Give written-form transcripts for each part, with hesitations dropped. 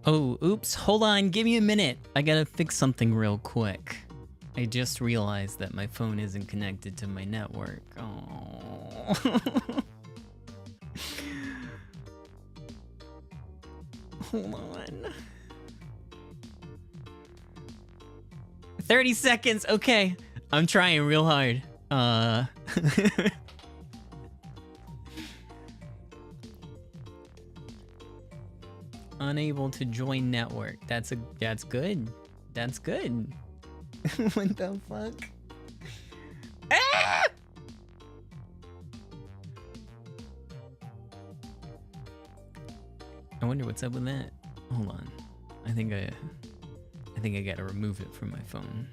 Oh, oops, hold on, give me a minute. I gotta fix something real quick. I just realized that my phone isn't connected to my network. Oh. Hold on. 30 seconds, okay. I'm trying real hard. Unable to join network. That's good. That's good. What the fuck? Ah! I wonder what's up with that. Hold on. I think I gotta remove it from my phone.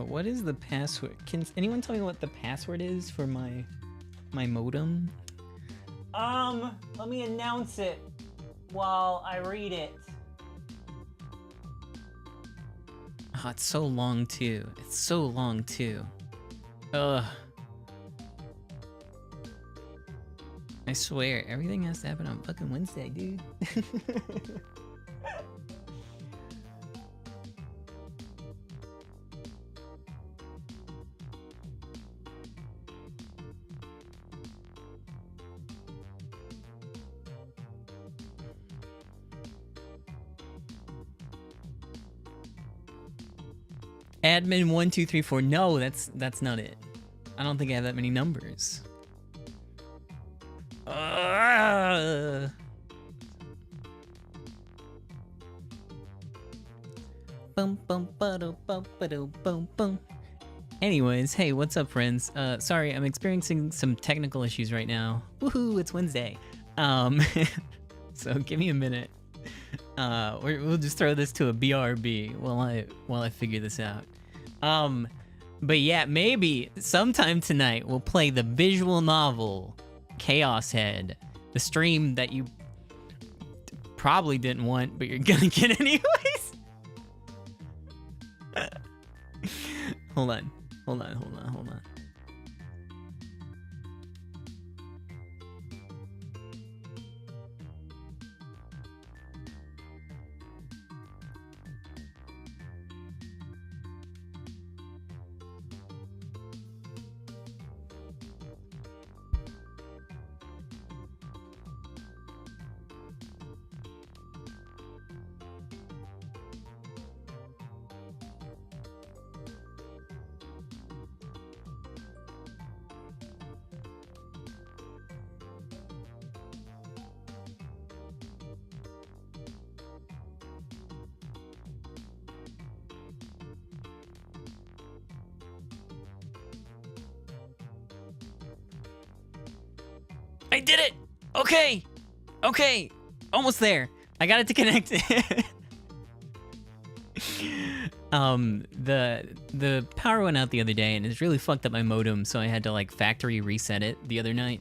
What is the password? Can anyone tell me what the password is for my modem? Let me announce it while I read it. Oh, it's so long too. It's so long too. Ugh. I swear, everything has to happen on fucking Wednesday, dude. Admin 1234. No, that's not it. I don't think I have that many numbers. Anyways, hey, what's up, friends? Sorry, I'm experiencing some technical issues right now. Woohoo, it's Wednesday. So give me a minute. We'll just throw this to a BRB while I figure this out. But yeah, maybe sometime tonight we'll play the visual novel Chaos Head, the stream that you probably didn't want, but you're gonna get anyways. Hold on. I did it! Okay! Almost there. I got it to connect. The power went out the other day and it's really fucked up my modem, so I had to like factory reset it the other night.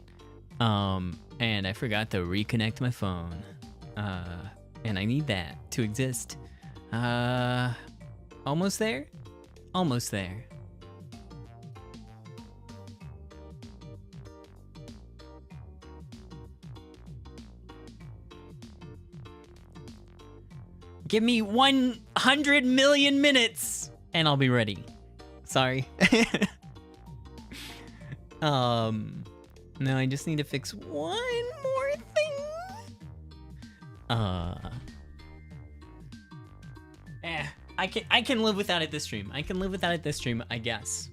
And I forgot to reconnect my phone. And I need that to exist. Almost there? Almost there. Give me 100 million minutes and I'll be ready. Sorry. No, I just need to fix one more thing. I can live without it this stream. I guess.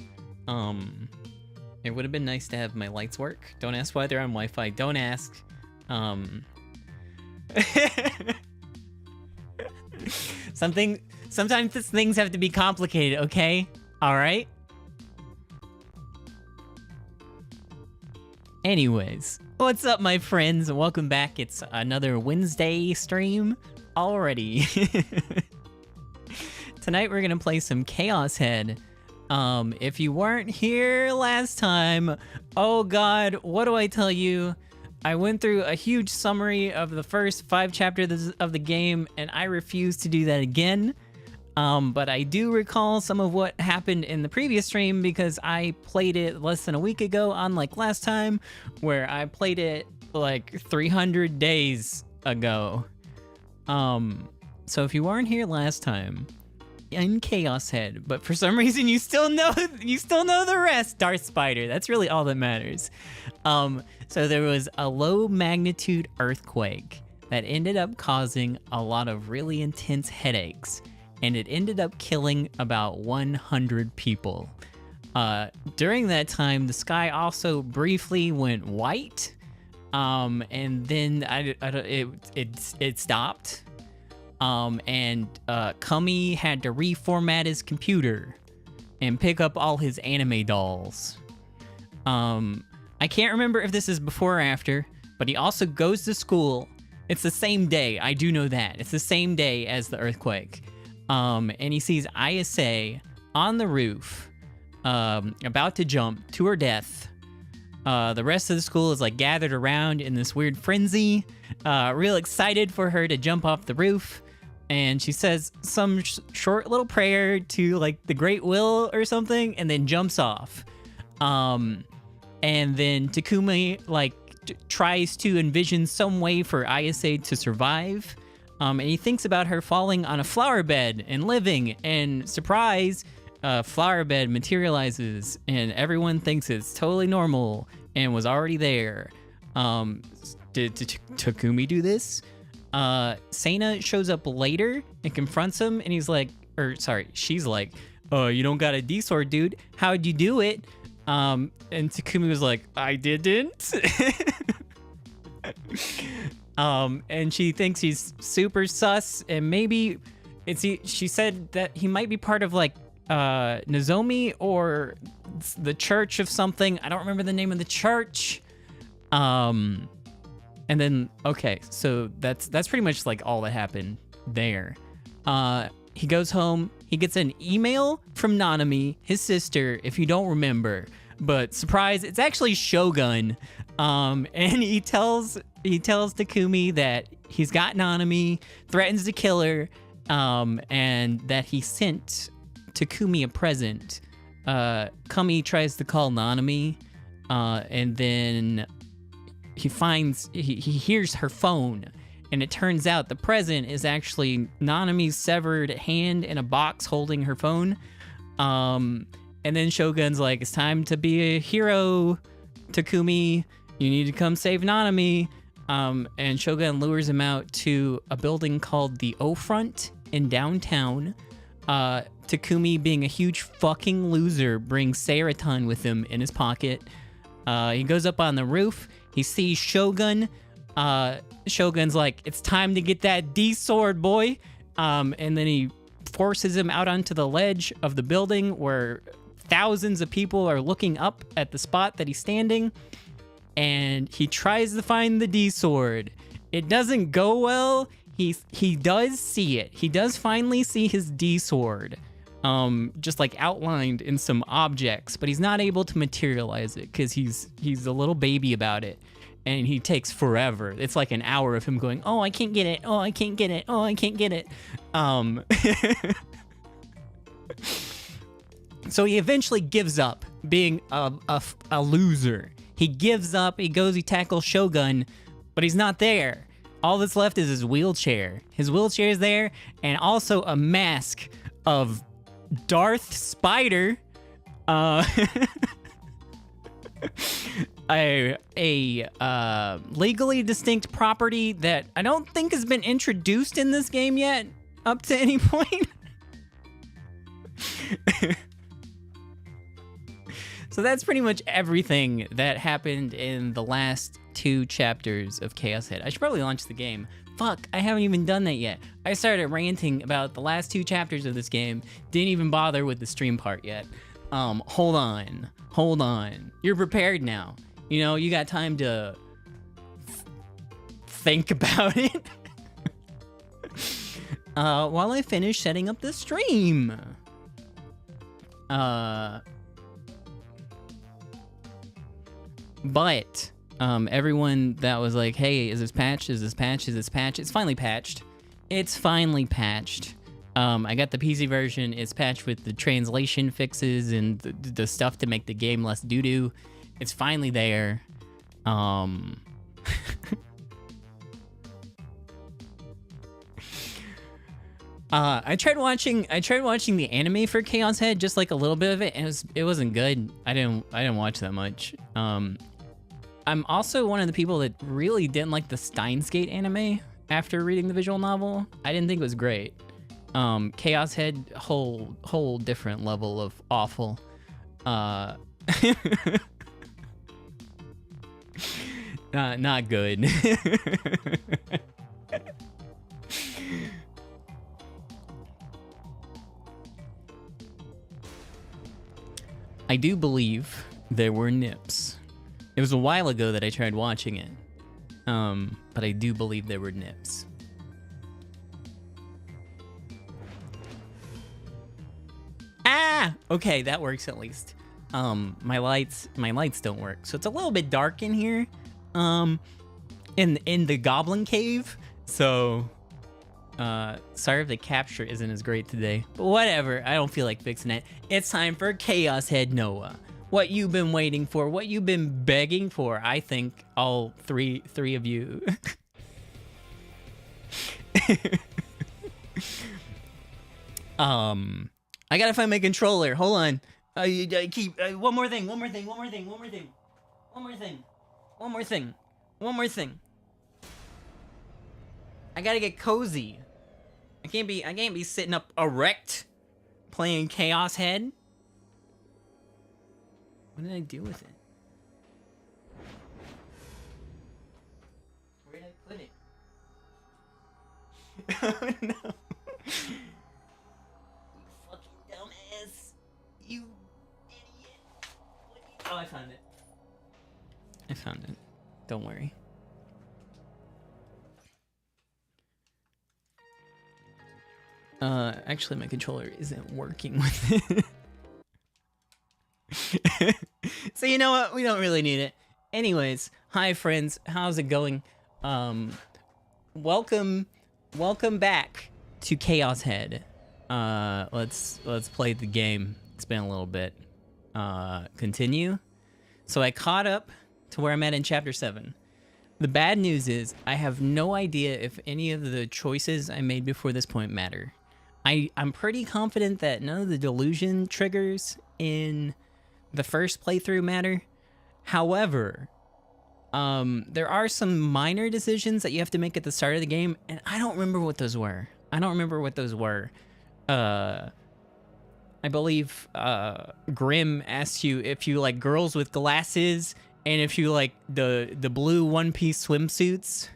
It would have been nice to have my lights work. Don't ask why they're on Wi-Fi. Don't ask. Sometimes things have to be complicated, okay? All right? Anyways, what's up, my friends? Welcome back. It's another Wednesday stream already. Tonight we're gonna play some Chaos Head. If you weren't here last time, oh god, what do I tell you? I went through a huge summary of the first 5 chapters of the game, and I refuse to do that again. But I do recall some of what happened in the previous stream because I played it less than a week ago, unlike last time, where I played it like 300 days ago. So if you weren't here last time, in Chaos Head, but for some reason you still know the rest, Darth Spider. That's really all that matters. So there was a low magnitude earthquake that ended up causing a lot of really intense headaches, and it ended up killing about 100 people. During that time, the sky also briefly went white, and then it stopped. And Kumi had to reformat his computer and pick up all his anime dolls. I can't remember if this is before or after, but he also goes to school. It's the same day, I do know that. It's the same day as the earthquake. And he sees Ayase on the roof, about to jump to her death. The rest of the school is like gathered around in this weird frenzy, real excited for her to jump off the roof. And she says some short little prayer to like the Great Will or something, and then jumps off. And then Takumi like tries to envision some way for Ayase to survive. And he thinks about her falling on a flower bed and living, and surprise, flower bed materializes, and everyone thinks it's totally normal and was already there. Did Takumi do this? Sana shows up later and confronts him, and she's like, "Oh, you don't got a D-sword, dude. How'd you do it?" And Takumi was like, "I didn't." And she thinks he's super sus, and maybe she said that he might be part of like Nozomi or the church of something. I don't remember the name of the church. And then, okay, so that's pretty much like all that happened there. He goes home, he gets an email from Nanami, his sister, if you don't remember, but surprise, it's actually Shogun. And he tells Takumi that he's got Nanami, threatens to kill her, and that he sent Takumi a present. Kumi tries to call Nanami, and then he hears her phone, and it turns out the present is actually Nanami's severed hand in a box holding her phone. And then Shogun's like, "It's time to be a hero, Takumi. You need to come save Nanami." And Shogun lures him out to a building called the O Front in downtown. Takumi, being a huge fucking loser, brings Seiretan with him in his pocket. He goes up on the roof. He sees Shogun. Shogun's like, "It's time to get that D-sword, boy." And then he forces him out onto the ledge of the building where thousands of people are looking up at the spot that he's standing. And he tries to find the D-sword. It doesn't go well. He does see it. He does finally see his D-sword, just like outlined in some objects, but he's not able to materialize it because he's a little baby about it, and he takes forever. It's like an hour of him going, "Oh, I can't get it. Oh, I can't get it. Oh, I can't get it." So he eventually gives up being a loser. He gives up. He goes. He tackles Shogun, but he's not there. All that's left is his wheelchair. His wheelchair is there, and also a mask of Darth Spider, a legally distinct property that I don't think has been introduced in this game yet, up to any point. So that's pretty much everything that happened in the last 2 chapters of Chaos Head. I should probably launch the game. Fuck, I haven't even done that yet. I started ranting about the last 2 chapters of this game. Didn't even bother with the stream part yet. Hold on. You're prepared now. You know, you got time to think about it. While I finish setting up the stream. But Everyone that was like, hey, is this patched? Is this patched? Is this patched? It's finally patched. It's finally patched. I got the PC version. It's patched with the translation fixes and the stuff to make the game less doo-doo. It's finally there. I tried watching the anime for Chaos Head, just like a little bit of it, and it wasn't good. I didn't watch that much. I'm also one of the people that really didn't like the Steins Gate anime after reading the visual novel. I didn't think it was great. Chaos Head, whole different level of awful. Not good. I do believe there were nips. It was a while ago that I tried watching it, but I do believe there were nips. Ah! Okay, that works at least. My lights don't work, so it's a little bit dark in here, in the Goblin Cave. So, sorry if the capture isn't as great today, but whatever. I don't feel like fixing it. It's time for Chaos Head Noah. What you've been waiting for, what you've been begging for, I think all three of you. I gotta find my controller. Hold on. I keep one more thing. I gotta get cozy. I can't be sitting up erect playing Chaos Head. What did I do with it? Where did I put it? Oh no. You fucking dumbass. You idiot. Oh, I found it. I found it. Don't worry. Actually my controller isn't working with it. So you know what? We don't really need it. Anyways, hi friends. How's it going? Welcome back to Chaos Head. Let's play the game. It's been a little bit. Continue. So I caught up to where I'm at in chapter 7. The bad news is I have no idea if any of the choices I made before this point matter. I'm pretty confident that none of the delusion triggers in the first playthrough matter. However, there are some minor decisions that you have to make at the start of the game, and I don't remember what those were. I believe Grim asks you if you like girls with glasses and if you like the blue one-piece swimsuits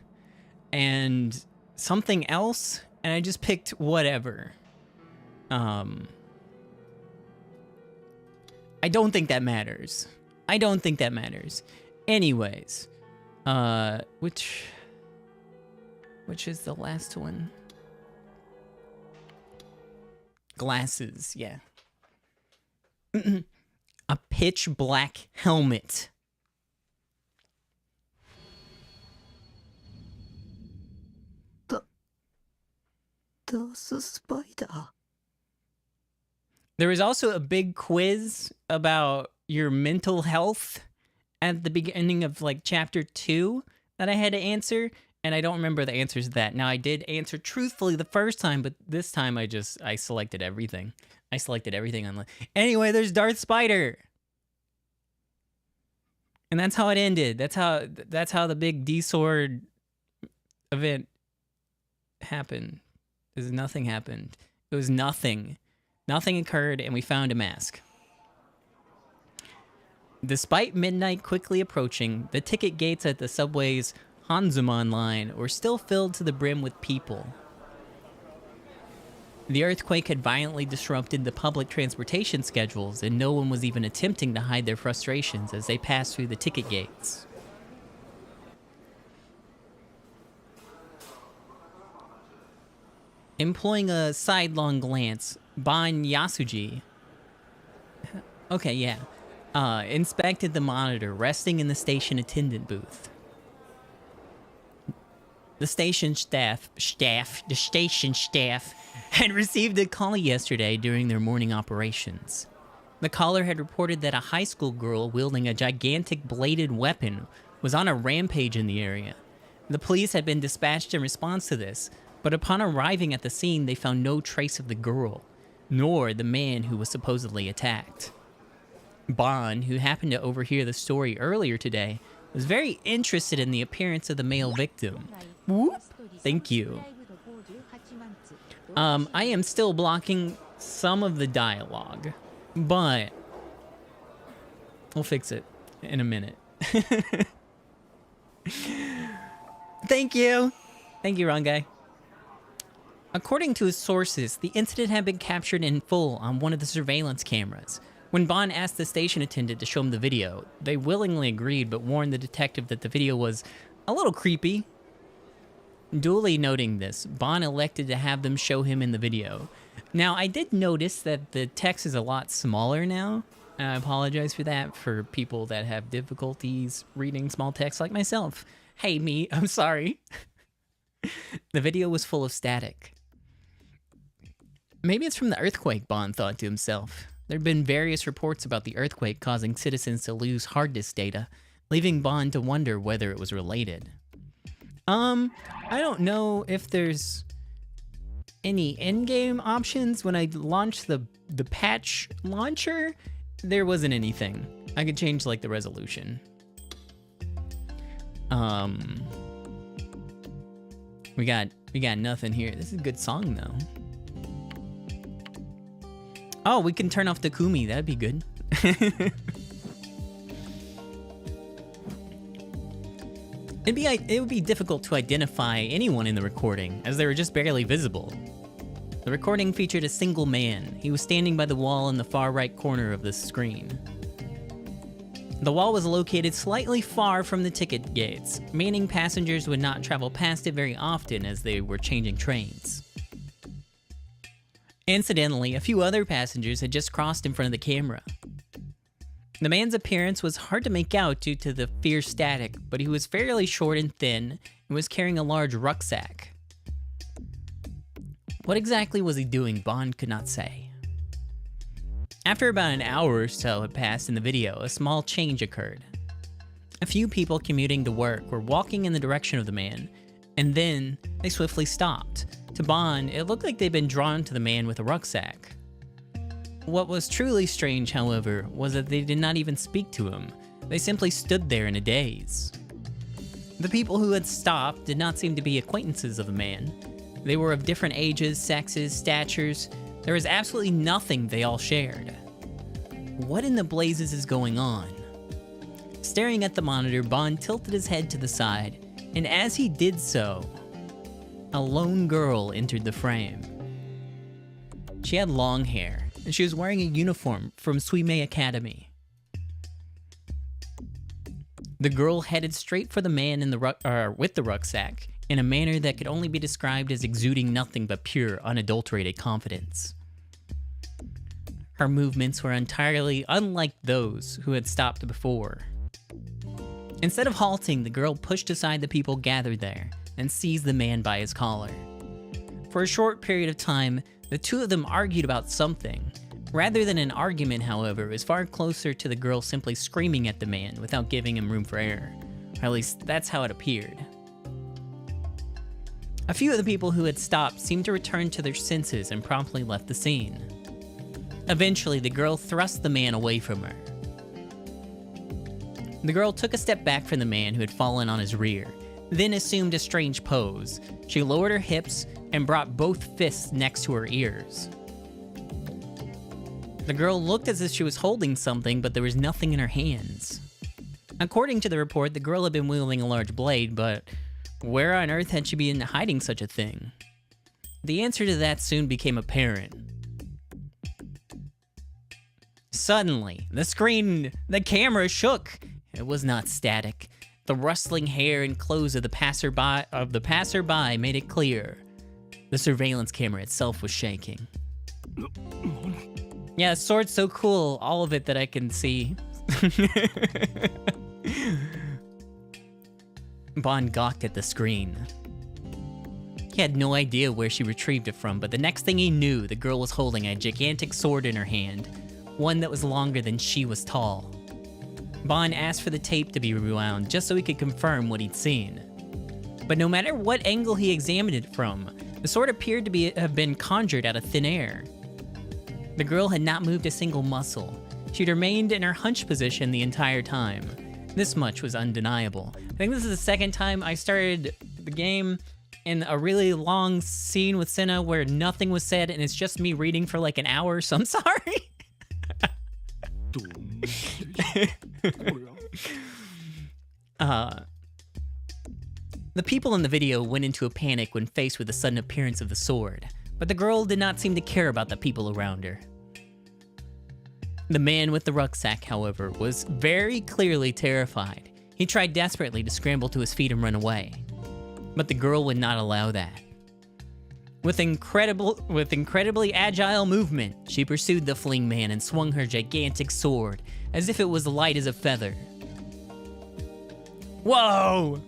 and something else, and I just picked whatever. I don't think that matters. Anyways, which is the last one? Glasses, yeah. A pitch black helmet. There's a spider. There was also a big quiz about your mental health at the beginning of like chapter 2 that I had to answer, and I don't remember the answers to that. Now I did answer truthfully the first time, but this time I selected everything. Anyway, there's Darth Spider. And that's how it ended. That's how the big D-Sword event happened. Nothing happened. It was nothing. Nothing occurred, and we found a mask. Despite midnight quickly approaching, the ticket gates at the subway's Hanzuman line were still filled to the brim with people. The earthquake had violently disrupted the public transportation schedules, and no one was even attempting to hide their frustrations as they passed through the ticket gates. Employing a sidelong glance, Ban Yasuji... Okay, yeah. inspected the monitor resting in the station attendant booth. The station staff had received a call yesterday during their morning operations. The caller had reported that a high school girl wielding a gigantic bladed weapon was on a rampage in the area. The police had been dispatched in response to this, but upon arriving at the scene, they found no trace of the girl, nor the man who was supposedly attacked. Bond, who happened to overhear the story earlier today, was very interested in the appearance of the male victim. Whoop. Thank you. I am still blocking some of the dialogue, but we'll fix it in a minute. Thank you. Thank you, wrong guy. According to his sources, the incident had been captured in full on one of the surveillance cameras. When Bond asked the station attendant to show him the video, they willingly agreed but warned the detective that the video was a little creepy. Duly noting this, Bond elected to have them show him in the video. Now, I did notice that the text is a lot smaller now, and I apologize for that for people that have difficulties reading small text like myself. Hey, me, I'm sorry. The video was full of static. Maybe it's from the earthquake, Bond thought to himself. There had been various reports about the earthquake causing citizens to lose hard disk data, leaving Bond to wonder whether it was related. I don't know if there's any in-game options. When I launched the patch launcher, there wasn't anything. I could change like the resolution. We got nothing here. This is a good song though. Oh, we can turn off the Kumi. That'd be good. It would be difficult to identify anyone in the recording, as they were just barely visible. The recording featured a single man. He was standing by the wall in the far right corner of the screen. The wall was located slightly far from the ticket gates, meaning passengers would not travel past it very often as they were changing trains. Incidentally, a few other passengers had just crossed in front of the camera. The man's appearance was hard to make out due to the fierce static, but he was fairly short and thin and was carrying a large rucksack. What exactly was he doing, Bond could not say. After about an hour or so had passed in the video, a small change occurred. A few people commuting to work were walking in the direction of the man, and then they swiftly stopped. To Bond, it looked like they'd been drawn to the man with a rucksack. What was truly strange, however, was that they did not even speak to him. They simply stood there in a daze. The people who had stopped did not seem to be acquaintances of the man. They were of different ages, sexes, statures. There was absolutely nothing they all shared. What in the blazes is going on? Staring at the monitor, Bond tilted his head to the side, and as he did so, a lone girl entered the frame. She had long hair, and she was wearing a uniform from Suimei Academy. The girl headed straight for the man in with the rucksack in a manner that could only be described as exuding nothing but pure, unadulterated confidence. Her movements were entirely unlike those who had stopped before. Instead of halting, the girl pushed aside the people gathered there and seized the man by his collar. For a short period of time, the two of them argued about something. Rather than an argument, however, it was far closer to the girl simply screaming at the man without giving him room for error. Or at least, that's how it appeared. A few of the people who had stopped seemed to return to their senses and promptly left the scene. Eventually, the girl thrust the man away from her. The girl took a step back from the man who had fallen on his rear, then assumed a strange pose. She lowered her hips and brought both fists next to her ears. The girl looked as if she was holding something, but there was nothing in her hands. According to the report, the girl had been wielding a large blade, but where on earth had she been hiding such a thing? The answer to that soon became apparent. Suddenly, the camera shook. It was not static. The rustling hair and clothes of the passerby made it clear. The surveillance camera itself was shaking. Yeah, the sword's so cool, all of it that I can see. Bond gawked at the screen. He had no idea where she retrieved it from, but the next thing he knew, the girl was holding a gigantic sword in her hand, one that was longer than she was tall. Bond asked for the tape to be rewound just so he could confirm what he'd seen. But no matter what angle he examined it from, the sword appeared to have been conjured out of thin air. The girl had not moved a single muscle. She'd remained in her hunched position the entire time. This much was undeniable. I think this is the second time I started the game in a really long scene with Senna where nothing was said and it's just me reading for like an hour, so I'm sorry. The people in the video went into a panic when faced with the sudden appearance of the sword, but the girl did not seem to care about the people around her. The man with the rucksack, however, was very clearly terrified. He tried desperately to scramble to his feet and run away, but the girl would not allow that. With incredibly agile movement, she pursued the fleeing man and swung her gigantic sword as if it was light as a feather. Whoa!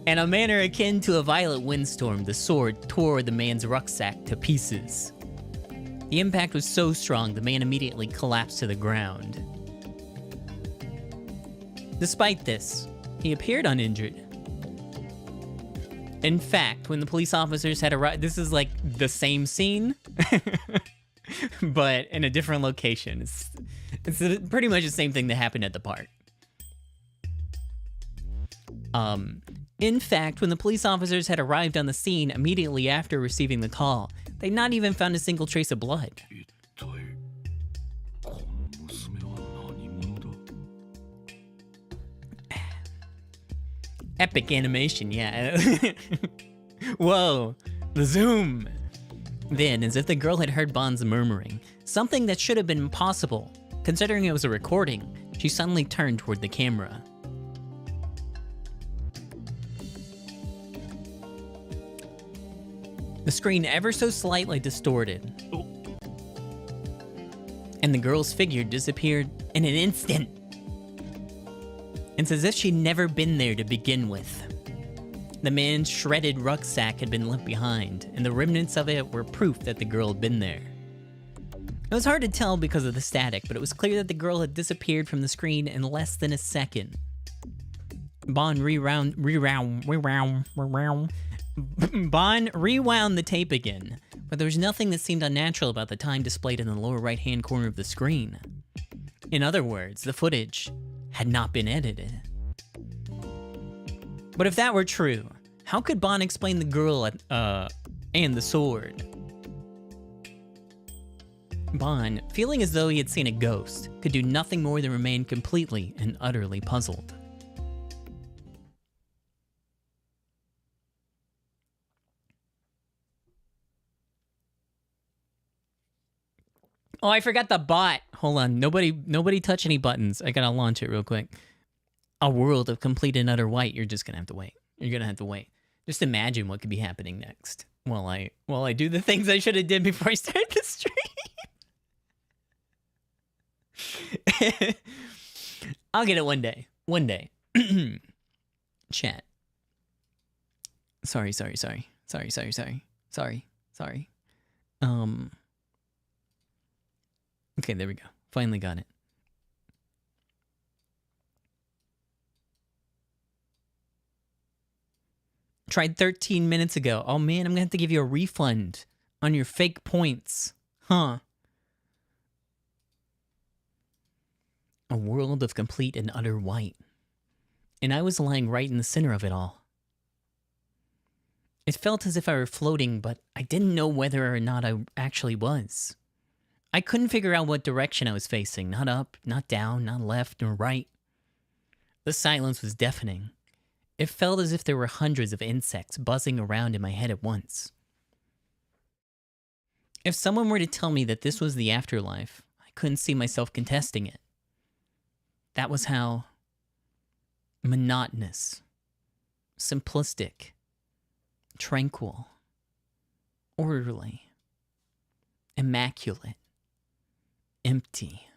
In a manner akin to a violent windstorm, the sword tore the man's rucksack to pieces. The impact was so strong, the man immediately collapsed to the ground. Despite this, he appeared uninjured. In fact, when the police officers had arrived, this is like the same scene, but in a different location. It's pretty much the same thing that happened at the park. In fact, when the police officers had arrived on the scene immediately after receiving the call, they'd not even found a single trace of blood. Epic animation, yeah. Whoa, the zoom! Then, as if the girl had heard Bond's murmuring, something that should have been impossible, considering it was a recording, she suddenly turned toward the camera. The screen ever so slightly distorted, and the girl's figure disappeared in an instant. It's as if she'd never been there to begin with. The man's shredded rucksack had been left behind, and the remnants of it were proof that the girl had been there. It was hard to tell because of the static, but it was clear that the girl had disappeared from the screen in less than a second. Bond rewound the tape again, but there was nothing that seemed unnatural about the time displayed in the lower right-hand corner of the screen. In other words, the footage had not been edited. But if that were true, how could Bond explain the girl and the sword? Bond, feeling as though he had seen a ghost, could do nothing more than remain completely and utterly puzzled. Oh, I forgot the bot. Hold on. Nobody touch any buttons. I gotta launch it real quick. A world of complete and utter white. You're just gonna have to wait. You're gonna have to wait. Just imagine what could be happening next while I do the things I should have did before I started the stream. I'll get it one day. One day. Chat. Sorry. Okay, there we go. Finally got it. Tried 13 minutes ago. Oh man, I'm gonna have to give you a refund on your fake points. Huh. A world of complete and utter white. And I was lying right in the center of it all. It felt as if I were floating, but I didn't know whether or not I actually was. I couldn't figure out what direction I was facing. Not up, not down, not left, nor right. The silence was deafening. It felt as if there were hundreds of insects buzzing around in my head at once. If someone were to tell me that this was the afterlife, I couldn't see myself contesting it. That was how monotonous, simplistic, tranquil, orderly, immaculate, empty,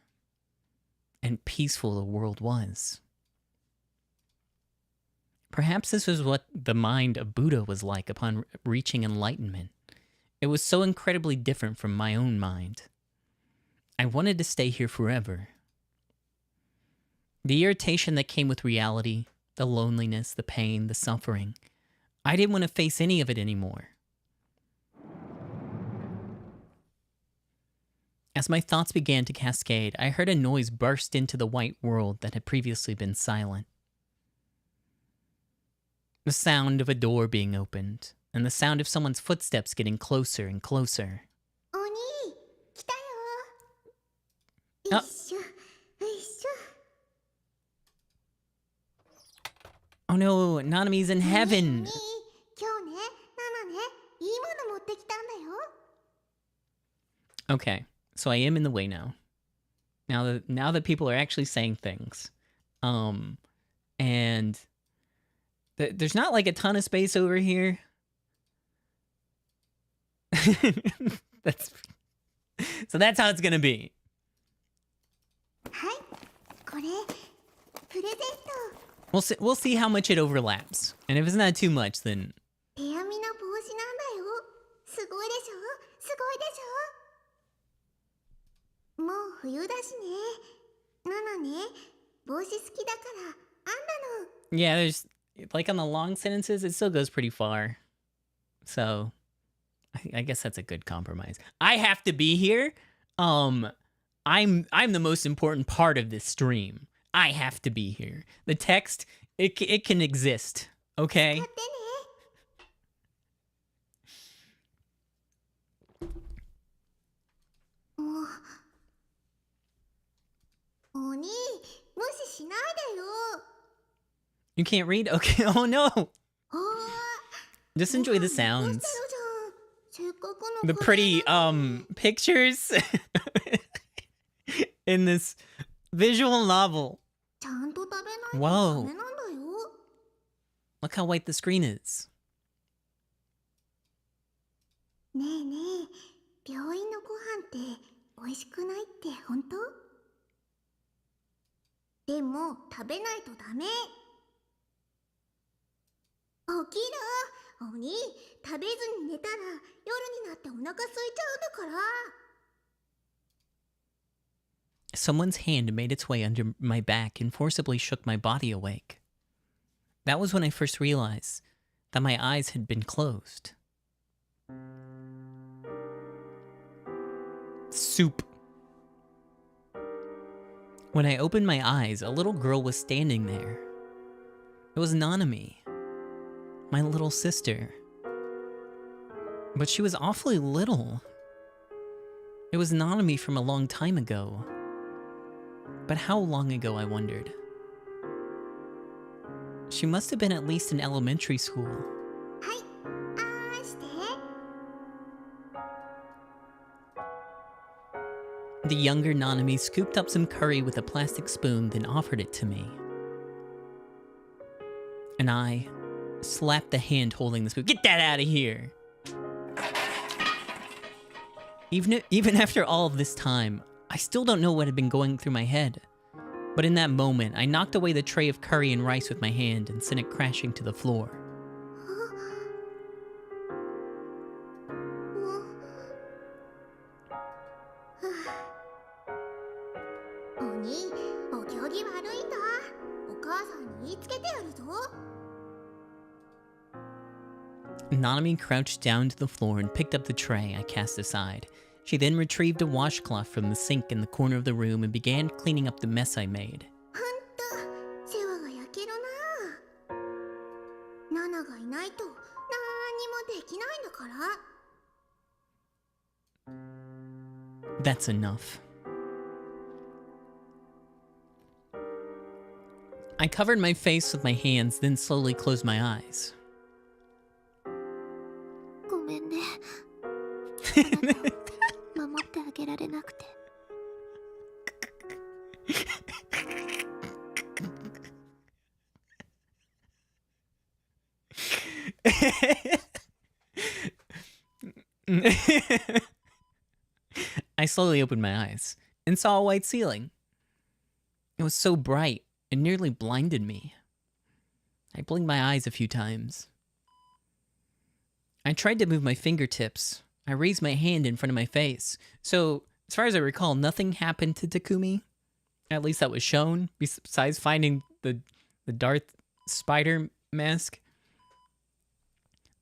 and and peaceful the world was. Perhaps this was what the mind of Buddha was like upon reaching enlightenment. It was so incredibly different from my own mind. I wanted to stay here forever. The irritation that came with reality, the loneliness, the pain, the suffering, I didn't want to face any of it anymore. As my thoughts began to cascade, I heard a noise burst into the white world that had previously been silent. The sound of a door being opened, and the sound of someone's footsteps getting closer and closer. お兄来たあ。よ。よいしょよいし Oh no, Nanami's in ょ。 heaven! お兄今日ねナナねいいもの持ってきたんだよ。 Okay, so I am in the way now. Now that people are actually saying things. And there's not like a ton of space over here. So that's how it's gonna be. はいこれプレゼント。 We'll see how much it overlaps. And if it's not too much, then 手編みの帽子なんだよ。すごいでしょすごいでしょ。もう冬だしね。ナナね帽子好きだからあんなの。 yeah, there's like on the long sentences, it still goes pretty far. So I guess that's a good compromise. I have to be here. I'm the most important part of this stream. I have to be here. The text, it can exist. Okay? 買ってね。もうお兄無視しないでよ。 You can't read? Okay. Oh no. あー Just enjoy the ご飯残してる sounds. じゃん。せっかくの The カレ pretty ーなのに。 pictures in this visual novel. ちゃんと食べないと Whoa. ダメなんだよ。 Look how white the screen is. ねえねえ、病院のご飯って美味しくないって本当？でも食べないとダメ。起きろ、お兄、食べずに寝たら夜になってお腹空いちゃうんだから。 Someone's hand made its way under my back and forcibly shook my body awake. That was when I first realized that my eyes had been closed. Soup. When I opened my eyes, a little girl was standing there. It was Nanami, my little sister. But she was awfully little. It was Nanami from a long time ago. But how long ago, I wondered. She must have been at least in elementary school. はい、あーして。 The younger Nanami scooped up some curry with a plastic spoon, then offered it to me. And I slapped the hand holding the spoon. Get that out of here! Even after all of this time, I still don't know what had been going through my head. But in that moment, I knocked away the tray of curry and rice with my hand and sent it crashing to the floor. お兄、お行儀悪いんだ。お母さんに言いつけてやるぞ。 Nanami crouched down to the floor and picked up the tray I cast aside. She then retrieved a washcloth from the sink in the corner of the room and began cleaning up the mess I made. ほんと、世話が焼けるな。ナナがいないと、なんにもできないんだから。 That's enough. I covered my face with my hands, then slowly closed my eyes. ごめんね。守ってあげられなくて。 I slowly opened my eyes and saw a white ceiling. It was so bright, it nearly blinded me. I blinked my eyes a few times. I tried to move my fingertips. I raised my hand in front of my face. So, as far as I recall, nothing happened to Takumi. At least that was shown, besides finding the Darth spider mask.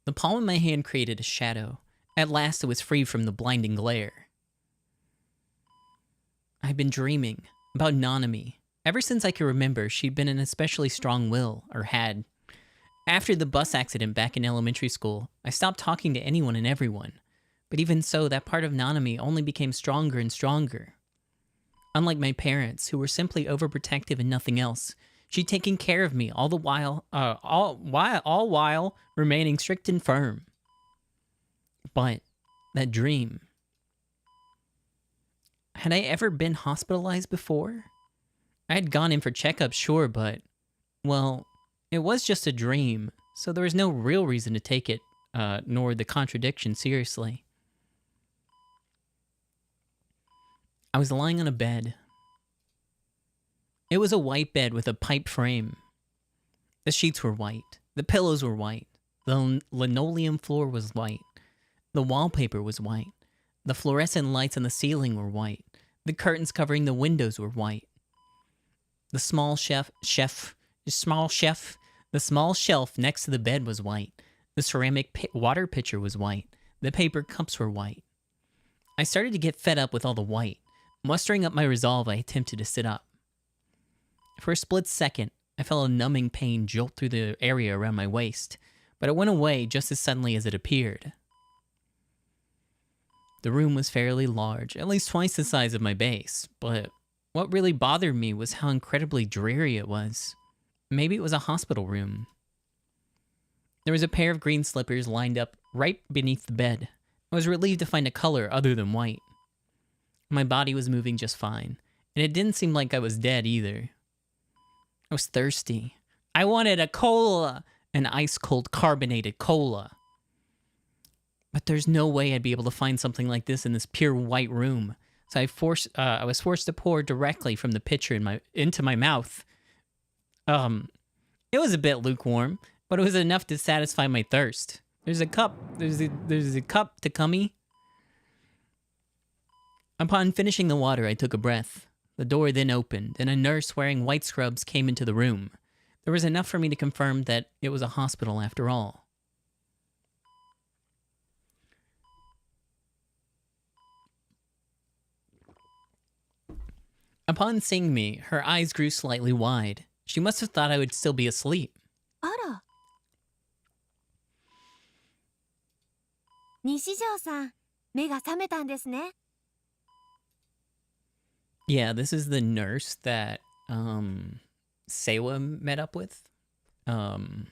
The palm of my hand created a shadow. At last it was free from the blinding glare. I'd been dreaming about Nanami. Ever since I could remember, she'd been an especially strong will, or had. After the bus accident back in elementary school, I stopped talking to anyone and everyone. But even so, that part of Nanami only became stronger and stronger. Unlike my parents, who were simply overprotective and nothing else, she'd taken care of me all while remaining strict and firm. But that dream. Had I ever been hospitalized before? I had gone in for checkups, sure, but, well, it was just a dream, so there was no real reason to take it, nor the contradiction, seriously. I was lying on a bed. It was a white bed with a pipe frame. The sheets were white. The pillows were white. The linoleum floor was white. The wallpaper was white. The fluorescent lights on the ceiling were white. The curtains covering the windows were white. The small shelf next to the bed was white. The ceramic water pitcher was white. The paper cups were white. I started to get fed up with all the white. Mustering up my resolve, I attempted to sit up. For a split second, I felt a numbing pain jolt through the area around my waist, but it went away just as suddenly as it appeared. The room was fairly large, at least twice the size of my base, but what really bothered me was how incredibly dreary it was. Maybe it was a hospital room. There was a pair of green slippers lined up right beneath the bed. I was relieved to find a color other than white. My body was moving just fine, and it didn't seem like I was dead either. I was thirsty. I wanted a cola, an ice-cold carbonated cola. But there's no way I'd be able to find something like this in this pure white room. So I was forced to pour directly from the pitcher into my mouth. It was a bit lukewarm, but it was enough to satisfy my thirst. There's a cup. There's a cup, Takumi. Upon finishing the water, I took a breath. The door then opened, and a nurse wearing white scrubs came into the room. There was enough for me to confirm that it was a hospital after all. Upon seeing me, her eyes grew slightly wide. She must have thought I would still be asleep. あら、西条さん、目が覚めたんですね。Yeah, this is the nurse that Seiwa met up with. And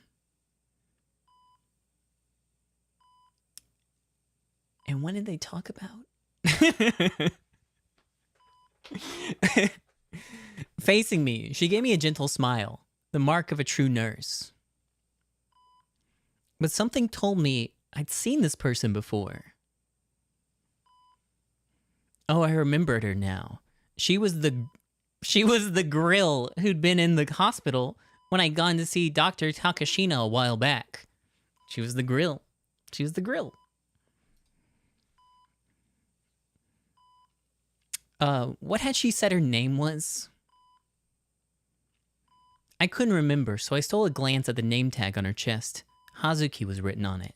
what did they talk about? Facing me, she gave me a gentle smile, the mark of a true nurse. But something told me I'd seen this person before. Oh, I remembered her now. She was the grill who'd been in the hospital when I'd gone to see Dr. Takashina a while back. She was the grill. She was the grill. What had she said her name was? I couldn't remember, so I stole a glance at the name tag on her chest. Hazuki was written on it.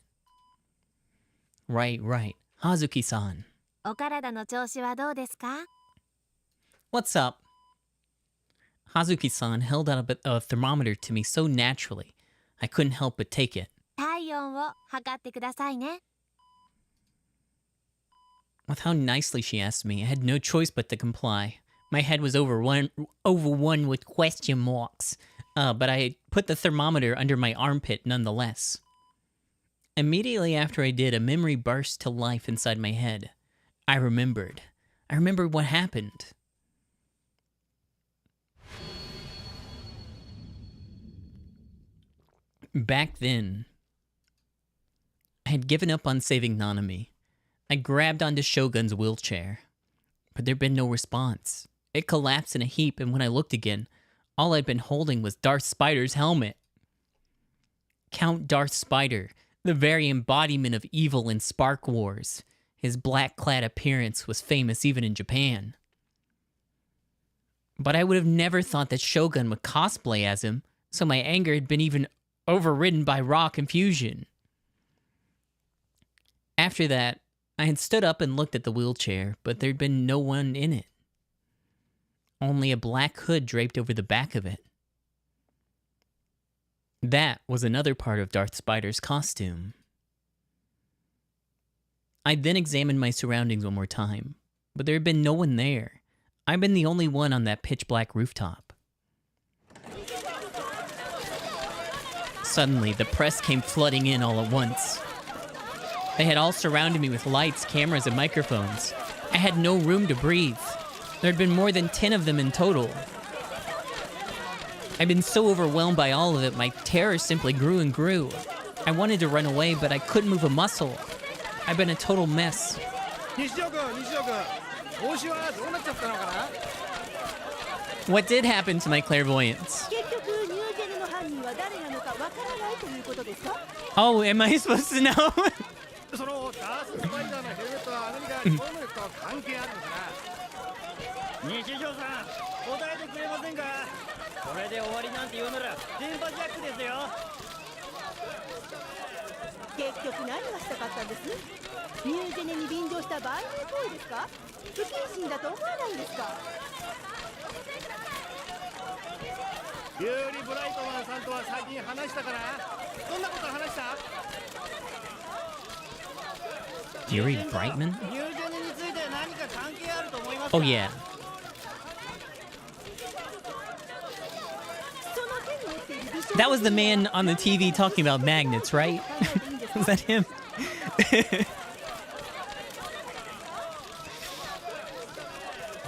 Right. Hazuki-san. お体の調子はどうですか? What's up? Hazuki-san held out a thermometer to me so naturally, I couldn't help but take it. 体温を測ってくださいね。With how nicely she asked me, I had no choice but to comply. My head was overrun with question marks, but I put the thermometer under my armpit nonetheless. Immediately after I did, a memory burst to life inside my head. I remembered what happened. Back then, I had given up on saving Nanami. I grabbed onto Shogun's wheelchair, but there'd been no response. It collapsed in a heap, and when I looked again, all I'd been holding was Darth Spider's helmet. Count Darth Spider, the very embodiment of evil in Spark Wars. His black-clad appearance was famous even in Japan. But I would have never thought that Shogun would cosplay as him, so my anger had been even overridden by raw confusion. After that, I had stood up and looked at the wheelchair, but there'd been no one in it. Only a black hood draped over the back of it. That was another part of Darth Spider's costume. I then examined my surroundings one more time, but there had been no one there. I'd been the only one on that pitch-black rooftop. Suddenly, the press came flooding in all at once. They had all surrounded me with lights, cameras, and microphones. I had no room to breathe. There had been more than 10 of them in total. I'd been so overwhelmed by all of it, my terror simply grew and grew. I wanted to run away, but I couldn't move a muscle. I'd been a total mess. What did happen to my clairvoyance? Oh, am I supposed to know? そのダース・スパイダーのヘルメットは何かこういうのと関係あるのかな。日常さん、答えてくれませんか。これで終わりなんて言うなら電波ジャックですよ。結局何がしたかったんです？ニュージェネに便乗した売人行為ですか？不謹慎だと思わないんですか？ユーリ・ブライトマンさんとは最近話したかな。どんなこと話した？ Yuri Brightman? Oh yeah. That was the man on the TV talking about magnets, right? Was that him?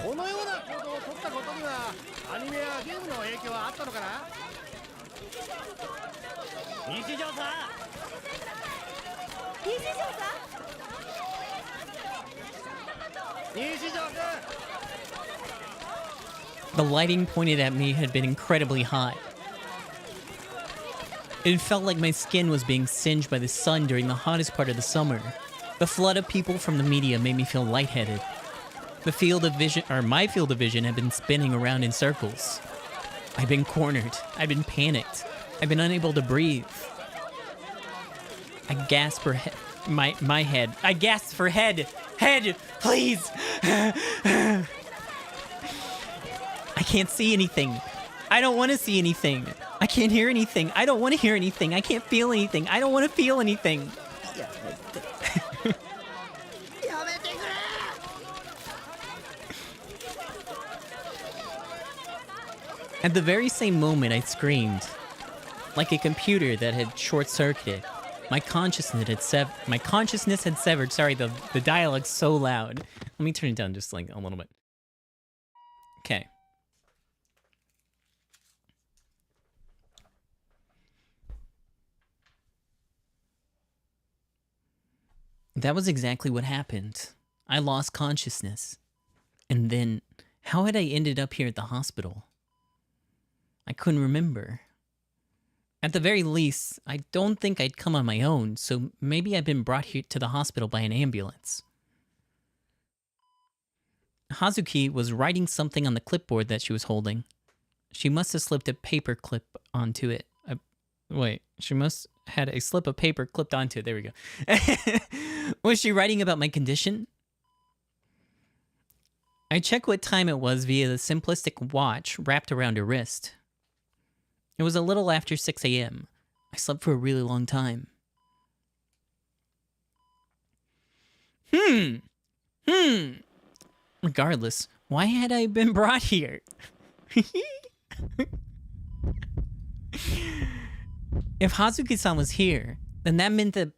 このような行動を取ったことにはアニメやゲームの影響はあったのかな。日常さん。日常さん。 The lighting pointed at me had been incredibly hot. It felt like my skin was being singed by the sun during the hottest part of the summer. The flood of people from the media made me feel lightheaded. The field of vision, or my field of vision, had been spinning around in circles. I'd been cornered. I'd been panicked. I'd been unable to breathe. I gasped for my head. I gasped for head. Head, please. I can't see anything. I don't want to see anything. I can't hear anything. I don't want to hear anything. I can't feel anything. I don't want to feel anything. At the very same moment, I screamed, like a computer that had short-circuited. My consciousness had severed. Sorry, the dialogue's so loud. Let me turn it down just like a little bit. Okay. That was exactly what happened. I lost consciousness. And then, how had I ended up here at the hospital? I couldn't remember. At the very least, I don't think I'd come on my own, so maybe I'd been brought here to the hospital by an ambulance. Hazuki was writing something on the clipboard that she was holding. She must have slipped a paper clip onto it. Wait, she must had a slip of paper clipped onto it. There we go. Was she writing about my condition? I checked what time it was via the simplistic watch wrapped around her wrist. It was a little after 6 a.m. I slept for a really long time. Regardless, why had I been brought here? If Hazuki-san was here, then that meant that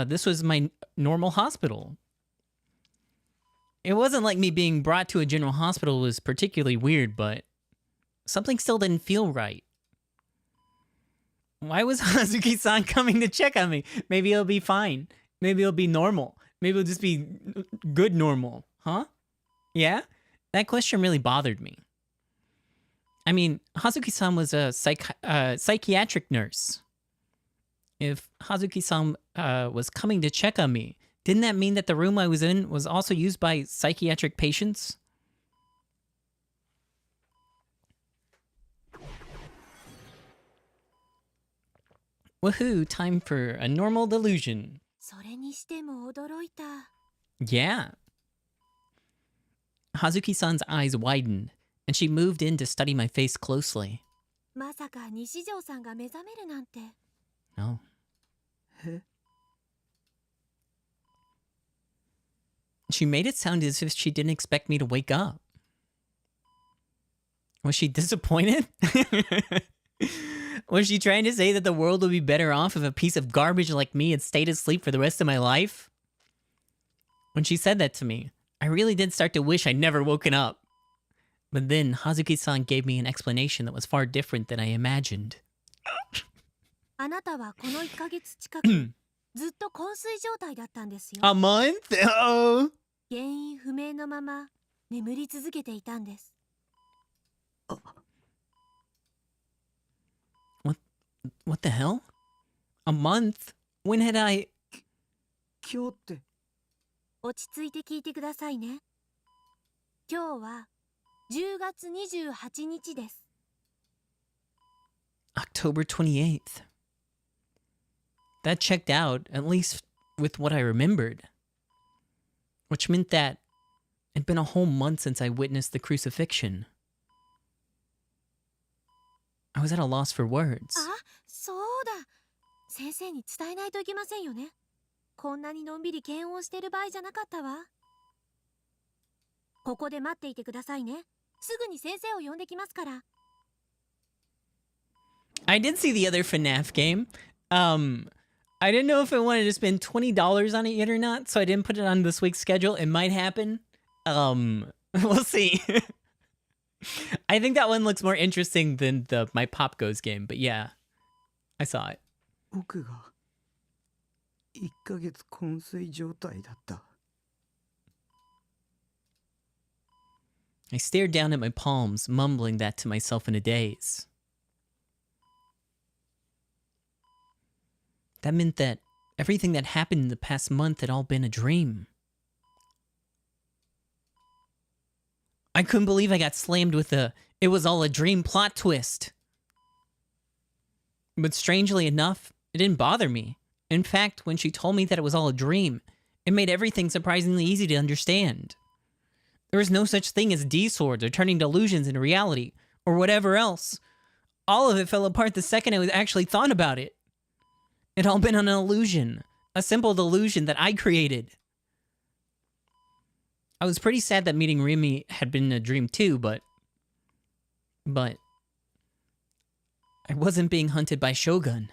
this was my normal hospital. It wasn't like me being brought to a general hospital was particularly weird, but something still didn't feel right. Why was Hazuki-san coming to check on me? Maybe it'll be fine. Maybe it'll be normal. Maybe it'll just be good normal. Huh? Yeah? That question really bothered me. I mean, Hazuki-san was a psychiatric nurse. If Hazuki-san was coming to check on me, didn't that mean that the room I was in was also used by psychiatric patients? Woohoo, time for a normal delusion. それにしても驚いた。 Yeah. Hazuki-san's eyes widened, and she moved in to study my face closely. まさか西条さんが目覚めるなんて。 Oh. え She made it sound as if she didn't expect me to wake up. Was she disappointed? Was she trying to say that the world would be better off if a piece of garbage like me had stayed asleep for the rest of my life? When she said that to me, I really did start to wish I'd never woken up. But then Hazuki-san gave me an explanation that was far different than I imagined. あなたはこの1ヶ月近くずっと昏睡状態だったんですよ。 A month? Oh. 原因不明のまま眠り続けていたんです。 What the hell? A month? When had I... 今日って。落ち着いて聞いてくださいね。今日は10月28日です。 October 28th. That checked out, at least with what I remembered. Which meant that it'd been a whole month since I witnessed the crucifixion. I was at a loss for words. あ、そうだ。先生に伝えないといけませんよね。こんなにのんびり検温してる場合じゃなかったわ。ここで待っていてくださいね。すぐに先生を呼んできますから。 I did see the other FNAF game. I didn't know if I wanted to spend $20 on it yet or not, so I didn't put it on this week's schedule. It might happen. We'll see. I think that one looks more interesting than the My Pop Goes game, but yeah, I saw it. 僕が1ヶ月昏睡状態だった。 I stared down at my palms, mumbling that to myself in a daze. That meant that everything that happened in the past month had all been a dream. I couldn't believe I got slammed with a "it was all a dream" plot twist. But strangely enough, it didn't bother me. In fact, when she told me that it was all a dream, it made everything surprisingly easy to understand. There was no such thing as D-swords or turning delusions into reality, or whatever else. All of it fell apart the second I actually thought about it. It all been an illusion, a simple delusion that I created. I was pretty sad that meeting Rimi had been a dream too, but I wasn't being hunted by Shogun.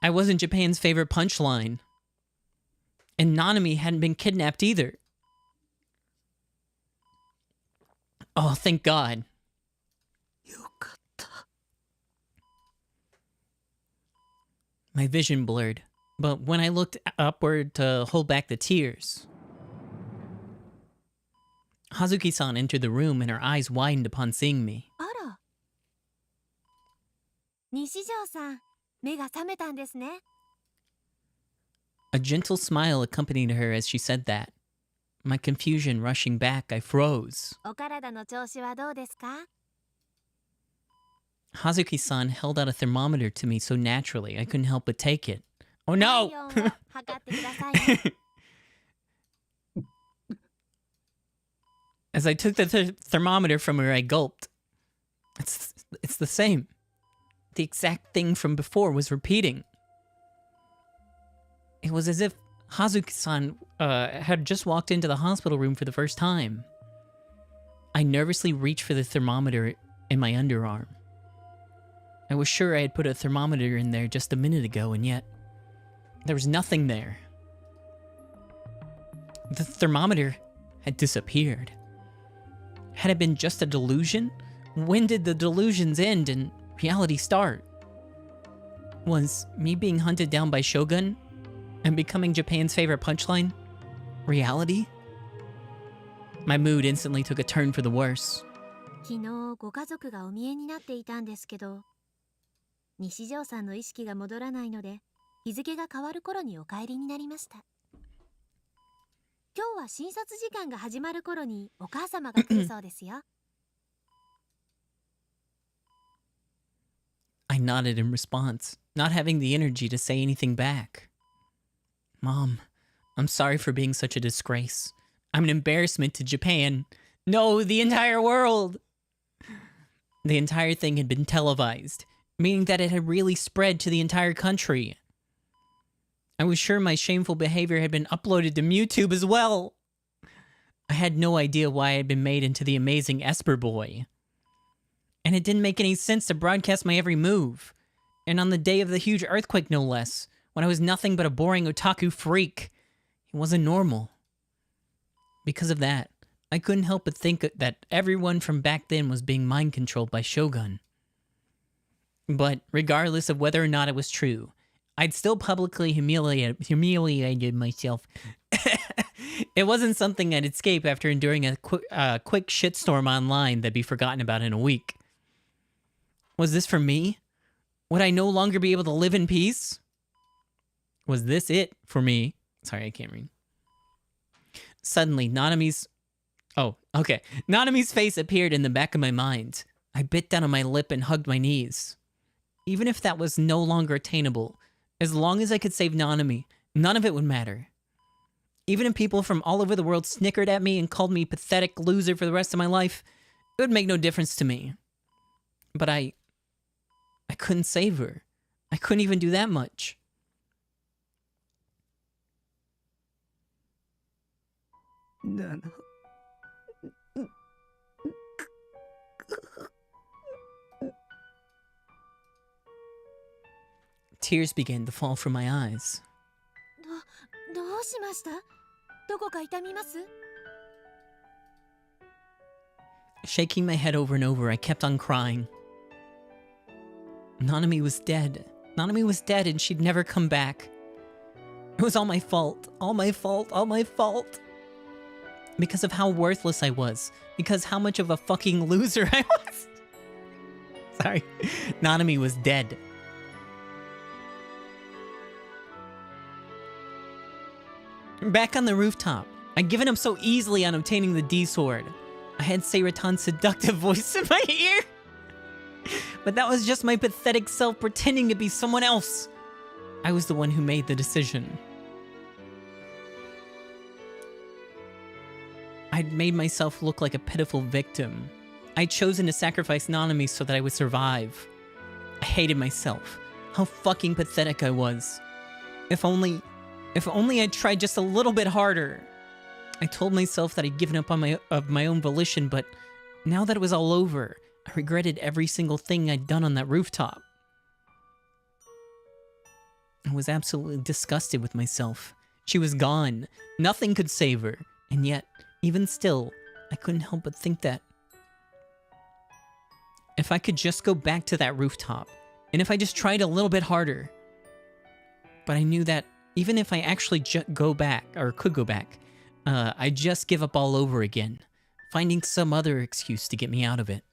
I wasn't Japan's favorite punchline. And Nanami hadn't been kidnapped either. Oh, thank God. よかった。 My vision blurred, but when I looked upward to hold back the tears, Hazuki-san entered the room and her eyes widened upon seeing me. あら。西条さん、目が覚めたんですね。 A gentle smile accompanied her as she said that. My confusion rushing back, I froze. お体の調子はどうですか？ Hazuki-san held out a thermometer to me so naturally I couldn't help but take it. Oh no! 体温を測ってくださいね。 As I took the thermometer from her, I gulped. It's the same. The exact thing from before was repeating. It was as if Hazuki-san had just walked into the hospital room for the first time. I nervously reached for the thermometer in my underarm. I was sure I had put a thermometer in there just a minute ago, and yet there was nothing there. The thermometer had disappeared. Had it been just a delusion? When did the delusions end and reality start? Was me being hunted down by Shogun and becoming Japan's favorite punchline reality? My mood instantly took a turn for the worse. 昨日ご家族がお見えになっていたんですけど、西条さんの意識が戻らないので、日付が変わる頃にお帰りになりました。今日は診察時間が始まる頃にお母様が来るそうですよ。I nodded in response, not having the energy to say anything back. Mom, I'm sorry for being such a disgrace. I'm an embarrassment to Japan. No, the entire world! The entire thing had been televised, meaning that it had really spread to the entire country. I was sure my shameful behavior had been uploaded to MewTube as well. I had no idea why I had been made into the amazing Esper Boy. And it didn't make any sense to broadcast my every move. And on the day of the huge earthquake, no less, when I was nothing but a boring otaku freak, it wasn't normal. Because of that, I couldn't help but think that everyone from back then was being mind-controlled by Shogun. But regardless of whether or not it was true, I'd still publicly humiliated myself. It wasn't something I'd escape after enduring a quick shitstorm online that'd be forgotten about in a week. Was this for me? Would I no longer be able to live in peace? Was this it for me? Sorry, I can't read. Suddenly, Nanami's face appeared in the back of my mind. I bit down on my lip and hugged my knees. Even if that was no longer attainable, as long as I could save Nanami, none of it would matter. Even if people from all over the world snickered at me and called me pathetic loser for the rest of my life, it would make no difference to me. But I couldn't save her. I couldn't even do that much. Nana. Tears began to fall from my eyes. どうしました？どこか痛みます？ Shaking my head over and over, I kept on crying. Nanami was dead. Nanami was dead and she'd never come back. It was all my fault. All my fault. All my fault. Because of how worthless I was. Because how much of a fucking loser I was. Sorry. Nanami was dead. Back on the rooftop, I'd given up so easily on obtaining the D-Sword. I had Seiratan's seductive voice in my ear. But that was just my pathetic self pretending to be someone else. I was the one who made the decision. I'd made myself look like a pitiful victim. I'd chosen to sacrifice Nanami so that I would survive. I hated myself. How fucking pathetic I was. If only I'd tried just a little bit harder. I told myself that I'd given up on my own volition, but now that it was all over, I regretted every single thing I'd done on that rooftop. I was absolutely disgusted with myself. She was gone. Nothing could save her. And yet, even still, I couldn't help but think that if I could just go back to that rooftop, and if I just tried a little bit harder. But I knew that even if I actually could go back, I'd just give up all over again, finding some other excuse to get me out of it.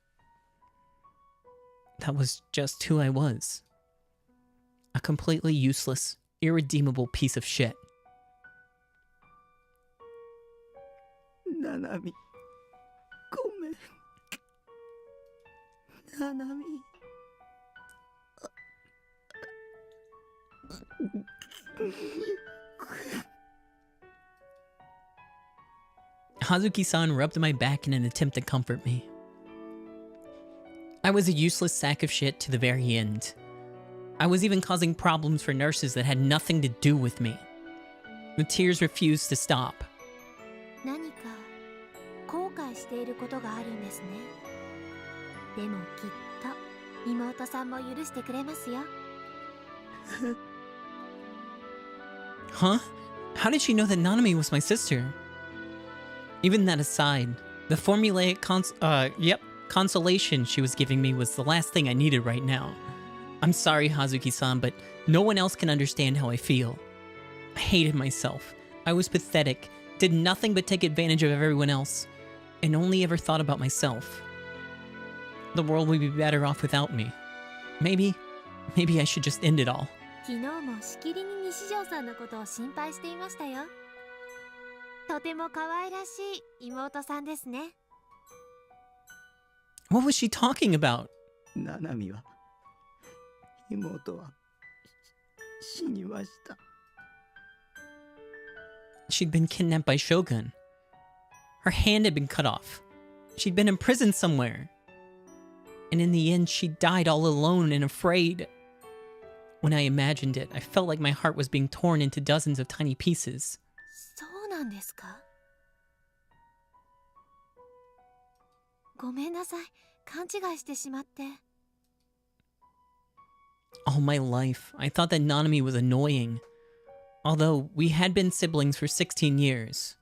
That was just who I was. A completely useless, irredeemable piece of shit. Nanami. ごめん。Nanami. Hazuki-san rubbed my back in an attempt to comfort me. I was a useless sack of shit to the very end. I was even causing problems for nurses that had nothing to do with me. The tears refused to stop. 何か後悔していることがあるんですね。でもきっと妹さんも許してくれますよ。Huh? How did she know that Nanami was my sister? Even that aside, the formulaic consolation she was giving me was the last thing I needed right now. I'm sorry, Hazuki-san, but no one else can understand how I feel. I hated myself. I was pathetic, did nothing but take advantage of everyone else. and only ever thought about myself. The world would be better off without me. Maybe I should just end it all. 昨日もしきりに西条さんのことを心配していましたよ。とても可愛らしい妹さんですね。What was she talking about? ナナミは妹は死にました。 She'd been kidnapped by Shogun. Her hand had been cut off. She'd been imprisoned somewhere. And in the end, she died all alone and afraid. When I imagined it, I felt like my heart was being torn into dozens of tiny pieces. そうなんですか。ごめんなさい。勘違いしてしまって。All my life, I thought that Nanami was annoying. Although we had been siblings for 16 years.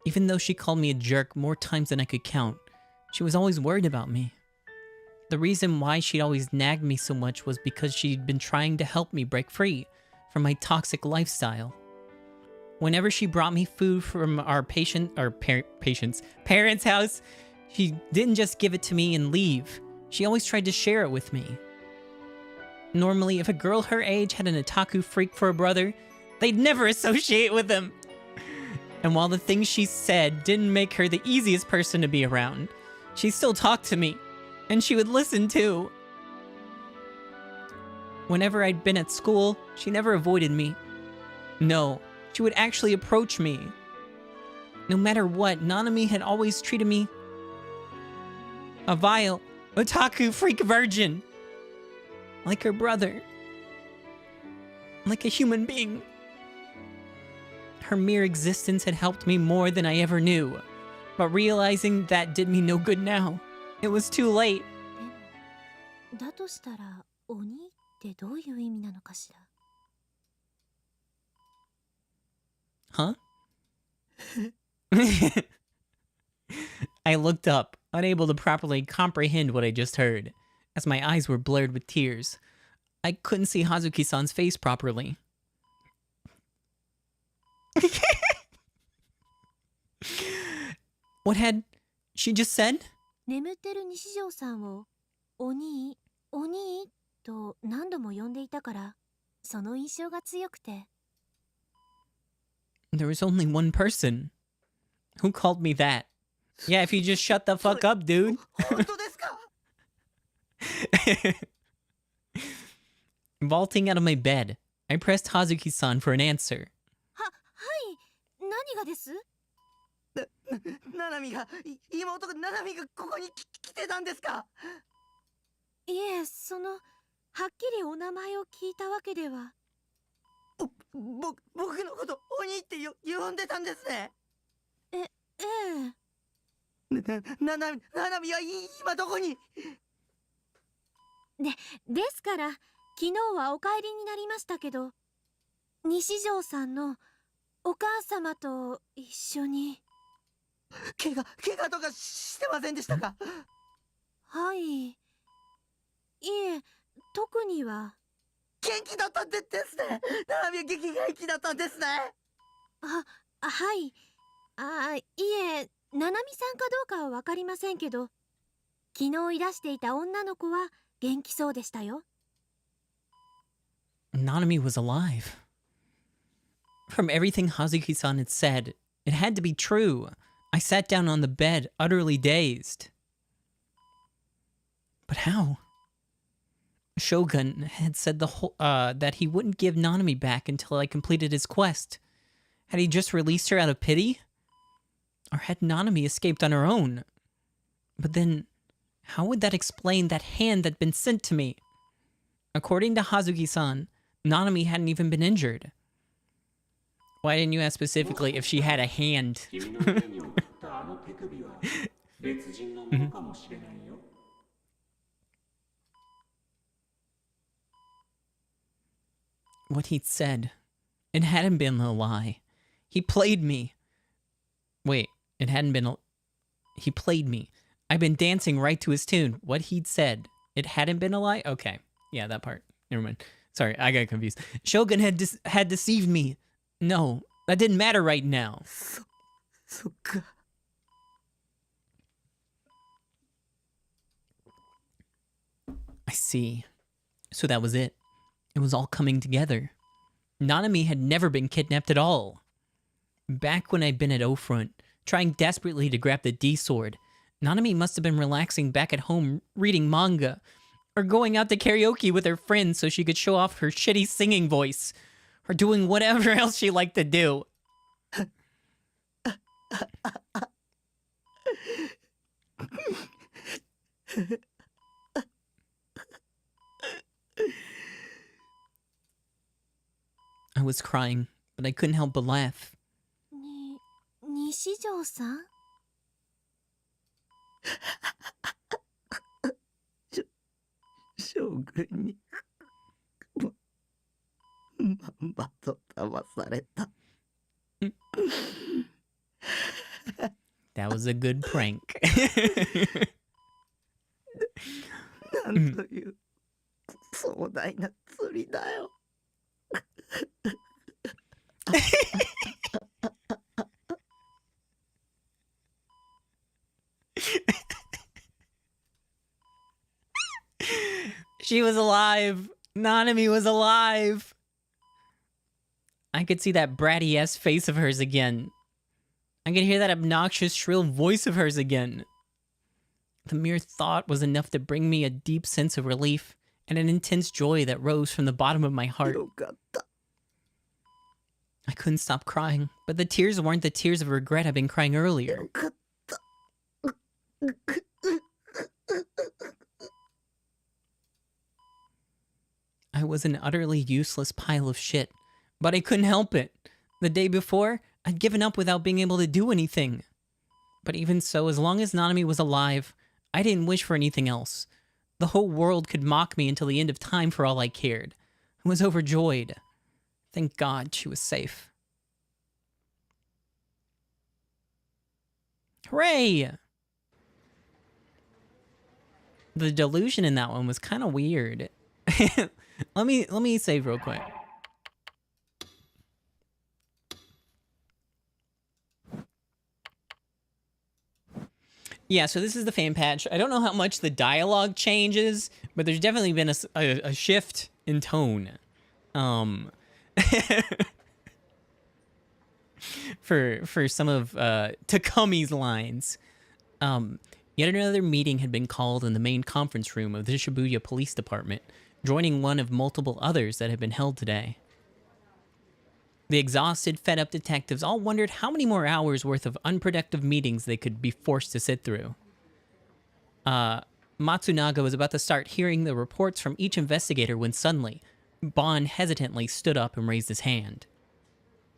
Even though she called me a jerk more times than I could count, she was always worried about me. The reason why she'd always nagged me so much was because she'd been trying to help me break free from my toxic lifestyle. Whenever she brought me food from our parents' house, she didn't just give it to me and leave. She always tried to share it with me. Normally, if a girl her age had an otaku freak for a brother, they'd never associate with him. And while the things she said didn't make her the easiest person to be around, she still talked to me, and she would listen too. Whenever I'd been at school, she never avoided me. No, she would actually approach me. No matter what, Nanami had always treated me a vile, otaku freak virgin. Like her brother. Like a human being. Her mere existence had helped me more than I ever knew. But realizing that did me no good now. It was too late. だとしたら、鬼ってどういう意味なのかしら。Huh? I looked up, unable to properly comprehend what I just heard, as my eyes were blurred with tears. I couldn't see Hazuki-san's face properly. What had she just said? 眠ってる西条さんを、お兄、お兄と何度も呼んでいたから、その印象が強くて。There was only one person who called me that. Yeah, if you just shut the fuck up, dude. 本当ですか？ Vaulting out of my bed, I pressed Hazuki-san for an answer. はい、何がです？ナナミが妹がナナミがここに来てたんですか？いえ、はっきりお名前を聞いたわけでは。僕のこと鬼って呼んでたんですね。ええ。ナナミは今どこに？ですから、昨日はお帰りになりましたけど、西条さんのお母様と一緒に。怪我とかしてませんでしたか？はい。いえ、特には。元気だったんですね。ナナミは元気だったんですね。はい。いえ、ナナミさんかどうかはわかりませんけど、昨日いらしていた女の子は元気そうでしたよ。Nanami was alive. From everything Hazuki-san had said, it had to be true. I sat down on the bed, utterly dazed. But how? Shogun had said that he wouldn't give Nanami back until I completed his quest. Had he just released her out of pity? Or had Nanami escaped on her own? But then, how would that explain that hand that'd been sent to me? According to Hazuki-san, Nanami hadn't even been injured. Why didn't you ask specifically if she had a hand? What he'd said, it hadn't been a lie. He played me. Wait, it hadn't been he played me. I've been dancing right to his tune. What he'd said, it hadn't been a lie? Okay. Yeah, that part. Never mind. Sorry, I got confused. Shogun had deceived me. No, that didn't matter right now. そっか。I see. So that was it. It was all coming together. Nanami had never been kidnapped at all. Back when I'd been at O-Front, trying desperately to grab the D-Sword, Nanami must have been relaxing back at home reading manga, or going out to karaoke with her friends so she could show off her shitty singing voice, or doing whatever else she liked to do. I was crying, but I couldn't help but laugh. 西条さん？将軍にまんまと騙された。 That was a good prank. なんという壮大な釣りだよ。She was alive. Nanami was alive. I could see that bratty-ass face of hers again. I could hear that obnoxious, shrill voice of hers again. The mere thought was enough to bring me a deep sense of relief and an intense joy that rose from the bottom of my heart. よかった。 I couldn't stop crying, but the tears weren't the tears of regret I'd been crying earlier. よかった。 I was an utterly useless pile of shit, but I couldn't help it. The day before, I'd given up without being able to do anything. But even so, as long as Nanami was alive, I didn't wish for anything else. The whole world could mock me until the end of time for all I cared. I was overjoyed. Thank God she was safe. Hooray! The delusion in that one was kind of weird. Let me save real quick. Yeah, so this is the fan patch. I don't know how much the dialogue changes, but there's definitely been a shift in tone. For some of Takumi's lines. Yet another meeting had been called in the main conference room of the Shibuya Police Department, joining one of multiple others that had been held today. The exhausted, fed-up detectives all wondered how many more hours worth of unproductive meetings they could be forced to sit through. Matsunaga was about to start hearing the reports from each investigator when suddenly, Bon hesitantly stood up and raised his hand.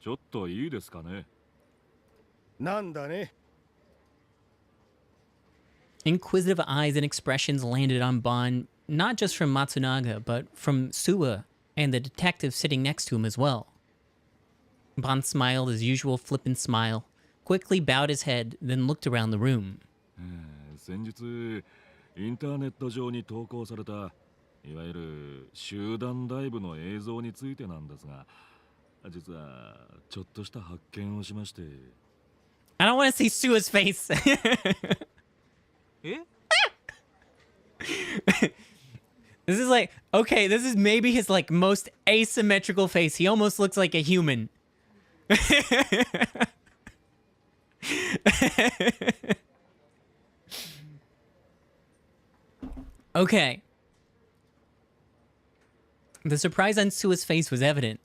ちょっといいですかね。なんだね。 Inquisitive eyes and expressions landed on Bon, not just from Matsunaga, but from Suwa and the detective sitting next to him as well. Bon smiled his usual flippant smile, quickly bowed his head, then looked around the room. 先日インターネット上に投稿されたいわゆる集団ダイブの映像についてなんですが、実はちょっとした発見をしまして。 I don't want to see Sua's face. え？ This is like, okay, this is maybe his like most asymmetrical face. He almost looks like a human. Okay. The surprise on Sua's face was evident.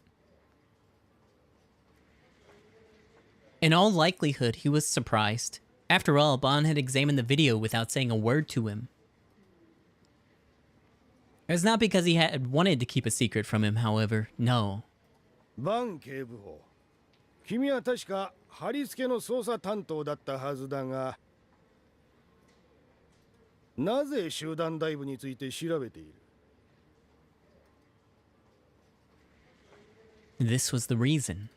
In all likelihood, he was surprised. After all, Bon had examined the video without saying a word to him. It was not because he had wanted to keep a secret from him, however, no. バン警部補、君は確か貼り付けの捜査担当だったはずだが、なぜ集団ダイブについて調べている？ This was the reason.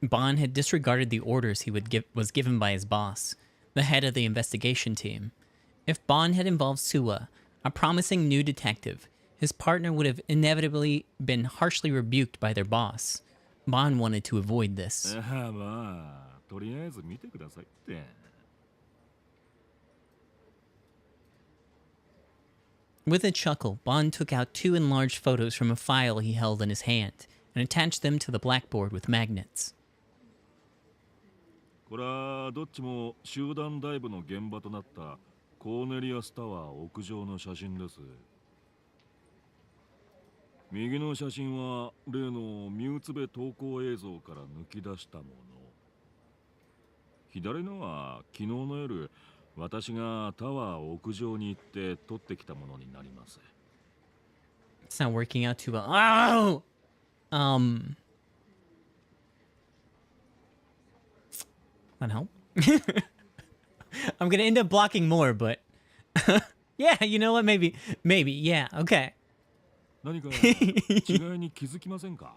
Bon had disregarded the orders he was given by his boss, the head of the investigation team. If Bon had involved Suwa, a promising new detective, his partner would have inevitably been harshly rebuked by their boss. Bon wanted to avoid this. まあ、とりあえず見てくださいって。With a chuckle, Bond took out 2 enlarged photos from a file he held in his hand and attached them to the blackboard with magnets. これはどっちも集団ダイブの現場となったコーネリアスタワー屋上の写真です。右の写真は例のミューツベ投稿映像から抜き出したもの。左のは昨日の夜私がタワー屋上に行って撮ってきたものになります。 It's not working out too well. Oh! That help? I'm gonna end up blocking more, but yeah, you know what? Maybe, yeah, okay. 何か違いに気づきませんか？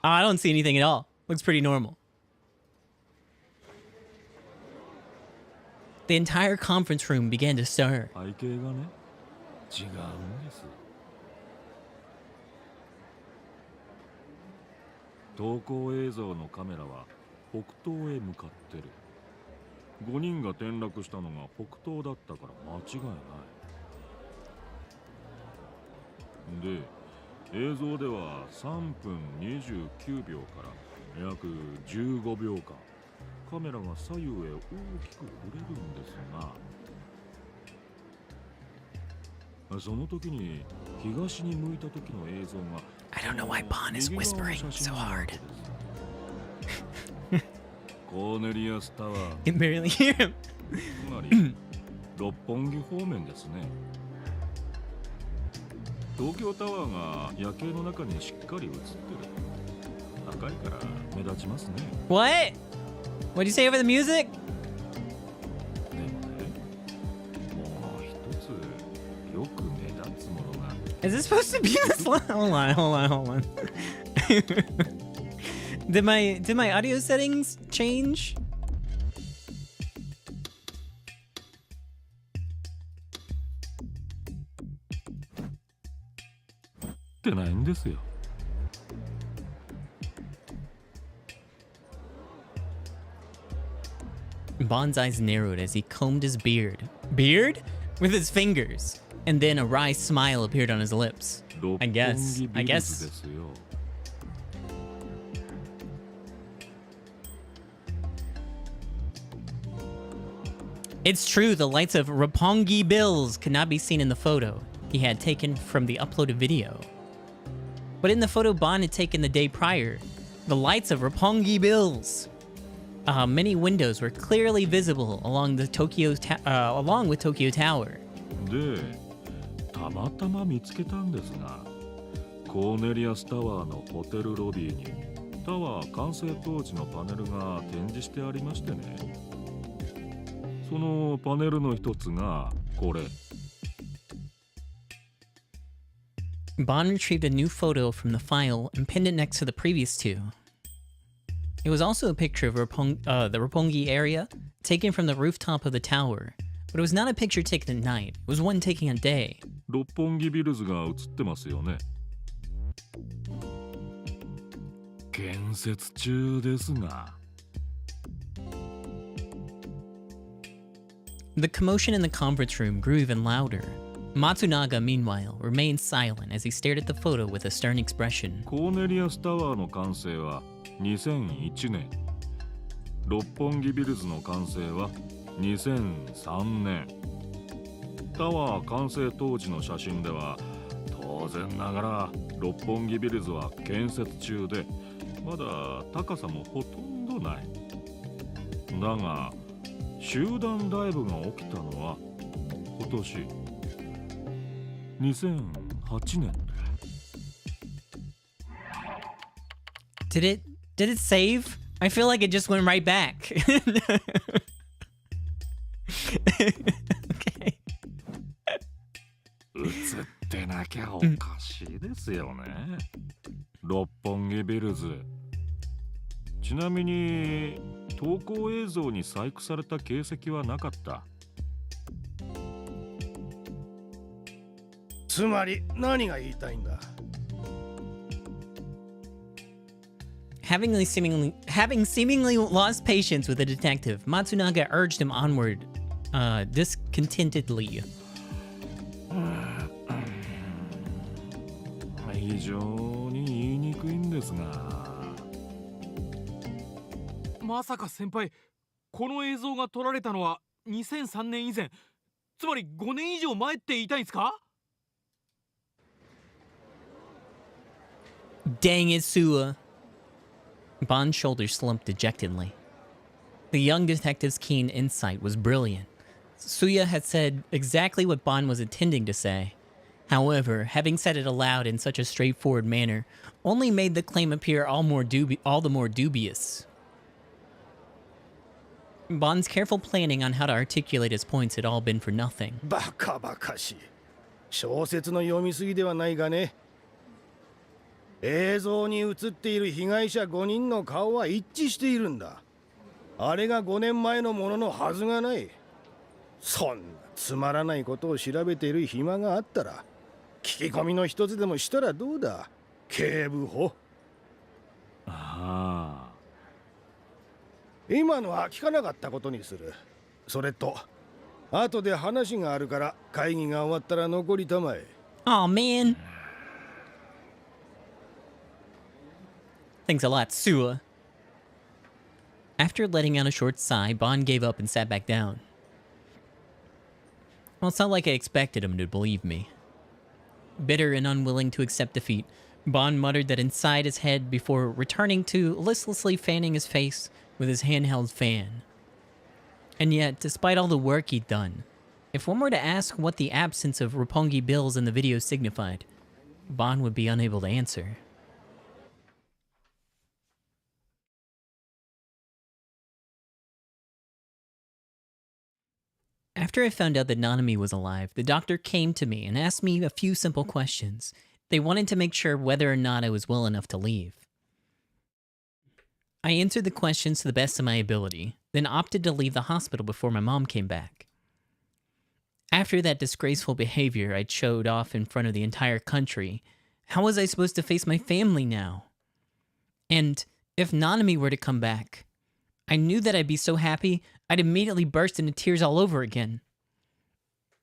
I don't see anything at all. Looks pretty normal. The entire conference room began to stir. 背景がね、違うんです。投稿映像のカメラは北東へ向かってる。5人が転落したのが北東だったから間違いない。で、映像では3分29秒から約15秒間、カメラが左右へ大きく振れるんですが、その時に東に向いた時の映像が I don't know why Bond is whispering so hard. コーネリアスタワー You can barely hear him. つまり六本木方面ですね。東京タワーが夜景の中にしっかり映ってる。高いから目立ちますね。 What? What'd you say over the music? でもね、もう一つよく目立つものが。 Is this supposed to be this line? Hold on. Did my audio settings change? ってないんですよ。Bond's eyes narrowed as he combed his beard. Beard? With his fingers. And then a wry smile appeared on his lips. 六 I 本 guess. 木 I ビル guess. ズですよ。It's true, the lights of Roppongi Bills could not be seen in the photo he had taken from the uploaded video. But in the photo Bond had taken the day prior, the lights of Roppongi Bills, many windows were clearly visible along with Tokyo Tower. で、たまたま見つけたんですが、コーネリアスタワーのホテルロビーにタワー完成当時のパネルが展示してありましてね。そのパネルの一つがこれ。Bond retrieved a new photo from the file and pinned it next to the previous two. It was also a picture of the Roppongi area, taken from the rooftop of the tower, but it was not a picture taken at night. It was one taken at day. 六本木ビルズが映ってますよね。建設中ですが。The commotion in the conference room grew even louder. Matsunaga, meanwhile, remained silent as he stared at the photo with a stern expression. コーネリアスタワーの完成は2001年。六本木ビルズの完成は2003年。タワー完成当時の写真では当然ながら六本木ビルズは建設中でまだ高さもほとんどない。だが集団ダイブが起きたのは今年2008年。 Did it save? I feel like it just went right back. Okay. 映ってなきゃおかしいですよね。六本木ビルズ。ちなみに投稿映像に細工された形跡はなかった。つまり何が言いたいんだ。Having seemingly lost patience with the detective, Matsunaga urged him onward discontentedly. 非常に言いにくいんですが。まさか先輩、この映像が撮られたのは2003年以前、つまり5年以上前って言いたいんですか？ Dang it, Sua. Bond's shoulders slumped dejectedly. The young detective's keen insight was brilliant. Suya had said exactly what Bond was intending to say. However, having said it aloud in such a straightforward manner only made the claim appear all the more dubious. Bond's careful planning on how to articulate his points had all been for nothing. バカバカしい。小説の読みすぎではないがね。映像に映っている被害者5人の顔は一致しているんだ。あれが5年前のもののはずがない。そんなつまらないことを調べている暇があったら、聞き込みの一つでもしたらどうだ、警部補。ああ。今のは聞かなかったことにする。それと、後で話があるから会議が終わったら残りたまえ。Aw, man. Thanks a lot, Sua. After letting out a short sigh, Bond gave up and sat back down. Well, it's not like I expected him to believe me. Bitter and unwilling to accept defeat, Bond muttered that inside his head before returning to listlessly fanning his face with his handheld fan. And yet, despite all the work he'd done, if one were to ask what the absence of Roppongi bills in the video signified, Bond would be unable to answer. After I found out that Nanami was alive, the doctor came to me and asked me a few simple questions. They wanted to make sure whether or not I was well enough to leave. I answered the questions to the best of my ability, then opted to leave the hospital before my mom came back. After that disgraceful behavior I'd showed off in front of the entire country, how was I supposed to face my family now? And if Nanami were to come back, I knew that I'd be so happy I'd immediately burst into tears all over again.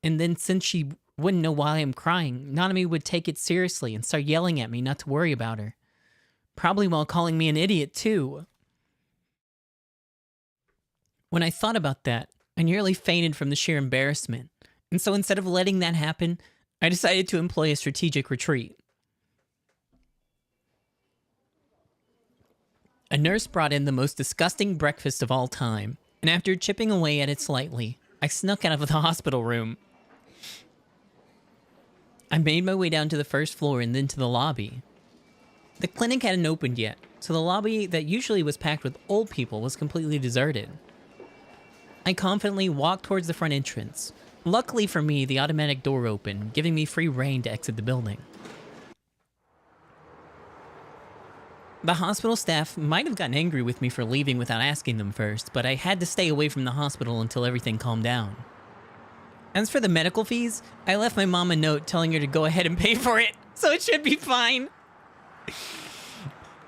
And then since she wouldn't know why I'm crying, Nanami would take it seriously and start yelling at me not to worry about her. Probably while calling me an idiot too. When I thought about that, I nearly fainted from the sheer embarrassment. And so instead of letting that happen, I decided to employ a strategic retreat. A nurse brought in the most disgusting breakfast of all time, and after chipping away at it slightly, I snuck out of the hospital room. I made my way down to the first floor and then to the lobby. The clinic hadn't opened yet, so the lobby that usually was packed with old people was completely deserted. I confidently walked towards the front entrance. Luckily for me, the automatic door opened, giving me free rein to exit the building. The hospital staff might have gotten angry with me for leaving without asking them first, but I had to stay away from the hospital until everything calmed down. As for the medical fees, I left my mom a note telling her to go ahead and pay for it, so it should be fine.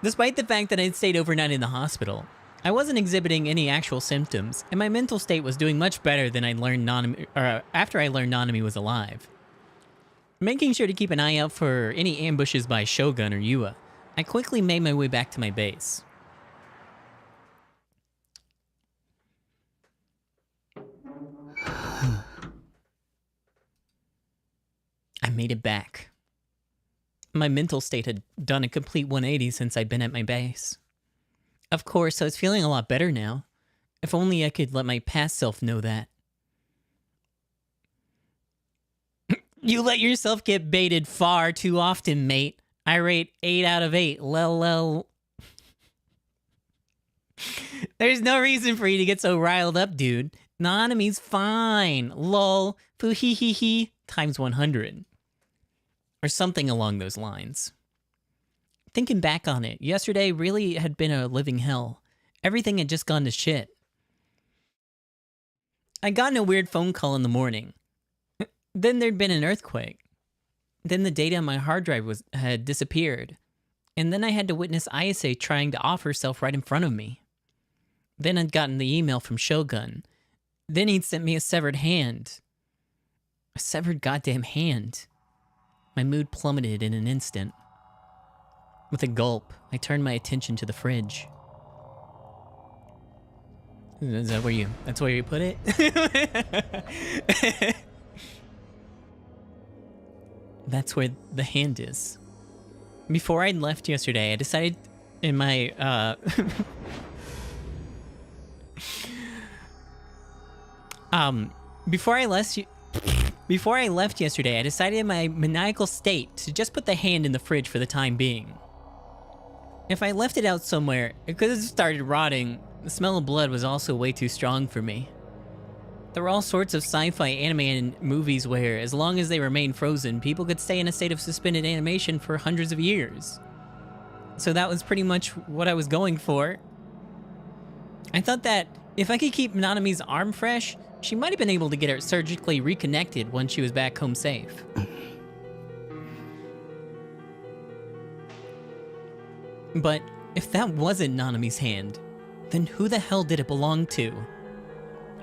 Despite the fact that I'd stayed overnight in the hospital, I wasn't exhibiting any actual symptoms, and my mental state was doing much better than after I learned Nanami was alive. Making sure to keep an eye out for any ambushes by Shogun or Yua, I quickly made my way back to my base. I made it back. My mental state had done a complete 180 since I'd been at my base. Of course, I was feeling a lot better now. If only I could let my past self know that. You let yourself get baited far too often, mate. I rate 8 out of 8. Lel. There's no reason for you to get so riled up, dude. Nanami's fine. Lol. Fuhihihi times 100. Or something along those lines. Thinking back on it, yesterday really had been a living hell. Everything had just gone to shit. I'd gotten a weird phone call in the morning. Then there'd been an earthquake. Then the data on my hard drive had disappeared. And then I had to witness Ayase trying to off herself right in front of me. Then I'd gotten the email from Shogun. Then he'd sent me a severed hand. A severed goddamn hand. My mood plummeted in an instant. With a gulp, I turned my attention to the fridge. Is that where that's where you put it? That's where the hand is. Before I'd left yesterday, I decided in my, Before I left yesterday, I decided in my maniacal state to just put the hand in the fridge for the time being. If I left it out somewhere, it could have started rotting. The smell of blood was also way too strong for me. There were all sorts of sci-fi anime and movies where, as long as they remained frozen, people could stay in a state of suspended animation for hundreds of years. So that was pretty much what I was going for. I thought that if I could keep Nanami's arm fresh, she might have been able to get her surgically reconnected once she was back home safe. But if that wasn't Nanami's hand, then who the hell did it belong to?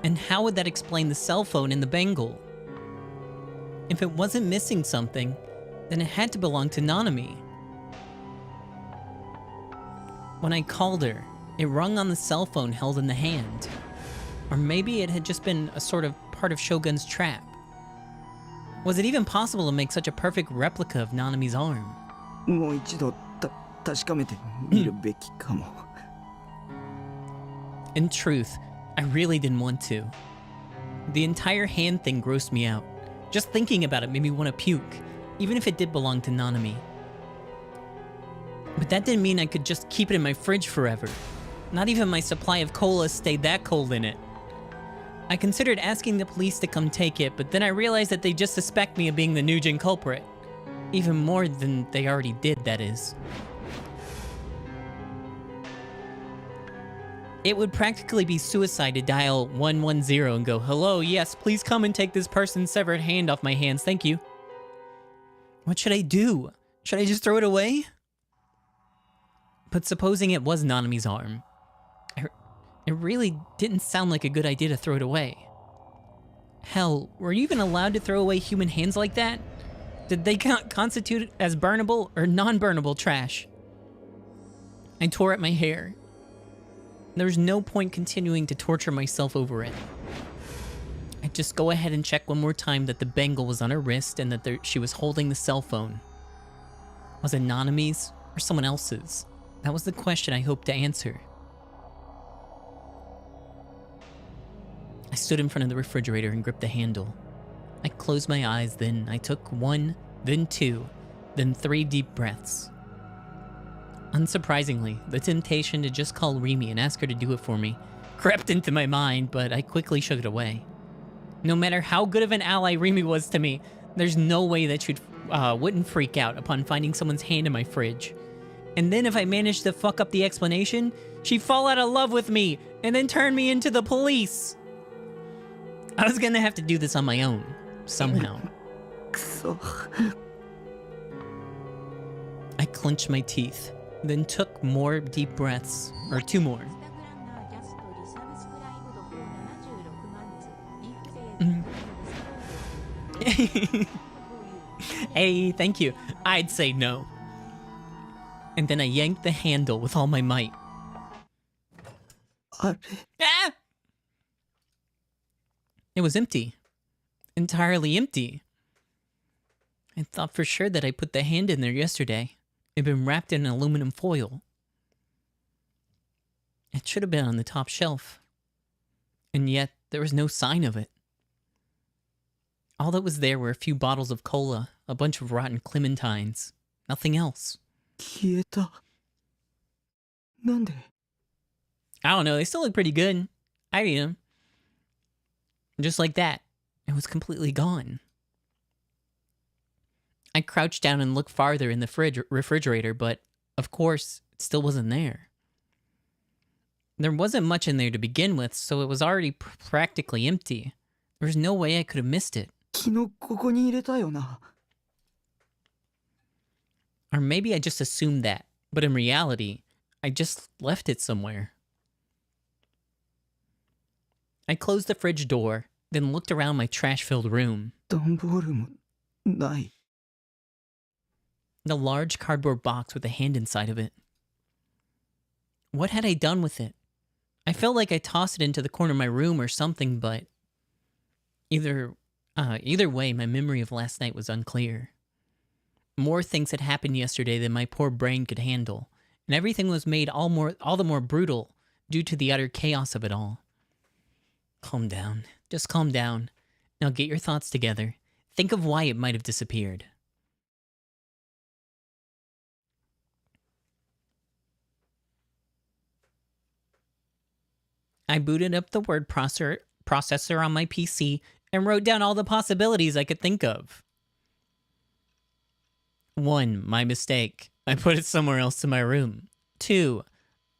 And how would that explain the cell phone in the bangle? If it wasn't missing something, then it had to belong to Nanami. When I called her, it rung on the cell phone held in the hand. Or maybe it had just been a sort of part of Shogun's trap. Was it even possible to make such a perfect replica of Nanami's arm? もう一度確かめてみるべきかも。In truth, I really didn't want to. The entire hand thing grossed me out. Just thinking about it made me want to puke, even if it did belong to Nanami. But that didn't mean I could just keep it in my fridge forever. Not even my supply of cola stayed that cold in it. I considered asking the police to come take it, but then I realized that they just suspect me of being the Nugent culprit. Even more than they already did, that is. It would practically be suicide to dial 110 and go, "Hello, yes, please come and take this person's severed hand off my hands, thank you." What should I do? Should I just throw it away? But supposing it was Nanami's arm, it really didn't sound like a good idea to throw it away. Hell, were you even allowed to throw away human hands like that? Did they constitute as burnable or non-burnable trash? I tore at my hair. There was no point continuing to torture myself over it. I'd just go ahead and check one more time that the bangle was on her wrist and that she was holding the cell phone. Was it Nanami's or someone else's? That was the question I hoped to answer. I stood in front of the refrigerator and gripped the handle. I closed my eyes, then I took 1, then 2, then 3 deep breaths. Unsurprisingly, the temptation to just call Rimi and ask her to do it for me crept into my mind, but I quickly shook it away. No matter how good of an ally Rimi was to me, there's no way that she wouldn't freak out upon finding someone's hand in my fridge. And then if I managed to fuck up the explanation, she'd fall out of love with me and then turn me into the police. I was gonna have to do this on my own, somehow. くそ。I clenched my teeth, then took more deep breaths, or 2 more. Hey, thank you. I'd say no. And then I yanked the handle with all my might. あれ Ah! It was empty. Entirely empty. I thought for sure that I put the hand in there yesterday. It'd been wrapped in aluminum foil. It should have been on the top shelf. And yet, there was no sign of it. All that was there were a few bottles of cola, a bunch of rotten clementines. Nothing else. 消えた。なんで I don't know, they still look pretty good. I'd eat them. Just like that, it was completely gone. I crouched down and looked farther in the refrigerator, but of course, it still wasn't there. There wasn't much in there to begin with, so it was already practically empty. There was no way I could have missed it. 昨日ここに入れたよな。 Or maybe I just assumed that, but in reality, I just left it somewhere. I closed the fridge door, then looked around my trash-filled room. 段ボールもない。 The large cardboard box with a hand inside of it. What had I done with it? I felt like I tossed it into the corner of my room or something, but either way, my memory of last night was unclear. More things had happened yesterday than my poor brain could handle, and everything was made all the more brutal due to the utter chaos of it all. Calm down. Just calm down. Now get your thoughts together. Think of why it might have disappeared. I booted up the word processor on my PC and wrote down all the possibilities I could think of. 1. My mistake. I put it somewhere else in my room. 2.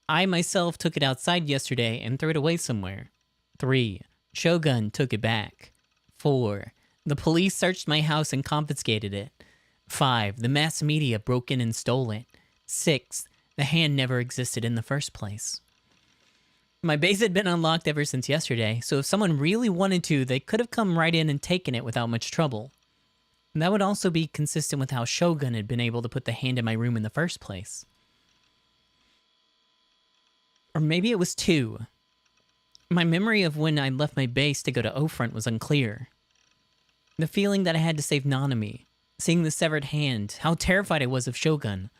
I myself took it outside yesterday and threw it away somewhere. 3. Shogun took it back. 4. The police searched my house and confiscated it. 5. The mass media broke in and stole it. 6. The hand never existed in the first place. My base had been unlocked ever since yesterday, so if someone really wanted to, they could have come right in and taken it without much trouble. And that would also be consistent with how Shogun had been able to put the hand in my room in the first place. Or maybe it was 2. My memory of when I left my base to go to Ofront was unclear. The feeling that I had to save Nanami, seeing the severed hand, how terrified I was of Shogun,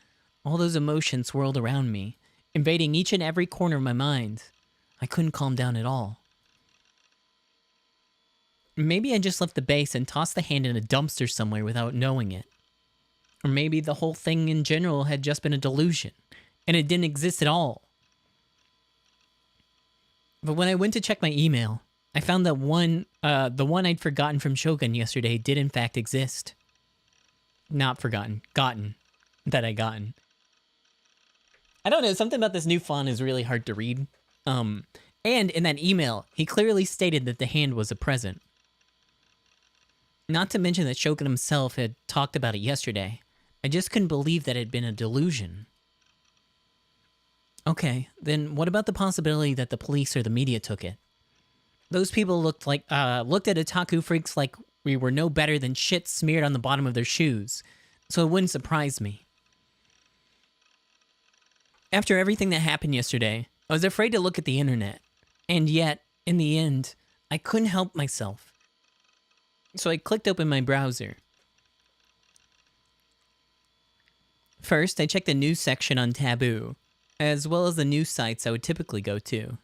all those emotions swirled around me, invading each and every corner of my mind. I couldn't calm down at all. Maybe I just left the base and tossed the hand in a dumpster somewhere without knowing it. Or maybe the whole thing in general had just been a delusion, and it didn't exist at all. But when I went to check my email, I found that the one I'd forgotten from Shogun yesterday did in fact exist. Not forgotten, gotten. That I gotten. I don't know, something about this new font is really hard to read. And in that email, he clearly stated that the hand was a present. Not to mention that Shogun himself had talked about it yesterday. I just couldn't believe that it had been a delusion. Okay, then what about the possibility that the police or the media took it? Those people looked at otaku freaks like we were no better than shit smeared on the bottom of their shoes, so it wouldn't surprise me. After everything that happened yesterday, I was afraid to look at the internet, and yet, in the end, I couldn't help myself. So I clicked open my browser. First, I checked the news section on Taboo, as well as the news sites I would typically go to.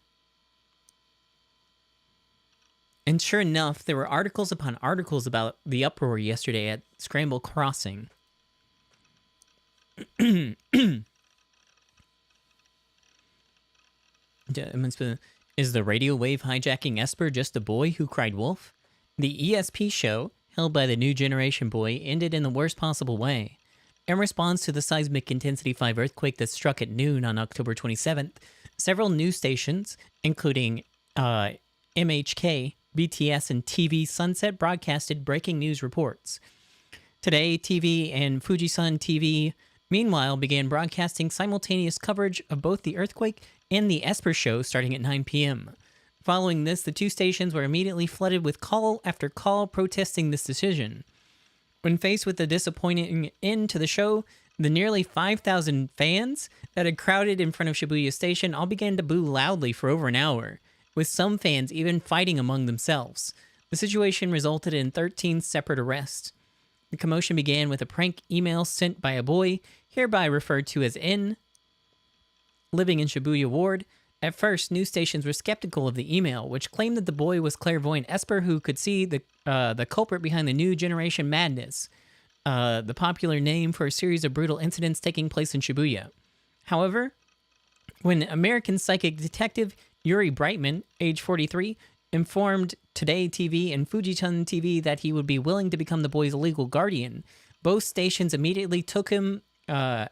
And sure enough, there were articles upon articles about the uproar yesterday at Scramble Crossing. Is the radio wave hijacking Esper just a boy who cried wolf? The ESP show, held by the New Generation Boy, ended in the worst possible way. In response to the seismic intensity 5 earthquake that struck at noon on October 27th, several news stations, including MHK, BTS, and TV Sunset, broadcasted breaking news reports. Today, TV and Fujisan TV, meanwhile, began broadcasting simultaneous coverage of both the earthquake and the Esper show starting at 9 p.m. Following this, the two stations were immediately flooded with call after call protesting this decision. When faced with the disappointing end to the show, the nearly 5,000 fans that had crowded in front of Shibuya Station all began to boo loudly for over an hour, with some fans even fighting among themselves. The situation resulted in 13 separate arrests. The commotion began with a prank email sent by a boy, hereby referred to as N, living in Shibuya Ward. At first, news stations were skeptical of the email, which claimed that the boy was clairvoyant Esper who could see the culprit behind the New Generation Madness, the popular name for a series of brutal incidents taking place in Shibuya. However, when American psychic detective Yuri Brightman, age 43, informed Today TV and Fujisan TV that he would be willing to become the boy's legal guardian, both stations immediately took him at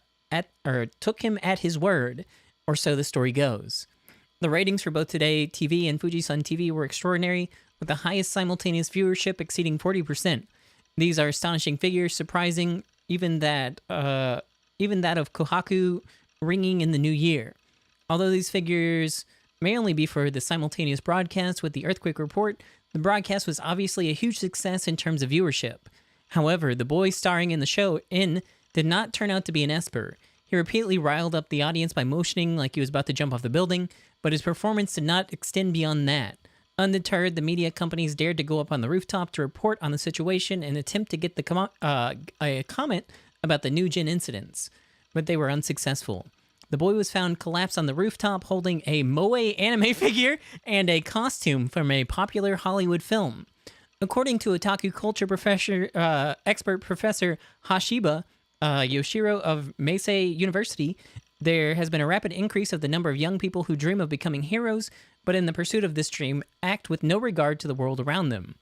his word, or so the story goes. The ratings for both Today TV and Fujisan TV were extraordinary, with the highest simultaneous viewership exceeding 40%. These are astonishing figures, surprising even that of Kohaku ringing in the new year. Although these figures may only be for the simultaneous broadcast with the earthquake report, the broadcast was obviously a huge success in terms of viewership. However, the boy starring in the show did not turn out to be an Esper. He repeatedly riled up the audience by motioning like he was about to jump off the building, but his performance did not extend beyond that. Undeterred, the media companies dared to go up on the rooftop to report on the situation and attempt to get a comment about the new Jin incidents, but they were unsuccessful. The boy was found collapsed on the rooftop holding a moe anime figure and a costume from a popular Hollywood film. According to otaku culture expert Professor Hashiba Yoshiro of Meisei University, there has been a rapid increase of the number of young people who dream of becoming heroes, but in the pursuit of this dream, act with no regard to the world around them.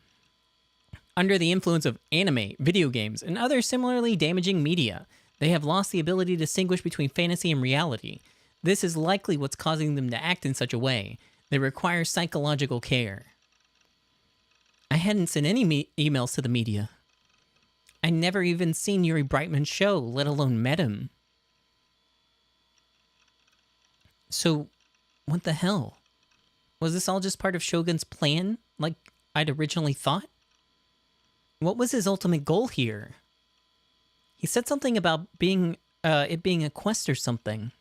Under the influence of anime, video games, and other similarly damaging media, they have lost the ability to distinguish between fantasy and reality. This is likely what's causing them to act in such a way. They require psychological care. I hadn't sent any emails to the media. I never even seen Yuri Brightman's show, let alone met him. So, what the hell? Was this all just part of Shogun's plan, like I'd originally thought? What was his ultimate goal here? He said something about it being a quest or something.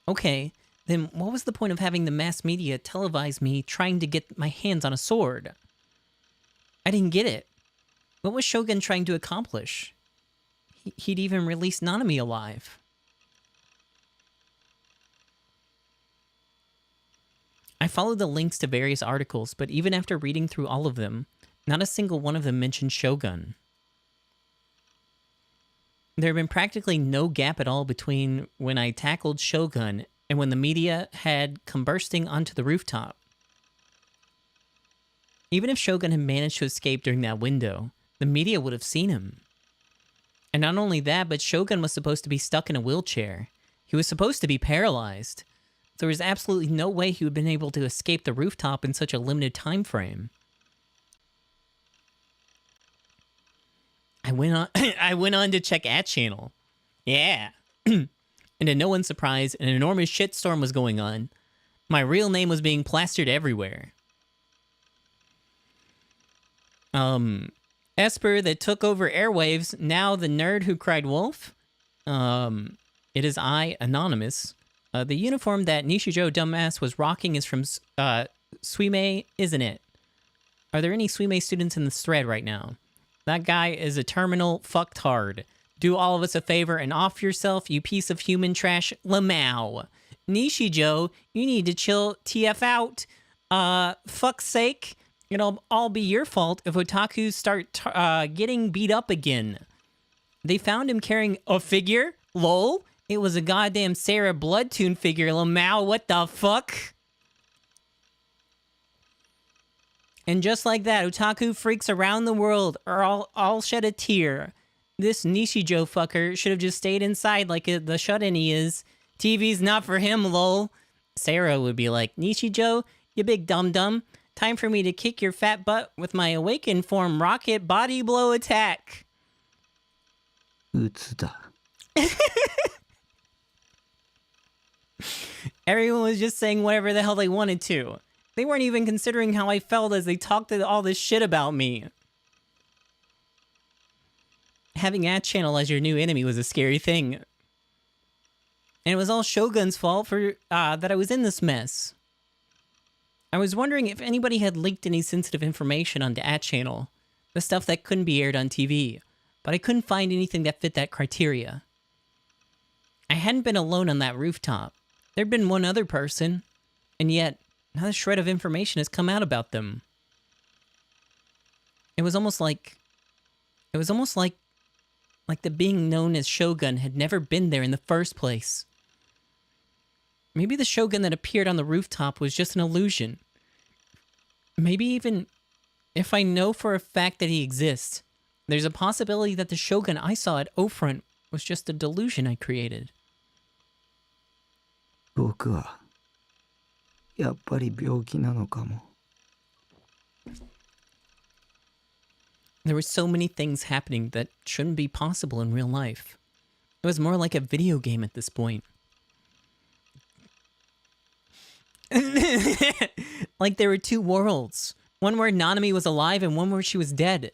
Okay, then what was the point of having the mass media televise me trying to get my hands on a sword? I didn't get it. What was Shogun trying to accomplish? He'd even released Nanami alive. I followed the links to various articles, but even after reading through all of them, not a single one of them mentioned Shogun. There had been practically no gap at all between when I tackled Shogun and when the media had come bursting onto the rooftop. Even if Shogun had managed to escape during that window, the media would have seen him. And not only that, but Shogun was supposed to be stuck in a wheelchair. He was supposed to be paralyzed. There was absolutely no way he would have been able to escape the rooftop in such a limited time frame. I went on to check @channel. Yeah. And to no one's surprise, an enormous shitstorm was going on. My real name was being plastered everywhere. Esper that took over airwaves, now the nerd who cried wolf. It is I, Anonymous. The uniform that Nishijo dumbass was rocking is from Suimei, isn't it? Are there any Suimei students in this thread right now? That guy is a terminal fucktard. Do all of us a favor and off yourself, you piece of human trash, Lamau. Nishijo, you need to chill TF out. Fuck's sake. It'll all be your fault if otakus start getting beat up again. They found him carrying a figure? Lol. It was a goddamn Sarah Bloodtune figure, Lamau. What the fuck? And just like that, otaku freaks around the world are all shed a tear. This Nishijo fucker should have just stayed inside like the shut-in he is. TV's not for him, lol. Sarah would be like, Nishijo, you big dum-dum. Time for me to kick your fat butt with my awakened form rocket body blow attack. うつだ。 Everyone was just saying whatever the hell they wanted to. They weren't even considering how I felt as they talked all this shit about me. Having @channel as your new enemy was a scary thing. And it was all Shogun's fault for that I was in this mess. I was wondering if anybody had leaked any sensitive information onto @channel, the stuff that couldn't be aired on TV, but I couldn't find anything that fit that criteria. I hadn't been alone on that rooftop. There'd been one other person, and yet not a shred of information has come out about them. It was almost like the being known as Shogun had never been there in the first place. Maybe the Shogun that appeared on the rooftop was just an illusion. Maybe even if I know for a fact that he exists, there's a possibility that the Shogun I saw at O-Front was just a delusion I created. 僕はやっぱり病気なのかも。 There were so many things happening that shouldn't be possible in real life. It was more like a video game at this point. Like there were two worlds. One where Nanami was alive and one where she was dead.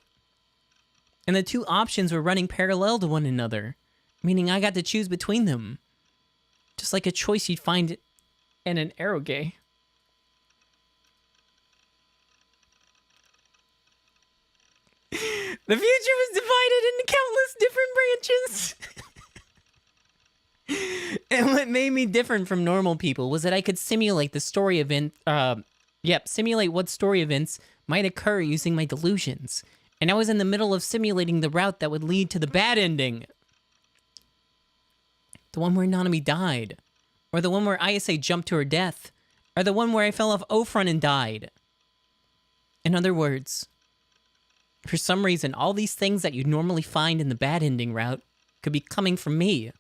And the two options were running parallel to one another. Meaning I got to choose between them. Just like a choice you'd find in an eroge. The future was divided into countless different branches. And what made me different from normal people was that I could simulate the story event, simulate what story events might occur using my delusions. And I was in the middle of simulating the route that would lead to the bad ending. The one where Nanami died. Or the one where Ayase jumped to her death. Or the one where I fell off O-Front and died. In other words, for some reason, all these things that you'd normally find in the bad ending route could be coming from me.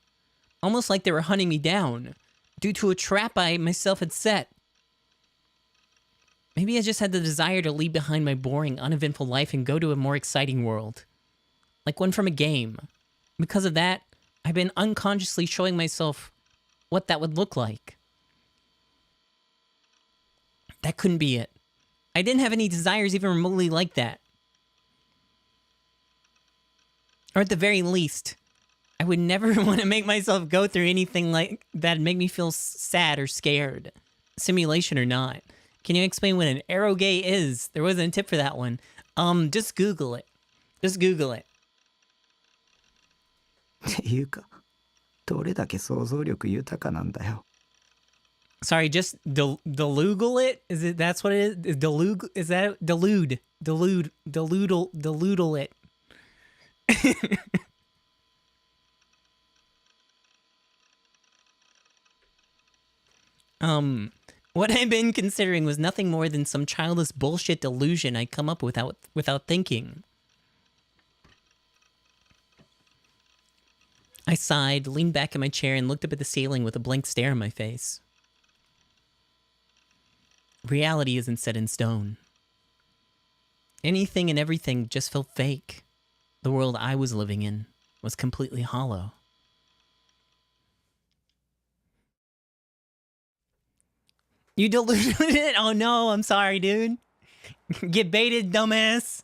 Almost like they were hunting me down, due to a trap I myself had set. Maybe I just had the desire to leave behind my boring, uneventful life and go to a more exciting world. Like one from a game. Because of that, I've been unconsciously showing myself what that would look like. That couldn't be it. I didn't have any desires even remotely like that. Or at the very least, I would never want to make myself go through anything like that'd make me feel sad or scared. Simulation or not. Can you explain what an eroge is? There wasn't a tip for that one. Just Google it. Just Google it. っていうか、どれだけ想像力豊かなんだよ。 Sorry, just delugal it? Is it, that's what it is? Is that delude it? What I've been considering was nothing more than some childish bullshit delusion I'd come up without thinking. I sighed, leaned back in my chair, and looked up at the ceiling with a blank stare on my face. Reality isn't set in stone. Anything and everything just felt fake. The world I was living in was completely hollow. You deluded it? Oh no, I'm sorry, dude. Get baited, dumbass.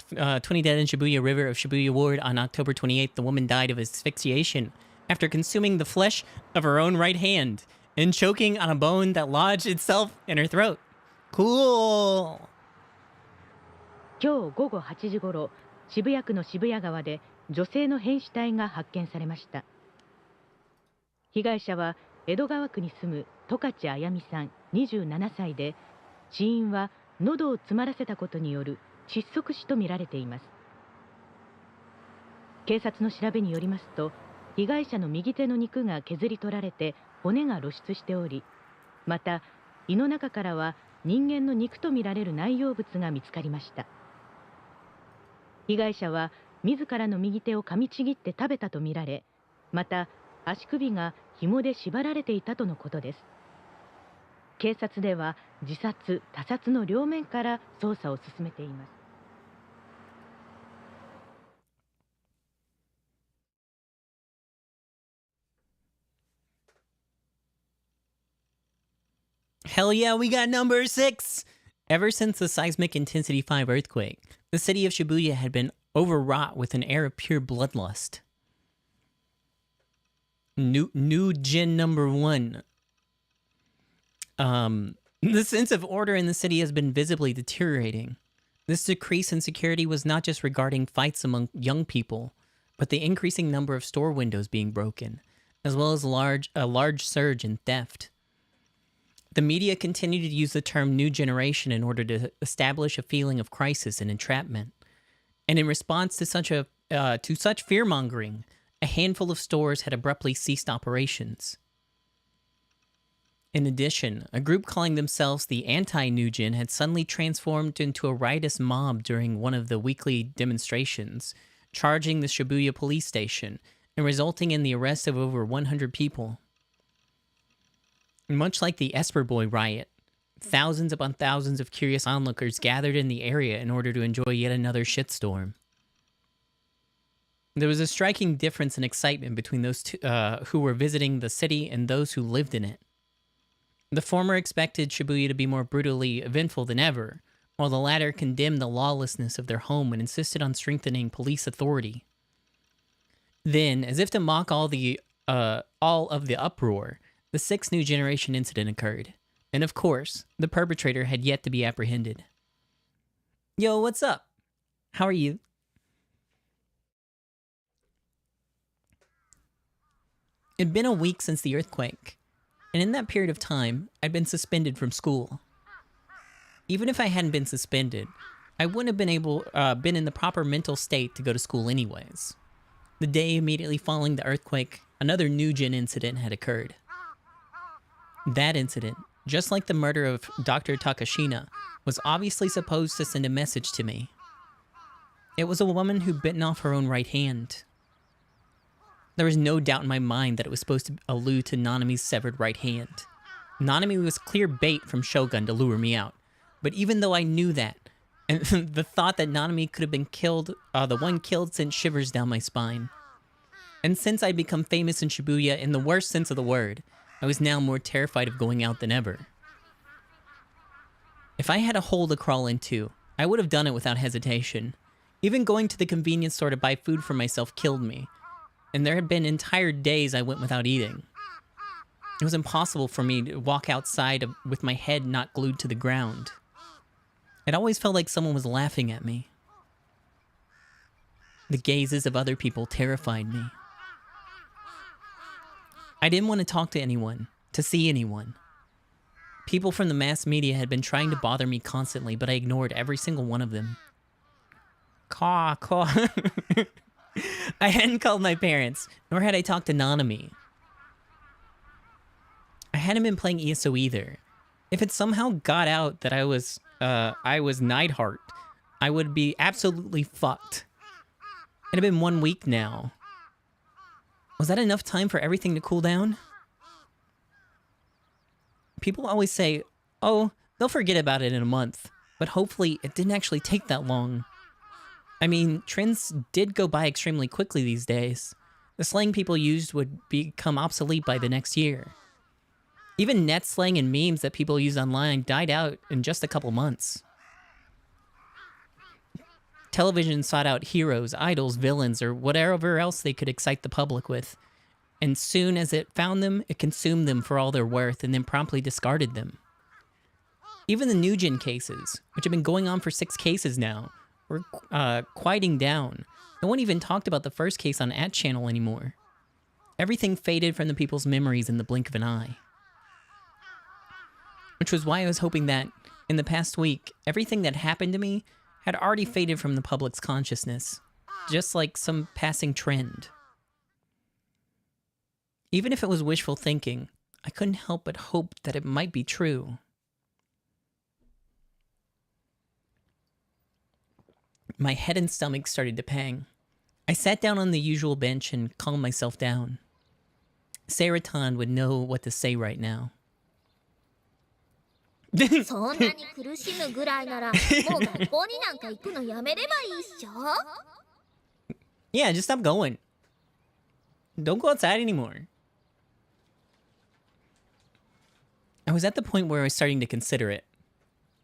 20 dead in Shibuya River of Shibuya Ward on October 28th. The woman died of asphyxiation after consuming the flesh of her own right hand and choking on a bone that lodged itself in her throat. Cool. 今日午後8時ごろ、渋谷区の渋谷川で女性の変死体が発見されました。被害者は江戸川区に住む十勝あやみさん27歳で、死因は喉を詰まらせたことによる窒息死とみられています。警察の調べによりますと、被害者の右手の肉が削り取られて骨が露出しており、また胃の中からは人間の肉とみられる内容物が見つかりました。被害者は自らの右手を噛みちぎって食べたとみられ、また足首が紐で縛られていたとのことです。警察では自殺・他殺の両面から捜査を進めています。Hell yeah, we got number 6! Ever since the seismic intensity 5 earthquake, the city of Shibuya had been overwrought with an air of pure bloodlust. New Jin number 1. The sense of order in the city has been visibly deteriorating. This decrease in security was not just regarding fights among young people, but the increasing number of store windows being broken, as well as a large surge in theft. The media continued to use the term new generation in order to establish a feeling of crisis and entrapment. And in response to such fear-mongering, a handful of stores had abruptly ceased operations. In addition, a group calling themselves the Anti-New Gen had suddenly transformed into a riotous mob during one of the weekly demonstrations, charging the Shibuya police station and resulting in the arrest of over 100 people. Much like the Esper Boy riot, thousands upon thousands of curious onlookers gathered in the area in order to enjoy yet another shitstorm. There was a striking difference in excitement between those two, who were visiting the city and those who lived in it. The former expected Shibuya to be more brutally eventful than ever, while the latter condemned the lawlessness of their home and insisted on strengthening police authority. Then, as if to mock all of the uproar, the 6th New Generation incident occurred. And of course, the perpetrator had yet to be apprehended. Yo, what's up? How are you? It'd been a week since the earthquake, and in that period of time, I'd been suspended from school. Even if I hadn't been suspended, I wouldn't have been in the proper mental state to go to school anyways. The day immediately following the earthquake, another New Gen incident had occurred. That incident, just like the murder of Dr. Takashina, was obviously supposed to send a message to me. It was a woman who'd bitten off her own right hand. There was no doubt in my mind that it was supposed to allude to Nanami's severed right hand. Nanami was clear bait from Shogun to lure me out. But even though I knew that, and the thought that Nanami could have been killed, the one killed, sent shivers down my spine. And since I'd become famous in Shibuya in the worst sense of the word, I was now more terrified of going out than ever. If I had a hole to crawl into, I would have done it without hesitation. Even going to the convenience store to buy food for myself killed me, and there had been entire days I went without eating. It was impossible for me to walk outside with my head not glued to the ground. It always felt like someone was laughing at me. The gazes of other people terrified me. I didn't want to talk to anyone, to see anyone. People from the mass media had been trying to bother me constantly, but I ignored every single one of them. Caw. I hadn't called my parents, nor had I talked to Nanami. I hadn't been playing ESO either. If it somehow got out that I was Neidhart, I would be absolutely fucked. It had been 1 week now. Was that enough time for everything to cool down? People always say, oh, they'll forget about it in a month, but hopefully it didn't actually take that long. I mean, trends did go by extremely quickly these days. The slang people used would become obsolete by the next year. Even net slang and memes that people use online died out in just a couple months. Television sought out heroes, idols, villains, or whatever else they could excite the public with. And soon as it found them, it consumed them for all their worth and then promptly discarded them. Even the New Gen cases, which have been going on for 6 cases now, were quieting down. No one even talked about the first case on @channel anymore. Everything faded from the people's memories in the blink of an eye. Which was why I was hoping that, in the past week, everything that happened to me had already faded from the public's consciousness, just like some passing trend. Even if it was wishful thinking, I couldn't help but hope that it might be true. My head and stomach started to pang. I sat down on the usual bench and calmed myself down. Seiran would know what to say right now. そんなに苦しむぐらいならもう学校になんか行くのやめればいいっしょ Yeah, just stop going. Don't go outside anymore. I was at the point where I was starting to consider it.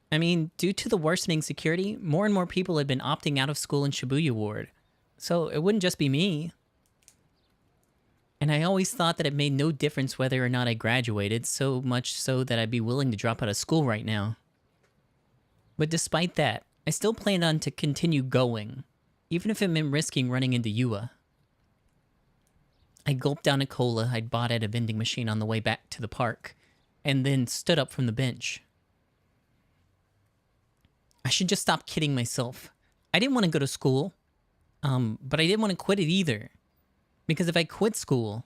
I mean, due to the worsening security, more and more people had been opting out of school in Shibuya Ward. So it wouldn't just be me. And I always thought that it made no difference whether or not I graduated, so much so that I'd be willing to drop out of school right now. But despite that, I still planned on to continue going, even if it meant risking running into Yua. I gulped down a cola I'd bought at a vending machine on the way back to the park, and then stood up from the bench. I should just stop kidding myself. I didn't want to go to school, but I didn't want to quit it either. Because if I quit school,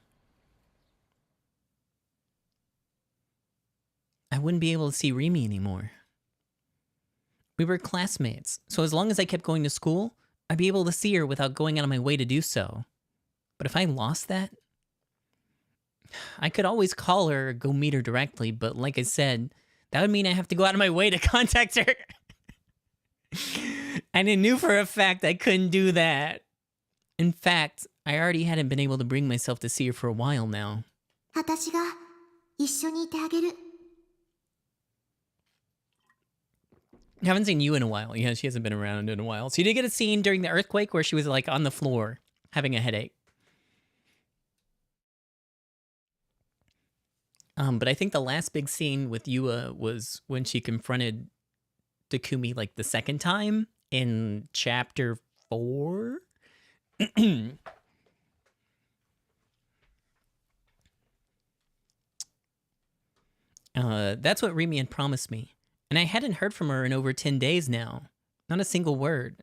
I wouldn't be able to see Rimi anymore. We were classmates, so as long as I kept going to school, I'd be able to see her without going out of my way to do so. But if I lost that, I could always call her or go meet her directly, but like I said, that would mean I have to go out of my way to contact her. And I knew for a fact I couldn't do that. In fact, I already hadn't been able to bring myself to see her for a while now. 私が一緒にいてあげる Haven't seen you in a while. Yeah, she hasn't been around in a while. So you did get a scene during the earthquake where she was like on the floor having a headache. But I think the last big scene with Yua was when she confronted Takumi like the second time in chapter 4. That's what Rimi had promised me. And I hadn't heard from her in over 10 days now. Not a single word.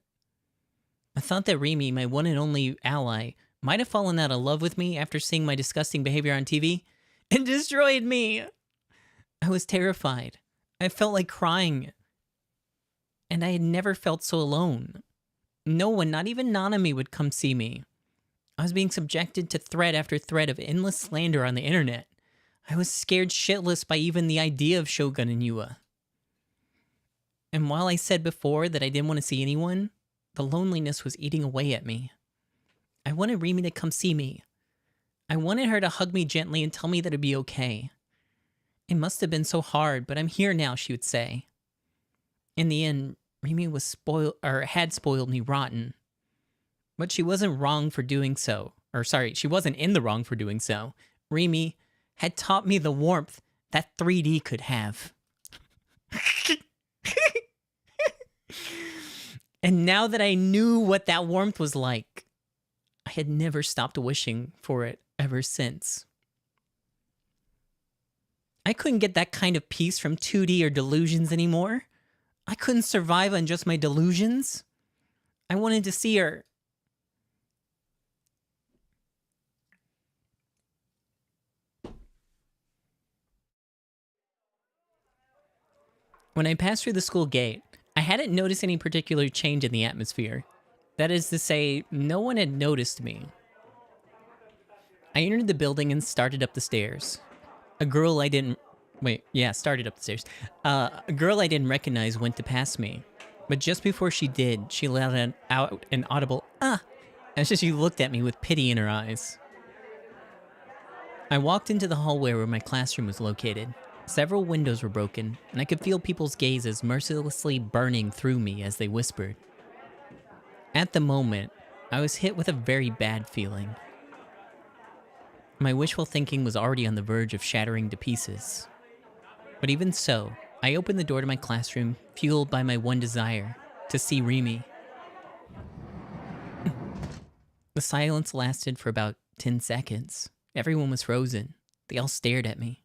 I thought that Rimi, my one and only ally, might have fallen out of love with me after seeing my disgusting behavior on TV and destroyed me. I was terrified. I felt like crying. And I had never felt so alone. No one, not even Nanami, would come see me. I was being subjected to thread after thread of endless slander on the internet. I was scared shitless by even the idea of Shogun and Yua. And while I said before that I didn't want to see anyone, the loneliness was eating away at me. I wanted Rimi to come see me. I wanted her to hug me gently and tell me that it'd be okay. It must have been so hard, but I'm here now, she would say. In the end, Rimi was had spoiled me rotten. But she wasn't wrong for doing so. She wasn't in the wrong for doing so. Rimi had taught me the warmth that 3D could have. And now that I knew what that warmth was like, I had never stopped wishing for it ever since. I couldn't get that kind of peace from 2D or delusions anymore. I couldn't survive on just my delusions. I wanted to see her. When I passed through the school gate, I hadn't noticed any particular change in the atmosphere. That is to say, no one had noticed me. I entered the building and started up the stairs. A girl I didn't recognize went to pass me. But just before she did, she let out an audible "ah" as she looked at me with pity in her eyes. I walked into the hallway where my classroom was located. Several windows were broken, and I could feel people's gazes mercilessly burning through me as they whispered. At the moment, I was hit with a very bad feeling. My wishful thinking was already on the verge of shattering to pieces. But even so, I opened the door to my classroom, fueled by my one desire, to see Rimi. The silence lasted for about 10 seconds. Everyone was frozen. They all stared at me.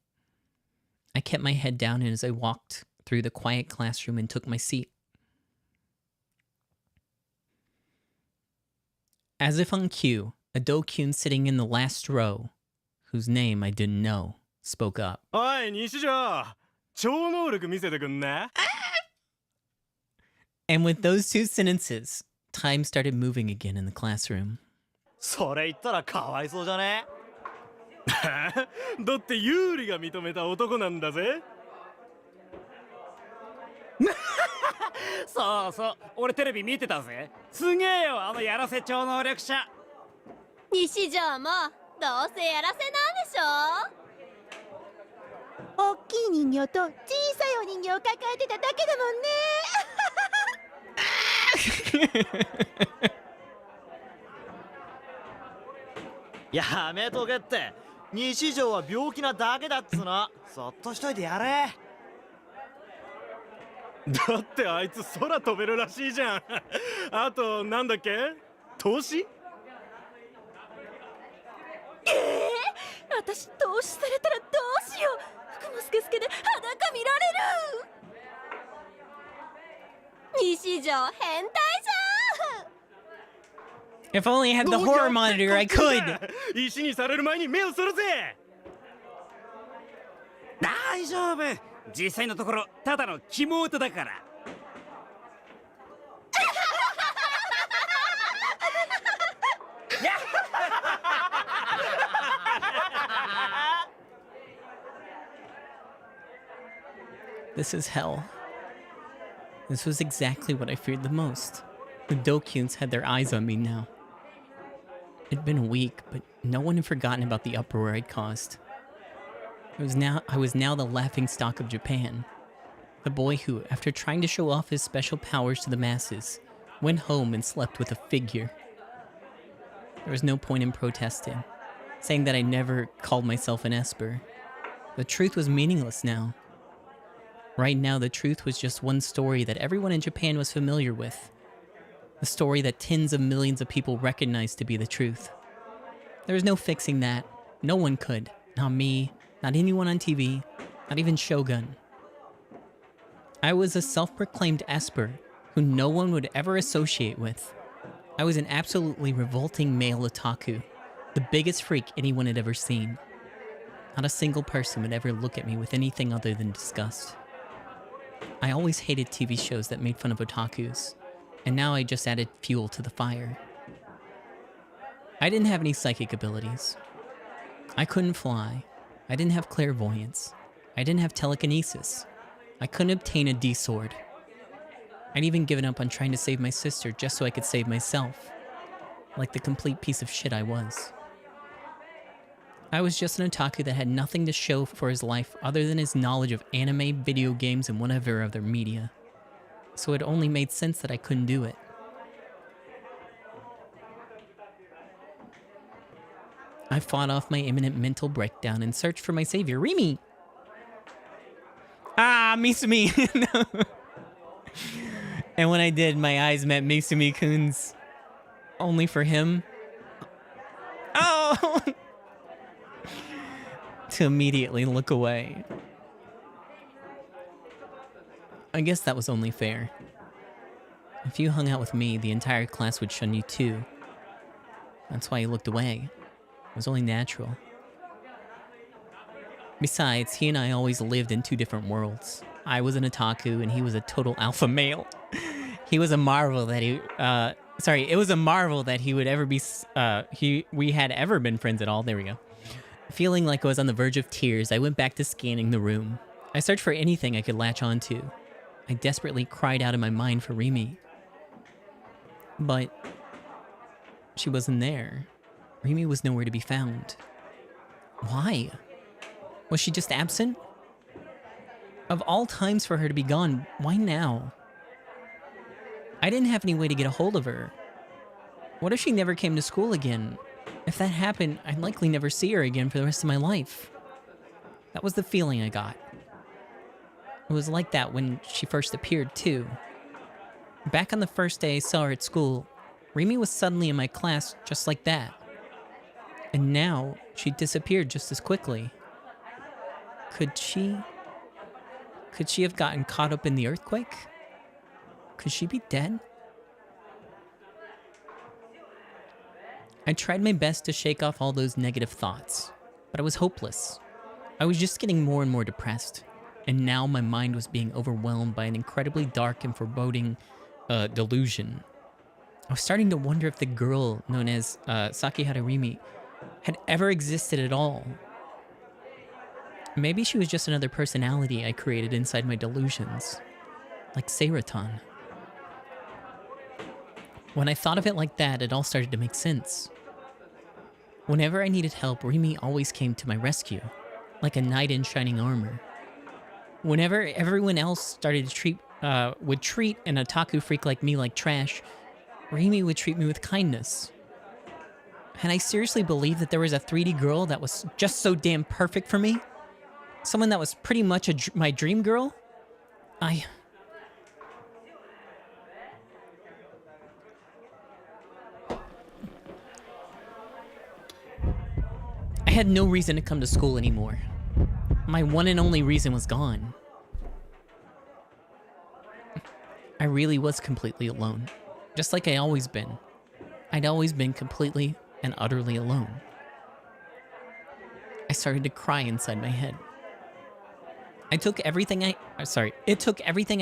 I kept my head down as I walked through the quiet classroom and took my seat. As if on cue, a Dokyun sitting in the last row, whose name I didn't know, spoke up. Oi, Nishijo! 超能力見せてくんね? And with those two sentences, time started moving again in the classroom. それ言ったらかわいそうじゃね? だってユーリが認めた男なんだぜ。そうそう、俺テレビ見てたぜ。すげえよ、あのやらせ超能力者。西条もどうせやらせなんでしょ。大きい人形と小さいお人形を抱えてただけだもんね。やめとけって。西条は病気なだけだっつの。そっとしといてやれ。だってあいつ空飛べるらしいじゃん。あとなんだっけ、投資？私投資されたらどうしよう。服もスケスケで裸見られる。西条変態じゃん。 If only I had the horror monitor, I could! 石にされる前に目をするぜ。大丈夫。実際のところただのキモートだから。This is hell. This was exactly what I feared the most. The Dokyuns had their eyes on me now. It'd been a week, but no one had forgotten about the uproar I'd caused. I was now the laughingstock of Japan. The boy who, after trying to show off his special powers to the masses, went home and slept with a figure. There was no point in protesting, saying that I never called myself an Esper. The truth was meaningless now. Right now, the truth was just one story that everyone in Japan was familiar with. The story that tens of millions of people recognized to be the truth. There was no fixing that. No one could. Not me, not anyone on TV, not even Shogun. I was a self-proclaimed Esper who no one would ever associate with. I was an absolutely revolting male otaku, the biggest freak anyone had ever seen. Not a single person would ever look at me with anything other than disgust. I always hated TV shows that made fun of otakus, and now I just added fuel to the fire. I didn't have any psychic abilities. I couldn't fly. I didn't have clairvoyance. I didn't have telekinesis. I couldn't obtain a D-sword. I'd even given up on trying to save my sister just so I could save myself, like the complete piece of shit I was. I was just an otaku that had nothing to show for his life other than his knowledge of anime, video games, and whatever other media. So it only made sense that I couldn't do it. I fought off my imminent mental breakdown and searched for my savior, Rimi! Ah, Misumi! No. And when I did, my eyes met Misumi-kun's. Only for him. Oh! To immediately look away. I guess that was only fair. If you hung out with me, the entire class would shun you too. That's why he looked away. It was only natural. Besides, he and I always lived in two different worlds. I was an otaku and he was a total alpha male. He was a marvel that it was a marvel that he would ever be, we had ever been friends at all. There we go. Feeling like I was on the verge of tears, I went back to scanning the room. I searched for anything I could latch onto. I desperately cried out in my mind for Rimi. But she wasn't there. Rimi was nowhere to be found. Why? Was she just absent? Of all times for her to be gone, why now? I didn't have any way to get a hold of her. What if she never came to school again? If that happened, I'd likely never see her again for the rest of my life. That was the feeling I got. It was like that when she first appeared, too. Back on the first day I saw her at school, Rimi was suddenly in my class just like that. And now, she disappeared just as quickly. Could she have gotten caught up in the earthquake? Could she be dead? I tried my best to shake off all those negative thoughts, but I was hopeless. I was just getting more and more depressed, and now my mind was being overwhelmed by an incredibly dark and foreboding delusion. I was starting to wonder if the girl known as Sakihara Rimi had ever existed at all. Maybe she was just another personality I created inside my delusions, like Seiratan. When I thought of it like that, it all started to make sense. Whenever I needed help, Rimi always came to my rescue, like a knight in shining armor. Whenever everyone else started to would treat an otaku freak like me like trash, Rimi would treat me with kindness. Had I seriously believed that there was a 3D girl that was just so damn perfect for me? Someone that was pretty much my dream girl? I had no reason to come to school anymore. My one and only reason was gone. I really was completely alone, just like I always been. I'd always been completely and utterly alone. I started to cry inside my head. It took everything I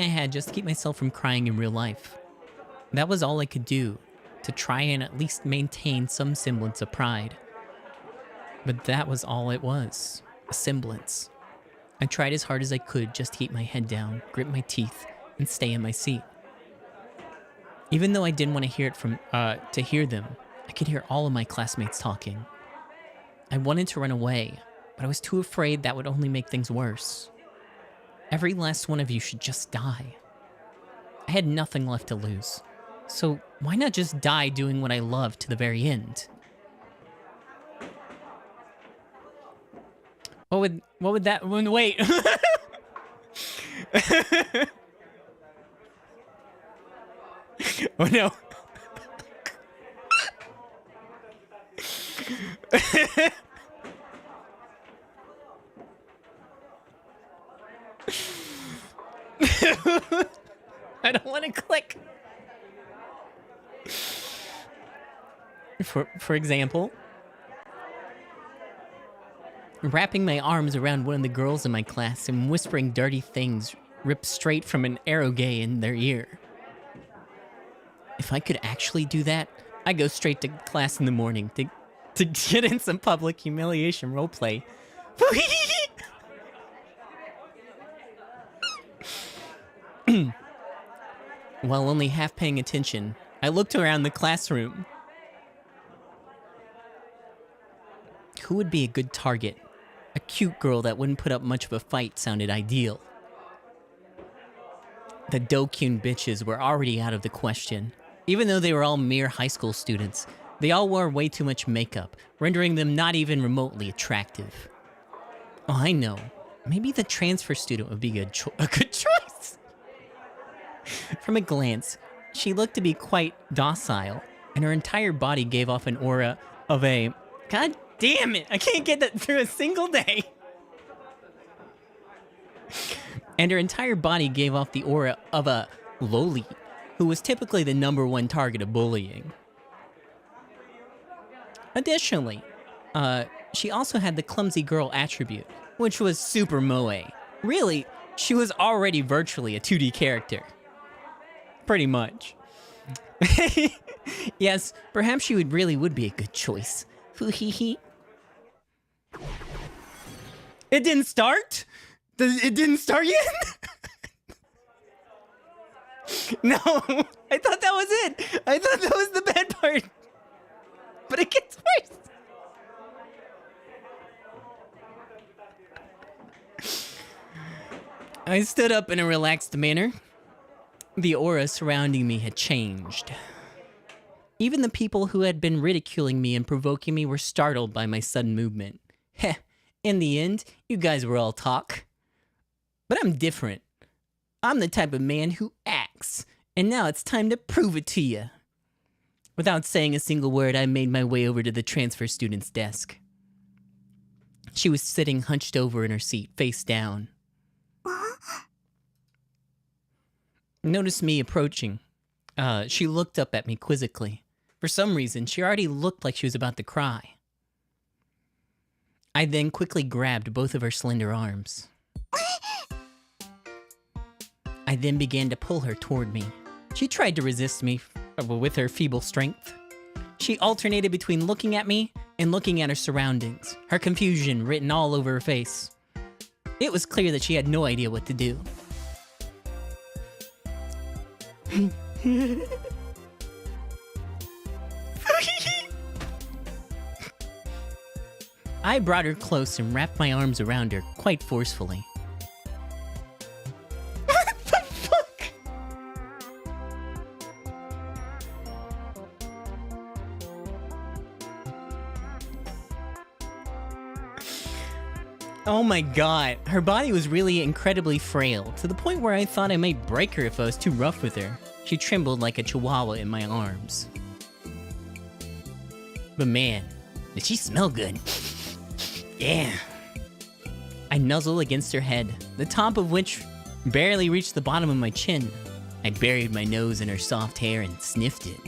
had just to keep myself from crying in real life. That was all I could do to try and at least maintain some semblance of pride. But that was all it was, a semblance. I tried as hard as I could just to keep my head down, grit my teeth, and stay in my seat. Even though I didn't want to hear them, I could hear all of my classmates talking. I wanted to run away, but I was too afraid that would only make things worse. Every last one of you should just die. I had nothing left to lose. So why not just die doing what I love to the very end? What would that wait. Oh no. I don't want to click. For example, wrapping my arms around one of the girls in my class and whispering dirty things ripped straight from an eroge in their ear. If I could actually do that, I'd go straight to class in the morning to get in some public humiliation roleplay. While only half paying attention, I looked around the classroom. Who would be a good target? A cute girl that wouldn't put up much of a fight sounded ideal. The Dokyun bitches were already out of the question. Even though they were all mere high school students, they all wore way too much makeup, rendering them not even remotely attractive. Oh, I know. Maybe the transfer student would be a good choice. From a glance, she looked to be quite docile, and her entire body gave off an aura of a... God damn it! I can't get that through a single day! And her entire body gave off the aura of a loli, who was typically the #1 target of bullying. Additionally, she also had the clumsy girl attribute, which was super moe. Really, she was already virtually a 2D character. Pretty much. Yes, perhaps she would be a good choice. Hee. It didn't start? It didn't start yet? No, I thought that was it. I thought that was the bad part. But it gets worse. I stood up in a relaxed manner. The aura surrounding me had changed. Even the people who had been ridiculing me and provoking me were startled by my sudden movement. Heh, in the end, you guys were all talk. But I'm different. I'm the type of man who acts, and now it's time to prove it to you. Without saying a single word, I made my way over to the transfer student's desk. She was sitting hunched over in her seat, face down. Noticed me approaching. She looked up at me quizzically. For some reason, she already looked like she was about to cry. I then quickly grabbed both of her slender arms. I then began to pull her toward me. She tried to resist me with her feeble strength. She alternated between looking at me and looking at her surroundings, her confusion written all over her face. It was clear that she had no idea what to do. I brought her close and wrapped my arms around her quite forcefully. What the fuck? Oh my god, her body was really incredibly frail, to the point where I thought I might break her if I was too rough with her. She trembled like a chihuahua in my arms. But man, did she smell good. Yeah. I nuzzled against her head, the top of which barely reached the bottom of my chin. I buried my nose in her soft hair and sniffed it.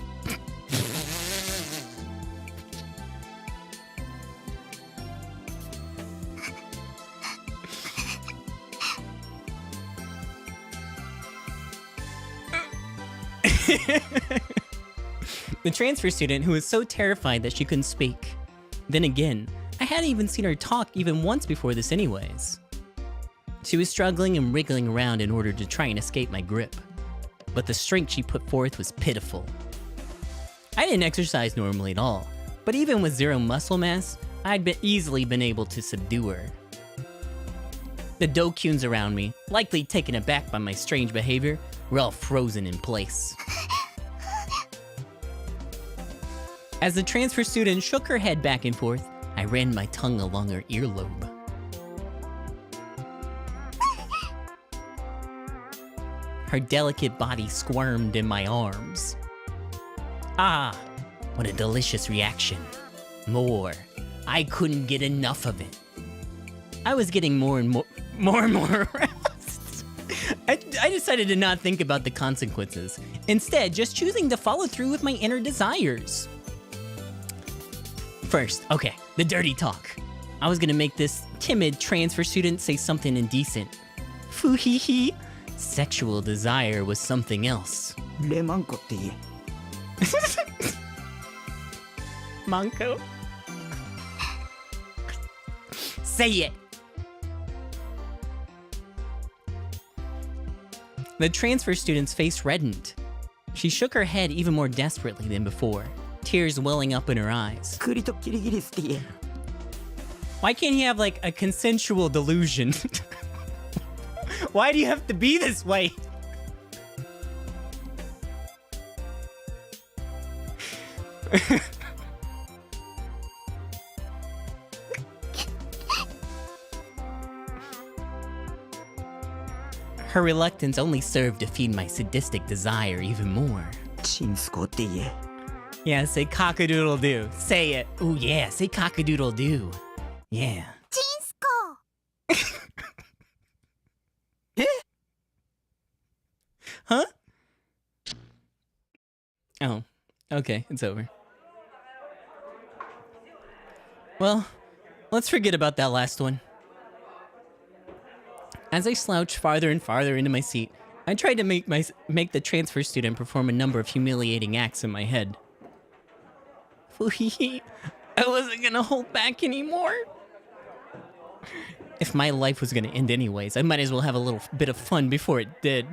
The transfer student, who was so terrified that she couldn't speak. Then again, I hadn't even seen her talk even once before this anyways. She was struggling and wriggling around in order to try and escape my grip. But the strength she put forth was pitiful. I didn't exercise normally at all, but even with zero muscle mass, I'd easily been able to subdue her. The Dokuns around me, likely taken aback by my strange behavior, were all frozen in place. As the transfer student shook her head back and forth, I ran my tongue along her earlobe. Her delicate body squirmed in my arms. Ah, what a delicious reaction. More. I couldn't get enough of it. I was getting more and more aroused. I decided to not think about the consequences. Instead, just choosing to follow through with my inner desires. First, okay, the dirty talk. I was gonna make this timid transfer student say something indecent. Foo-hee-hee. Sexual desire was something else. レマンコって言え。 Manko? Say it! The transfer student's face reddened. She shook her head even more desperately than before, tears welling up in her eyes. クリとキリギリスって言え。 Why can't he have like a consensual delusion? Why do you have to be this way? Her reluctance only served to feed my sadistic desire even more. チンスコって言え。 Yeah, say cock-a-doodle-doo. Say it. Ooh, yeah, say cock-a-doodle-doo. Yeah. チンスコ Huh? Oh, okay, it's over. Well, let's forget about that last one. As I slouched farther and farther into my seat, I tried to make the transfer student perform a number of humiliating acts in my head. I wasn't gonna hold back anymore. If my life was gonna end anyways, I might as well have a little bit of fun before it did.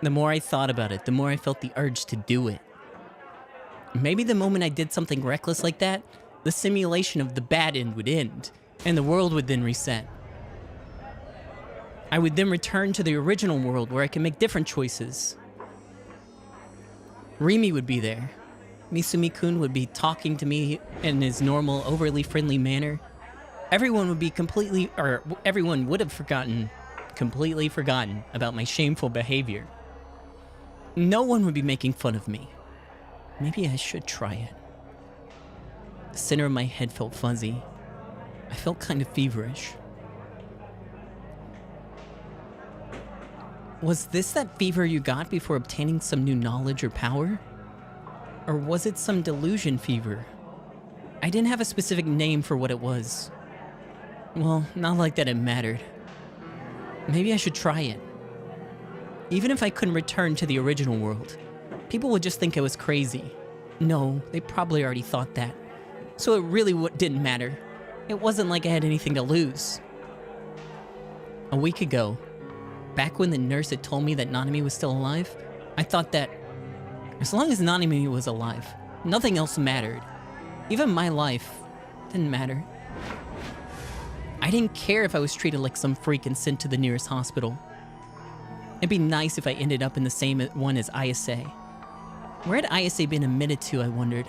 The more I thought about it, the more I felt the urge to do it. Maybe the moment I did something reckless like that, the simulation of the bad end would end, and the world would then reset. I would then return to the original world where I can make different choices. Rimi would be there. Misumi-kun would be talking to me in his normal, overly friendly manner. Everyone would have completely forgotten about my shameful behavior. No one would be making fun of me. Maybe I should try it. The center of my head felt fuzzy. I felt kind of feverish. Was this that fever you got before obtaining some new knowledge or power? Or was it some delusion fever? I didn't have a specific name for what it was. Well, not like that it mattered. Maybe I should try it. Even if I couldn't return to the original world, people would just think I was crazy. No, they probably already thought that. So it really didn't matter. It wasn't like I had anything to lose. A week ago, back when the nurse had told me that Nanami was still alive, I thought that as long as Nanami was alive, nothing else mattered. Even my life didn't matter. I didn't care if I was treated like some freak and sent to the nearest hospital. It'd be nice if I ended up in the same one as Ayase. Where had Ayase been admitted to, I wondered?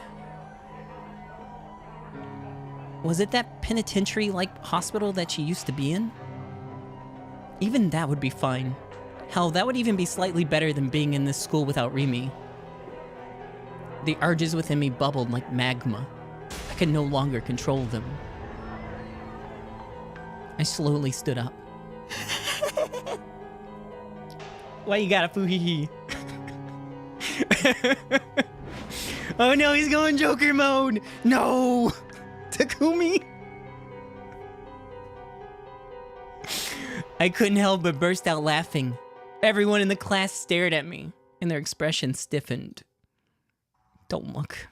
Was it that penitentiary-like hospital that she used to be in? Even that would be fine. Hell, that would even be slightly better than being in this school without Rimi. The urges within me bubbled like magma. I could no longer control them. I slowly stood up. Why you got a foo-hee-hee? Oh no, he's going Joker mode! No! Takumi! I couldn't help but burst out laughing. Everyone in the class stared at me, and their expressions stiffened. Don't look.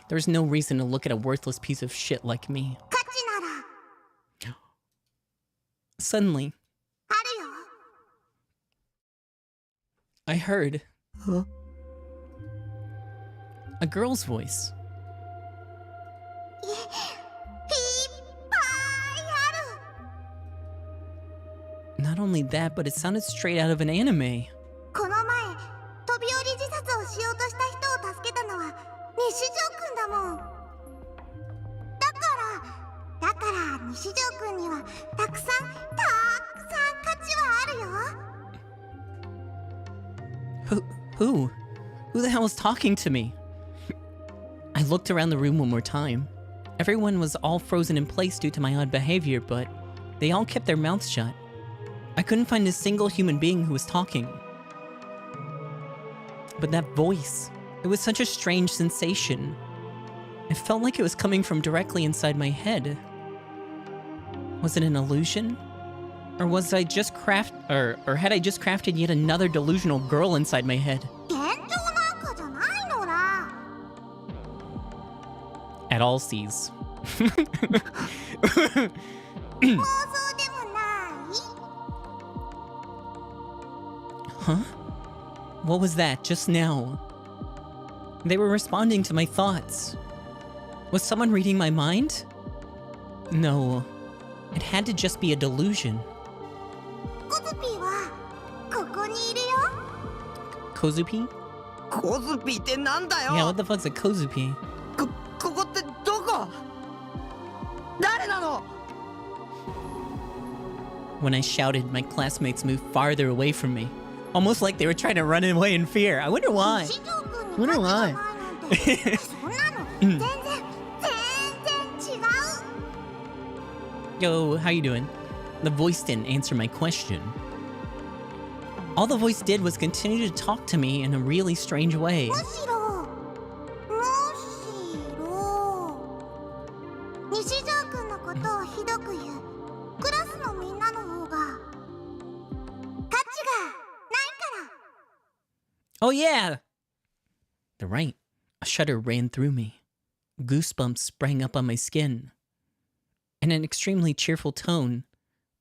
There's no reason to look at a worthless piece of shit like me. 価値なら Suddenly, あるよ I heard あ a girl's voice. いっぱいある Not only that, but it sounded straight out of an anime. この前飛び降り自殺をしようとした人を助けたのは西条くんだもん。だから西条くんにはたくさん価値はあるよ。Who the hell was talking to me? I looked around the room one more time. Everyone was all frozen in place due to my odd behavior, but they all kept their mouths shut. I couldn't find a single human being who was talking. But that voice, it was such a strange sensation. It felt like it was coming from directly inside my head. Was it an illusion? Or was I just or had I just crafted yet another delusional girl inside my head? 幻聴なんかじゃないのら。At all seas. 妄想でもない？ Huh? What was that just now? They were responding to my thoughts. Was someone reading my mind? No. It had to just be a delusion. コズピーはここにいるよ。 Kozupi? コズピってなんだよ。 Yeah, what the fuck's a Kozupi? ここってどこ？誰なの？ When I shouted, my classmates moved farther away from me. Almost like they were trying to run away in fear. I wonder why. 西条くんに価値がないなんてそんなの全然違う。 Yo, how you doing? The voice didn't answer my question. All the voice did was continue to talk to me in a really strange way. むしろ西条くんのことをひどく言うクラスのみんなの方が価値がないから。 Oh yeah! They're right. A shudder ran through me. Goosebumps sprang up on my skin. In an extremely cheerful tone,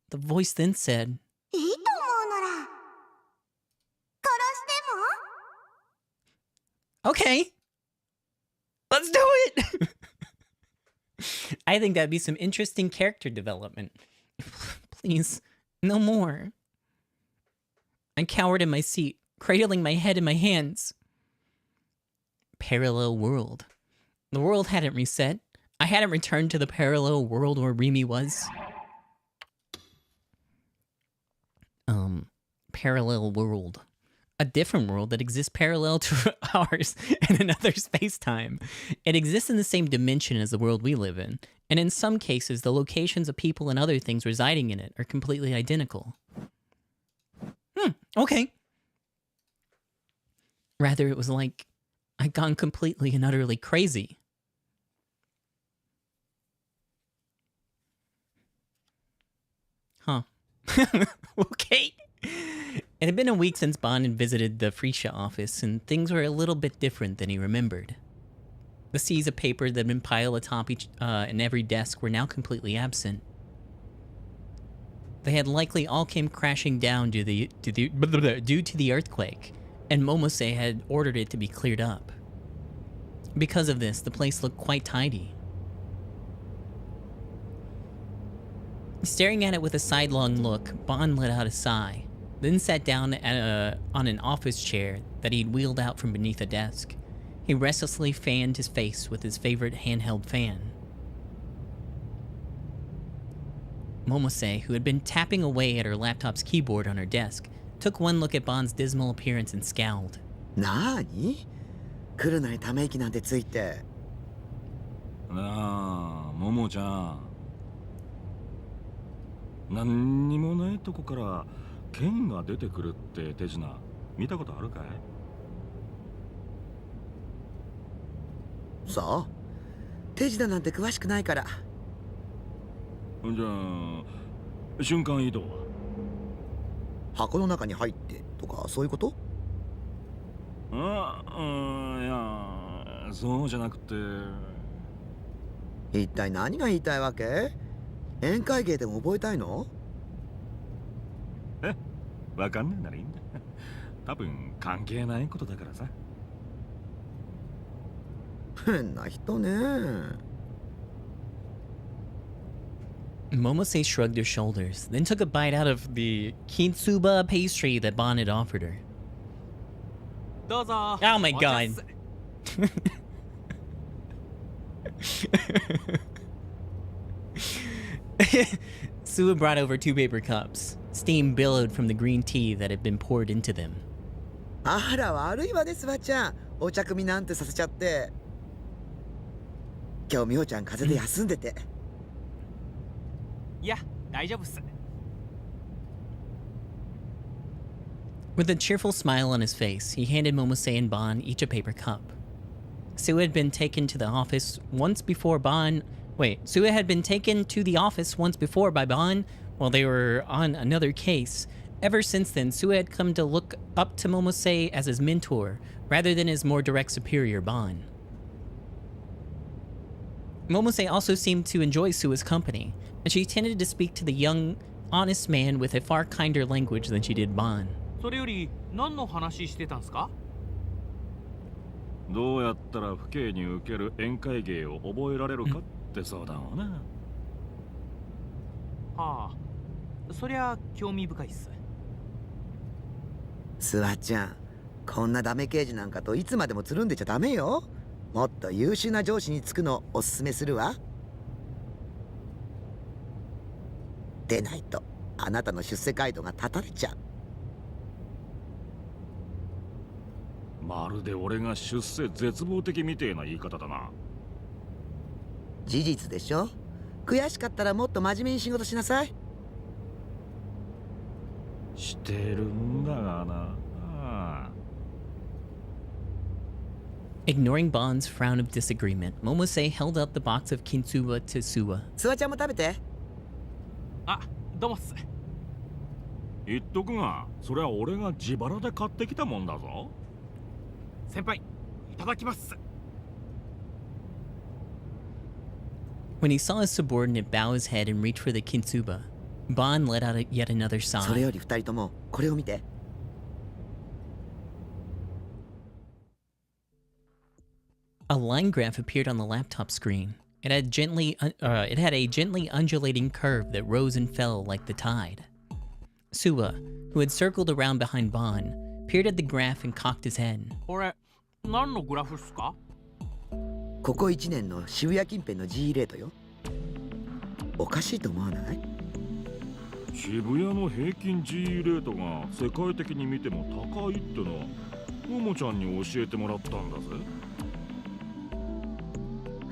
the voice then said, いいと思うなら殺しても Okay! Let's do it! I think that'd be some interesting character development. Please, no more. I cowered in my seat, cradling my head in my hands. Parallel world. The world hadn't reset. I hadn't returned to the parallel world where Rimi was. Parallel world. A different world that exists parallel to ours in another space-time. It exists in the same dimension as the world we live in, and in some cases, the locations of people and other things residing in it are completely identical. Okay. Rather, it was like I'd gone completely and utterly crazy. Huh. Okay. It had been a week since Bond had visited the Freesia office, and things were a little bit different than he remembered. The seas of paper that had been piled atop each and every desk were now completely absent. They had likely all came crashing down due to the earthquake, and Momose had ordered it to be cleared up. Because of this, the place looked quite tidy. Staring at it with a sidelong look, Bond let out a sigh, then sat down on an office chair that he'd wheeled out from beneath a desk. He restlessly fanned his face with his favorite handheld fan. Momose, who had been tapping away at her laptop's keyboard on her desk, took one look at Bond's dismal appearance and scowled. なーに？来るなりため息なんてついて。なあ、ももちゃん。何にもないとこから剣が出てくるって手品見たことあるかい？さあ、手品なんて詳しくないから。じゃあ瞬間移動は？箱の中に入ってとかそういうこと？いや、そうじゃなくて。一体何が言いたいわけ？宴会芸でも覚えたいの？わかんないならいいんだ。多分関係ないことだからさ。変な人ね。Momose shrugged her shoulders, then took a bite out of the kintsuba pastry that Bon had offered her. どうぞ。 Oh my お茶っ god. す Sua brought over 2 paper cups. Steam billowed from the green tea that had been poured into them. あら悪いわねスバちゃん、お茶組なんてさせちゃって。今日美穂ちゃん風邪で休んでて。いや、大丈夫っす。 With a cheerful smile on his face, he handed Momose and Bon each a paper cup. Sua had been taken to the office once before by Bon while they were on another case. Ever since then, Sua had come to look up to Momose as his mentor, rather than his more direct superior, Bon. Momose also seemed to enjoy Sua's company, and she tended to speak to the young, honest man with a far kinder language than she did Bon. それより何の話してたんすか？どうやったら父兄に受ける宴会芸を覚えられるかって相談をな。はあ、そりゃ興味深いっす。スワちゃん、こんなダメ刑事なんかといつまでもつるんでちゃダメよ。もっと優秀な上司につくのおすすめするわ。でないとあなたの出世街道が断たれちゃう。まるで俺が出世絶望的みてえな言い方だな。事実でしょ。悔しかったらもっと真面目に仕事しなさい。してるんだがな。Ignoring Bon's frown of disagreement, Momose held out the box of kintsuba to Sua. スワちゃんも食べて。あ、どうもっす。言っとくが、それは俺が自腹で買ってきたもんだぞ。先輩、いただきます。 When he saw his subordinate bow his head and reach for the kintsuba, Bon let out yet another それ sigh. より二人ともこれを見て。A line graph appeared on the laptop screen. It had a gently undulating curve that rose and fell like the tide. Sua, who had circled around behind Bon, peered at the graph and cocked his head. これ、何のグラフっすか？ここ1年の渋谷近辺の G レートよ。おかしいと思わない？渋谷の平均 G レートが世界的に見ても高いってのはももちゃんに教えてもらったんだぜ。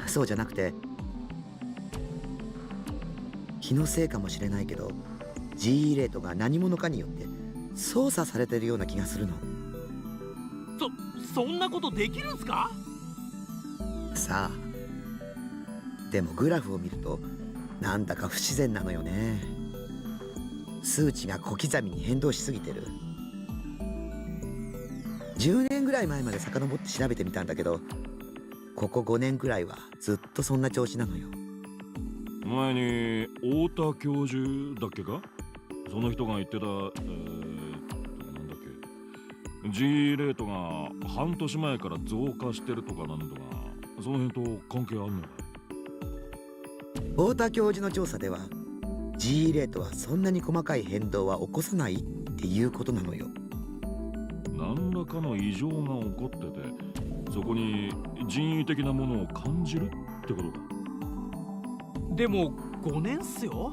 そうじゃなくて、気のせいかもしれないけど G レートが何者かによって操作されてるような気がするの。そんなことできるんすか？さあ、でもグラフを見るとなんだか不自然なのよね。数値が小刻みに変動しすぎてる。10年ぐらい前まで遡って調べてみたんだけど、ここ5年ぐらいはずっとそんな調子なのよ。前に太田教授だっけか、その人が言ってた、なんだっけ、 G レートが半年前から増加してるとかなんとか、その辺と関係あるのか。太田教授の調査では G レートはそんなに細かい変動は起こさないっていうことなのよ。何らかの異常が起こってて、そこに人為的なものを感じるってことか。でも5年っすよ。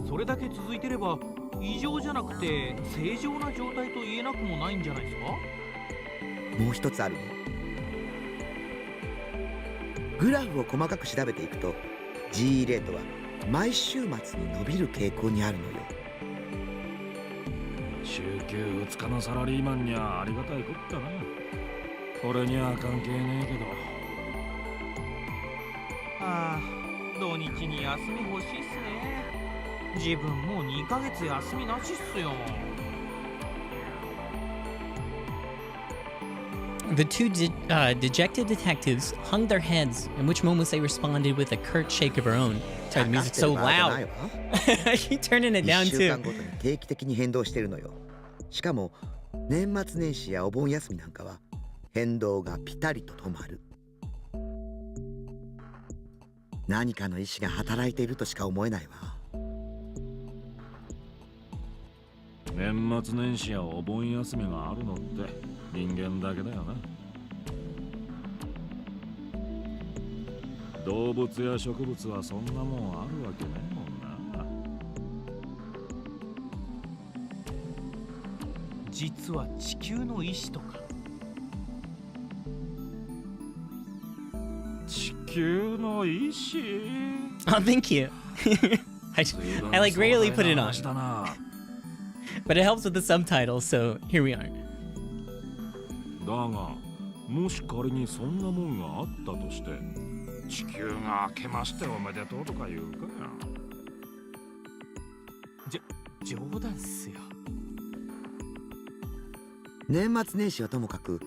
それだけ続いてれば異常じゃなくて正常な状態と言えなくもないんじゃないですか？もう一つあるの。グラフを細かく調べていくと G レートは毎週末に伸びる傾向にあるのよ。週休2日のサラリーマンにはありがたいこったな。俺には関係ねえけど。ああ、土日に休み欲しいっすね。自分もう2ヶ月休みなしっすよ。The two dejected detectives hung their heads, in which Momose responded with a curt shake of her own. Sorry, the music's so loud. He turning it down 1週間 too. ごとに定期的に変動してるのよ。しかも年末年始やお盆休みなんかは変動がピタリと止まる。何かの意志が働いているとしか思えないわ。年末年始やお盆休みがあるのって人間だけだよな。動物や植物はそんなもんあるわけねえもんな。実は地球の意志とか。地球の意志 Oh, thank you. I like rarely put it on, だな。 but it helps with the subtitles, so here we are. だが、もし仮にそんなもんがあったとして、地球が明けましておめでとうとか言うかや。冗談っすよ。年末年始はともかく、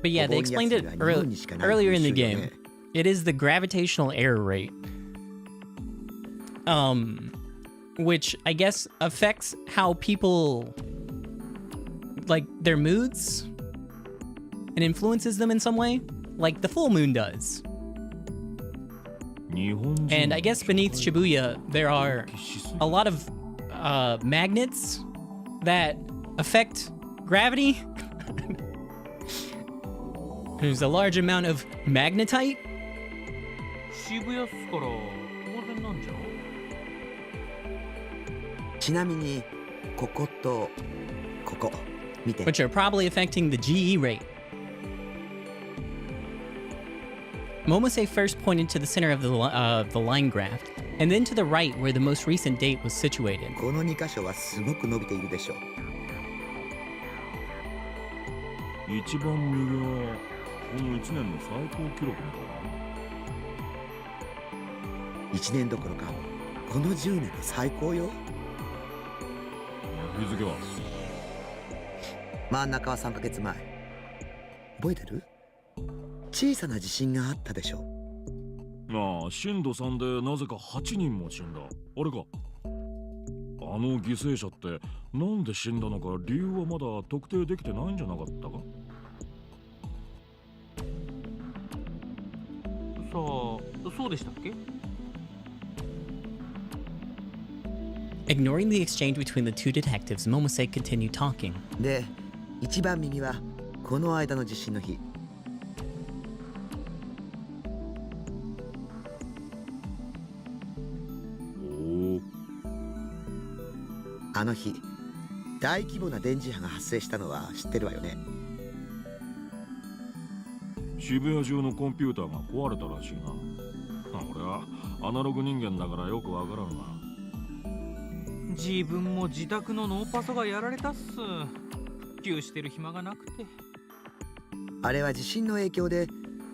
But yeah, they explained it earlier in the game. It is the gravitational error rate, which I guess affects how people like their moods and influences them in some way, like the full moon does. And I guess beneath Shibuya, there are a lot of magnets that affect gravity. There's a large amount of magnetite. 渋谷っすから当然なんじゃ。ちなみにこことここ見て。 Which are probably affecting the GE rate. Momose first pointed to the center of the line graph, and then to the right where the most recent date was situated. この2箇所はすごく伸びているでしょう。一番右はこの1年の最高記録みたいな。1年どころかこの10年の最高よ。日付は真ん中は3ヶ月前。覚えてる？小さな地震があったでしょ。ああ、震度3でなぜか8人も死んだ。あれか。あの犠牲者ってなんで死んだのか理由はまだ特定できてないんじゃなかったか。さあ、そうでしたっけ？ Ignoring the exchange between the two detectives, Momose continued talking. で、一番右はこの間の地震の日。あの日、大規模な電磁波が発生したのは知ってるわよね。渋谷中のコンピューターが壊れたらしいな。俺はアナログ人間だからよくわからんが。自分も自宅のノーパソがやられたっす。普及してる暇がなくて。あれは地震の影響で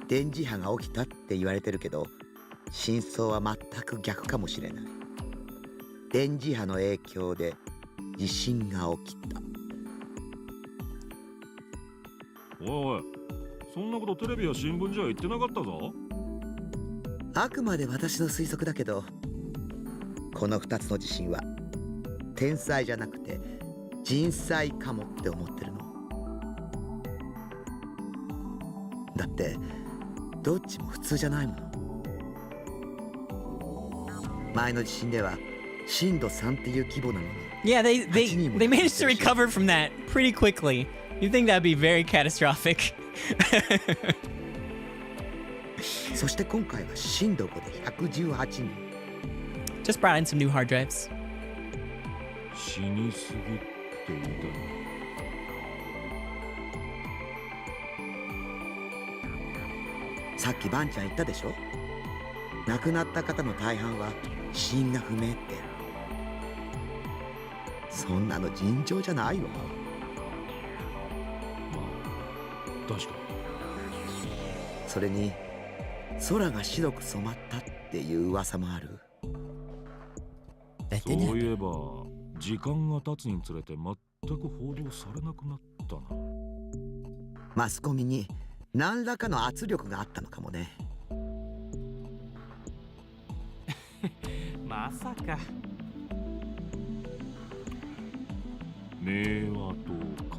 電磁波が起きたって言われてるけど、真相は全く逆かもしれない。電磁波の影響で地震が起きた。おいおい、そんなことテレビや新聞じゃ言ってなかったぞ。あくまで私の推測だけど、この2つの地震は天災じゃなくて人災かもって思ってるの。だってどっちも普通じゃないもの。前の地震では震度3っていう規模なのに。 Yeah, they managed to recover from that pretty quickly. You'd think that'd be very catastrophic. そして今回は震度5で118人。 Just brought in some new hard drives. 死にすぎって言いたい。さっきバンちゃん言ったでしょ。亡くなった方の大半は死因が不明って。そんなの尋常じゃないわ。まあ、確かに。それに空が白く染まったっていう噂もある。That そう didn't い happen. えば時間が経つにつれて全く報道されなくなったな。マスコミに何らかの圧力があったのかもね。まさか。明和堂か。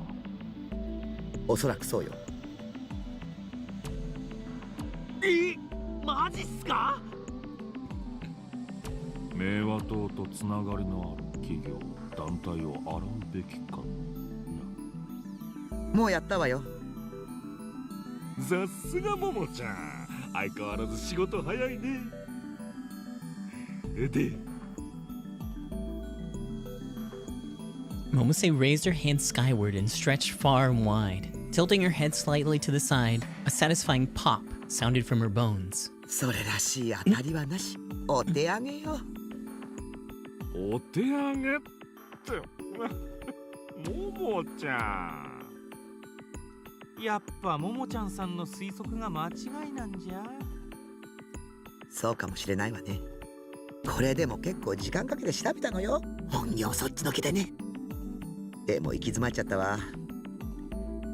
おそらくそうよ。マジっすか？明和堂とつながりのある企業。団体を洗うべきかもうやったわよ。さすがももちゃん、相変わらず仕事早いね。で Momose raised her hand skyward and stretched far and wide. Tilting her head slightly to the side, a satisfying pop sounded from her bones. それらしい当たりはなし。お手上げよ。お手上げってももちゃん。やっぱももちゃんさんの推測が間違いなんじゃ。そうかもしれないわね。これでも結構時間かけて調べたのよ。本業そっちのけでね。でも行き詰まっちゃったわ。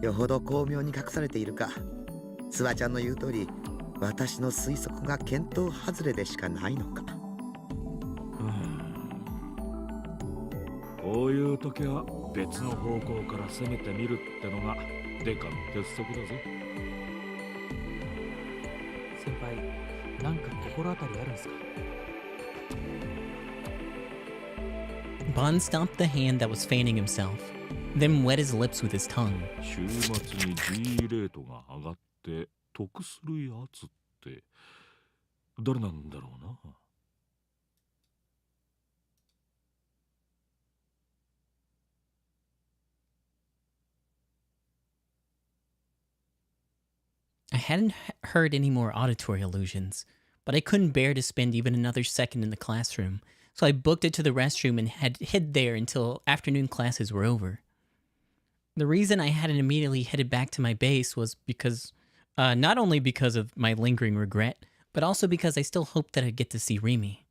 よほど巧妙に隠されているか、スワちゃんの言う通り、私の推測が見当外れでしかないのか。こういう時は別の方向から攻めてみるってのがデカの鉄則だぜ。先輩、なんか心当たりあるんすか？ Bond stomped the hand that was fanning himself, then wet his lips with his tongue. 週末に G レートが上がって得するやつって誰なんだろうな。I hadn't heard any more auditory illusions, but I couldn't bear to spend even another second in the classroom, so I booked it to the restroom and had hid there until afternoon classes were over. The reason I hadn't immediately headed back to my base was because, not only because of my lingering regret, but also because I still hoped that I'd get to see Rimi.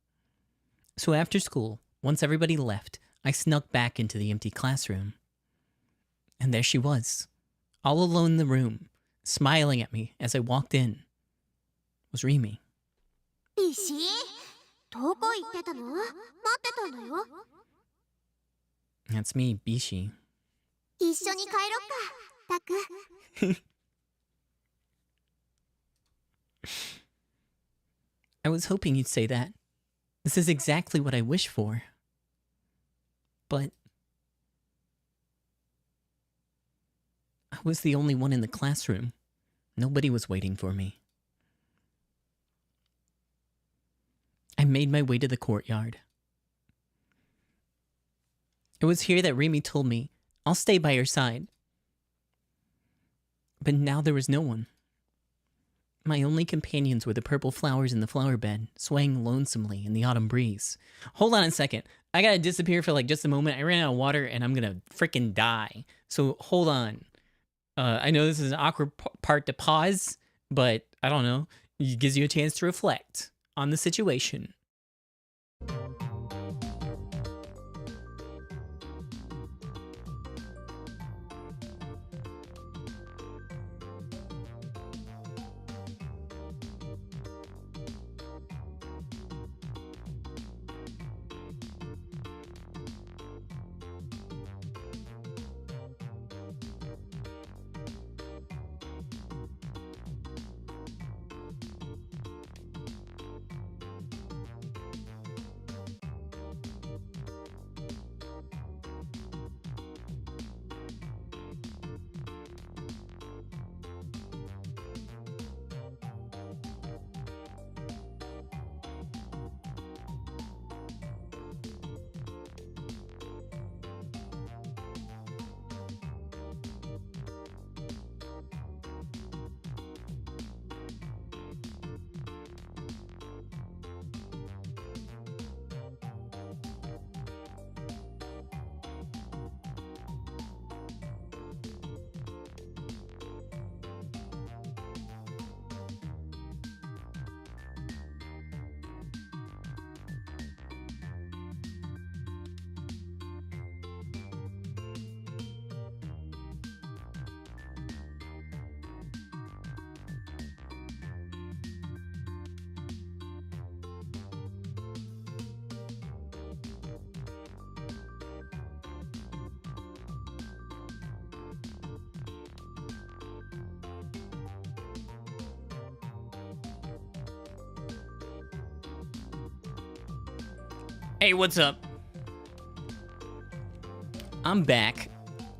So after school, once everybody left, I snuck back into the empty classroom. And there she was, all alone in the room, smiling at me as I walked in. Was Rimi. 石どこ行ってたの？待ってたんだよ。 That's me, Bishi. 一緒に帰ろっか、タク。I was hoping you'd say that. This is exactly what I wish for. But I was the only one in the classroom. Nobody was waiting for me. I made my way to the courtyard. It was here that Rimi told me, I'll stay by your side. But now there was no one. My only companions were the purple flowers in the flower bed, swaying lonesomely in the autumn breeze. Hold on a second. I gotta disappear for like just a moment. I ran out of water and I'm gonna freaking die. So hold on. I know this is an awkward part to pause, but I don't know. It gives you a chance to reflect on the situation. Hey, what's up? I'm back.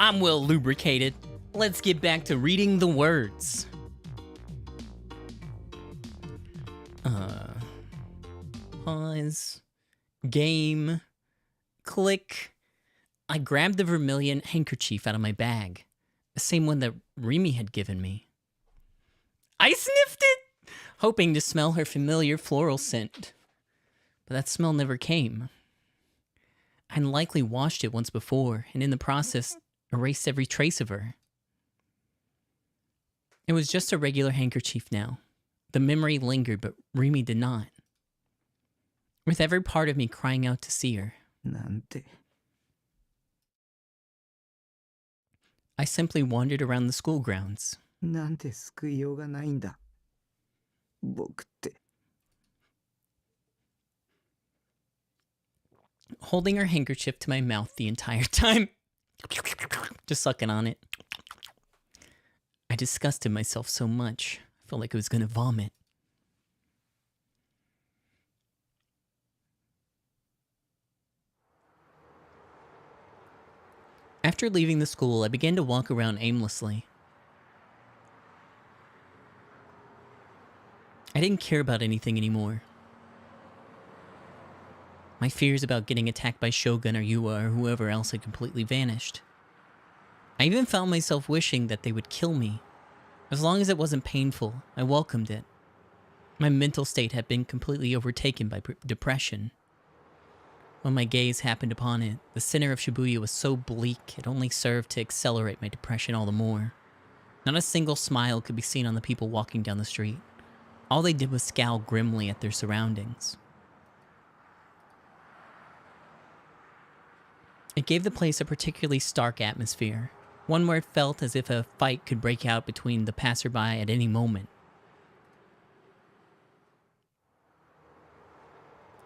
I'm well lubricated. Let's get back to reading the words. Pause. Game. Click. I grabbed the vermilion handkerchief out of my bag. The same one that Remy had given me. I sniffed it, hoping to smell her familiar floral scent. But that smell never came. I'd likely washed it once before, and in the process, erased every trace of her. It was just a regular handkerchief now. The memory lingered, but Remy did not. With every part of me crying out to see her. なんて I simply wandered around the school grounds. なんて救いようがないんだ。僕って。 Holding her handkerchief to my mouth the entire time. Just sucking on it. I disgusted myself so much. I felt like I was gonna vomit. After leaving the school, I began to walk around aimlessly. I didn't care about anything anymore. My fears about getting attacked by Shogun or Yua or whoever else had completely vanished. I even found myself wishing that they would kill me. As long as it wasn't painful, I welcomed it. My mental state had been completely overtaken by depression. When my gaze happened upon it, the center of Shibuya was so bleak it only served to accelerate my depression all the more. Not a single smile could be seen on the people walking down the street. All they did was scowl grimly at their surroundings. It gave the place a particularly stark atmosphere, one where it felt as if a fight could break out between the passerby at any moment.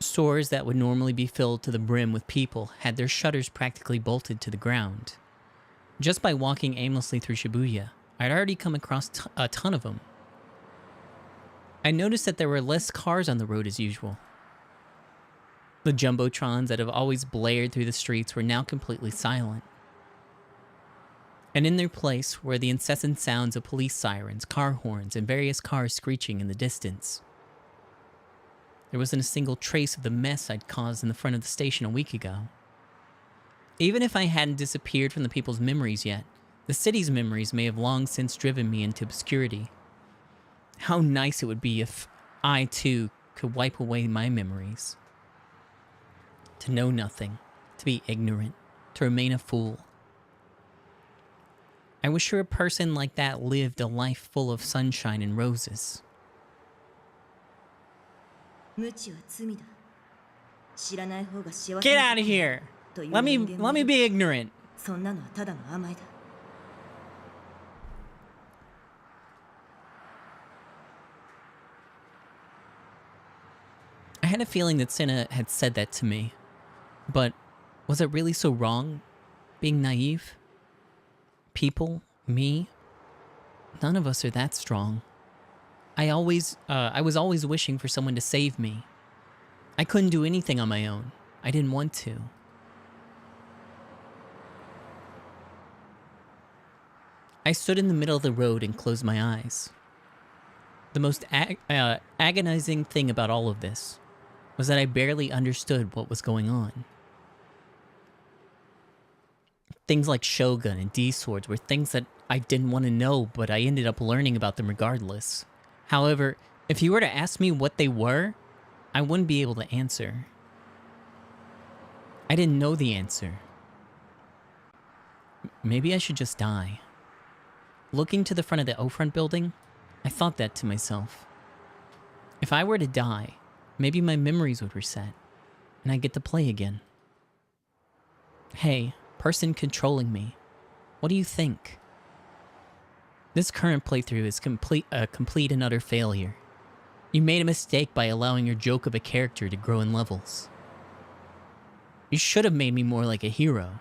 Stores that would normally be filled to the brim with people had their shutters practically bolted to the ground. Just by walking aimlessly through Shibuya, I'd already come across a ton of them. I noticed that there were less cars on the road as usual. The jumbotrons that have always blared through the streets were now completely silent. And in their place were the incessant sounds of police sirens, car horns, and various cars screeching in the distance. There wasn't a single trace of the mess I'd caused in the front of the station a week ago. Even if I hadn't disappeared from the people's memories yet, the city's memories may have long since driven me into obscurity. How nice it would be if I, too, could wipe away my memories. To know nothing, to be ignorant, to remain a fool. I was sure a person like that lived a life full of sunshine and roses. 無知は罪だ。知らない方が幸せ。 Get out of here! Let me be ignorant. そんなのはただの甘えだ。I had a feeling that Senna had said that to me. But was it really so wrong? Being naive? People? Me? None of us are that strong. I was always wishing for someone to save me. I couldn't do anything on my own. I didn't want to. I stood in the middle of the road and closed my eyes. The most agonizing thing about all of this was that I barely understood what was going on. Things like Shogun and D-Swords were things that I didn't want to know, but I ended up learning about them regardless. However, if you were to ask me what they were, I wouldn't be able to answer. I didn't know the answer. Maybe I should just die. Looking to the front of the O-Front building, I thought that to myself. If I were to die, maybe my memories would reset, and I'd get to play again. Hey, person controlling me, what do you think? This current playthrough is a complete and utter failure. You made a mistake by allowing your joke of a character to grow in levels. You should have made me more like a hero.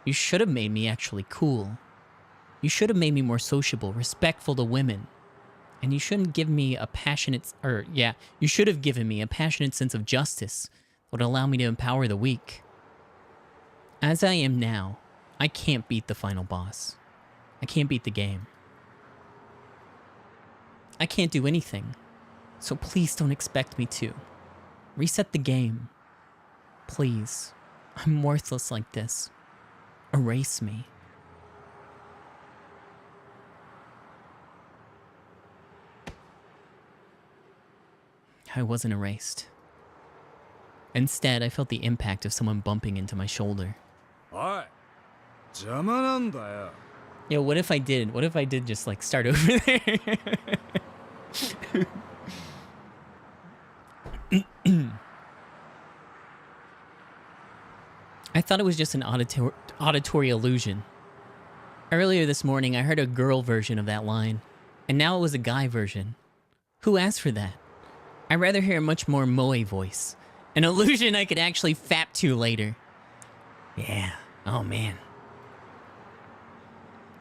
You should have made me actually cool. You should have made me more sociable, respectful to women. And you shouldn't give me a passionate, you should have given me a passionate sense of justice that would allow me to empower the weak. As I am now, I can't beat the final boss. I can't beat the game. I can't do anything. So please don't expect me to. Reset the game. Please. I'm worthless like this. Erase me. I wasn't erased. Instead, I felt the impact of someone bumping into my shoulder. おい邪魔なんだよ Yo, what if I did? What if I did just like start over there? I thought it was just an auditory illusion. Earlier this morning, I heard a girl version of that line, and now it was a guy version. Who asked for that? I'd rather hear a much more moe voice. An illusion I could actually fap to later. Yeah. Oh, man.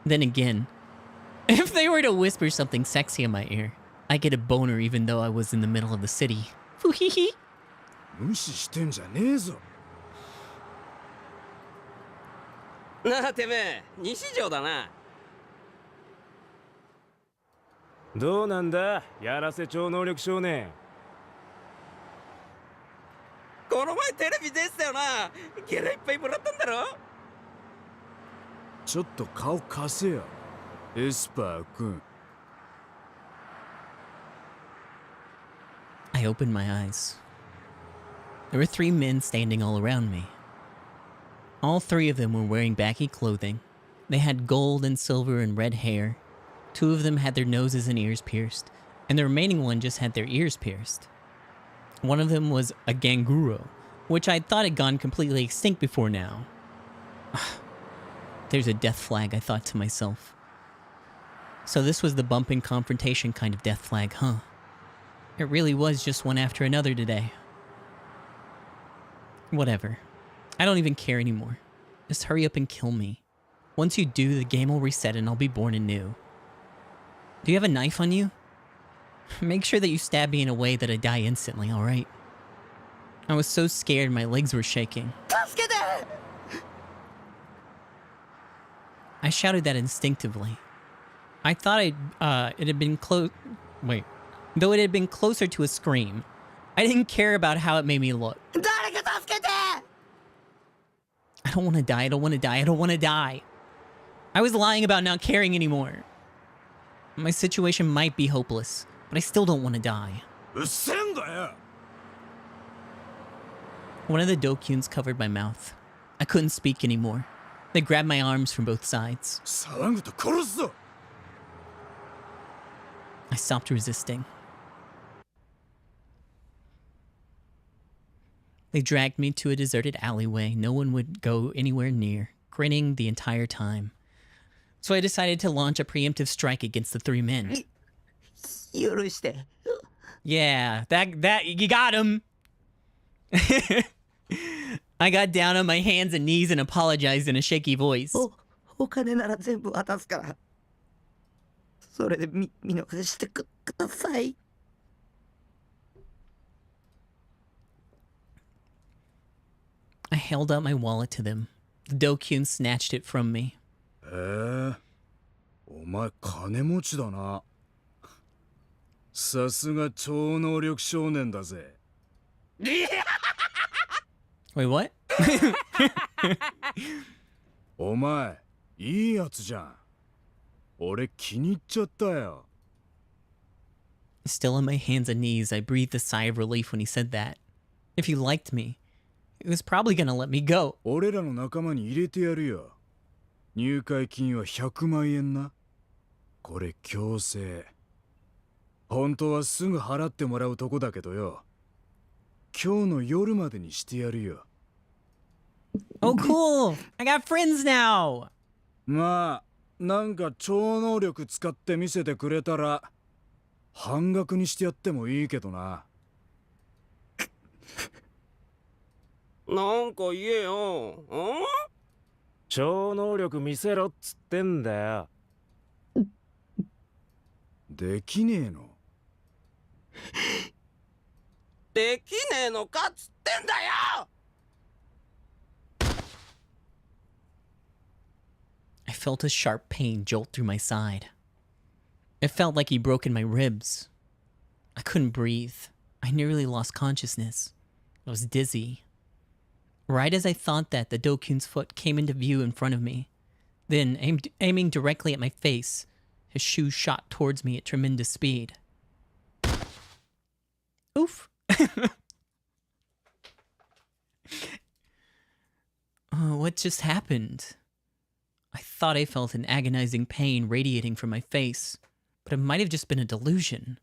Then again, if they were to whisper something sexy in my ear, I get a boner even though I was in the middle of the city. Foo-hee-hee. 無視してんじゃねえぞなあてめえ西条だなどうなんだやらせ超能力少年この前テレビ出てたよなギャラいっぱいもらったんだろちょっと顔貸せよエスパー君 I opened my eyes. There were 3 men standing all around me. All 3 of them were wearing baggy clothing. They had gold and silver and red hair. 2 of them had their noses and ears pierced, and the remaining one just had their ears pierced. One of them was a Ganguro, which I thought had gone completely extinct before now. There's a death flag, I thought to myself. So this was the bump and confrontation kind of death flag, huh? It really was just one after another today. Whatever. I don't even care anymore. Just hurry up and kill me. Once you do, the game will reset and I'll be born anew. Do you have a knife on you? Make sure that you stab me in a way that I die instantly, alright? I was so scared my legs were shaking. I shouted that instinctively. I thought it had been close. Wait. Though it had been closer to a scream, I didn't care about how it made me look. I don't want to die, I don't want to die, I don't want to die. I was lying about not caring anymore. My situation might be hopeless, but I still don't want to die. One of the Dokuns covered my mouth. I couldn't speak anymore. They grabbed my arms from both sides. I stopped resisting. They dragged me to a deserted alleyway no one would go anywhere near, grinning the entire time. So I decided to launch a preemptive strike against the 3 men. Yeah, that you got him. I got down on my hands and knees and apologized in a shaky voice. お金なら全部渡すからそれで見逃してください I held out my wallet to them. The Dokun snatched it from me. お前金持ちだなさすが超能力少年だぜ Wait, what? お前いいやつじゃん俺気に入っちゃったよ Still on my hands and knees, I breathed a sigh of relief when he said that. If he liked me, he was probably gonna let me go. 俺らの仲間に入れてやるよ入会金は100万円なこれ強制本当はすぐ払ってもらうとこだけどよ今日の夜までにしてやるよ Oh, cool! I got friends now! まあなんか超能力使って見せてくれたら半額にしてやってもいいけどななんか言えよん超能力見せろっつってんだよできねえのできねえのかっつってんだよ felt a sharp pain jolt through my side. It felt like he'd broken my ribs. I couldn't breathe. I nearly lost consciousness. I was dizzy. Right as I thought that, the Doku's foot came into view in front of me. Then, aiming directly at my face, his shoe shot towards me at tremendous speed. Oof. What just happened? I thought I felt an agonizing pain radiating from my face, but it might have just been a delusion.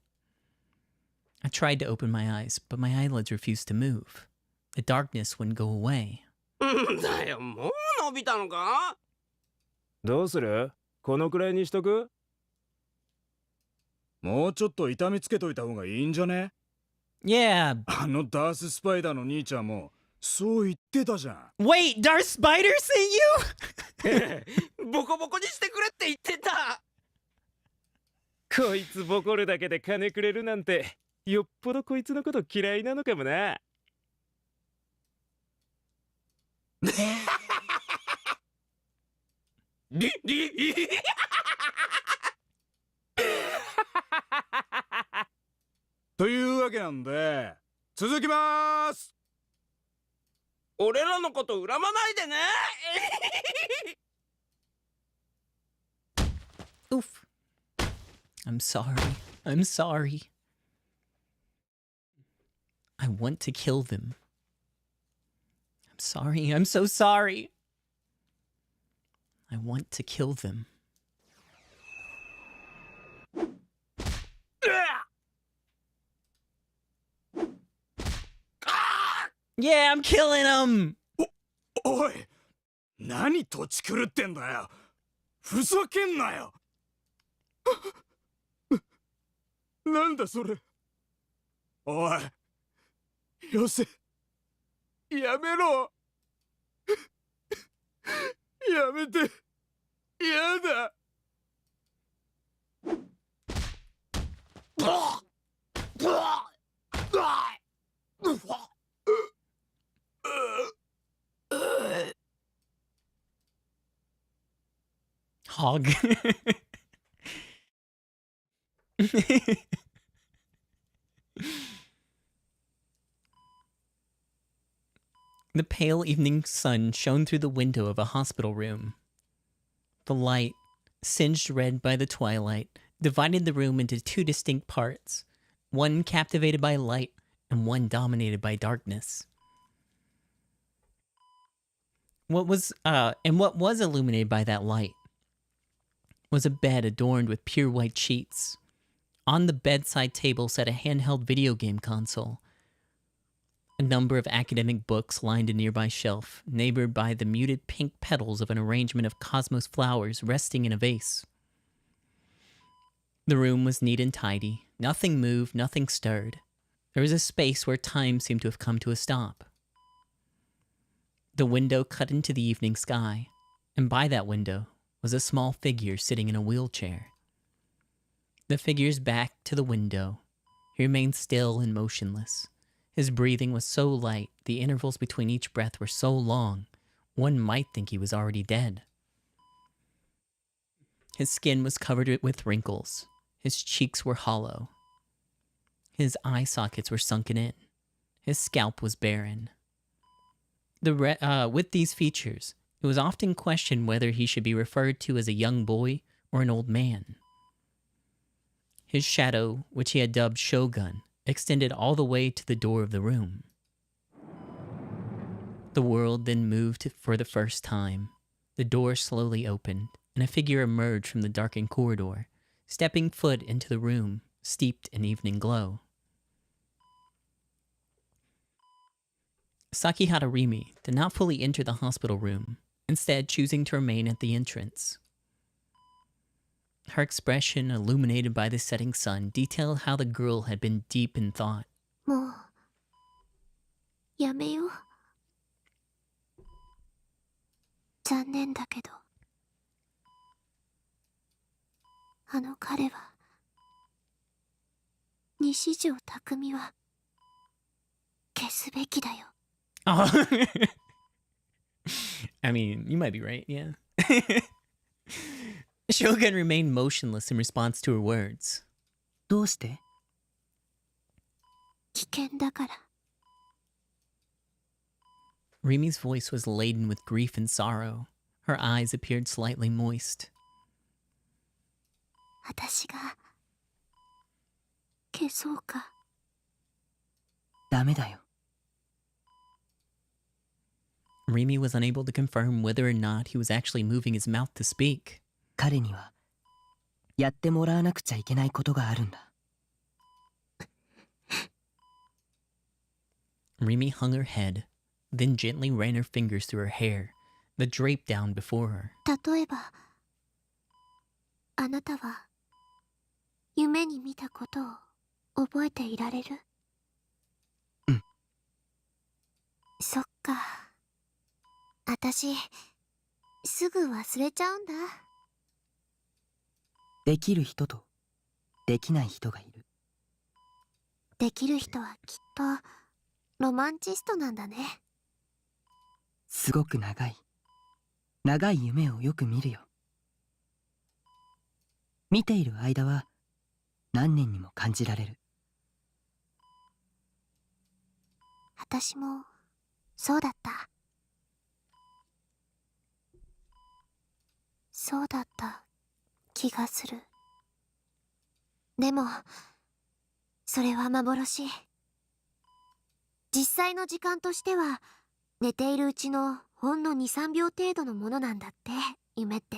I tried to open my eyes, but my eyelids refused to move. The darkness wouldn't go away. だよ、もう伸びたのか？どうする？このくらいにしとく？もうちょっと痛みつけといた方がいいんじゃね？ Yeah. あのダーススパイダーの兄ちゃんもそう言ってたじゃん。Wait, Darth Spider sent you? ボコボコにしてくれって言ってた。こいつボコるだけで金くれるなんて、よっぽどこいつのこと嫌いなのかもな。というわけなんで、続きまーす。俺らのこと恨まないでね。Oof. I'm sorry. I'm sorry. I want to kill them. I'm sorry. I'm so sorry. I want to kill them. Yeah, I'm killing him! おい、何土地狂ってんだよ。ふざけんなよ。なんだそれ。おい、よせ。やめろ。やめて。やだ。Hog. The pale evening sun shone through the window of a hospital room. The light, singed red by the twilight, divided the room into two distinct parts, one captivated by light and one dominated by darkness. What was illuminated by that light was a bed adorned with pure white sheets. On the bedside table sat a handheld video game console. A number of academic books lined a nearby shelf, neighbored by the muted pink petals of an arrangement of cosmos flowers resting in a vase. The room was neat and tidy. Nothing moved, nothing stirred. There was a space where time seemed to have come to a stop. The window cut into the evening sky, and by that window was a small figure sitting in a wheelchair. The figure's back to the window. He remained still and motionless. His breathing was so light, the intervals between each breath were so long, one might think he was already dead. His skin was covered with wrinkles. His cheeks were hollow. His eye sockets were sunken in. His scalp was barren. With these features, it was often questioned whether he should be referred to as a young boy or an old man. His shadow, which he had dubbed Shogun, extended all the way to the door of the room. The world then moved for the first time. The door slowly opened, and a figure emerged from the darkened corridor, stepping foot into the room, steeped in evening glow. Sakihara Rimi did not fully enter the hospital room, instead choosing to remain at the entrance. Her expression, illuminated by the setting sun, detailed how the girl had been deep in thought. もうやめよう。残念だけど、あの彼は、西條匠は消すべきだよ。Oh. I mean, you might be right, yeah. Shogun remained motionless in response to her words. どうして？危険だから。 Rimi's voice was laden with grief and sorrow. Her eyes appeared slightly moist. 私が消そうか。ダメだよ。Rimi was unable to confirm whether or not he was actually moving his mouth to speak. 彼にはやってもらわなくちゃいけないことがあるんだ。Rimi hung her head, then gently ran her fingers through her hair, that draped down before her. 例えば、あなたは夢に見たことを覚えていられる？うん。そっか。私、すぐ忘れちゃうんだ。できる人とできない人がいる。できる人はきっとロマンチストなんだね。すごく長い夢をよく見るよ。見ている間は何年にも感じられる。私もそうだった。そうだった気がする。でもそれは幻。実際の時間としては寝ているうちのほんの 2,3 秒程度のものなんだって。夢って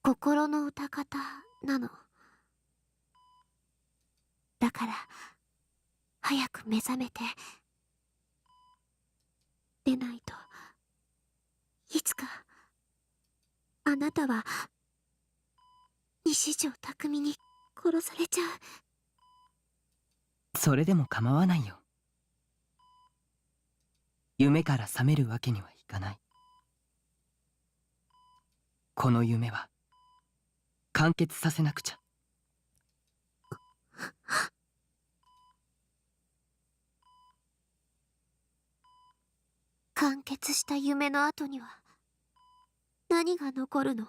心の歌方なの。だから早く目覚めて出ないといつかあなたは西条匠に殺されちゃう。それでも構わないよ。夢から覚めるわけにはいかない。この夢は完結させなくちゃ。完結した夢の後には何が残るの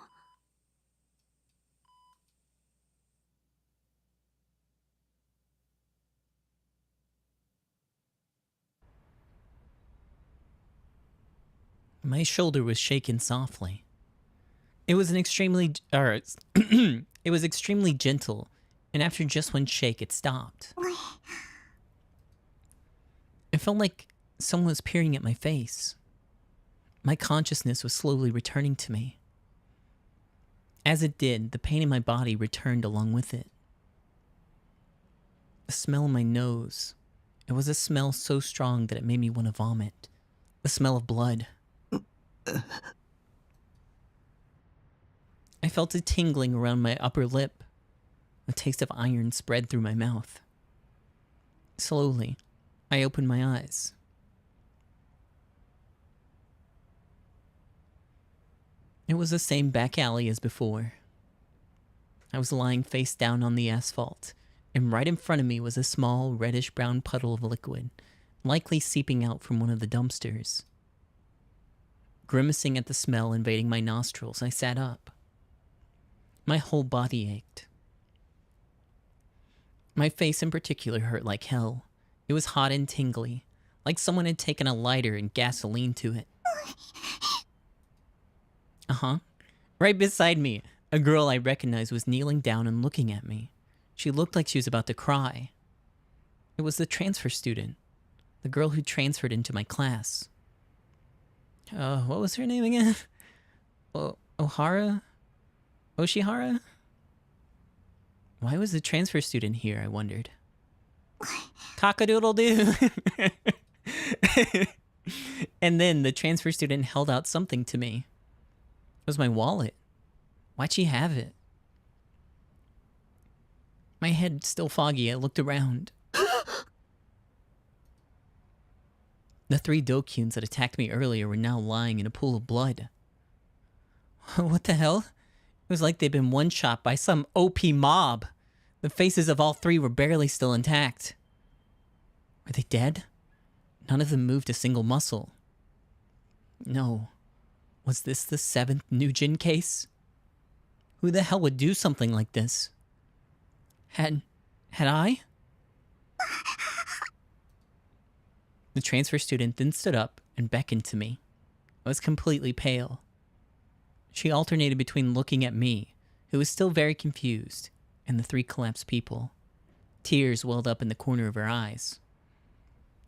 ？My shoulder was shaken softly. It was it was extremely gentle, and after just one shake, it stopped. It felt like someone was peering at my face. My consciousness was slowly returning to me. As it did, the pain in my body returned along with it. The smell in my nose. It was a smell so strong that it made me want to vomit. The smell of blood. I felt a tingling around my upper lip. A taste of iron spread through my mouth. Slowly, I opened my eyes. It was the same back alley as before. I was lying face down on the asphalt, and right in front of me was a small reddish-brown puddle of liquid, likely seeping out from one of the dumpsters. Grimacing at the smell invading my nostrils, I sat up. My whole body ached. My face in particular hurt like hell. It was hot and tingly, like someone had taken a lighter and gasoline to it. Right beside me, a girl I recognized was kneeling down and looking at me. She looked like she was about to cry. It was the transfer student, the girl who transferred into my class. What was her name again? Ohara? Oshihara? Why was the transfer student here, I wondered. Cock-a-doodle-doo! And then the transfer student held out something to me. It was my wallet. Why'd she have it? My head still foggy, I looked around. The 3 Dokuns that attacked me earlier were now lying in a pool of blood. What the hell? It was like they'd been one-shot by some OP mob. The faces of all 3 were barely still intact. Were they dead? None of them moved a single muscle. No. Was this the 7th Nugent case? Who the hell would do something like this? Had I? The transfer student then stood up and beckoned to me. I was completely pale. She alternated between looking at me, who was still very confused, and the 3 collapsed people. Tears welled up in the corner of her eyes.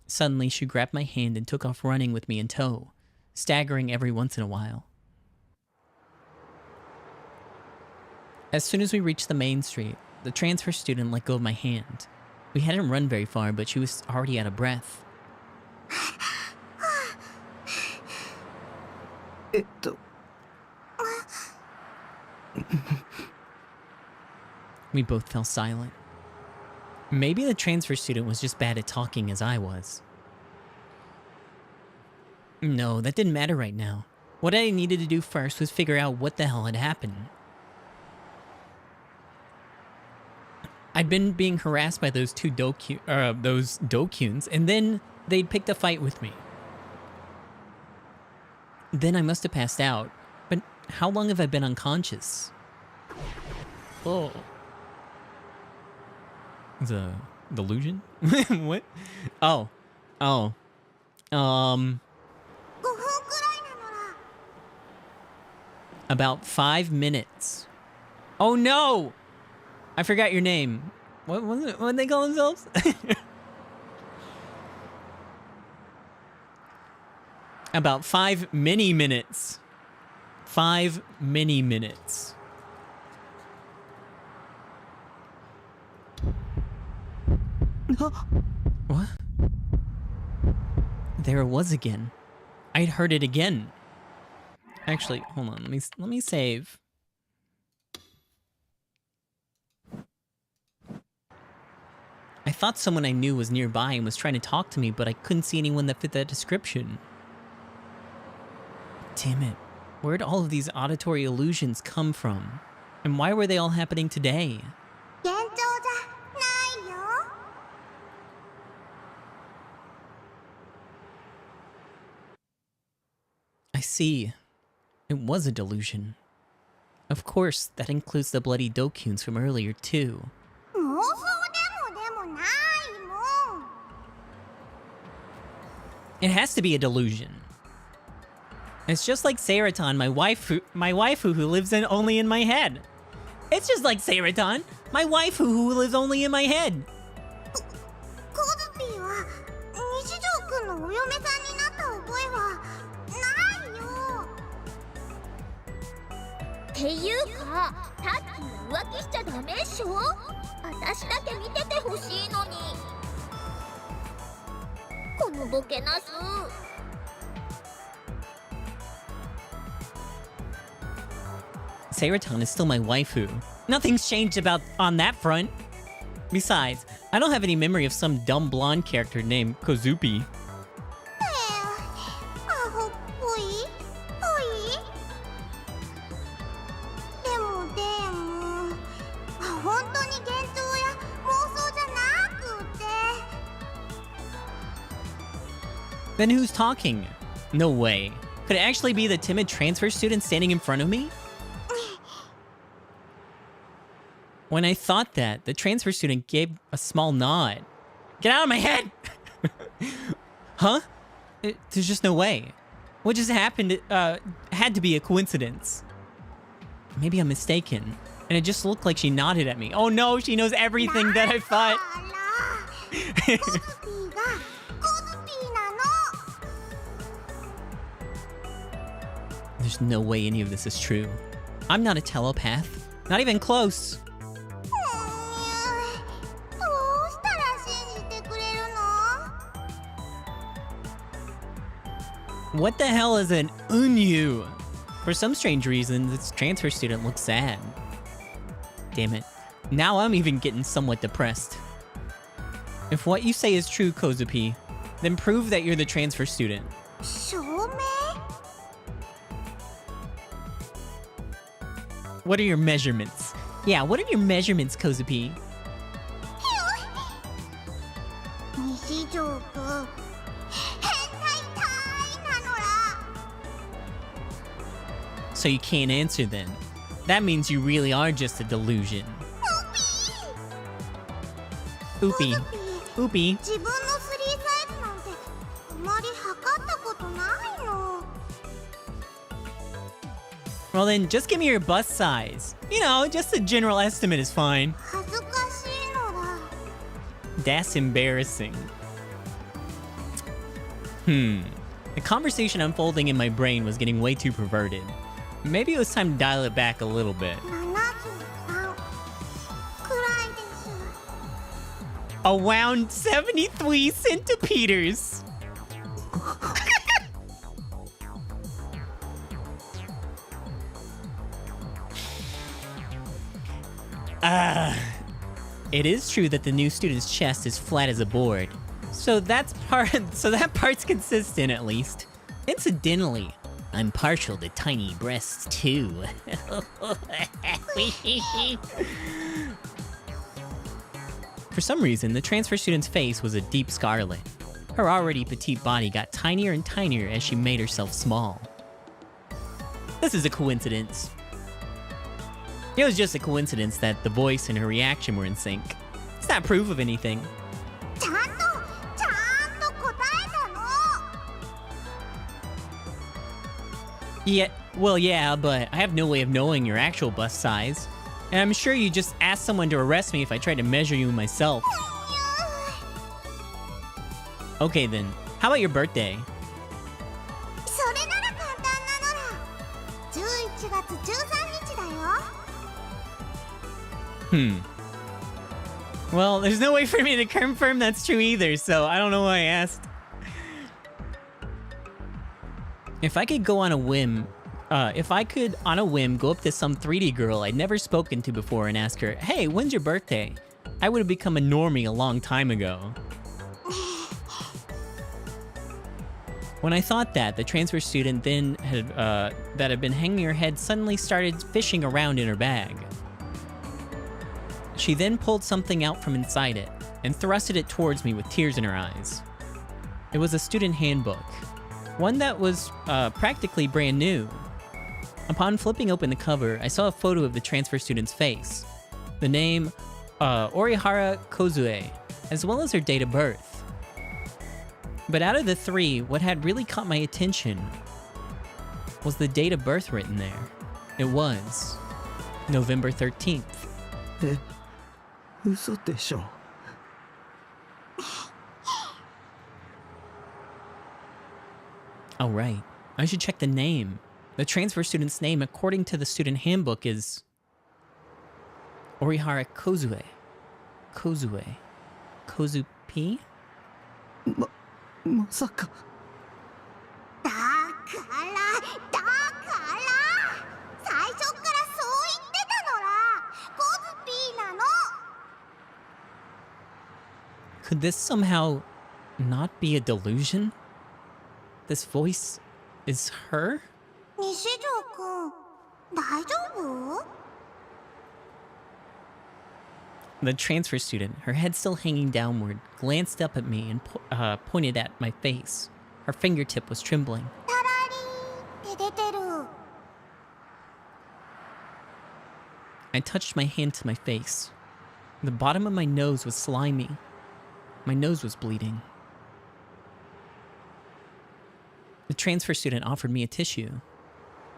Suddenly, she grabbed my hand and took off running with me in tow, staggering every once in a while. As soon as we reached the main street, the transfer student let go of my hand. We hadn't run very far, but she was already out of breath. We both fell silent. Maybe the transfer student was just bad at talking as I was. No, that didn't matter right now. What I needed to do first was figure out what the hell had happened. I'd been being harassed by those Dokuns, and then they'd picked a fight with me. Then I must have passed out. But how long have I been unconscious? Oh. It's a delusion? What? Oh. About 5 minutes. Oh no! I forgot your name. What was it? What did they call themselves? About 5 mini minutes. 5 mini minutes. What? There it was again. I'd heard it again. Actually, hold on. Let me save. I thought someone I knew was nearby and was trying to talk to me, but I couldn't see anyone that fit that description. Damn it. Where'd all of these auditory illusions come from? And why were they all happening today? I see. It was a delusion. Of course, that includes the bloody Dokuns from earlier, too. It has to be a delusion. It's just like Seiretan, my waifu who lives only in my head. It's just like Seiretan, my waifu who lives only in my head. Seiretan is still my waifu. Nothing's changed on that front. Besides, I don't have any memory of some dumb blonde character named Kozupi. Then who's talking? No way. Could it actually be the timid transfer student standing in front of me? When I thought that, the transfer student gave a small nod. Get out of my head! Huh? There's just no way. What just happened had to be a coincidence. Maybe I'm mistaken. And it just looked like she nodded at me. Oh no, she knows everything that I thought. There's no way any of this is true. I'm not a telepath. Not even close. What the hell is an Unyu? For some strange reason, this transfer student looks sad. Damn it. Now I'm even getting somewhat depressed. If what you say is true, Kozupi, then prove that you're the transfer student. What are your measurements? Yeah, what are your measurements, Kozupi? So you can't answer then. That means you really are just a delusion. Oopie. Oopie. 自分のスリーサイズなんてあまり測ったことないの。 Well then, just give me your bust size. You know, just a general estimate is fine. 恥ずかしいのだ。 That's embarrassing. The conversation unfolding in my brain was getting way too perverted. Maybe it was time to dial it back a little bit. 73くらいです。 Around 73 centimeters. It is true that the new student's chest is flat as a board. So that part's consistent at least. Incidentally, I'm partial to tiny breasts too. For some reason, the transfer student's face was a deep scarlet. Her already petite body got tinier and tinier as she made herself small. This is a coincidence. It was just a coincidence that the voice and her reaction were in sync. It's not proof of anything. ちゃんと答えたの。 Yeah, well, yeah, but I have no way of knowing your actual bust size. And I'm sure you just asked someone to arrest me if I tried to measure you myself. Okay then, how about your birthday? それなら簡単なのだ。11月13日だよ。 Well, there's no way for me to confirm that's true either, so I don't know why I asked. If I could on a whim go up to some 3D girl I'd never spoken to before and ask her, "Hey, when's your birthday?" I would have become a normie a long time ago. When I thought that, the transfer student then that had been hanging her head suddenly started fishing around in her bag. She then pulled something out from inside it and thrusted it towards me with tears in her eyes. It was a student handbook, one that was practically brand new. Upon flipping open the cover, I saw a photo of the transfer student's face, the name Orihara Kozue, as well as her date of birth. But out of the three, what had really caught my attention was the date of birth written there. It was November 13th. 嘘でしょ。 Oh, right. I should check the name. The transfer student's name, according to the student handbook, is Orihara Kozue. Kozue. Kozupi? まさか。だから最初からそう言ってたのら。コズピーなの。 Could this somehow not be a delusion? This voice is her? 西条くん、大丈夫？ The transfer student, her head still hanging downward, glanced up at me and pointed at my face. Her fingertip was trembling. タラリーって出てる。 I touched my hand to my face. The bottom of my nose was slimy. My nose was bleeding. The transfer student offered me a tissue.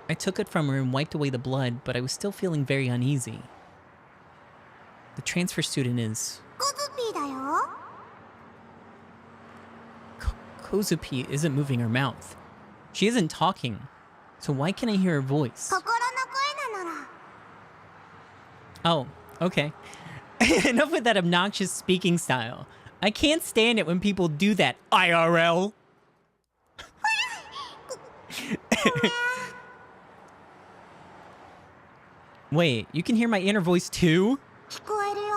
I took it from her and wiped away the blood, but I was still feeling very uneasy. The transfer student is... コズピーだよ。 Kozupi isn't moving her mouth. She isn't talking. So why can't I hear her voice? 心の声なのら。 Oh, okay. Enough with that obnoxious speaking style. I can't stand it when people do that, IRL. Wait, you can hear my inner voice too? 聞こえるよ。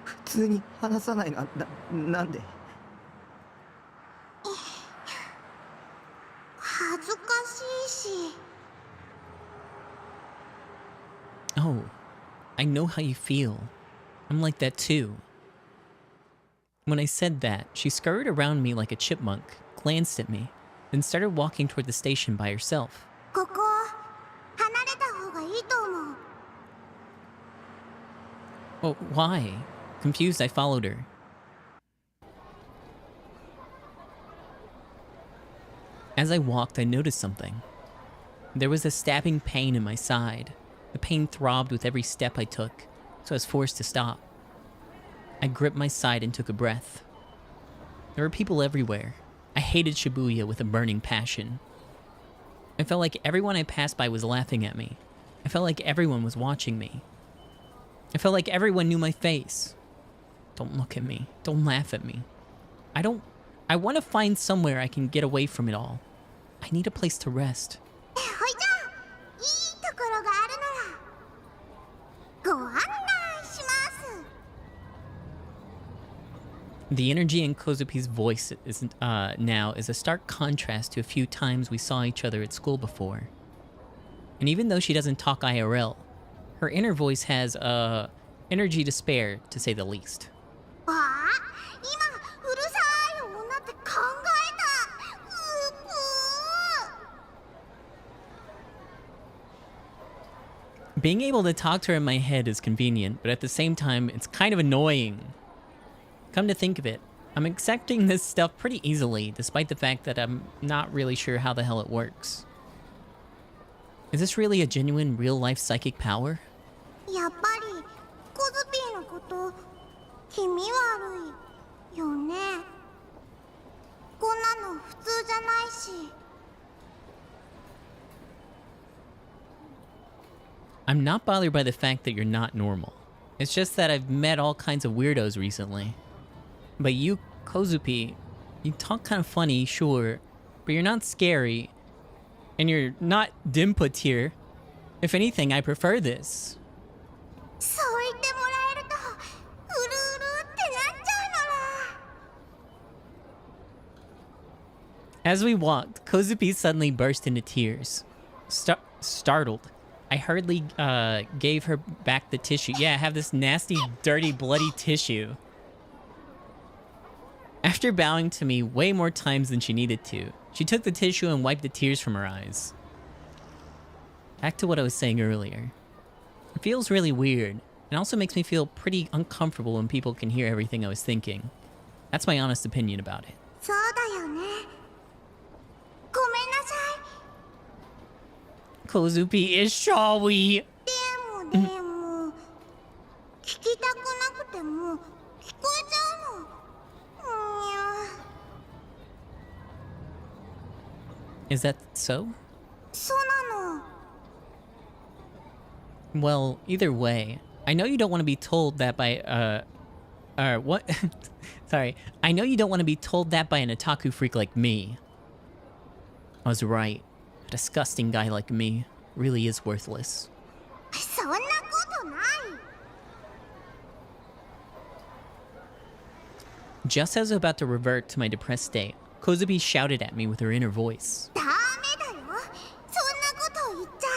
普通に話さないのはなんで？恥ずかしいし。 Oh, I know how you feel. I'm like that too. When I said that, she scurried around me like a chipmunk, glanced at me, then started walking toward the station by herself. ここ離れた方がいいと思う。 Oh, why? Confused, I followed her. As I walked, I noticed something. There was a stabbing pain in my side. The pain throbbed with every step I took, so I was forced to stop. I gripped my side and took a breath. There were people everywhere. I hated Shibuya with a burning passion. I felt like everyone I passed by was laughing at me. I felt like everyone was watching me. I felt like everyone knew my face. Don't look at me. Don't laugh at me. I want to find somewhere I can get away from it all. I need a place to rest. ほいじゃあいいところがあるならご案内します。 The energy in Kozupi's voice now is a stark contrast to a few times we saw each other at school before. And even though she doesn't talk IRL, her inner voice has energy to spare, to say the least. わあ、今うるさい女って考えた。うぷー。 Being able to talk to her in my head is convenient, but at the same time, it's kind of annoying. Come to think of it, I'm accepting this stuff pretty easily, despite the fact that I'm not really sure how the hell it works. Is this really a genuine, real-life psychic power? やっぱりコズピーのこと気味悪いよね。こんなの普通じゃないし。 I'm not bothered by the fact that you're not normal. It's just that I've met all kinds of weirdos recently. But you, Kozupi, you talk kind of funny, sure, but you're not scary. And you're not Dimpa tier. If anything, I prefer this. そう言ってもらえるとうるうるってなっちゃうのら。 As we walked, Kozupi suddenly burst into tears. Startled, I hurriedly gave her back the tissue. Yeah, I have this nasty, dirty, bloody tissue. After bowing to me way more times than she needed to, she took the tissue and wiped the tears from her eyes. Back to what I was saying earlier. It feels really weird, and also makes me feel pretty uncomfortable when people can hear everything I was thinking. That's my honest opinion about it. そうだよね。ごめんなさい。 Kozupi is Shawi. でも聞きたくなくても聞こえちゃうの。Is that so? そうなの。 Well, either way, I know you don't want to be told that by, what? Sorry. I know you don't want to be told that by an otaku freak like me. I was right. A disgusting guy like me really is worthless. そんなことない。 Just as I was about to revert to my depressed state, Kozupi shouted at me with her inner voice. ダメだよ。そんなこと言っちゃ。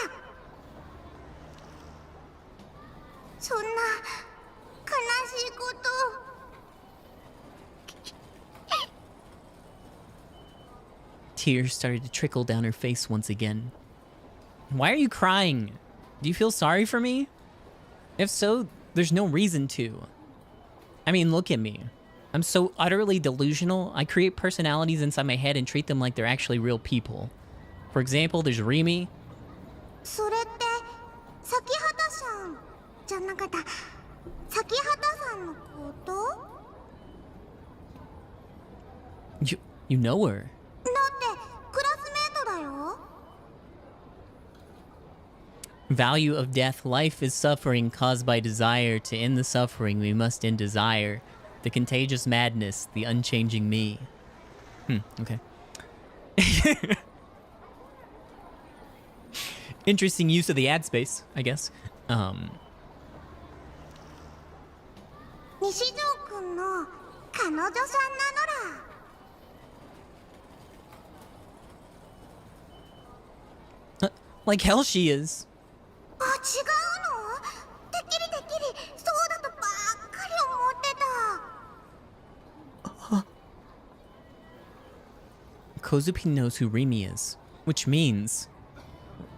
そんな悲しいこと。 Tears started to trickle down her face once again. Why are you crying? Do you feel sorry for me? If so, there's no reason to. I mean, look at me. I'm so utterly delusional, I create personalities inside my head and treat them like they're actually real people. For example, there's Rimi. それって咲畑さんじゃなかった。咲畑さんのこと？ You know her. だってクラスメートだよ。 Value of death. Life is suffering caused by desire. To end the suffering, we must end desire. The contagious madness, the unchanging me. Okay. Interesting use of the ad space, I guess. 西条くんの彼女さんなのら。 Like hell she is. あ、違うの？てっきりそうだとばっかり思ってた。 Kozupi knows who Rimi is, which means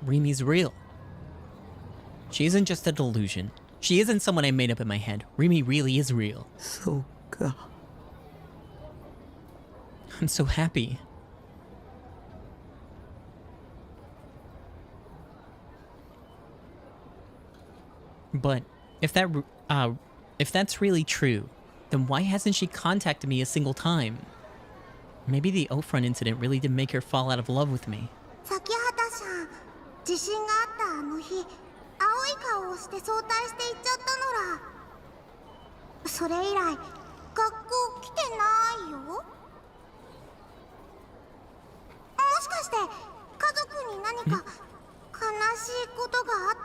Rimi's real. She isn't just a delusion. She isn't someone I made up in my head. Rimi really is real. そうか。 I'm so happy. But if that's really true, then why hasn't she contacted me a single time? Maybe the Ofrun incident really did make her fall out of love with me. 崎畑さん、地震があったあの日、青い顔をして早退して行っちゃったのら。それ以来、学校来てないよ。もしかして家族に何か悲しいことがあっ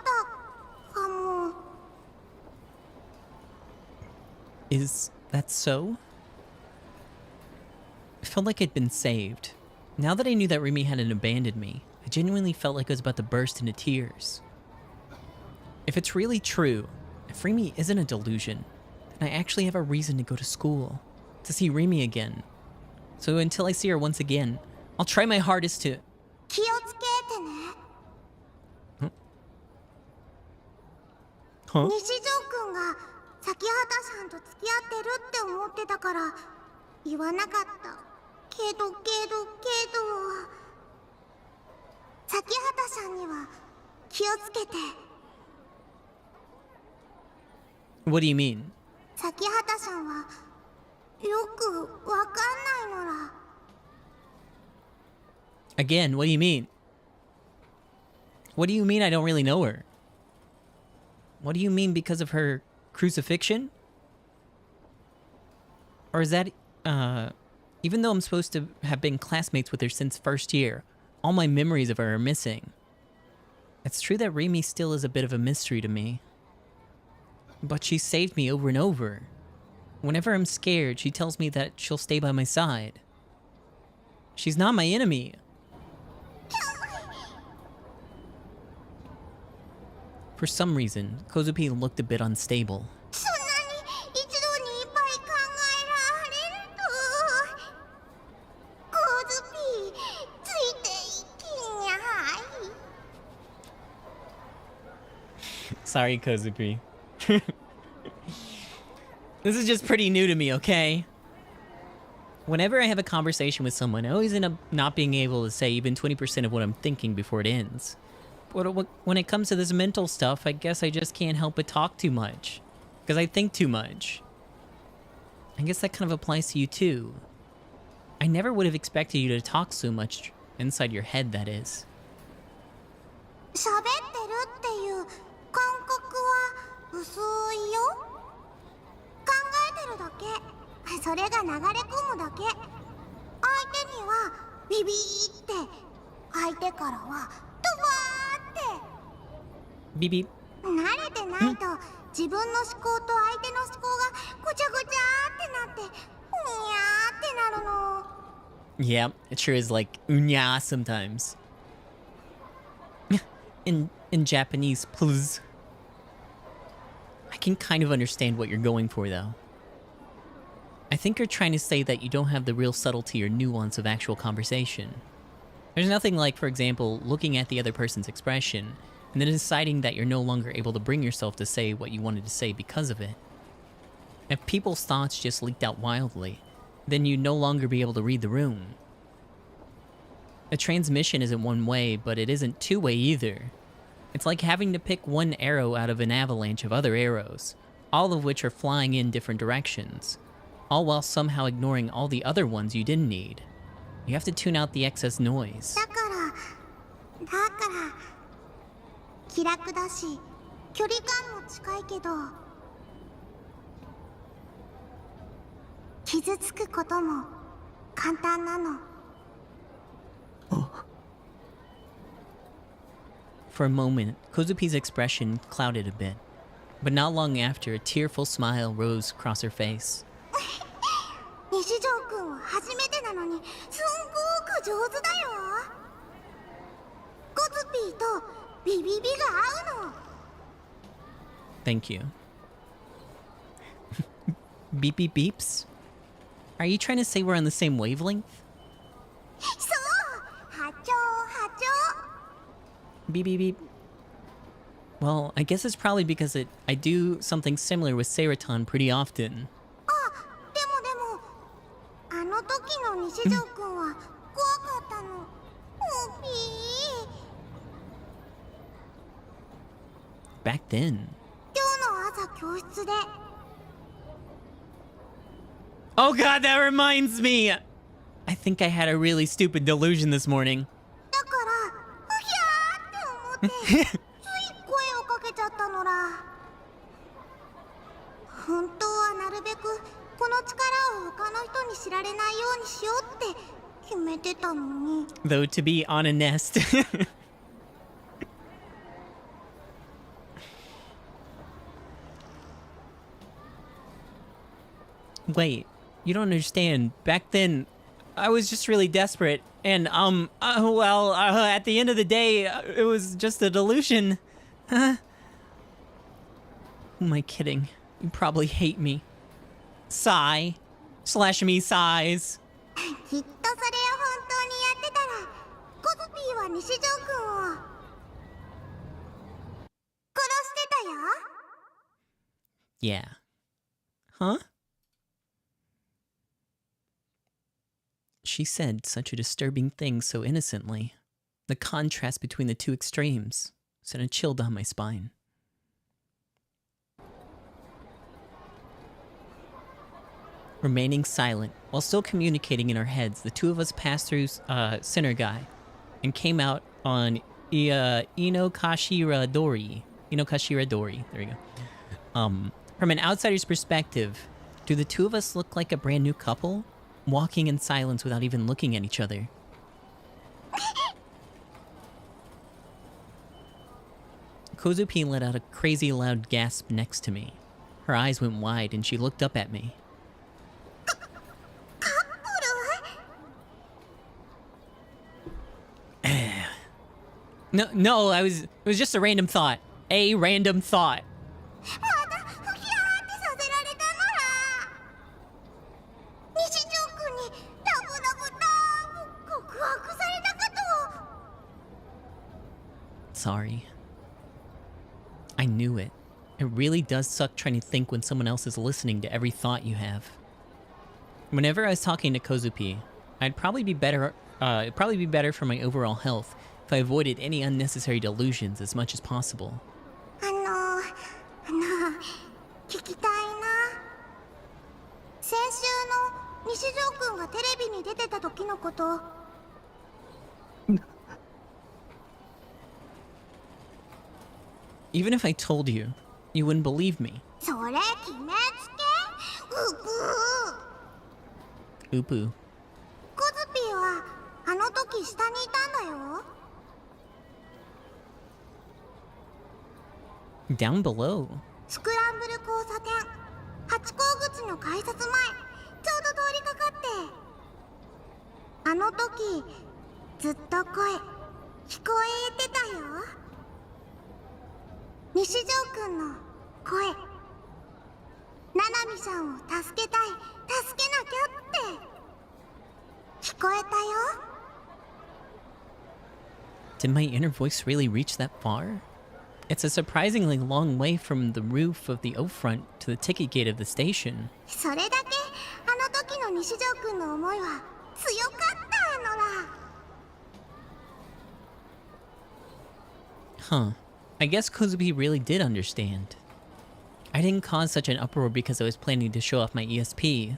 たかも。Is that so? I felt like I'd been saved. Now that I knew that Rimi hadn't abandoned me, I genuinely felt like I was about to burst into tears. If it's really true, if Rimi isn't a delusion, then I actually have a reason to go to school, to see Rimi again. So until I see her once again, I'll try my hardest to... 気をつけてね。Huh? 西条くんが崎畑さんと付き合ってるって思ってたから言わなかった。けど崎畑さんには気をつけて。 What do you mean? 崎畑さんはよくわかんないのら。 Again, what do you mean? What do you mean I don't really know her? What do you mean because of her crucifixion? Or is that, even though I'm supposed to have been classmates with her since first year, all my memories of her are missing. It's true that Rimi still is a bit of a mystery to me. But she saved me over and over. Whenever I'm scared, she tells me that she'll stay by my side. She's not my enemy. For some reason, Kozupi looked a bit unstable. そんなに一度にいっぱい考えられると。コズピーついていきにゃい。 Sorry, Kozupi. This is just pretty new to me, okay? Whenever I have a conversation with someone, I always end up not being able to say even 20% of what I'm thinking before it ends. But when it comes to this mental stuff, I guess I just can't help but talk too much. Because I think too much. I guess that kind of applies to you too. I never would have expected you to talk so much inside your head, that is. 喋ってるっていう感覚は薄いよ。考えてるだけ。それが流れ込むだけ。相手にはビビーって、相手からはドバーって。 Beep beep. 慣れてないと自分の思考と相手の思考がごちゃごちゃってなってにゃーってなるの。 Yeah, it sure is like unya sometimes. In Japanese, please. I can kind of understand what you're going for, though. I think you're trying to say that you don't have the real subtlety or nuance of actual conversation. There's nothing like, for example, looking at the other person's expression and then deciding that you're no longer able to bring yourself to say what you wanted to say because of it. If people's thoughts just leaked out wildly, then you'd no longer be able to read the room. A transmission isn't one way, but it isn't two-way either. It's like having to pick one arrow out of an avalanche of other arrows, all of which are flying in different directions, all while somehow ignoring all the other ones you didn't need. You have to tune out the excess noise. だから気楽だし距離感も近いけど傷つくことも簡単なの。 For a moment, Kozupi's expression clouded a bit, but not long after, a tearful smile rose across her face. 西条くんは初めてなのにすんごく上手だよ。コズピーとビビビが合うの。 Thank you. Beep beep beeps? Are you trying to say we're on the same wavelength? そう波長波長。Beep beep beep. Well, I guess it's probably because I do something similar with Seraton pretty often. でもあの時の西条くんは怖かったの。おぴー。 Back then. 今日の朝教室で Oh god, that reminds me! I think I had a really stupid delusion this morning. だからうひゃーって思ってつい声をかけちゃったのら。本当はなるべくこの力を他の人に知られないようにしようって決めてたのに。 Though to be on a nest. Wait, you don't understand. Back then, I was just really desperate, and at the end of the day, it was just a delusion. Huh? Who am I kidding? You probably hate me. Sigh. Slash me sighs. きっとそれを本当にやってたらコズピーは西条くんを殺してたよ。 Yeah. Huh? She said such a disturbing thing so innocently. The contrast between the two extremes sent a chill down my spine. Remaining silent, while still communicating in our heads, the two of us passed through Sinner Guy and came out on Inokashira Dori. Inokashira Dori. There you go. From an outsider's perspective, do the two of us look like a brand new couple? Walking in silence without even looking at each other. Kozupi let out a crazy loud gasp next to me. Her eyes went wide and she looked up at me. No, it was just a random thought. A random thought. まだふひゃーってさせられたのら。西条くんにラブ告白されたかと。 Sorry. I knew it. It really does suck trying to think when someone else is listening to every thought you have. Whenever I was talking to Kozupi, it'd probably be better for my overall health if I avoided any unnecessary delusions as much as possible. 聞きたいな。先週の西条くんがテレビに出てた時のこと。 Even if I told you, you wouldn't believe me. それ決めつけ。うぷ。 Upu. コズピーはあの時下にいたんだよ。 Down below. スクランブル交差点、ハチ公口の改札前、ちょうど通りかかって。あの時ずっと声聞こえてたよ。西条くんの声。ナナミさんを助けたい、助けなきゃって聞こえたよ。 Did my inner voice really reach that far? It's a surprisingly long way from the roof of the O-front to the ticket gate of the station. それだけあの時の西条くんの思いは強かったのら。 Huh. I guess Kozupi really did understand. I didn't cause such an uproar because I was planning to show off my ESP.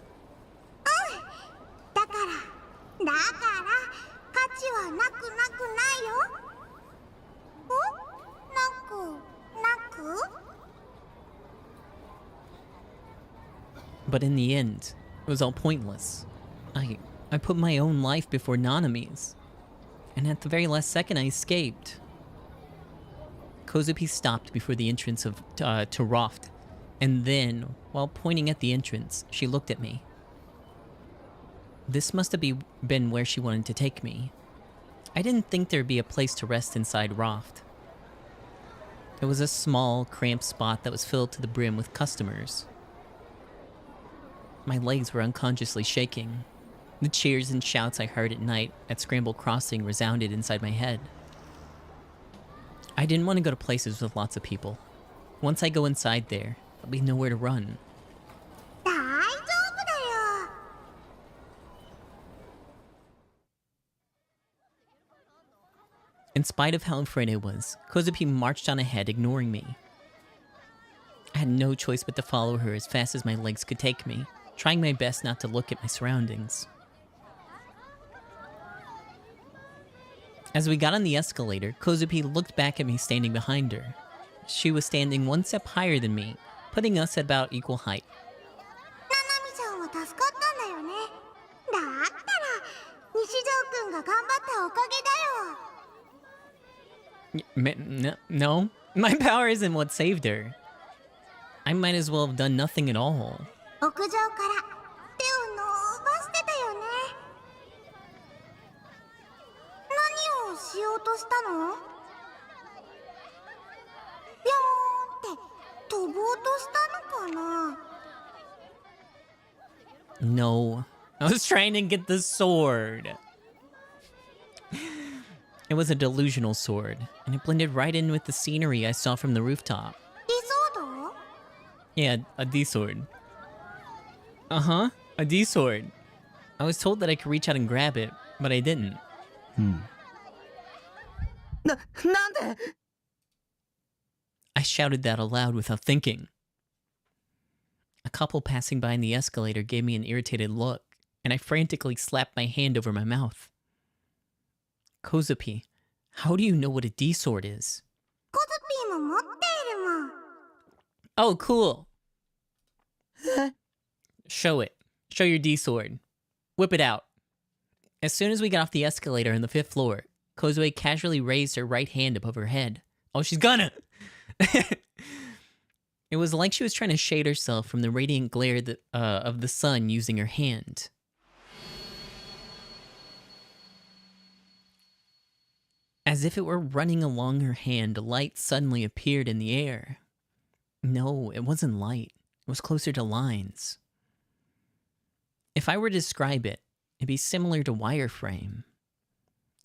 だから価値はなくないよ。なく But in the end, it was all pointless. I put my own life before Nanami's. And at the very last second, I escaped. Kozupi stopped before the entrance of to Roft, and then, while pointing at the entrance, she looked at me. This must have been where she wanted to take me. I didn't think there'd be a place to rest inside Roft. It was a small, cramped spot that was filled to the brim with customers. My legs were unconsciously shaking. The cheers and shouts I heard at night at Scramble Crossing resounded inside my head. I didn't want to go to places with lots of people. Once I go inside there, there'll be nowhere to run. 大丈夫だよ。 In spite of how afraid I was, Kozupi marched on ahead, ignoring me. I had no choice but to follow her as fast as my legs could take me, trying my best not to look at my surroundings. As we got on the escalator, Kozupi looked back at me standing behind her. She was standing one step higher than me, putting us at about equal height. ナナミちゃんは助かったんだよね。だったら西条くんが頑張ったおかげだよ。No, my power isn't what saved her. I might as well have done nothing at all. 屋上から手を伸ばしてたよね。何をしようとしたの？ビョーンって飛ぼうとしたのかな？ No, I was trying to get the sword. It was a delusional sword, and it blended right in with the scenery I saw from the rooftop. ディソード？ Yeah, a D-sword. Uh-huh, a D-sword. I was told that I could reach out and grab it, but I didn't. なんで I shouted that aloud without thinking. A couple passing by in the escalator gave me an irritated look, and I frantically slapped my hand over my mouth. Kozupi, how do you know what a D-sword is? コズピーも持っているもん。 Oh, cool. Show it. Show your D-sword. Whip it out. As soon as we got off the escalator on the 5th floor, Kozue casually raised her right hand above her head. Oh, she's gonna! It was like she was trying to shade herself from the radiant glare of the sun using her hand. As if it were running along her hand, light suddenly appeared in the air. No, it wasn't light. It was closer to lines. If I were to describe it, it'd be similar to wireframe.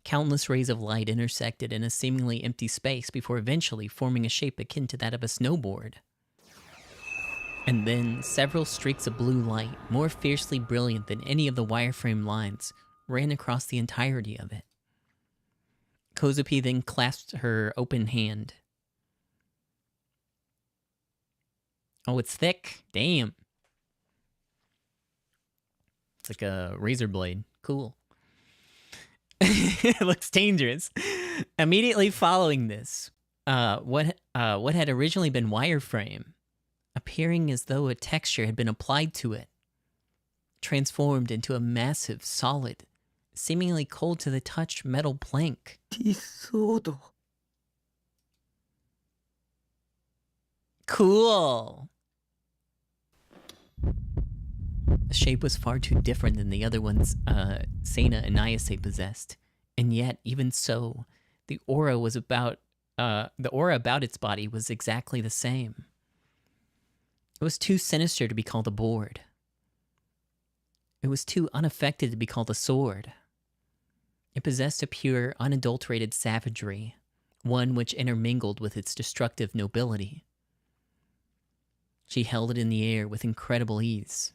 Countless rays of light intersected in a seemingly empty space before eventually forming a shape akin to that of a snowboard. And then, several streaks of blue light, more fiercely brilliant than any of the wireframe lines, ran across the entirety of it. Kozupi then clasped her open hand. Oh, it's thick? Damn. It's like a razor blade. Cool. It looks dangerous. Immediately following this, what had originally been wireframe, appearing as though a texture had been applied to it, transformed into a massive, solid, seemingly cold to the touch metal plank. ディソード Cool! The shape was far too different than the other ones Seina and Ayase possessed, and yet, even so, the aura about its body was exactly the same. It was too sinister to be called a board. It was too unaffected to be called a sword. It possessed a pure, unadulterated savagery, one which intermingled with its destructive nobility. She held it in the air with incredible ease.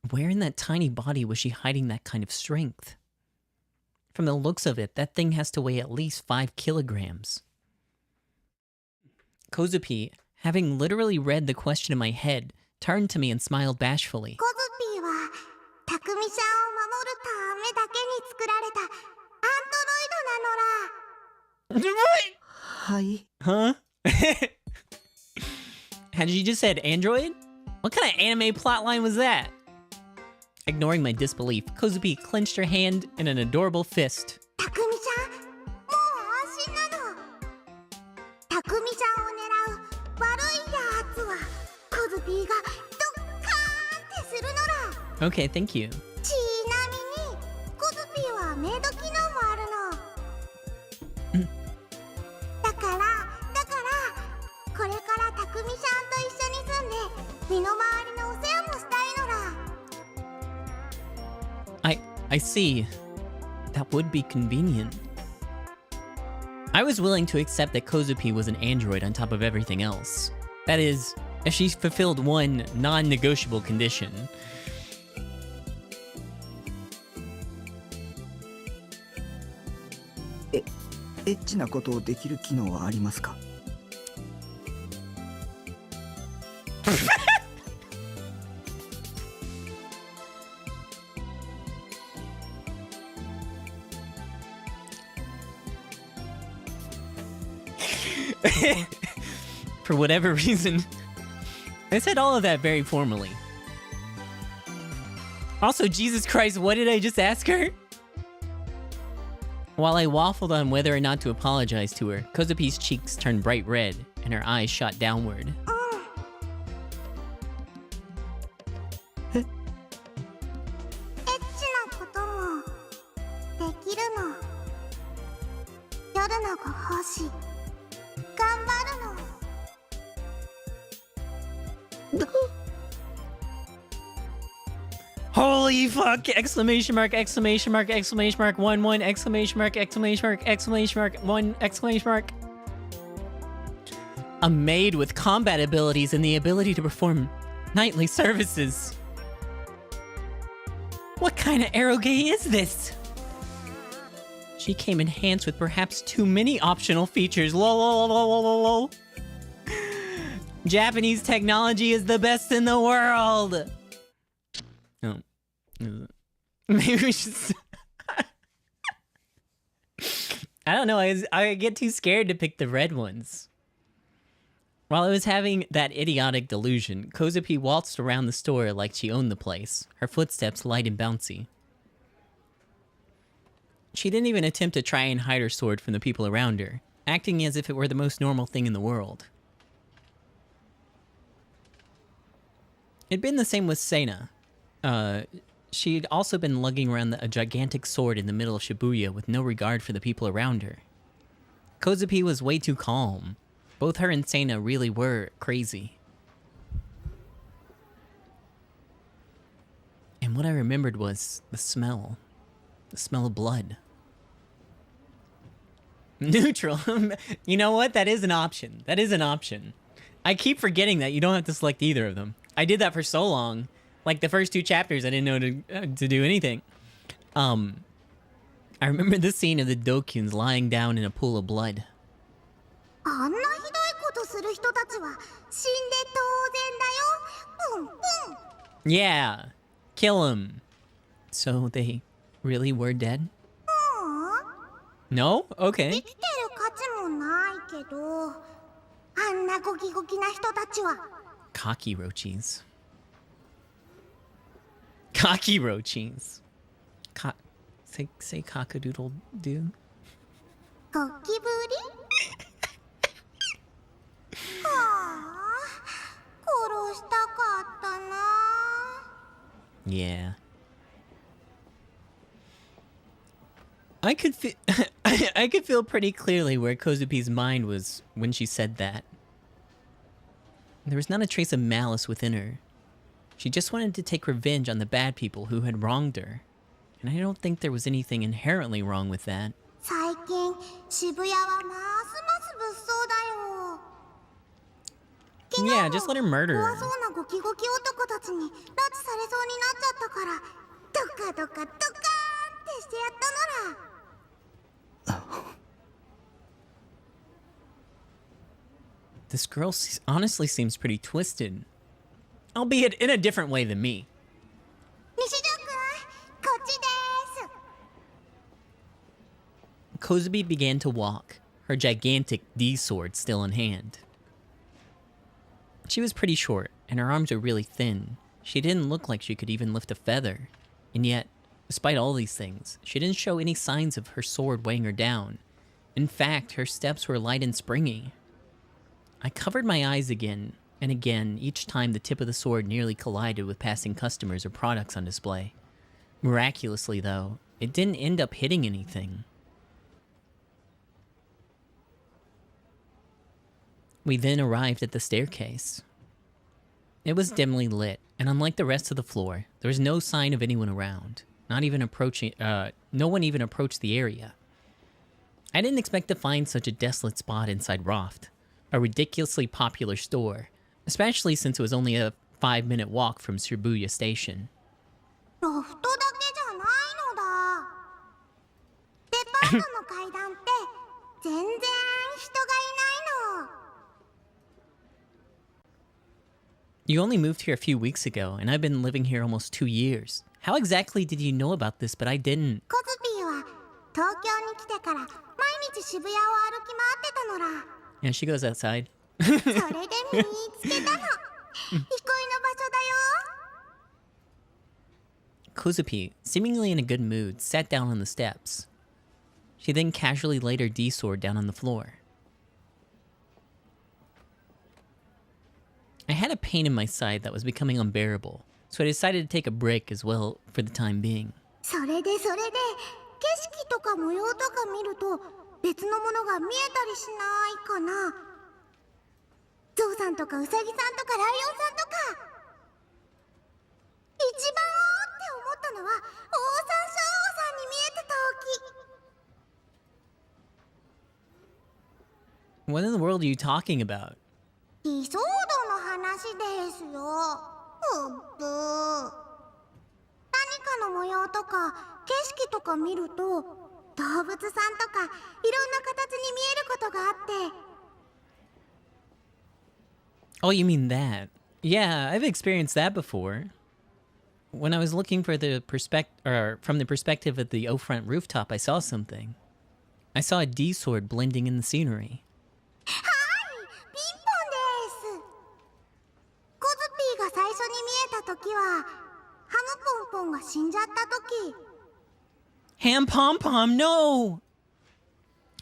Where in that tiny body was she hiding that kind of strength? From the looks of it, that thing has to weigh at least 5 kilograms. Kozupi, having literally read the question in my head, turned to me and smiled bashfully. コズピーはタクミちゃんを守るためだけに作られたアンドロイドなのら。はい Huh? Had she just said android? What kind of anime plotline was that? Ignoring my disbelief, Kozupi clenched her hand in an adorable fist. タクミちゃん、もう安心なの。タクミちゃんを狙う悪いやつはコズピーがドッカーンってするのら。 Okay, thank you. ちなみにコズピーはメイド機能もあるの。だからこれからタクミちゃんと一緒 I see. That would be convenient. I was willing to accept that Kozupi was an android on top of everything else. That is, if she fulfilled one non-negotiable condition.エッチなことをできる機能はありますか? For whatever reason, I said all of that very formally. Also, Jesus Christ, what did I just ask her? While I waffled on whether or not to apologize to her, Kozupi's cheeks turned bright red, and her eyes shot downward. エッチなこともできるの。夜のご奉仕頑張るの。Holy fuck! Exclamation mark, exclamation mark, exclamation mark, 1, exclamation mark, exclamation mark, exclamation mark, 1, exclamation mark. A maid with combat abilities and the ability to perform nightly services. What kind of eroge is this? She came enhanced with perhaps too many optional features. Lol, lol, lol, lol, lol, lol. Japanese technology is the best in the world. Oh. Maybe we should... I don't know, I get too scared to pick the red ones. While I was having that idiotic delusion, Kozupi waltzed around the store like she owned the place, her footsteps light and bouncy. She didn't even attempt to try and hide her sword from the people around her, acting as if it were the most normal thing in the world. It'd been the same with Sena. She'd also been lugging around a gigantic sword in the middle of Shibuya with no regard for the people around her. Kozupi was way too calm. Both her and Sena really were crazy. And what I remembered was the smell. The smell of blood. Neutral. You know what? That is an option. That is an option. I keep forgetting that you don't have to select either of them. I did that for so long. Like the first 2 chapters, I didn't know to do anything. I remember the scene of the Dokuns lying down in a pool of blood. あんなひどいことする人たちは死んで当然だよ。プンプン。Yeah, kill him. So they really were dead? No? Okay. 生きてる価値もないけど、あんなゴキゴキな人たちは。Kakirochis. Kakirochis. Say cockadoodle do. ゴキブリ？はあ、殺したかったな。Yeah. I could feel I could feel pretty clearly where Kozupi's mind was when she said that. There was not a trace of malice within her. She just wanted to take revenge on the bad people who had wronged her. And I don't think there was anything inherently wrong with that. 最近渋谷はますます物騒だよ。 Yeah, just let her murder 怖 her. そうなゴキゴキ男たちに拉致されそうになっちゃったからドカドカドカーンってしてやったなら。This girl honestly seems pretty twisted. Albeit in a different way than me. 西条くん、こっちです。 Kozubi began to walk, her gigantic D-sword still in hand. She was pretty short, and her arms were really thin. She didn't look like she could even lift a feather. And yet, despite all these things, she didn't show any signs of her sword weighing her down. In fact, her steps were light and springy. I covered my eyes again and again each time the tip of the sword nearly collided with passing customers or products on display. Miraculously, though, it didn't end up hitting anything. We then arrived at the staircase. It was dimly lit, and unlike the rest of the floor, there was no sign of anyone around. Not even approaching, no one even approached the area. I didn't expect to find such a desolate spot inside Roft, a ridiculously popular store, especially since it was only a 5-minute walk from Shibuya Station. ロフトだけじゃないのだ。デパートの階段って全然人がいないの。You only moved here a few weeks ago, and I've been living here almost 2 years. How exactly did you know about this, but I didn't? コズピーは東京に来てから毎日渋谷を歩き回ってたのら。Yeah, she goes outside. それで見つけたの。憩いの場所だよ。Kozupi, seemingly in a good mood, sat down on the steps. She then casually laid her D-sword down on the floor. I had a pain in my side that was becoming unbearable, so I decided to take a break as well for the time being. それで景色とか模様とか見ると別のものが見えたりしないかな。ゾウさんとかウサギさんとかライオンさんとか。一番おーって思ったのはオオサンシャオさんに見えてた時。 What in the world are you talking about? 理想度の話ですよ。うっぶー。何かの模様とか景色とか見ると動物さんとかいろんな形に見えることがあって。 Oh, you mean that? Yeah, I've experienced that before. When I was looking for the from the perspective of the O-front rooftop, I saw something. I saw a D-sword blending in the scenery. はい、ピンポンです。コズピーが最初に見えた時はハムポンポンが死んじゃった時。 Ham Pom Pom, no!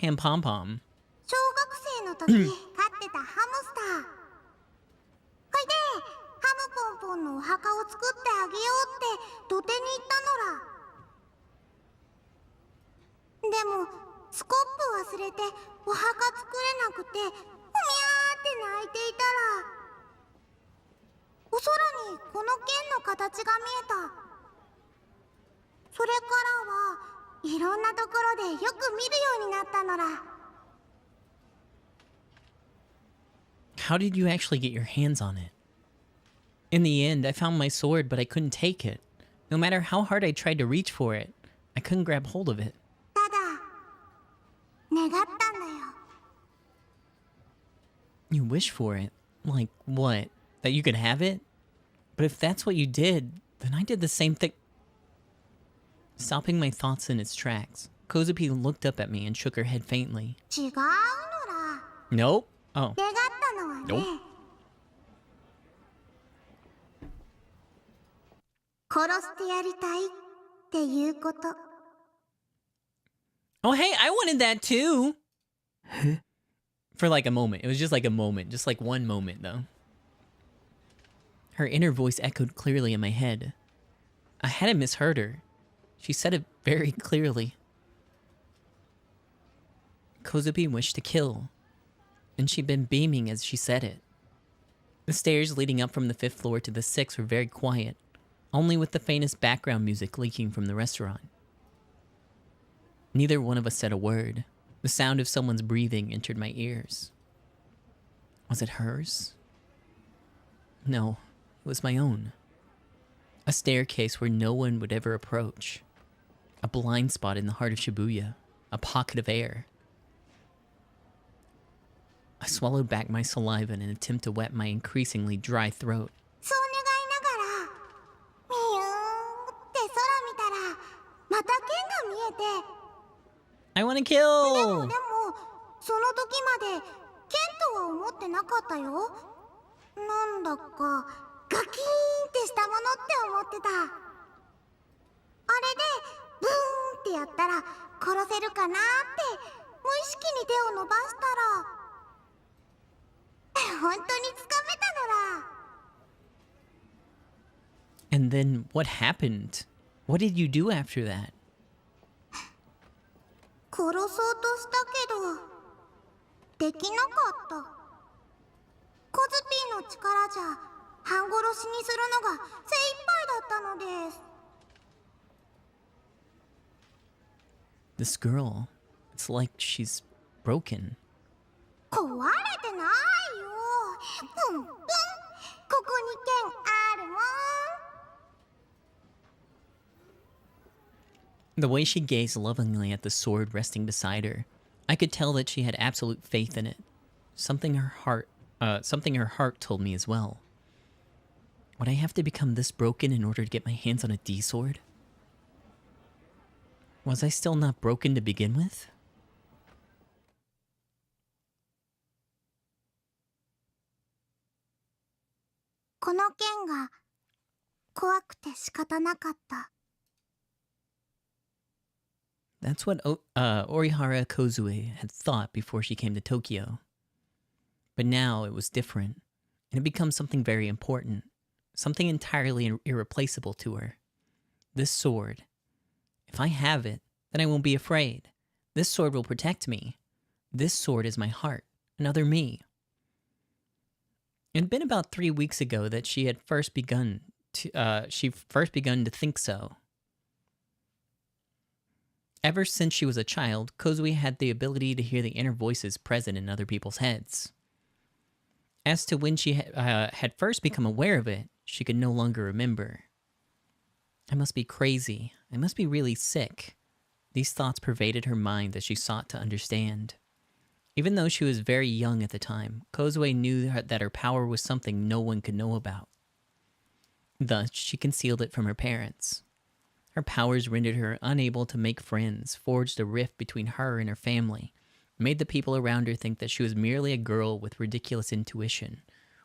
Ham Pom Pom. 小学生の時飼ってたハムスター。ほいでハムポンポンのお墓を作ってあげようって土手に行ったのら。でもスコップ忘れてお墓作れなくてふみゃーって泣いていたらお空にこの剣の形が見えた。それからはいろんなところでよく見るようになったのら。 How did you actually get your hands on it? In the end, I found my sword, but I couldn't take it. No matter how hard I tried to reach for it, I couldn't grab hold of it. ただ願ったんだよ。 You wish for it? Like what? That you could have it? But if that's what you did, then I did the same thing. Stopping my thoughts in its tracks, Kozupi looked up at me and shook her head faintly. 違うのら。 Nope. Oh. 願ったのはね。 Nope. 殺してやりたいっていうこと。 Oh, hey, I wanted that too. For like a moment. It was just like a moment. Just like one moment, though. Her inner voice echoed clearly in my head. I hadn't misheard her. She said it very clearly. Kozupi wished to kill, and she'd been beaming as she said it. The stairs leading up from the 5th floor to the 6th were very quiet, only with the faintest background music leaking from the restaurant. Neither one of us said a word. The sound of someone's breathing entered my ears. Was it hers? No, it was my own. A staircase where no one would ever approach. A blind spot in the heart of Shibuya. A pocket of air. I swallowed back my saliva in an attempt to wet my increasingly dry throat. そう願いながらミューって空見たらまた剣が見えて。 I want to でも kill! その時まで剣とは思ってなかったよ。なんだかガキーンってしたものって思ってた。あれでブーンってやったら殺せるかなって無意識に手を伸ばしたら本当につかめたのら。 And then what happened? What did you do after that? 殺そうとしたけどできなかった。コズピーの力じゃ半殺しにするのが精一杯だったのです。This girl, it's like she's broken. 壊れてないよ。プンプン。ここに剣あるもん。The way she gazed lovingly at the sword resting beside her, I could tell that she had absolute faith in it. Something her heart told me as well. Would I have to become this broken in order to get my hands on a D-sword? Was I still not broken to begin with? この剣が怖くて仕方なかった。That's what Orihara Kozue had thought before she came to Tokyo. But now it was different, and it became something very important, something entirely irreplaceable to her. This sword. If I have it, then I won't be afraid. This sword will protect me. This sword is my heart, another me. It had been about 3 weeks ago that she had first begun to think so. Ever since she was a child, Kozue had the ability to hear the inner voices present in other people's heads. As to when she had first become aware of it, she could no longer remember. I must be crazy. I must be really sick. These thoughts pervaded her mind as she sought to understand. Even though she was very young at the time, Kozue knew that her power was something no one could know about. Thus, she concealed it from her parents. Her powers rendered her unable to make friends, forged a rift between her and her family, made the people around her think that she was merely a girl with ridiculous intuition,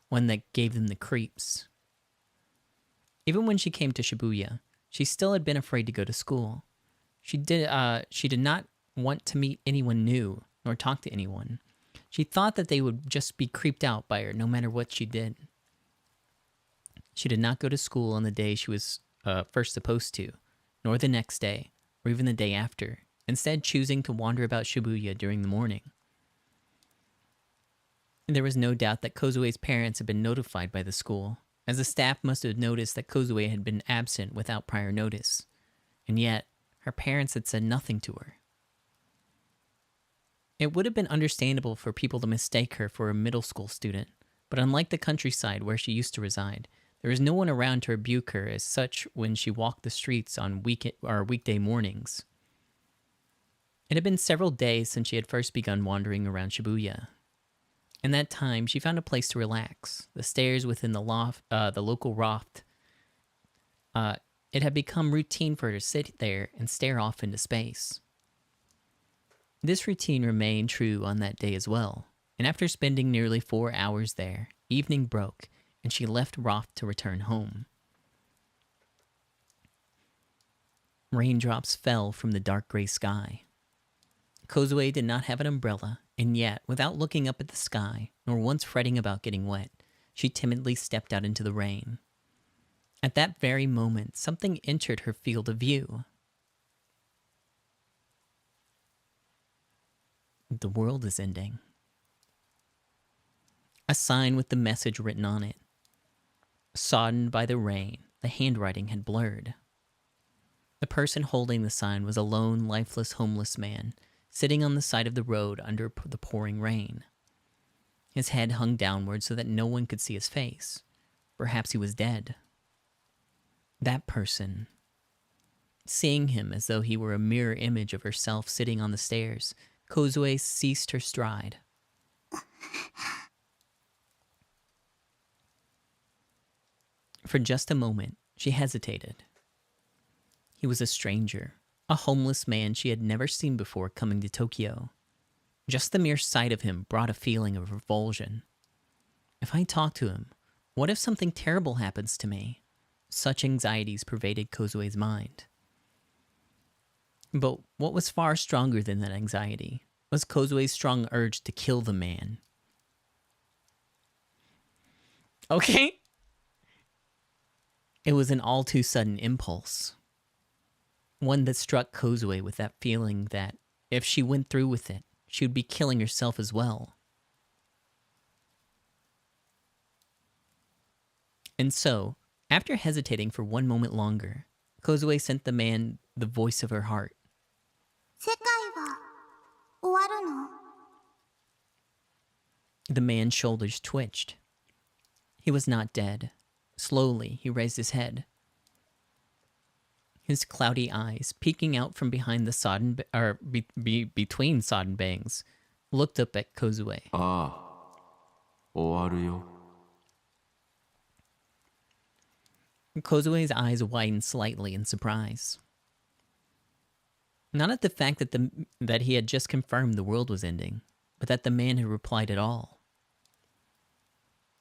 one that gave them the creeps. Even when she came to Shibuya, she still had been afraid to go to school. She did not want to meet anyone new, nor talk to anyone. She thought that they would just be creeped out by her no matter what she did. She did not go to school on the day she was first supposed to, nor the next day, or even the day after, instead choosing to wander about Shibuya during the morning. There was no doubt that Kozue's parents had been notified by the school, as the staff must have noticed that Kozue had been absent without prior notice, and yet her parents had said nothing to her. It would have been understandable for people to mistake her for a middle school student, but unlike the countryside where she used to reside, there was no one around to rebuke her as such when she walked the streets on weekday mornings. It had been several days since she had first begun wandering around Shibuya. In that time, she found a place to relax, the stairs within the local loft. It had become routine for her to sit there and stare off into space. This routine remained true on that day as well, and after spending nearly 4 hours there, evening broke, and she left Roth to return home. Raindrops fell from the dark gray sky. Kozue did not have an umbrella, and yet, without looking up at the sky, nor once fretting about getting wet, she timidly stepped out into the rain. At that very moment, something entered her field of view. The world is ending. A sign with the message written on it. Sodden by the rain, the handwriting had blurred. The person holding the sign was a lone, lifeless, homeless man, sitting on the side of the road under the pouring rain. His head hung downward so that no one could see his face. Perhaps he was dead. That person. Seeing him as though he were a mirror image of herself sitting on the stairs, Kozue ceased her stride. For just a moment, she hesitated. He was a stranger, a homeless man she had never seen before coming to Tokyo. Just the mere sight of him brought a feeling of revulsion. If I talk to him, what if something terrible happens to me? Such anxieties pervaded Kozue's mind. But what was far stronger than that anxiety was Kozue's strong urge to kill the man. Okay? It was an all too sudden impulse. One that struck Kozue with that feeling that if she went through with it, she would be killing herself as well. And so, after hesitating for one moment longer, Kozue sent the man the voice of her heart. 世界は終わるの？ The man's shoulders twitched. He was not dead. Slowly, he raised his head. His cloudy eyes, peeking out from behind the sodden, between sodden bangs, looked up at Kozue. ああ、終わるよ。 Kozue's eyes widened slightly in surprise. Not at the fact that he had just confirmed the world was ending, but that the man had replied at all.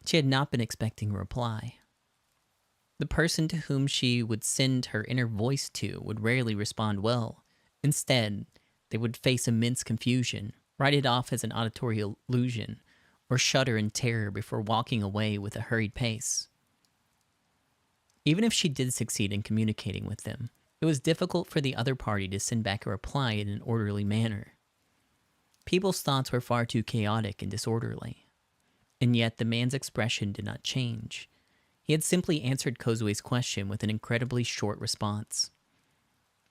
She had not been expecting a reply. The person to whom she would send her inner voice to would rarely respond well. Instead, they would face immense confusion, write it off as an auditory illusion, or shudder in terror before walking away with a hurried pace. Even if she did succeed in communicating with them, it was difficult for the other party to send back a reply in an orderly manner. People's thoughts were far too chaotic and disorderly. And yet the man's expression did not change. He had simply answered Kozue's question with an incredibly short response.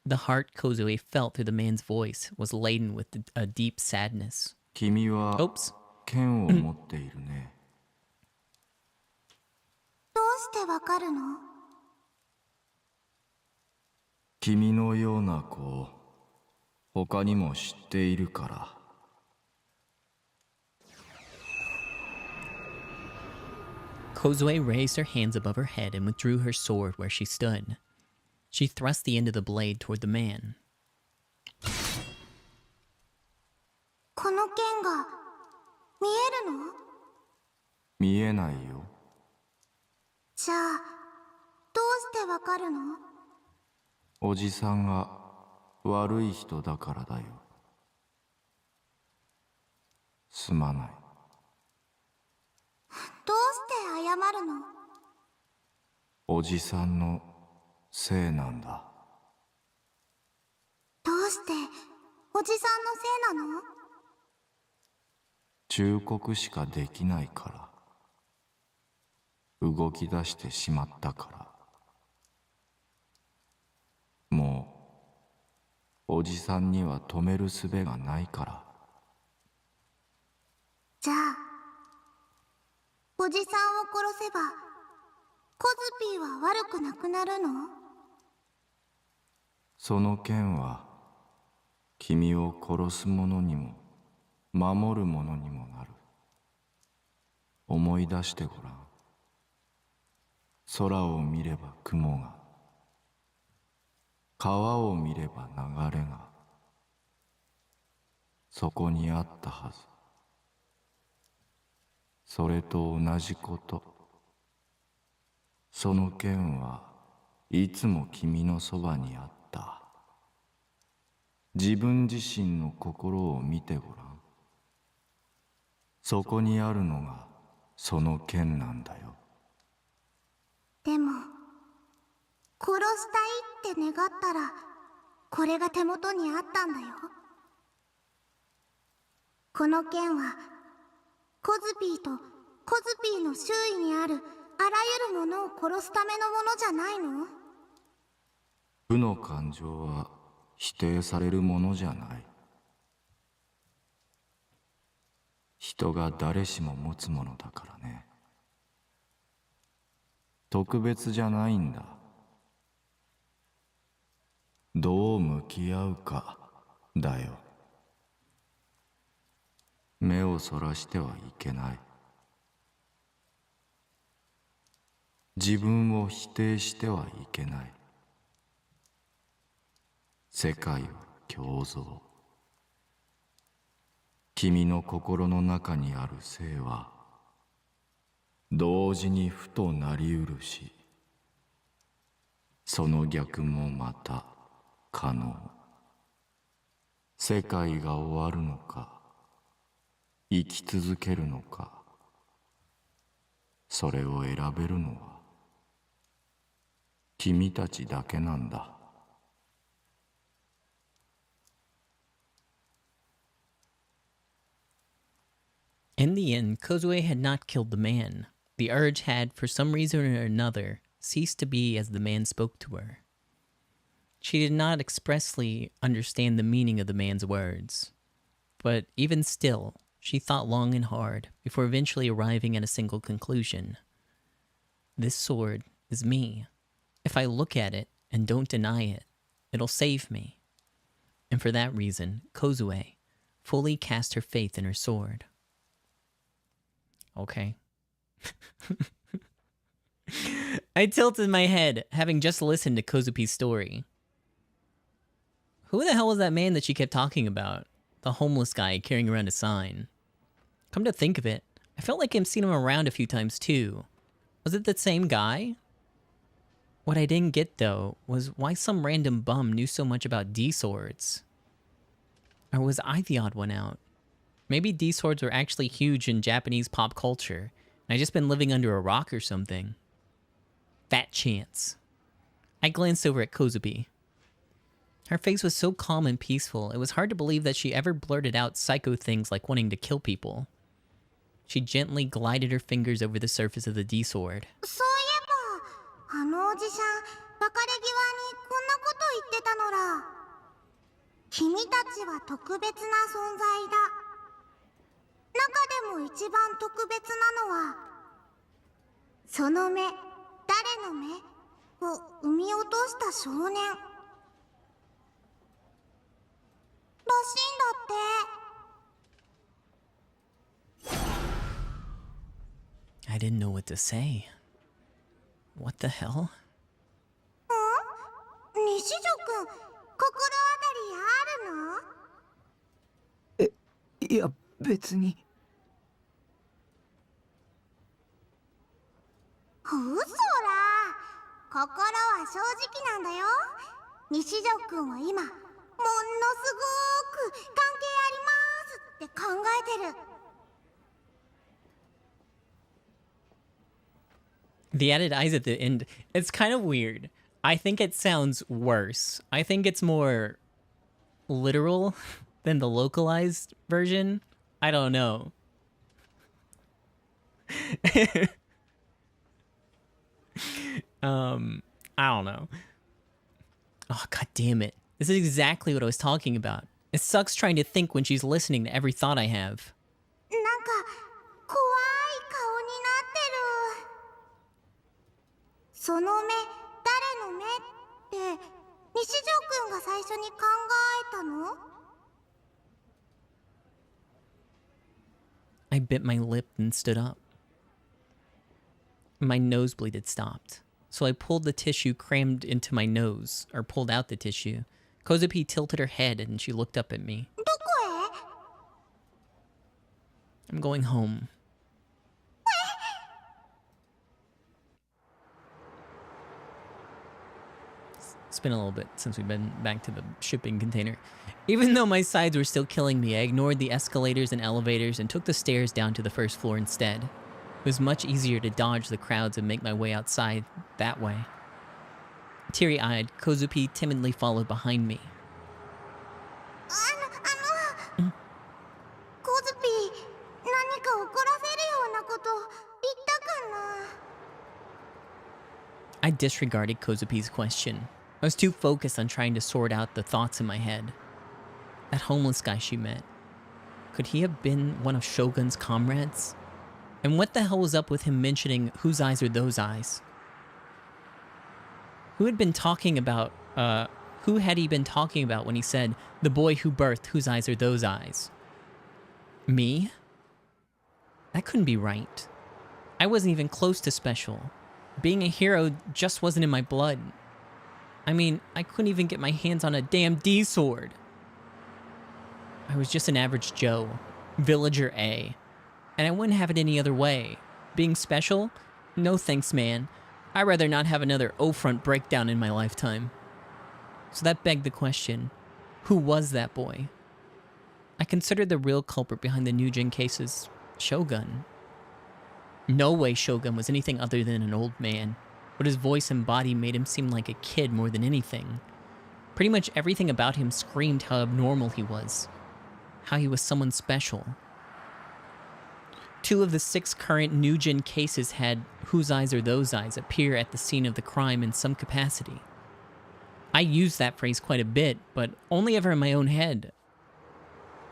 The heart Kozue felt through the man's voice was laden with a deep sadness. 君は剣を持っているね。どうしてわかるの？君のような子を他にも知っているから。 Kozue raised her hands above her head and withdrew her sword where she stood. She thrust the end of the blade toward the man. この剣が見えるの？見えないよ。じゃあどうしてわかるの？おじさんが悪い人だからだよ。すまない。どうして謝るの？おじさんのせいなんだ。どうしておじさんのせいなの？忠告しかできないから。動き出してしまったから。もうおじさんには止める術がないから。じゃあおじさんを殺せばコズピーは悪くなくなるの？その剣は君を殺す者にも守る者にもなる。思い出してごらん。空を見れば雲が、川を見れば流れが、そこにあったはず。それと同じこと。その剣はいつも君のそばにあった。自分自身の心を見てごらん。そこにあるのがその剣なんだよ。でも殺したいって願ったらこれが手元にあったんだよ。この剣はコズピーとコズピーの周囲にあるあらゆるものを殺すためのものじゃないの？負の感情は否定されるものじゃない。人が誰しも持つものだからね。特別じゃないんだ。どう向き合うかだよ。目をそらしてはいけない。自分を否定してはいけない。世界は共造。君の心の中にある性は同時にふとなりうるし、その逆もまた可能。世界が終わるのか生き続けるのか、それを選べるのは君たちだけなんだ。In the end, Kozue had not killed the man. The urge had, for some reason or another, ceased to be as the man spoke to her. She did not expressly understand the meaning of the man's words, but even still, she thought long and hard before eventually arriving at a single conclusion. This sword is me. If I look at it and don't deny it, it'll save me. And for that reason, Kozue fully cast her faith in her sword. Okay. I tilted my head, having just listened to Kozupi's story. Who the hell was that man that she kept talking about? The homeless guy carrying around a sign. Come to think of it, I felt like I've seen him around a few times too. Was it the same guy? What I didn't get, though, was why some random bum knew so much about D-swords. Or was I the odd one out? Maybe D-swords were actually huge in Japanese pop culture, and I just been living under a rock or something. Fat chance. I glanced over at Kozupi. Her face was so calm and peaceful, it was hard to believe that she ever blurted out psycho things like wanting to kill people. She gently glided her fingers over the surface of the D-sword. あのおじさん、別れ際にこんなこと言ってたのら。君たちは特別な存在だ。中でも一番特別なのは、その目、誰の目を産み落とした少年。らしいんだって。 I didn't know what to say. What the hell? 西条くん、心当たりあるの？いや、別に。嘘ら、心は正直なんだよ。西条くんは今、ものすごーく関係ありますって考えてる。 The added eyes at the end, it's kind of weird. I think it sounds worse. I think it's more literal than the localized version. I don't know. I don't know. Oh, god damn it. This is exactly what I was talking about. It sucks trying to think when she's listening to every thought I have. なんか怖い顔になってる。その目、誰の目って西条くんが最初に考えたの？ I bit my lip and stood up. My nosebleed had stopped, so I pulled the tissue crammed into my nose, or pulled out the tissue. Kozupi tilted her head and she looked up at me. どこへ？ I'm going home. It's been a little bit since we've been back to the shipping container. Even though my sides were still killing me, I ignored the escalators and elevators and took the stairs down to the first floor instead. It was much easier to dodge the crowds and make my way outside that way. Teary-eyed, Kozupi timidly followed behind me. コズピー、何か怒らせるようなこと言ったかな？ I disregarded Kozupi's question. I was too focused on trying to sort out the thoughts in my head. That homeless guy she met. Could he have been one of Shogun's comrades? And what the hell was up with him mentioning whose eyes are those eyes? Who had he been talking about when he said, the boy who birthed whose eyes are those eyes? Me? That couldn't be right. I wasn't even close to special. Being a hero just wasn't in my blood. I mean, I couldn't even get my hands on a damn D-sword. I was just an average Joe, Villager A, and I wouldn't have it any other way. Being special? No thanks, man. I'd rather not have another O-front breakdown in my lifetime. So that begged the question, who was that boy? I considered the real culprit behind the Nujin cases Shogun. No way Shogun was anything other than an old man, but his voice and body made him seem like a kid more than anything. Pretty much everything about him screamed how abnormal he was, how he was someone special. 2 of the 6 current Nujin cases had whose eyes are those eyes appear at the scene of the crime in some capacity. I use that phrase quite a bit, but only ever in my own head.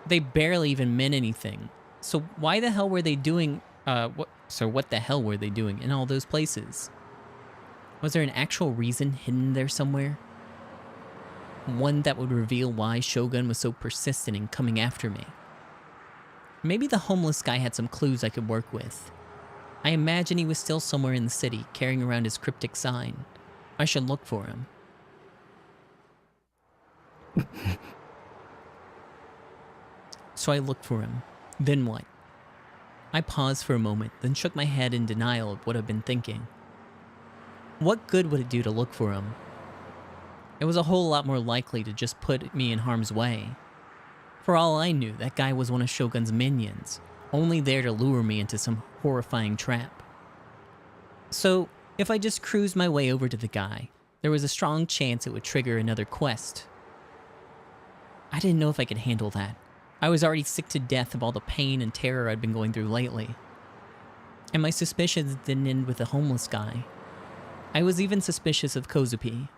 They barely even meant anything. So why the hell were they doing, what the hell were they doing in all those places? Was there an actual reason hidden there somewhere? One that would reveal why Shogun was so persistent in coming after me. Maybe the homeless guy had some clues I could work with. I imagine he was still somewhere in the city, carrying around his cryptic sign. I should look for him. So I looked for him. Then what? I paused for a moment, then shook my head in denial of what I'd been thinking. What good would it do to look for him? It was a whole lot more likely to just put me in harm's way. For all I knew, that guy was one of Shogun's minions, only there to lure me into some horrifying trap. So, if I just cruised my way over to the guy, there was a strong chance it would trigger another quest. I didn't know if I could handle that. I was already sick to death of all the pain and terror I'd been going through lately. And my suspicions didn't end with the homeless guy. I was even suspicious of Kozupi.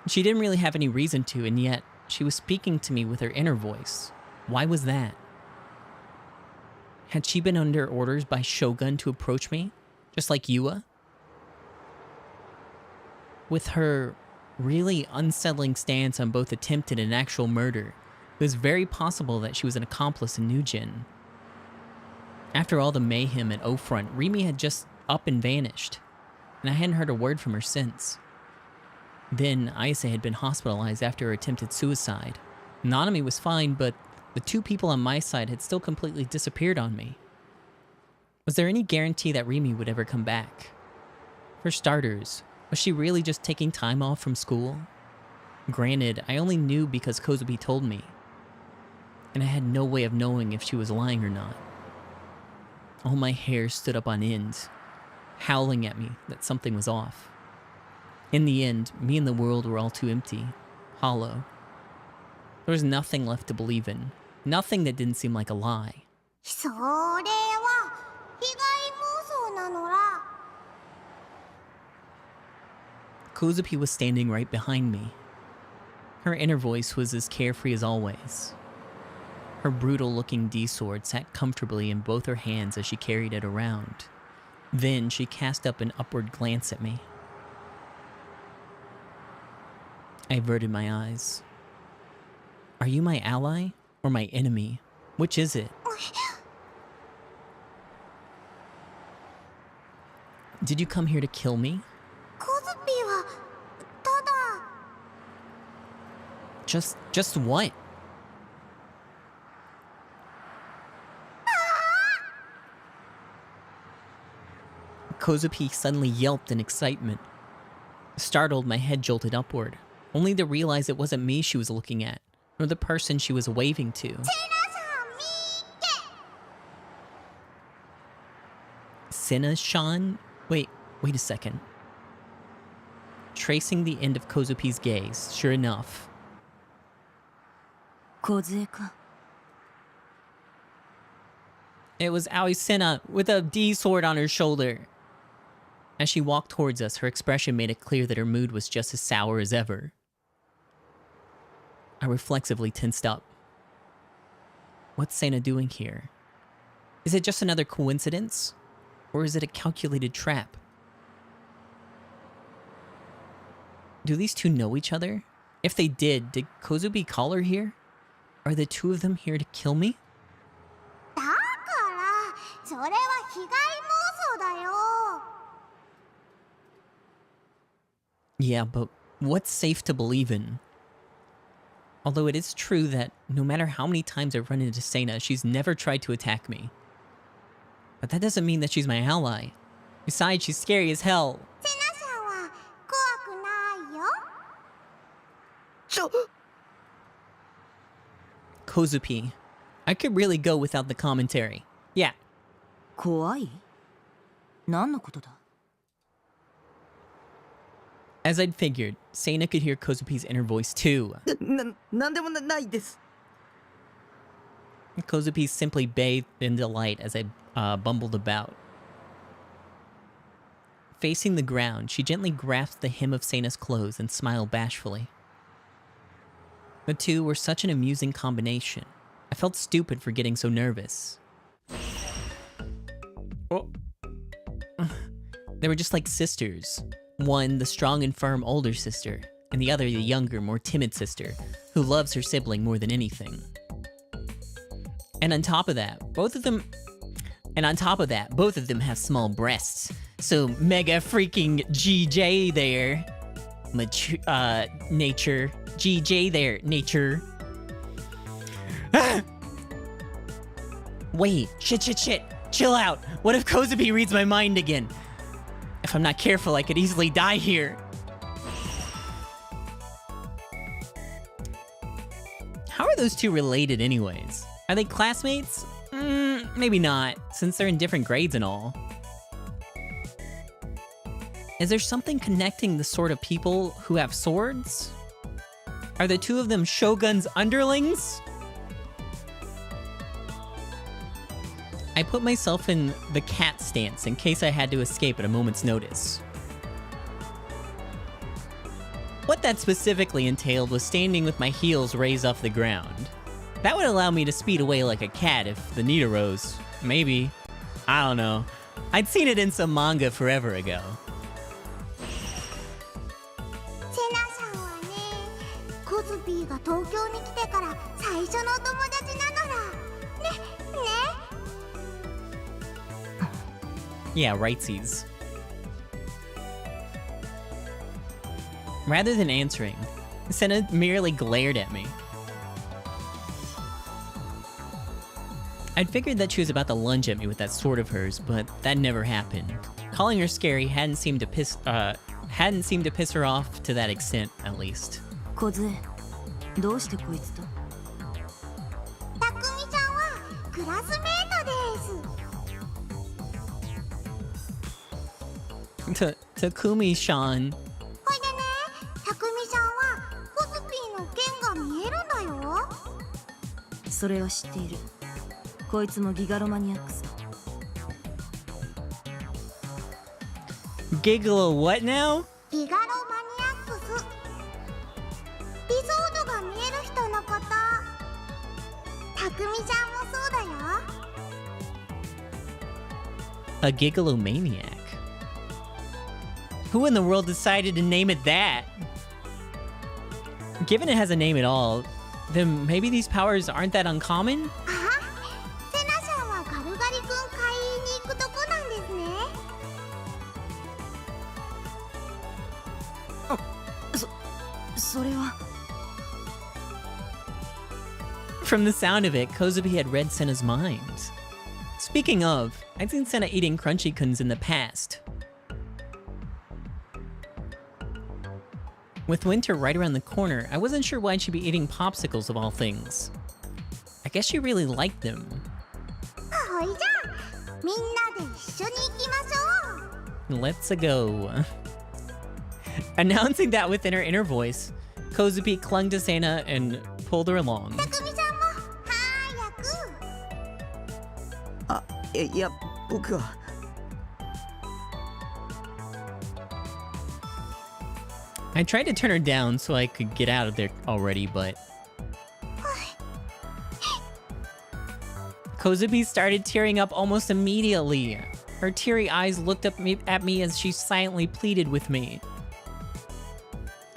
She didn't really have any reason to, and yet she was speaking to me with her inner voice. Why was that? Had she been under orders by Shogun to approach me, just like Yua? With her really unsettling stance on both attempted and actual murder, it was very possible that she was an accomplice in Nujin. After all the mayhem at O-Front, Rimi had just up and vanished, and I hadn't heard a word from her since. Then, Ayase had been hospitalized after her attempted suicide. Nanami was fine, but the two people on my side had still completely disappeared on me. Was there any guarantee that Rimi would ever come back? For starters, was she really just taking time off from school? Granted, I only knew because Kozubi told me, and I had no way of knowing if she was lying or not. All my hair stood up on end, howling at me that something was off. In the end, me and the world were all too empty, hollow. There was nothing left to believe in, nothing that didn't seem like a lie. それは被害妄想なのら。 Kozupi was standing right behind me. Her inner voice was as carefree as always. Her brutal-looking D-sword sat comfortably in both her hands as she carried it around. Then she cast up an upward glance at me. I averted my eyes. Are you my ally or my enemy? Which is it? Did you come here to kill me? コズピはただ。 Just what? Kozupi suddenly yelped in excitement. Startled, my head jolted upward, only to realize it wasn't me she was looking at, nor the person she was waving to. Sena-chan? Wait a second. Tracing the end of Kozupi's gaze, sure enough. 小杖か。 It was Aoi Sena with a D sword on her shoulder. As she walked towards us, her expression made it clear that her mood was just as sour as ever. I reflexively tensed up. What's Sena doing here? Is it just another coincidence? Or is it a calculated trap? Do these two know each other? If they did Kozubi call her here? Are the two of them here to kill me? だからそれは被害妄想だよ。 Yeah, but what's safe to believe in? Although it is true that no matter how many times I've run into Sena, she's never tried to attack me. But that doesn't mean that she's my ally. Besides, she's scary as hell. セナさんは怖くないよ。 Kozupi. I could really go without the commentary. Yeah. 怖い？何のことだ？ As I'd figured, Sena could hear Kozupi's inner voice too. なんでもないです。 Kozupi simply bathed in delight as I bumbled about. Facing the ground, she gently grasped the hem of Seina's clothes and smiled bashfully. The two were such an amusing combination. I felt stupid for getting so nervous. Oh. They were just like sisters. One, the strong and firm older sister, and the other, the younger, more timid sister, who loves her sibling more than anything. And on top of that, both of them have small breasts. So mega freaking GJ there. Nature. GJ there, nature. Wait, shit. Chill out. What if Kozubi reads my mind again? If I'm not careful, I could easily die here. How are those two related anyways? Are they classmates? Maybe not, since they're in different grades and all. Is there something connecting the sort of people who have swords? Are the two of them Shogun's underlings? I put myself in the cat stance in case I had to escape at a moment's notice. What that specifically entailed was standing with my heels raised off the ground. That would allow me to speed away like a cat if the need arose. Maybe. I don't know. I'd seen it in some manga forever ago. セナさんはね、コズピーが東京に来てから最初のお友達なのら。ね。 Yeah, rightsies. Rather than answering, Sena merely glared at me. I'd figured that she was about to lunge at me with that sword of hers, but that never happened. Calling her scary hadn't seemed to piss her off to that extent, at least. 小杖、どうしてこいつと？たくみちゃんはクラスメートです。 Takumi-chan. ほいでね、たくみちゃんはコズピーの剣が見えるんだよ。それは知っている。こいつもギガロマニアックス。Gigolo what now? ギガロマニアックス。理想度が見える人のこと。たくみちゃんもそうだよ。A gigolomaniac. Who in the world decided to name it that? Given it has a name at all, then maybe these powers aren't that uncommon? あは、セナさんはガルガリ君買いに行くとこなんですね。それは。 From the sound of it, Kozubi had read Sena's mind. Speaking of, I'd seen Sena eating Crunchy-kuns in the past. With winter right around the corner, I wasn't sure why she'd be eating popsicles of all things. I guess she really liked them. ほいじゃあ、みんなで一緒に行きましょう。 Let's go. Announcing that within her inner voice, Kozubi clung to Sena and pulled her along. たくみちゃんも早く。いや、僕は。 I tried to turn her down so I could get out of there already, but... Kozubi started tearing up almost immediately. Her teary eyes looked up at me as she silently pleaded with me.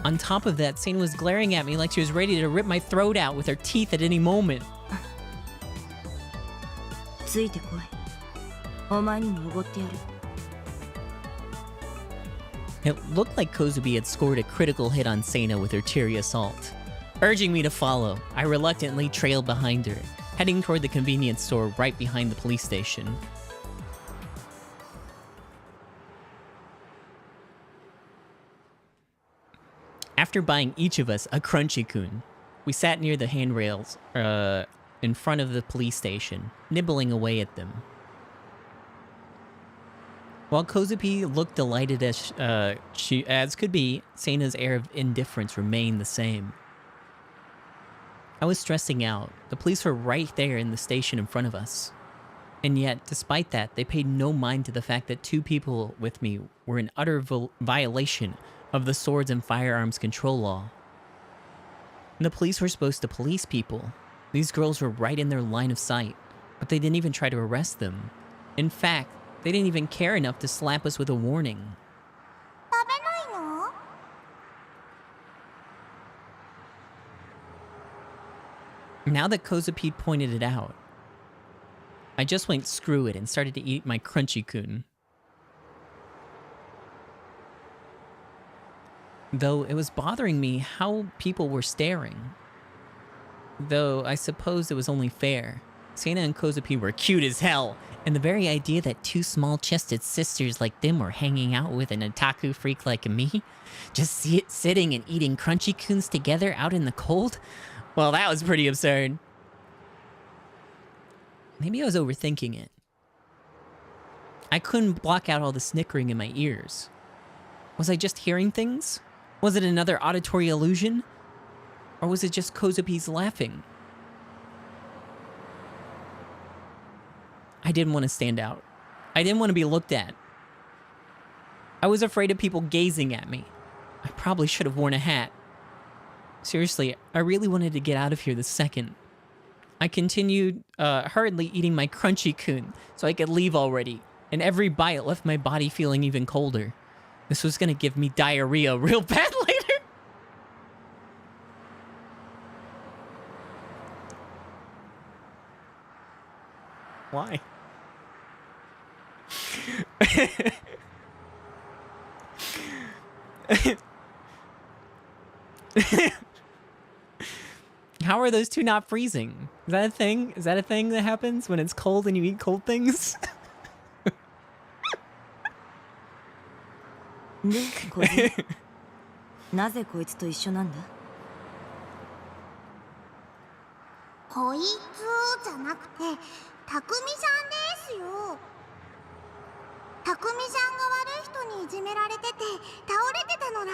On top of that, Sena was glaring at me like she was ready to rip my throat out with her teeth at any moment. ついてこい。お前にもおごってやる。 It looked like Kozubi had scored a critical hit on Sena with her teary assault. Urging me to follow, I reluctantly trailed behind her, heading toward the convenience store right behind the police station. After buying each of us a Crunchy-kun, we sat near the handrails in front of the police station, nibbling away at them. While Kozubi looked delighted as could be, Sena's air of indifference remained the same. I was stressing out. The police were right there in the station in front of us. And yet, despite that, they paid no mind to the fact that 2 people with me were in utter violation of the swords and firearms control law. And the police were supposed to police people. These girls were right in their line of sight, but they didn't even try to arrest them. In fact, they didn't even care enough to slap us with a warning. 食べないの？ Now that Kozupede pointed it out, I just went screw it and started to eat my Crunchy-kun. Though it was bothering me how people were staring. Though I suppose it was only fair. Sana and Kozupede were cute as hell, and the very idea that 2 small-chested sisters like them were hanging out with an otaku freak like me, just sitting and eating Crunchy-kuns together out in the cold, well, that was pretty absurd. Maybe I was overthinking it. I couldn't block out all the snickering in my ears. Was I just hearing things? Was it another auditory illusion? Or was it just Kozupi's laughing? I didn't want to stand out. I didn't want to be looked at. I was afraid of people gazing at me. I probably should have worn a hat. Seriously, I really wanted to get out of here the second. I continued hurriedly eating my Crunchy-kun so I could leave already, and every bite left my body feeling even colder. This was gonna give me diarrhea real bad later. Why? How are those 2 not freezing? Is that a thing? Is that a thing that happens when it's cold and you eat cold things? で、小泉、なぜこいつと一緒なんだ？こいつじゃなくて、たくみさんですよ。たくみさんが悪い人にいじめられてて倒れてたのら、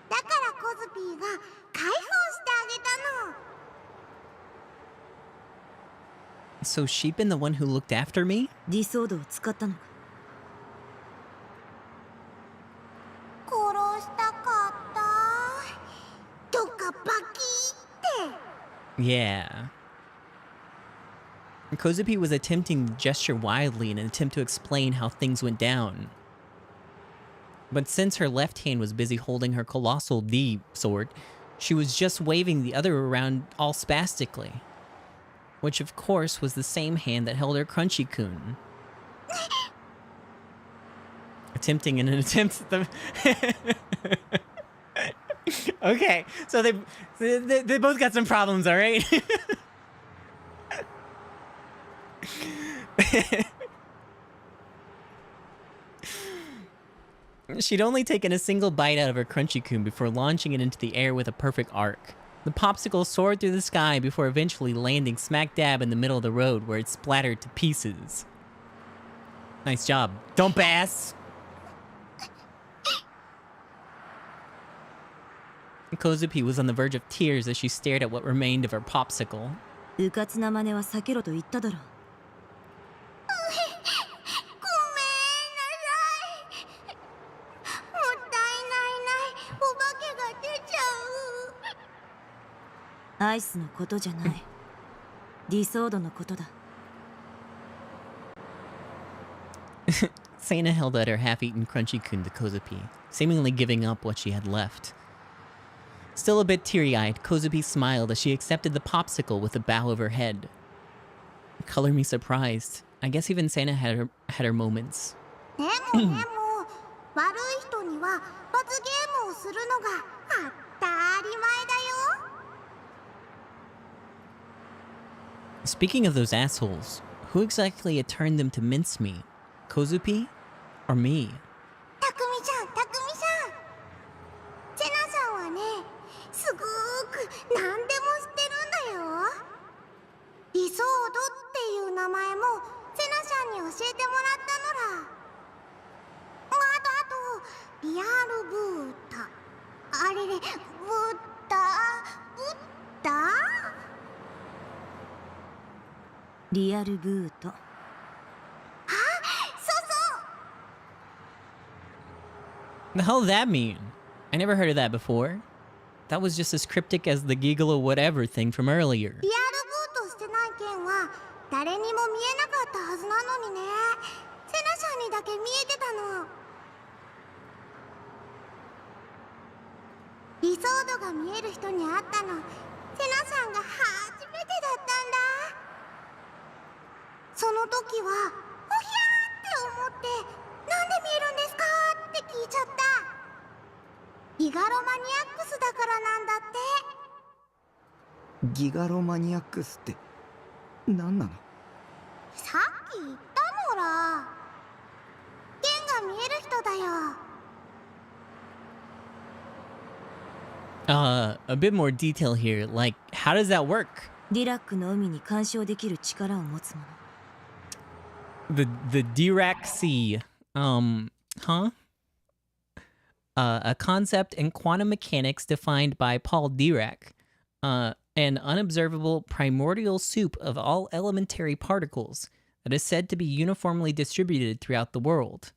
だからコズピーが解放してあげたの。So she'd been the one who looked after me? ディソードを使ったのか？殺したかった。どっかバキって。Yeah. Kozupi was attempting to gesture wildly in an attempt to explain how things went down. But since her left hand was busy holding her colossal D sword, she was just waving the other around all spastically. Which of course was the same hand that held her Crunchy-kun. Attempting in an attempt at the... Okay, so they both got some problems, alright? She'd only taken a single bite out of her Crunchy-kun before launching it into the air with a perfect arc. The popsicle soared through the sky before eventually landing smack dab in the middle of the road where it splattered to pieces. Nice job. Don't bass! Kozupi was on the verge of tears as she stared at what remained of her popsicle. うかつな真似は避けろと言っただろ。アイスのことじゃない。ディソードのことだ。Sana held out her half-eaten Crunchy-kun to Kozupi, seemingly giving up what she had left. Still a bit teary-eyed, Kozupi smiled as she accepted the popsicle with a bow of her head. Color me surprised. I guess even Sana had her moments. でも悪い人には罰ゲームをするのが当たり前だよ。Speaking of those assholes, who exactly had turned them to mincemeat? Kozupi? Or me? たくみちゃん、たくみさん。セナさんはね、すごーく何でも知ってるんだよ。リソードっていう名前もセナさんに教えてもらったのら。あと、リアルブータ。あれれ、ブッダ、ブッダ？リアルブート。The hell does that mean? I never heard of that before. That was just as cryptic as the giggle or whatever thing from earlier. リアルブートしてない剣は誰にも見えなかったはずなのにね。セナさんにだけ見えてたの。理想度が見える人に会ったの、セナさんが初めてだったんだ。その時はおひゃーって思って、なんで見えるんですかって聞いちゃった。ギガロマニアックスだからなんだって。ギガロマニアックスって何なの？さっき言ったのほら。剣が見える人だよ。A bit more detail here. Like, how does that work? ディラックの海に干渉できる力を持つもの。The Dirac Sea. Huh? A concept in quantum mechanics defined by Paul Dirac. An unobservable primordial soup of all elementary particles that is said to be uniformly distributed throughout the world.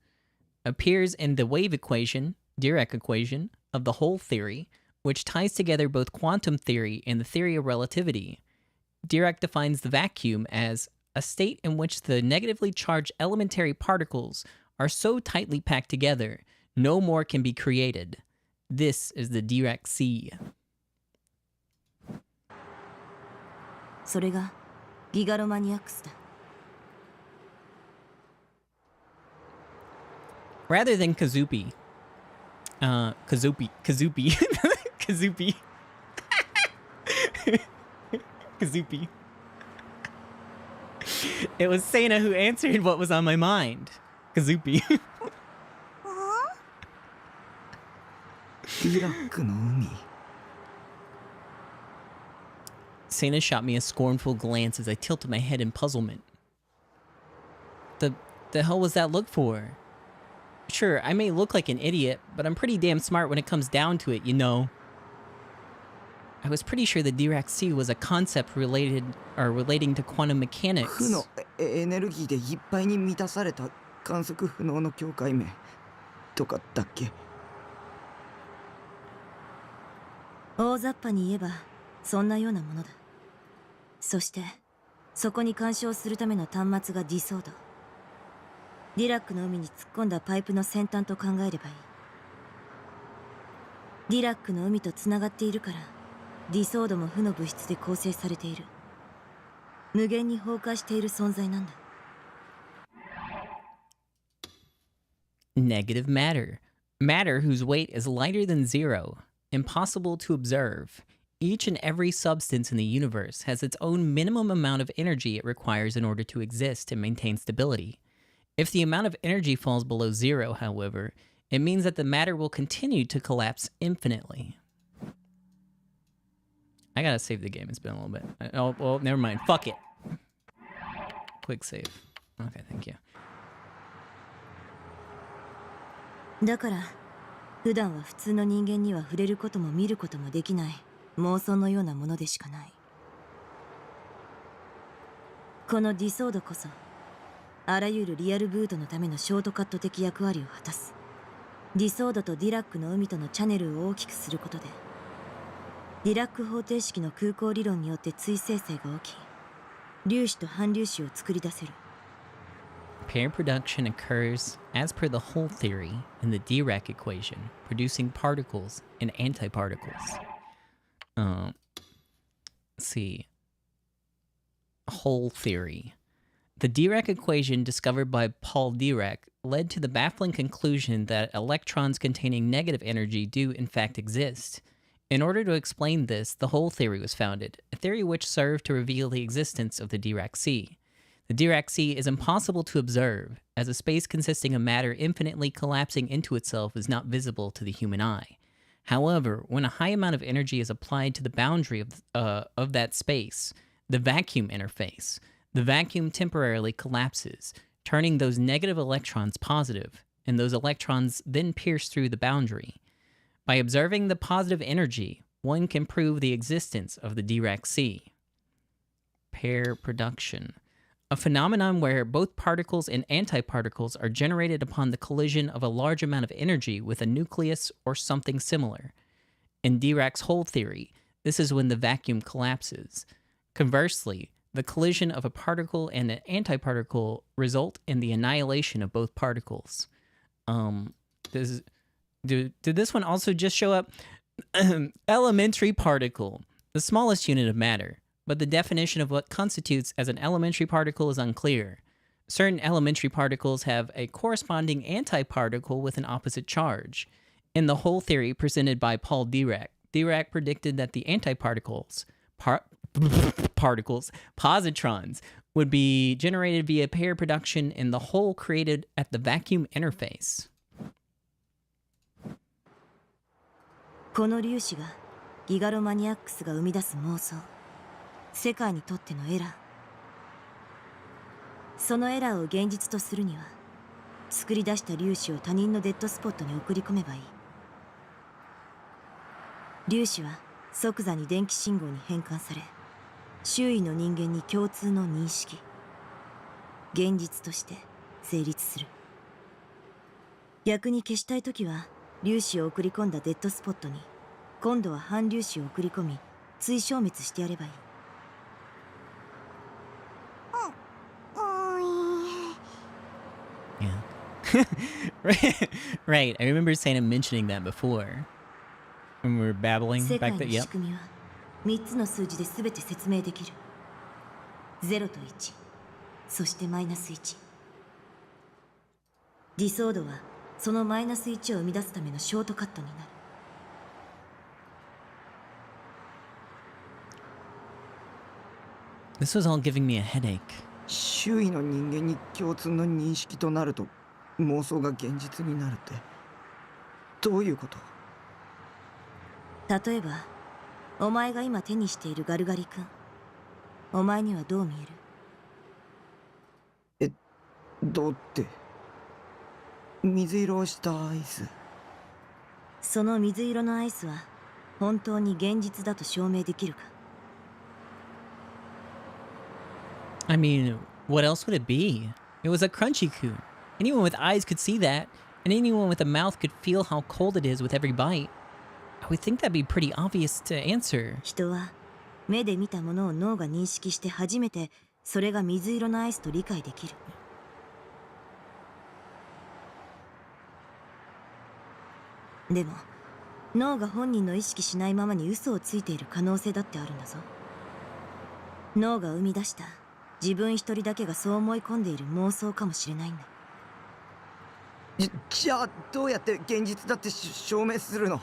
Appears in the wave equation, Dirac equation, of the whole theory, which ties together both quantum theory and the theory of relativity. Dirac defines the vacuum as a state in which the negatively charged elementary particles are so tightly packed together, no more can be created. This is the Dirac Sea. それがギガロマニアックスだ。Rather than Kazupi. Kazupi. Kazupi. Kazupi. It was Sena who answered what was on my mind. Kazupi. ディラックの海。 Sena shot me a scornful glance as I tilted my head in puzzlement. The hell was that look for? Sure, I may look like an idiot, but I'm pretty damn smart when it comes down to it, you know. I was pretty sure the Dirac Sea was a concept relating to quantum mechanics. 負のエネルギーでいっぱいに満たされた観測不能の境界面とかだっけ？大雑把に言えばそんなようなものだ。そしてそこに干渉するための端末がディソード。ディラックの海に突っ込んだパイプの先端と考えればいい。ディラックの海とつながっているからディソードも負の物質で構成されている。無限に崩壊している存在なんだ。Negative matter. Matter whose weight is lighter than zero. Impossible to observe. Each and every substance in the universe has its own minimum amount of energy it requires in order to exist and maintain stability. If the amount of energy falls below zero, however, it means that the matter will continue to collapse infinitely. I gotta save the game. It's been a little bit. Oh, well, never mind. Fuck it. Quick save. Okay, thank you. だから普段は普通の人間には触れることも見ることもできない妄想のようなものでしかない。このディソードこそあらゆるリアルブートのためのショートカット的役割を果たす。ディソードとディラックの海とのチャネルを大きくすることでディラック方程式の空港理論によって対生成が起き粒子と反粒子を作り出せる。Pair production occurs as per the whole theory in the Dirac equation, producing particles and antiparticles. Let's see. Whole theory. The Dirac equation discovered by Paul Dirac led to the baffling conclusion that electrons containing negative energy do in fact exist. In order to explain this, the whole theory was founded, a theory which served to reveal the existence of the Dirac Sea. The Dirac Sea is impossible to observe, as a space consisting of matter infinitely collapsing into itself is not visible to the human eye. However, when a high amount of energy is applied to the boundary of that space, the vacuum interface, the vacuum temporarily collapses, turning those negative electrons positive, and those electrons then pierce through the boundary. By observing the positive energy, one can prove the existence of the Dirac Sea. Pair production. a phenomenon where both particles and antiparticles are generated upon the collision of a large amount of energy with a nucleus or something similar. In Dirac's hole theory, this is when the vacuum collapses. Conversely, the collision of a particle and an antiparticle result in the annihilation of both particles. Did this one also just show up? Elementary particle, the smallest unit of matter, but the definition of what constitutes as an elementary particle is unclear. Certain elementary particles have a corresponding antiparticle with an opposite charge. In the hole theory presented by Paul Dirac, Dirac predicted that the antiparticles, positrons, would be generated via pair production in the hole created at the vacuum interface. この粒子がギガロマニアックスが生み出す妄想、世界にとってのエラー。そのエラーを現実とするには、作り出した粒子を他人のデッドスポットに送り込めばいい。粒子は即座に電気信号に変換され、周囲の人間に共通の認識、現実として成立する。逆に消したいときは、粒子を送り込んだデッドスポットに今度は反粒子を送り込み追消滅してやればいい。Yeah. Right. I remember Santa mentioning that before. When we were babbling 世界 back の then. 仕 Yep. 組みは3つの数字で全て説明できる。0と1、そしてマイナス1。ディソードはそのマイナス1を生み出すためのショートカットになる。This was all giving me a headache. 周囲の人間に共通の認識となると妄想が現実になるってどういうこと？例えば、お前が今手にしているガルガリ君、お前にはどう見える？どうって水色をしたアイス。その水色のアイスは本当に現実だと証明できるか？ I mean, what else would it be? It was a Crunchy-kun. Anyone with eyes could see that, and anyone with a mouth could feel how cold it is with every bite. I would think that'd be pretty obvious to answer. 人は目で見たものを脳が認識して初めてそれが水色のアイスと理解できる。でも脳が本人の意識しないままに嘘をついている可能性だってあるんだぞ。脳が生み出した自分一人だけがそう思い込んでいる妄想かもしれないんだ。じゃあどうやって現実だって証明するの？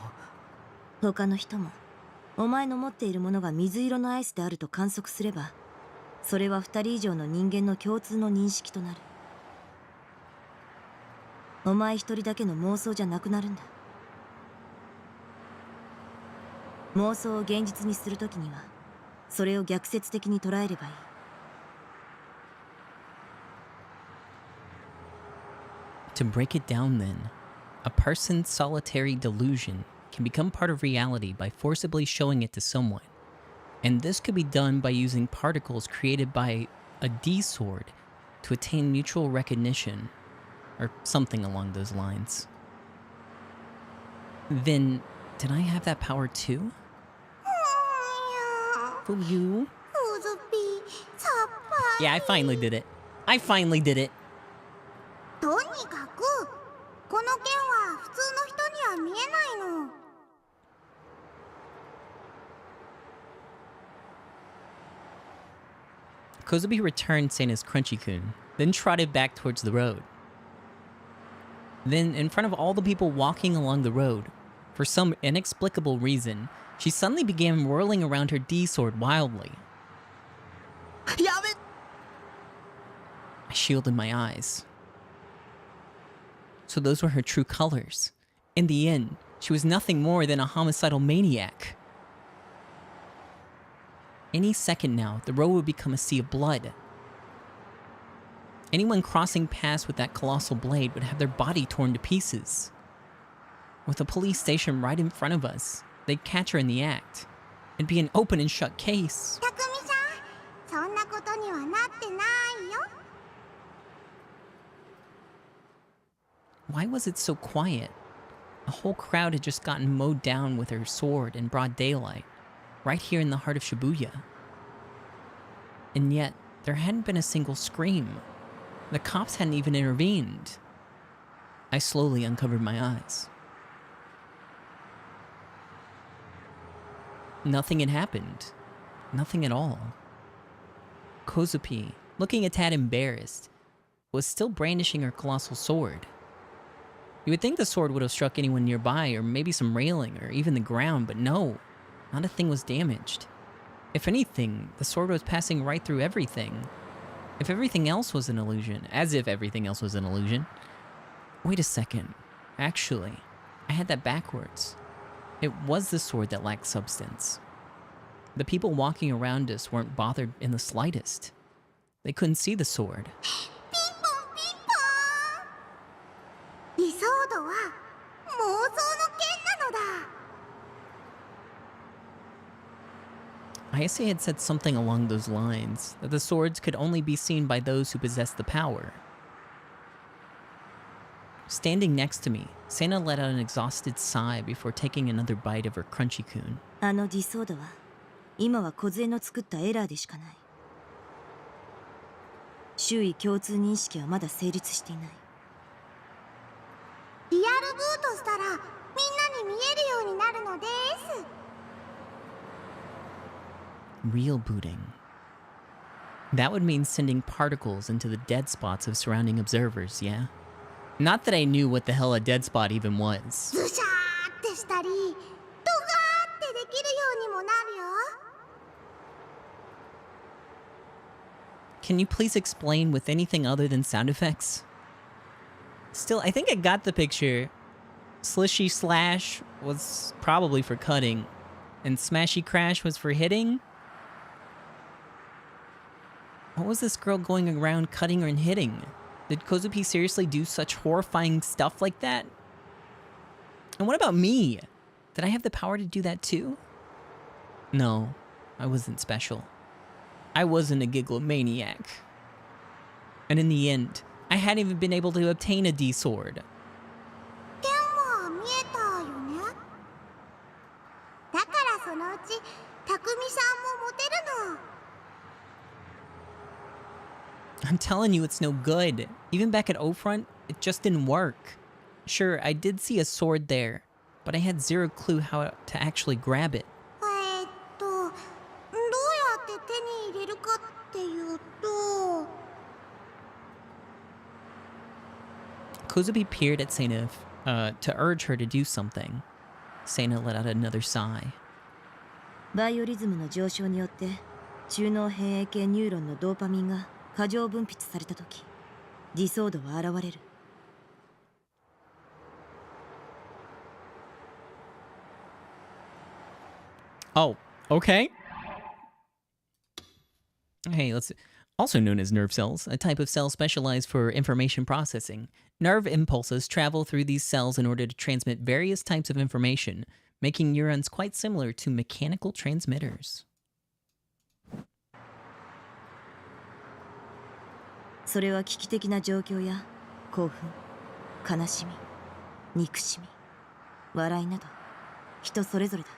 他の人もお前の持っているものが水色のアイスであると観測すれば、それは2人以上の人間の共通の認識となる。お前一人だけの妄想じゃなくなるんだ。妄想を現実にするときにはそれを逆説的に捉えればいい。To break it down then, a person's solitary delusion can become part of reality by forcibly showing it to someone. And this could be done by using particles created by a D-sword to attain mutual recognition, or something along those lines. Then, did I have that power too? For you? Yeah, I finally did it. I finally did it. とにかくこの剣は普通の人には見えないの。Kozubi returned Seina's Crunchy-kun, then trotted back towards the road. Then, in front of all the people walking along the road, for some inexplicable reason, she suddenly began whirling around her D-sword wildly. I shielded my eyes. So those were her true colors. In the end, she was nothing more than a homicidal maniac. Any second now, the road would become a sea of blood. Anyone crossing past with that colossal blade would have their body torn to pieces. With a police station right in front of us, they'd catch her in the act. It'd be an open and shut case. 匠さん、そんなことにはなってないよ。Why was it so quiet? A whole crowd had just gotten mowed down with her sword in broad daylight, right here in the heart of Shibuya. And yet, there hadn't been a single scream. The cops hadn't even intervened. I slowly uncovered my eyes. Nothing had happened. Nothing at all. Kozupi, looking a tad embarrassed, was still brandishing her colossal sword. You would think the sword would have struck anyone nearby, or maybe some railing, or even the ground, but no, not a thing was damaged. If anything, the sword was passing right through everything. If everything else was an illusion, as if everything else was an illusion. Wait a second. Actually, I had that backwards. It was the sword that lacked substance. The people walking around us weren't bothered in the slightest. They couldn't see the sword. ピンポンピンポーン。理想度は妄想の剣なのだ。Ayase had said something along those lines, that the swords could only be seen by those who possessed the power. Standing next to me, Sena let out an exhausted sigh before taking another bite of her crunchy coon. あのディソードは今は梢の作ったエラーでしかない。周囲共通認識はまだ成立していない。リアルブートしたらみんなに見えるようになるのです。 Real booting. That would mean sending particles into the dead spots of surrounding observers, yeah? Not that I knew what the hell a dead spot even was. ズシャーってしたり、ドガーってできるようにもなるよ。 Can you please explain with anything other than sound effects? Still, I think I got the picture. Slishy slash was probably for cutting, and smashy crash was for hitting. What was this girl going around cutting and hitting? Did Kozupi seriously do such horrifying stuff like that? And what about me? Did I have the power to do that too? No, I wasn't special. I wasn't a giglomaniac. And in the end, I hadn't even been able to obtain a D sword. 剣は見えたよね。だからそのうち匠さんも持てるの。 I'm telling you, it's no good. Even back at O-Front, it just didn't work. Sure, I did see a sword there, but I had zero clue how to actually grab it. どうやって手に入れるかっていうと。 Kozubi peered at Sena to urge her to do something. Sena let out another sigh. バイオリズムの上昇によって中脳変影系ニューロンのドーパミンが過剰分泌された時、ディソードは現れる。 Oh, okay. Hey, let's... Also known as nerve cells, a type of cell specialized for information processing. Nerve impulses travel through these cells in order to transmit various types of information, making neurons quite similar to mechanical transmitters. それは危機的な状況や興奮、悲しみ、憎しみ、笑いなど人それぞれだ。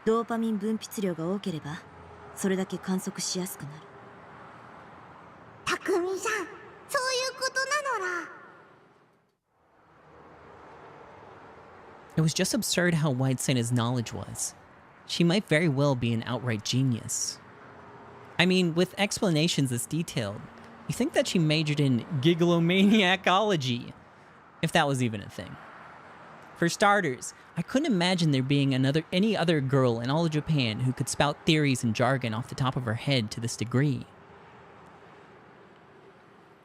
ドーパミン分泌量が多ければそれだけ観測しやすくなる。匠さん、そういうことなのら。 It was just absurd how wide Sena's knowledge was. She might very well be an outright genius. I mean, with explanations this detailed, you think that she majored in gigalomaniacology, if that was even a thing. For starters, I couldn't imagine there being any other girl in all of Japan who could spout theories and jargon off the top of her head to this degree.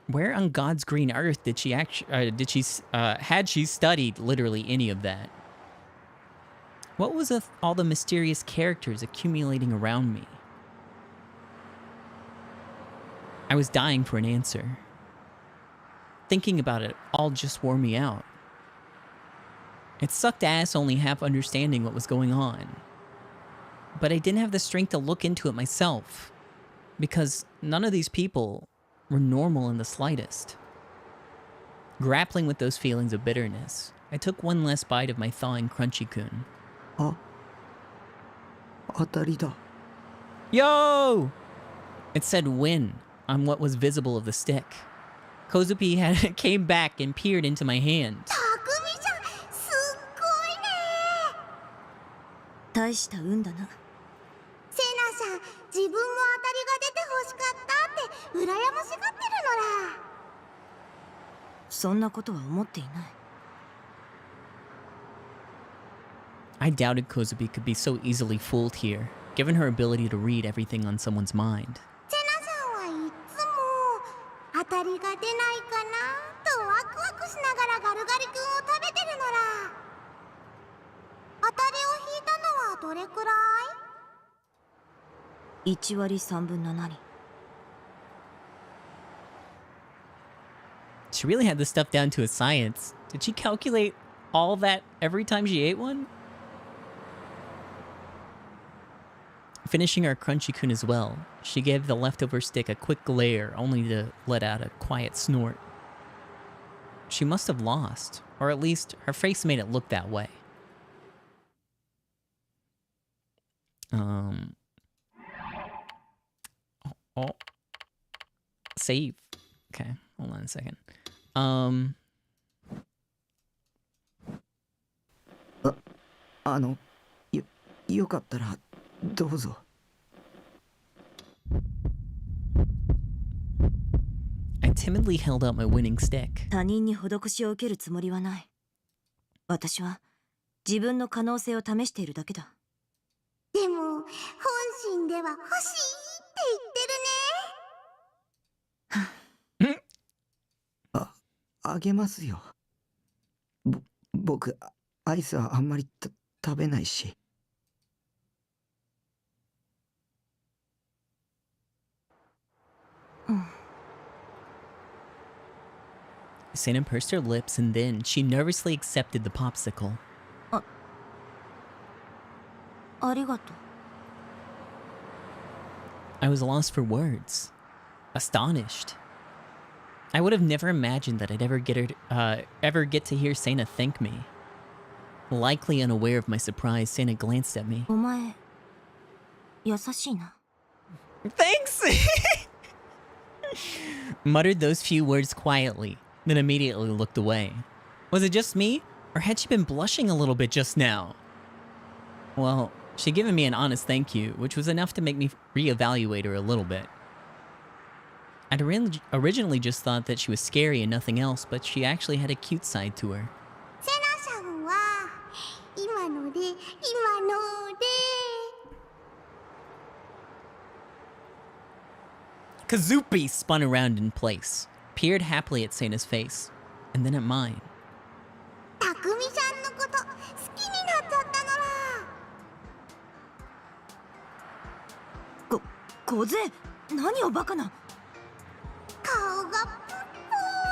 Where on God's green earth did she had she studied literally any of that? What was with all the mysterious characters accumulating around me? I was dying for an answer. Thinking about it all just wore me out. It sucked ass only half understanding what was going on. But I didn't have the strength to look into it myself, because none of these people were normal in the slightest. Grappling with those feelings of bitterness, I took one last bite of my thawing Crunchy-kun. 当たりだ。 Yo! It said win on what was visible of the stick. Kozupi had came back and peered into my hand. たくみちゃん、すっごいね。大した運だな。セナさん、自分も当たりが出てほしかったって羨ましがってるのら。そんなことは思っていない。I doubted Kozupi could be so easily fooled here, given her ability to read everything on someone's mind. セナさんはいつも当たりが出ないかなとワクワクしながらガルガリ君を食べてるのら。当たりを引いたのはどれくらい1割3分7厘。She really had this stuff down to a science. Did she calculate all that every time she ate one? Finishing our Crunchy-kun as well, she gave the leftover stick a quick glare, only to let out a quiet snort. She must have lost, or at least her face made it look that way. Save. Okay, hold on a second. よかったらどうぞ。I timidly held out my winning stick. 他人に施しを受けるつもりはない。私は自分の可能性を試しているだけだ。でも本心では欲しいって言ってるね。あげますよ。僕アイスはあんまり食べないし。Sana pursed her lips and then she nervously accepted the popsicle. ありがとう。I was lost for words, astonished. I would have never imagined that I'd ever get to hear Sana thank me. Likely unaware of my surprise, Sana glanced at me. お前優しいな。Thanks! Muttered those few words quietly, then immediately looked away. Was it just me, or had she been blushing a little bit just now? Well, she'd given me an honest thank you, which was enough to make me reevaluate her a little bit. I'd originally just thought that she was scary and nothing else, but she actually had a cute side to her. セナさんは今ので。Kazupi spun around in place, peered happily at Sana's face, and then at mine. たくみさんのこと好きになっちゃったのら。小杖、何をバカな。顔がプッポー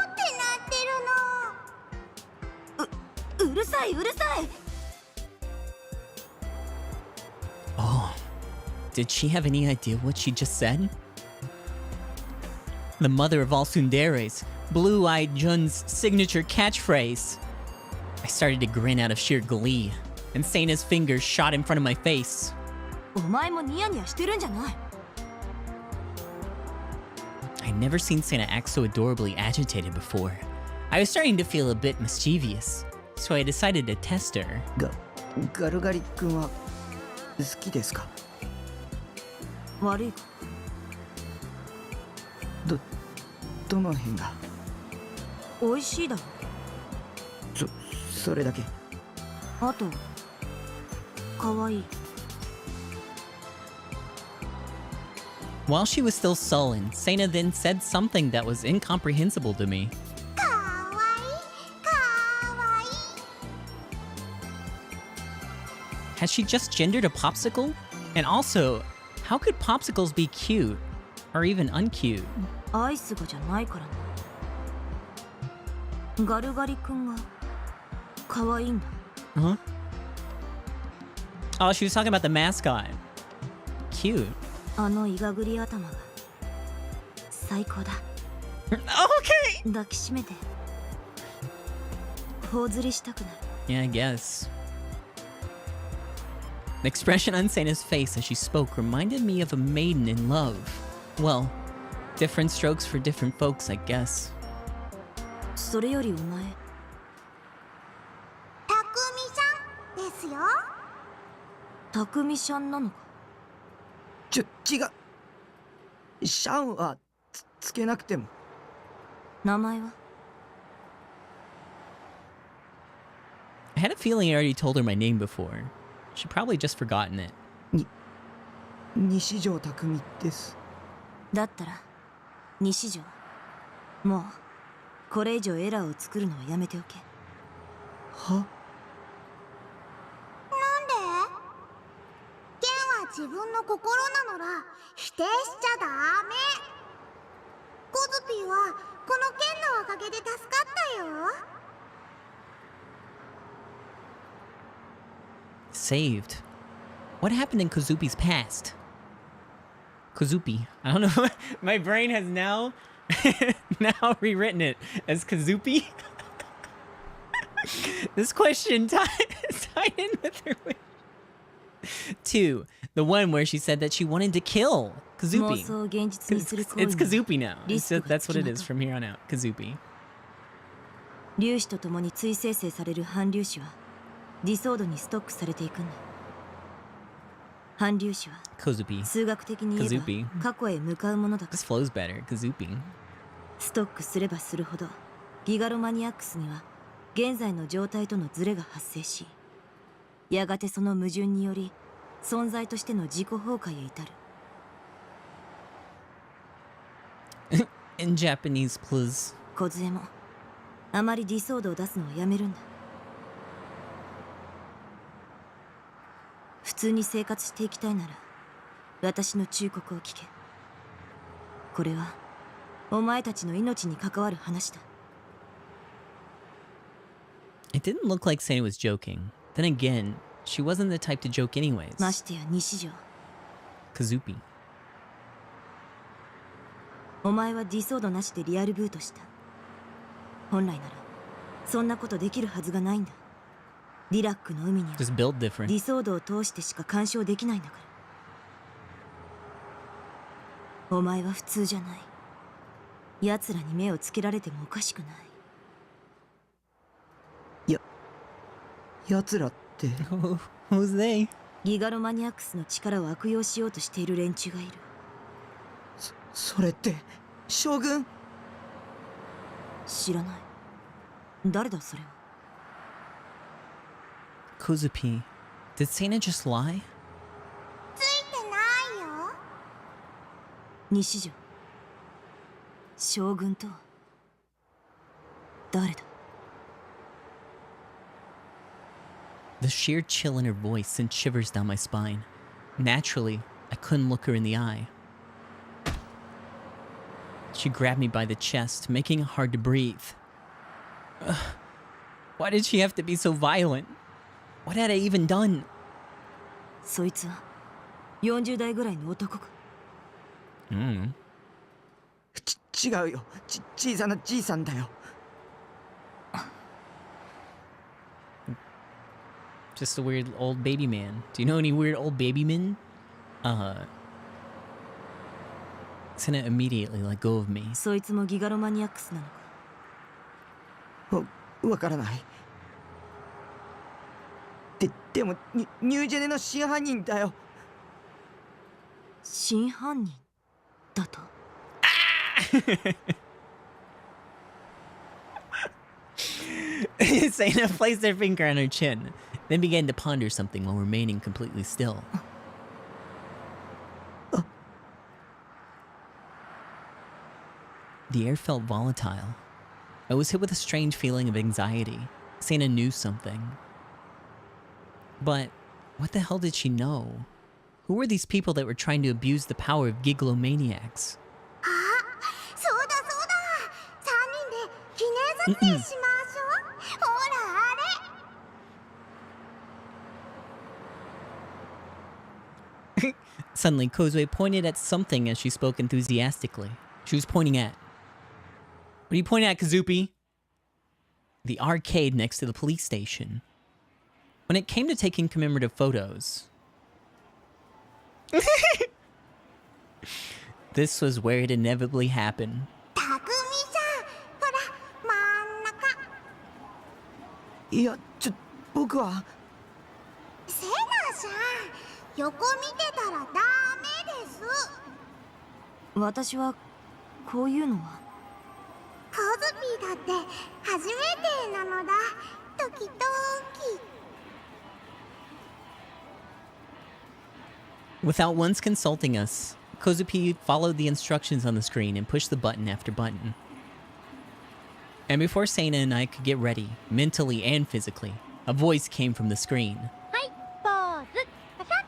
ってなってるの。うるさい。Oh, did she have any idea what she just said? The mother of all tsunderes, Blue-Eyed Jun's signature catchphrase. I started to grin out of sheer glee, and Sana's fingers shot in front of my face. お前もニヤニヤしてるんじゃない。I'd never seen Sana act so adorably agitated before. I was starting to feel a bit mischievous, so I decided to test her. ガルガリ君は好きですか。悪いか。どの辺が。美味しいだろ。それだけ。あと可愛い。While she was still sullen, Sana then said something that was incomprehensible to me. かわいい。 Has she just gendered a popsicle? And also, how could popsicles be cute? Or even uncute? アイスがじゃないからな。ガルガリ君が可愛いんだ。Huh? Oh, she was talking about the mascot. Cute. あのイガグリ頭が最高だ。Okay! 抱きしめて頬ずりしたくなる。 Yeah, I guess. The expression on Seina's face as she spoke reminded me of a maiden in love. Well, different strokes for different folks, I guess. それよりお前、たくみさんですよ。匠シャンなのか。違う。シャンはつけなくても。名前は？ I had a feeling I already told her my name before. She'd probably just forgotten it. 西条匠です。だったら西条、もうこれ以上エラーを作るのはやめておけ。は？なんで？剣は自分の心なのら否定しちゃダメ。コズピーはこの剣のおかげで助かったよ。Saved. What happened in Kozupi's past? Kozupi. I don't know. My brain has now rewritten it as Kozupi. This question tied in with her. 2. The one where she said that she wanted to kill 妄 Kozupi. 想を現実にする行為 It's に Kozupi now. リスクが That's what it is つき from here on out. Kozupi. 粒子とともに追生成される反粒子はディソードにストックされていくんだ。反粒子は Kozupi. 数学的に言え Kozupi. ば過去へ向かうものだか This ら、 flows better. Kozupi. ストックすればするほどギガロマニアックスには現在の状態とのズレが発生し、やがてその矛盾により存在としての自己崩壊へ至る。 In Japanese, please. 梢もあまりディソードを出すのはやめるんだ。普通に生活していきたいなら私の忠告を聞け。これはお前たちの命に関わる話だ。 It didn't look like Seina was joking. Then again, she wasn't the type to joke anyways. ましてや西条、 Kozupi. お前はディソードなしでリアルブートした。本来ならそんなことできるはずがないんだ。リラックの海には Just build デ different. ィソードを通してしか干渉できないんだから。お前は普通じゃない。奴らに目をつけられてもおかしくない。奴らって。 Who's they? ギガロマニアックスの力を悪用しようとしている連中がいる。それって将軍？知らない。誰だそれは。 Kozupi. Did Seina just lie? ついてないよ。西条、将軍とは誰だ。 The sheer chill in her voice sent shivers down my spine. Naturally, I couldn't look her in the eye. She grabbed me by the chest, making it hard to breathe. Ugh. Why did she have to be so violent? What had I even done? そいつは40代ぐらいの男か。Mm. 違うよ。小さなじいさんだよ。 Just a weird old baby man. Do you know any weird old baby men? Seina immediately let go of me. そいつもギガロマニアックスなのか。わからない。でもニュージェネの真犯人だよ。真犯人だと。Seina placed her finger on her chin, then began to ponder something while remaining completely still. The air felt volatile. I was hit with a strange feeling of anxiety. Seina knew something. But what the hell did she know? Who were these people that were trying to abuse the power of gigalomaniacs? あ、そうだそうだ。3人で記念撮影しましょう。ほらあれ。 Suddenly, Kozue pointed at something as she spoke enthusiastically. She was pointing at... What are you pointing at, Kazupi? the arcade next to the police station. When it came to taking commemorative photos, this was where it inevitably happened. たくみさん、ほら、真ん中。いや、僕は。セナさん、横見てたらダメです。私はこういうのは。コズピーだって初めてなのだ。時々。Without once consulting us, Kozupi followed the instructions on the screen and pushed the button after button. And before Sena and I could get ready, mentally and physically, a voice came from the screen. はい、ポーズ。パサッ。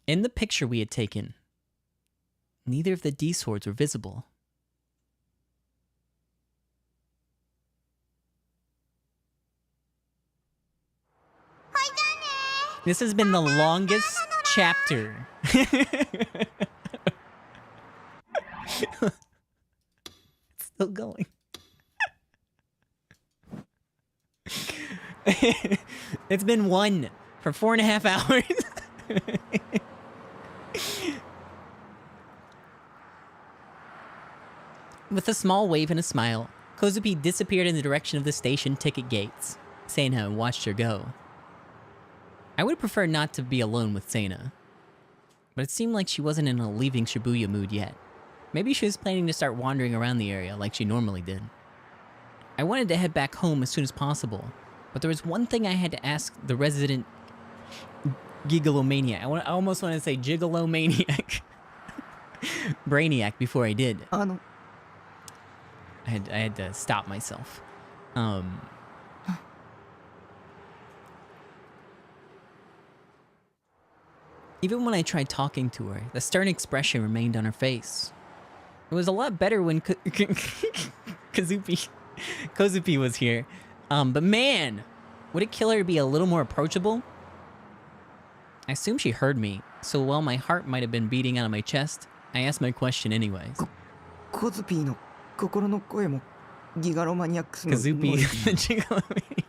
In the picture we had taken, neither of the D swords were visible. This has been the longest chapter. It's still going. It's been one for 4.5 hours. With a small wave and a smile, Kozupi disappeared in the direction of the station ticket gates. Sena watched her go. I would prefer not to be alone with Sena, but it seemed like she wasn't in a leaving Shibuya mood yet. Maybe she was planning to start wandering around the area like she normally did. I wanted to head back home as soon as possible, but there was one thing I had to ask the resident Gigolomaniac. I almost want to say Gigolomaniac. Brainiac before I did. I had to stop myself. Even when I tried talking to her, the stern expression remained on her face. It was a lot better when Kozupi was here. But man, would it kill her to be a little more approachable? I assume she heard me, so while my heart might have been beating out of my chest, I asked my question anyways. Kozupiの心の声もギガロマニアックスの Kozupi the Gigolomaniac.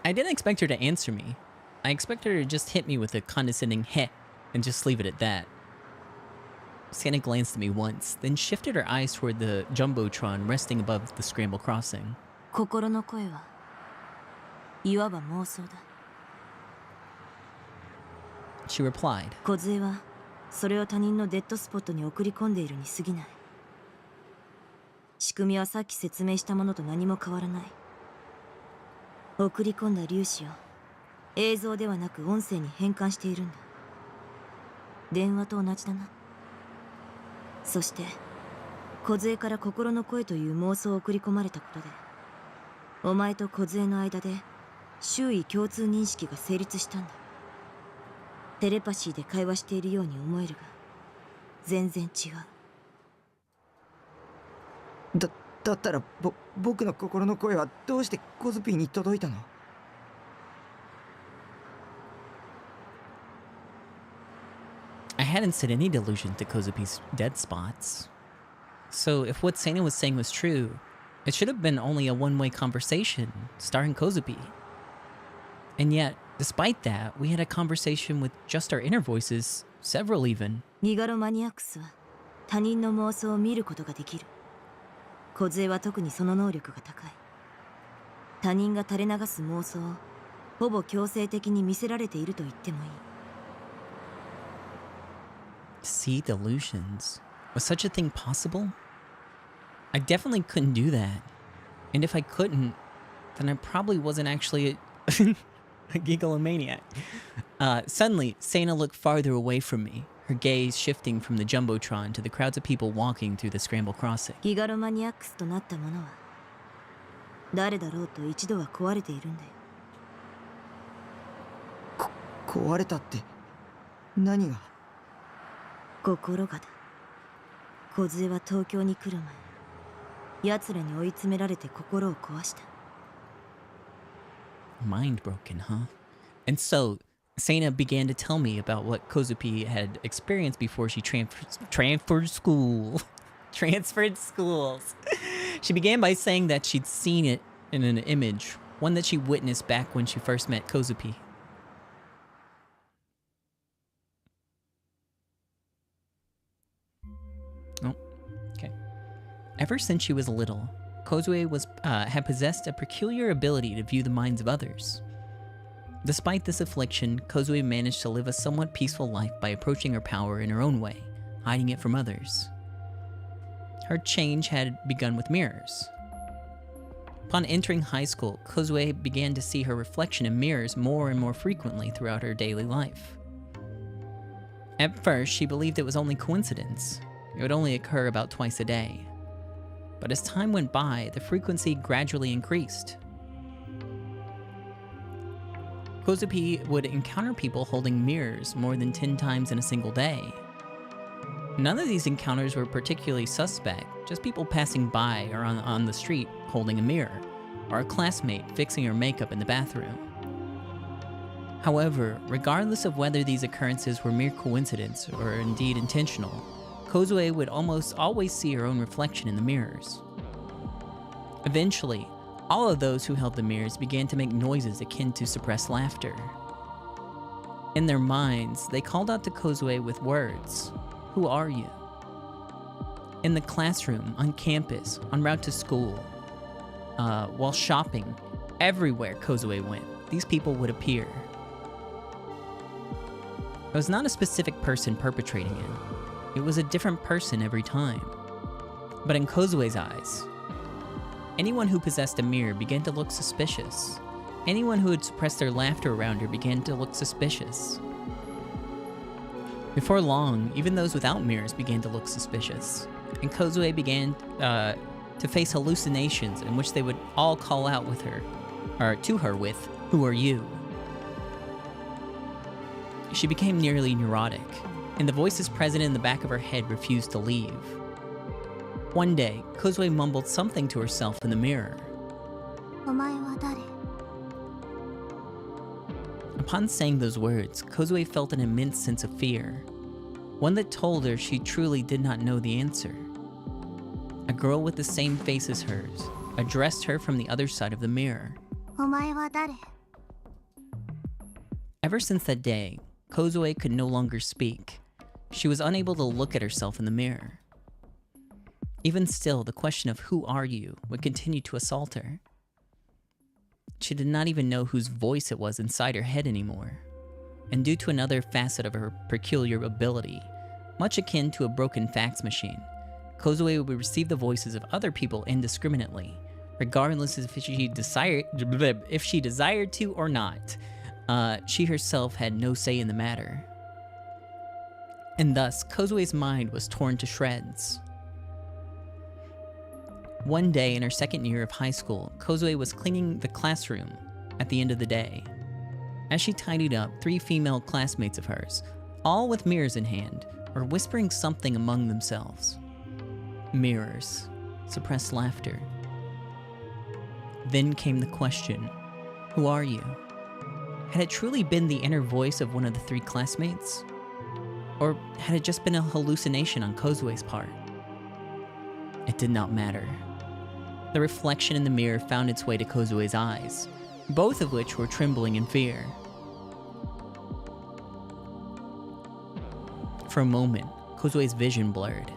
I didn't expect her to answer me. I expected her to just hit me with a condescending heh and just leave it at that. Sena glanced at me once, then shifted her eyes toward the Jumbotron resting above the scramble crossing. 心の声はいわば妄想だ。 She replied. 梢はそれを他人のデッドスポットに送り込んでいるに過ぎない。仕組みはさっき説明したものと何も変わらない。送り込んだ粒子を映像ではなく音声に変換しているんだ。電話と同じだな。そして梢から心の声という妄想を送り込まれたことで、お前と梢の間で周囲共通認識が成立したんだ。テレパシーで会話しているように思えるが、全然違う。だったら僕の心の声はどうしてコズピーに届いたの？ I hadn't said any delusion to Kozupi's dead spots. So if what Sena was saying was true, it should have been only a one-way conversation starring Kozupi. And yet, despite that, we had a conversation with just our inner voices, several even. ギガロマニアックスは他人の妄想を見ることができる。梢は特にその能力が高い。他人が垂れ流す妄想をほぼ強制的に見せられていると言ってもいい。See delusions. Was such a thing possible? I definitely couldn't do that. And if I couldn't, then I probably wasn't actually a gigolomaniac. Suddenly, Sena looked farther away from me, her gaze shifting from the Jumbotron to the crowds of people walking through the scramble crossing. ギガロマニアックスとなったものは誰だろうと一度は壊れているんだよ。壊れたって何が？心がだ。梢は東京に来る前、奴らに追い詰められて心を壊した。 Mind broken, huh? And so, Sana began to tell me about what Kozupi had experienced before she transferred schools. She began by saying that she'd seen it in an image, one that she witnessed back when she first met Kozupi. Oh, okay. Ever since she was little, Kozue had possessed a peculiar ability to view the minds of others. Despite this affliction, Kozue managed to live a somewhat peaceful life by approaching her power in her own way, hiding it from others. Her change had begun with mirrors. Upon entering high school, Kozue began to see her reflection in mirrors more and more frequently throughout her daily life. At first, she believed it was only coincidence. It would only occur about twice a day. But as time went by, the frequency gradually increased. Kozupi would encounter people holding mirrors more than 10 times in a single day. None of these encounters were particularly suspect, just people passing by or on the street holding a mirror, or a classmate fixing her makeup in the bathroom. However, regardless of whether these occurrences were mere coincidence or indeed intentional, Kozue would almost always see her own reflection in the mirrors. Eventually, all of those who held the mirrors began to make noises akin to suppressed laughter. In their minds, they called out to Kozue with words. Who are you? In the classroom, on campus, en route to school, while shopping, everywhere Kozue went, these people would appear. It was not a specific person perpetrating it. It was a different person every time. But in Kozue's eyes, anyone who possessed a mirror began to look suspicious. Anyone who had suppressed their laughter around her began to look suspicious. Before long, even those without mirrors began to look suspicious, and Kozue began to face hallucinations in which they would all call out with her, or to her with, "Who are you?" She became nearly neurotic, and the voices present in the back of her head refused to leave. One day, Kozue mumbled something to herself in the mirror. お前は誰? Upon saying those words, Kozue felt an immense sense of fear, one that told her she truly did not know the answer. A girl with the same face as hers addressed her from the other side of the mirror. お前は誰? Ever since that day, Kozue could no longer speak. She was unable to look at herself in the mirror. Even still, the question of "who are you" would continue to assault her. She did not even know whose voice it was inside her head anymore. And due to another facet of her peculiar ability, much akin to a broken fax machine, Kozue would receive the voices of other people indiscriminately, regardless if she desired to or not. She herself had no say in the matter. And thus, Kozue's mind was torn to shreds. One day in her second year of high school, Kozue was cleaning the classroom at the end of the day. As she tidied up, 3 female classmates of hers, all with mirrors in hand, were whispering something among themselves. Mirrors, suppressed laughter. Then came the question, "Who are you?" Had it truly been the inner voice of one of the 3 classmates? Or had it just been a hallucination on Kozue's part? It did not matter. The reflection in the mirror found its way to Kozue's eyes, both of which were trembling in fear. For a moment, Kozue's vision blurred.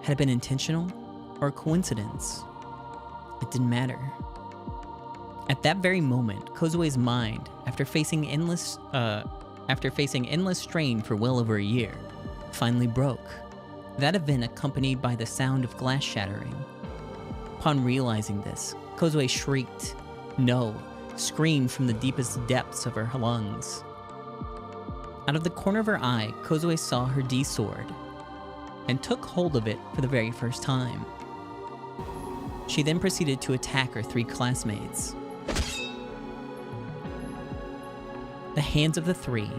Had it been intentional or a coincidence? It didn't matter. At that very moment, Kozue's mind, after facing endless strain for well over a year, finally broke. That event accompanied by the sound of glass shattering. Upon realizing this, Kozue shrieked, no, screamed from the deepest depths of her lungs. Out of the corner of her eye, Kozue saw her D-sword, and took hold of it for the very first time. She then proceeded to attack her 3 classmates. The hands of the 3,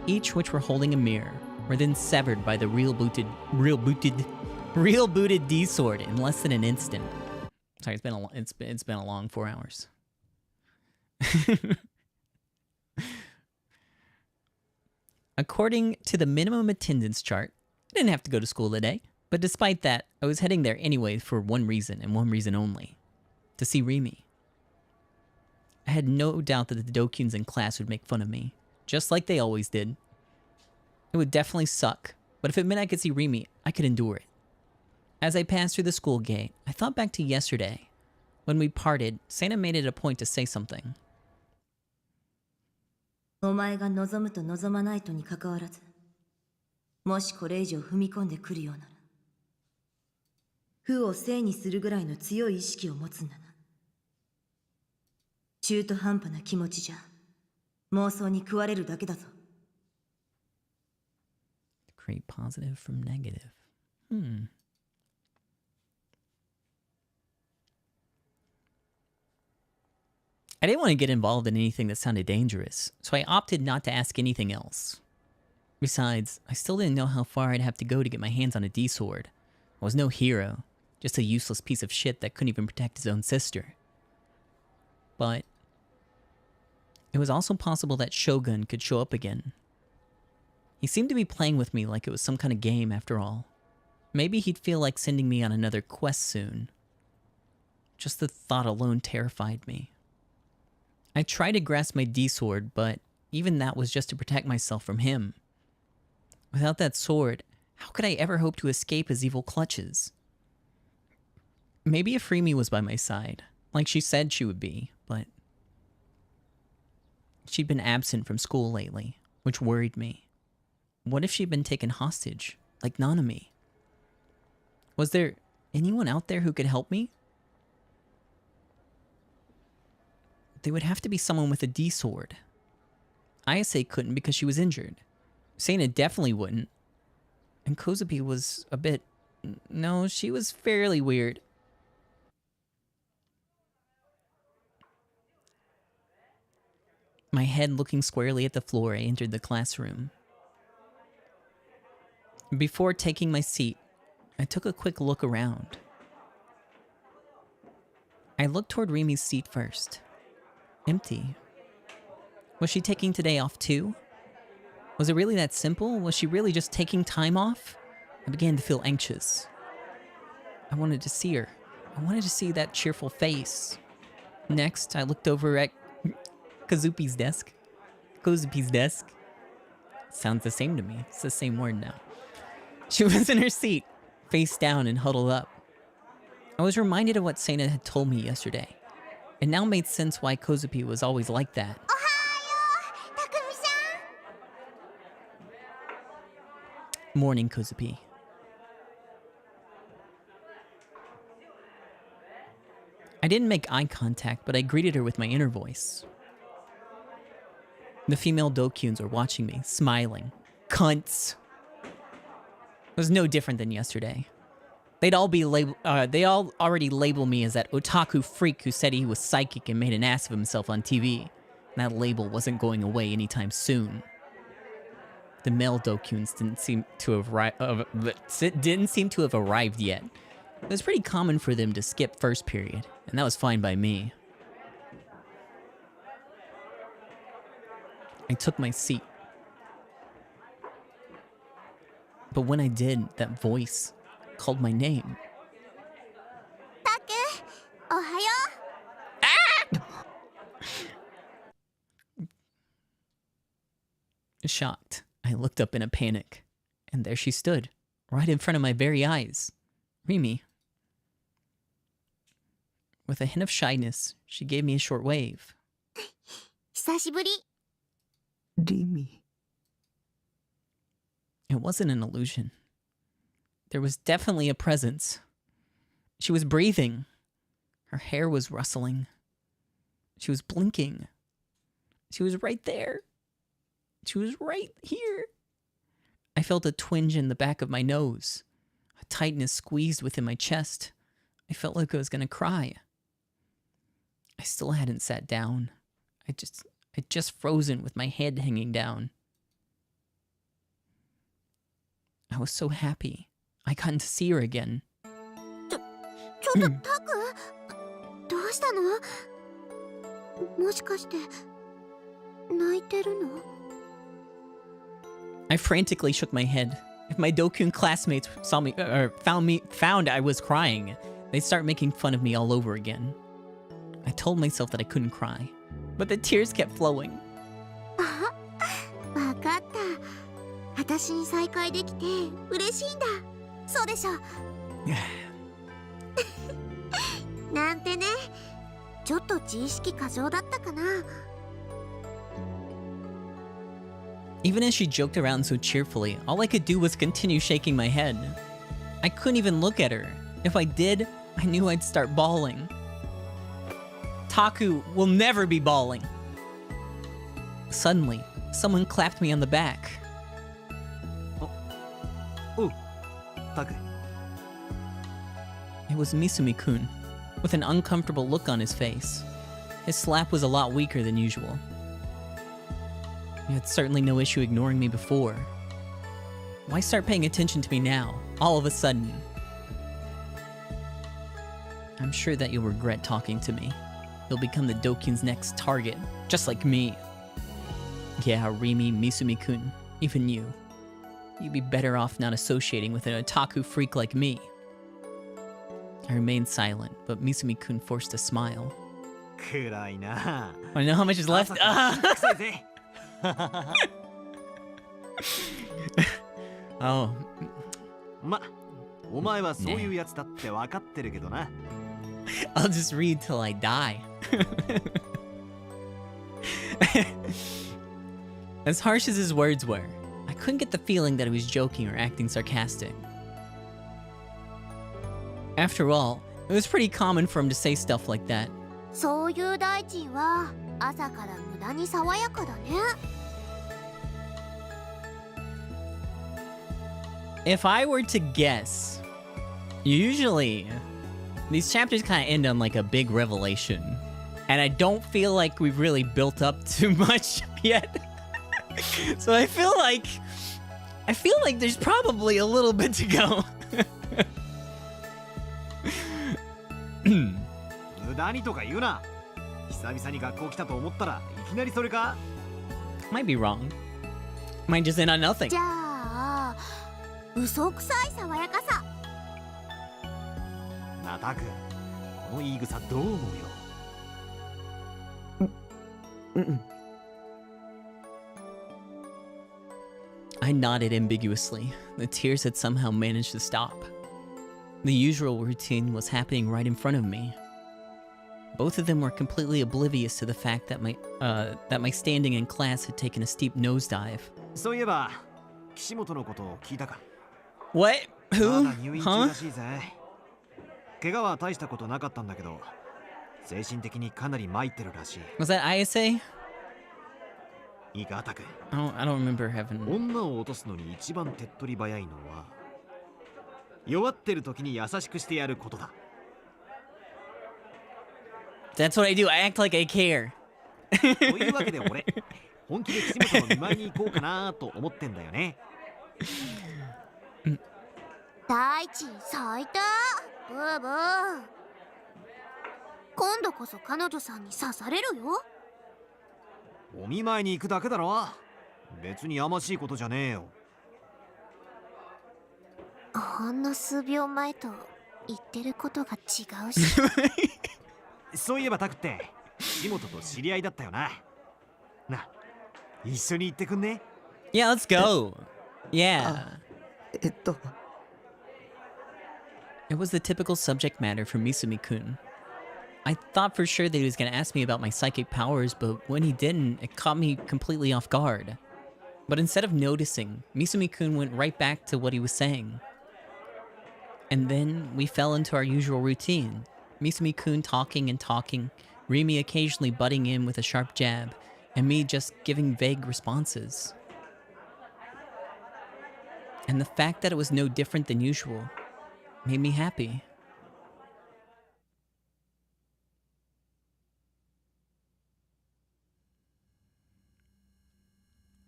each which were holding a mirror, were then severed by the real booted D-sword in less than an instant. Sorry, it's been a long 4 hours. According to the minimum attendance chart, I didn't have to go to school today. But despite that, I was heading there anyway for one reason and one reason only. To see Rimi. I had no doubt that the Dokuns in class would make fun of me. Just like they always did. It would definitely suck. But if it meant I could see Rimi, I could endure it. As I passed through the school gate, I thought back to yesterday. When we parted, Santa made it a point to say something. お前が望むと望まないとにかかわらず、もしこれ以上踏み込んでくるようなら、負を正にするぐらいの強い意識を持つんだな。中途半端な気持ちじゃ妄想に食われるだけだぞ。Create positive from negative. I didn't want to get involved in anything that sounded dangerous, so I opted not to ask anything else. Besides, I still didn't know how far I'd have to go to get my hands on a D-sword. I was no hero, just a useless piece of shit that couldn't even protect his own sister. But it was also possible that Shogun could show up again. He seemed to be playing with me like it was some kind of game after all. Maybe he'd feel like sending me on another quest soon. Just the thought alone terrified me. I tried to grasp my D-sword, but even that was just to protect myself from him. Without that sword, how could I ever hope to escape his evil clutches? Maybe if Rimi was by my side, like she said she would be, but she'd been absent from school lately, which worried me. What if she'd been taken hostage, like Nanami? Was there anyone out there who could help me? They would have to be someone with a D-sword. Ayase couldn't because she was injured. Sena definitely wouldn't. And Kozupi was a bit... No, she was fairly weird. My head looking squarely at the floor, I entered the classroom. Before taking my seat, I took a quick look around. I looked toward Rimi's seat first. Empty. Was she taking today off too? Was it really that simple? Was she really just taking time off? I began to feel anxious. I wanted to see her. I wanted to see that cheerful face. Next, I looked over at Kozupi's desk. Sounds the same to me. It's the same word now. She was in her seat, face down and huddled up. I was reminded of what Sena had told me yesterday. It now made sense why Kozupi was always like that. Morning, Kozupi. I didn't make eye contact, but I greeted her with my inner voice. The female Dokuns were watching me, smiling. Cunts. It was no different than yesterday. They all already label me as that otaku freak who said he was psychic and made an ass of himself on TV. And that label wasn't going away anytime soon. The male Dokuns didn't seem to have arrived yet. It was pretty common for them to skip first period, and that was fine by me. I took my seat. But when I did, that voice called my name. Taku, ohayo. Shocked, I looked up in a panic, and there she stood, right in front of my very eyes. Rimi. With a hint of shyness, she gave me a short wave. 久しぶり。Rimi. It wasn't an illusion. There was definitely a presence. She was breathing. Her hair was rustling. She was blinking. She was right there. She was right here. I felt a twinge in the back of my nose. A tightness squeezed within my chest. I felt like I was going to cry. I still hadn't sat down. I'd just frozen with my head hanging down. I was so happy. I got to see her again. ちょっとタク、どうしたの？もしかして泣いてるの？ I frantically shook my head. If my Dokun classmates saw me or found I was crying, they'd start making fun of me all over again. I told myself that I couldn't cry, but the tears kept flowing. わかった。私に再会できて嬉しいんだ。そうでしょ。なんてね。ちょっと自意識過剰だったかな。Even as she joked around so cheerfully, all I could do was continue shaking my head. I couldn't even look at her. If I did, I knew I'd start bawling. Taku will never be bawling. Suddenly, someone clapped me on the back. Taku. It was Misumi-kun, with an uncomfortable look on his face. His slap was a lot weaker than usual. He had certainly no issue ignoring me before. Why start paying attention to me now, all of a sudden? I'm sure that you'll regret talking to me. You'll become the Dokun's next target, just like me. Yeah, Rimi, Misumi-kun, even you. You'd be better off not associating with an otaku freak like me. I remained silent, but Misumi-kun forced a smile. I know how much is left. Oh. I'll just read till I die. As harsh as his words were, I couldn't get the feeling that he was joking or acting sarcastic. After all, it was pretty common for him to say stuff like that. そういう大臣は朝から無駄に爽やかだね。If I were to guess, usually these chapters kind of end on like a big revelation, and I don't feel like we've really built up too much yet. So I feel like there's probably a little bit to go. Might be wrong. Might just end on nothing. じゃあ、嘘くさい爽やかさ。なあタク、この言い草どう思うよ。I nodded ambiguously. The tears had somehow managed to stop. The usual routine was happening right in front of me. Both of them were completely oblivious to the fact that my standing in class had taken a steep nosedive. そういえば、岸本のことを聞いたか。What? Who? まだ入院中らしいぜ。怪我は大したことなかったんだけど、精神的にかなり参ってるらしい。Was that ISA? いいか、タク。I don't remember having. 女を落とすのに一番手っ取り早いのは、弱ってる時に優しくしてやることだ。That's what I do. I act like I care. というわけで俺、本気で岸本の見舞いに行こうかなと思ってんだよね。大地最低。ブーブー。今度こそ彼女さんに刺されるよ。お見舞いに行くだけだろ。別にやましいことじゃねえよ。ほんの数秒前と言ってることが違うし。そういえばタクって岸本と知り合いだったよな。な、一緒に行ってくんね。Yeah, let's go. Yeah. It was the typical subject matter for Misumi-kun. I thought for sure that he was going to ask me about my psychic powers, but when he didn't, it caught me completely off guard. But instead of noticing, Misumi-kun went right back to what he was saying. And then we fell into our usual routine. Misumi-kun talking and talking, Rimi occasionally butting in with a sharp jab, and me just giving vague responses. And the fact that it was no different than usual made me happy.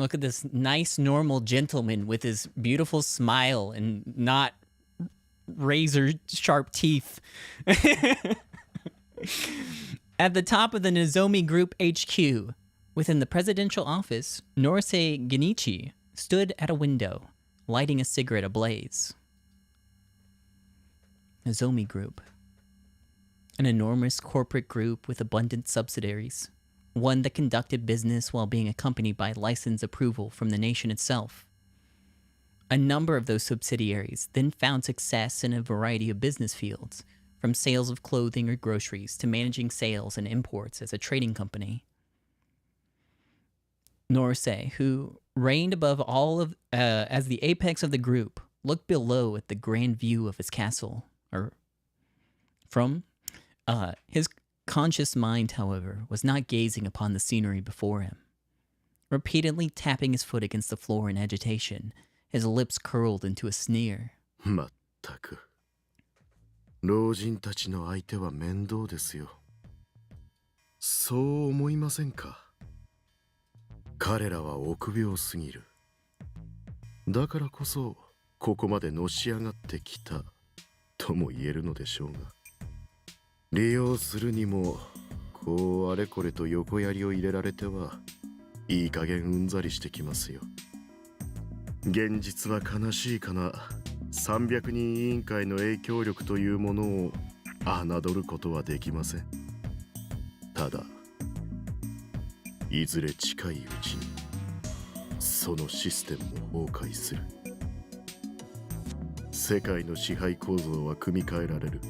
Look at this nice, normal gentleman with his beautiful smile and not razor-sharp teeth. At the top of the Nozomi Group HQ, within the presidential office, Norise Genichi, stood at a window, lighting a cigarette ablaze. Nozomi Group. An enormous corporate group with abundant subsidiaries. One that conducted business while being accompanied by license approval from the nation itself. A number of those subsidiaries then found success in a variety of business fields, from sales of clothing or groceries to managing sales and imports as a trading company. Norse, who reigned above all of as the apex of the group, looked below at the grand view of his castle. His conscious mind, however, was not gazing upon the scenery before him. Repeatedly tapping his foot against the floor in agitation, his lips curled into a sneer. まったく。老人たちの相手は面倒ですよ。そう思いませんか？彼らは臆病すぎる。だからこそここまでのし上がってきたとも言えるのでしょうが、利用するにもこうあれこれと横槍を入れられてはいい加減うんざりしてきますよ。現実は悲しいかな。300人委員会の影響力というものを侮ることはできません。ただいずれ近いうちにそのシステムも崩壊する。世界の支配構造は組み替えられる。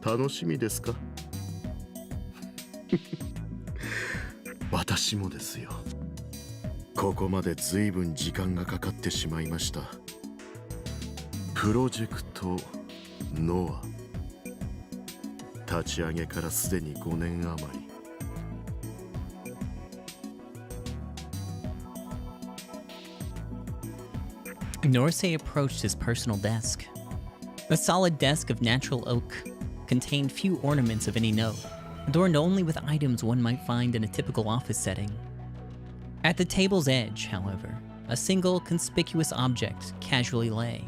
楽しみですか？私もですよ。ここまで随分時間がかかってしまいました。プロジェクトノア、立ち上げからすでに5年余り。Norse approached his personal desk. The solid desk of natural oak contained few ornaments of any note, adorned only with items one might find in a typical office setting. At the table's edge, however, a single conspicuous object casually lay.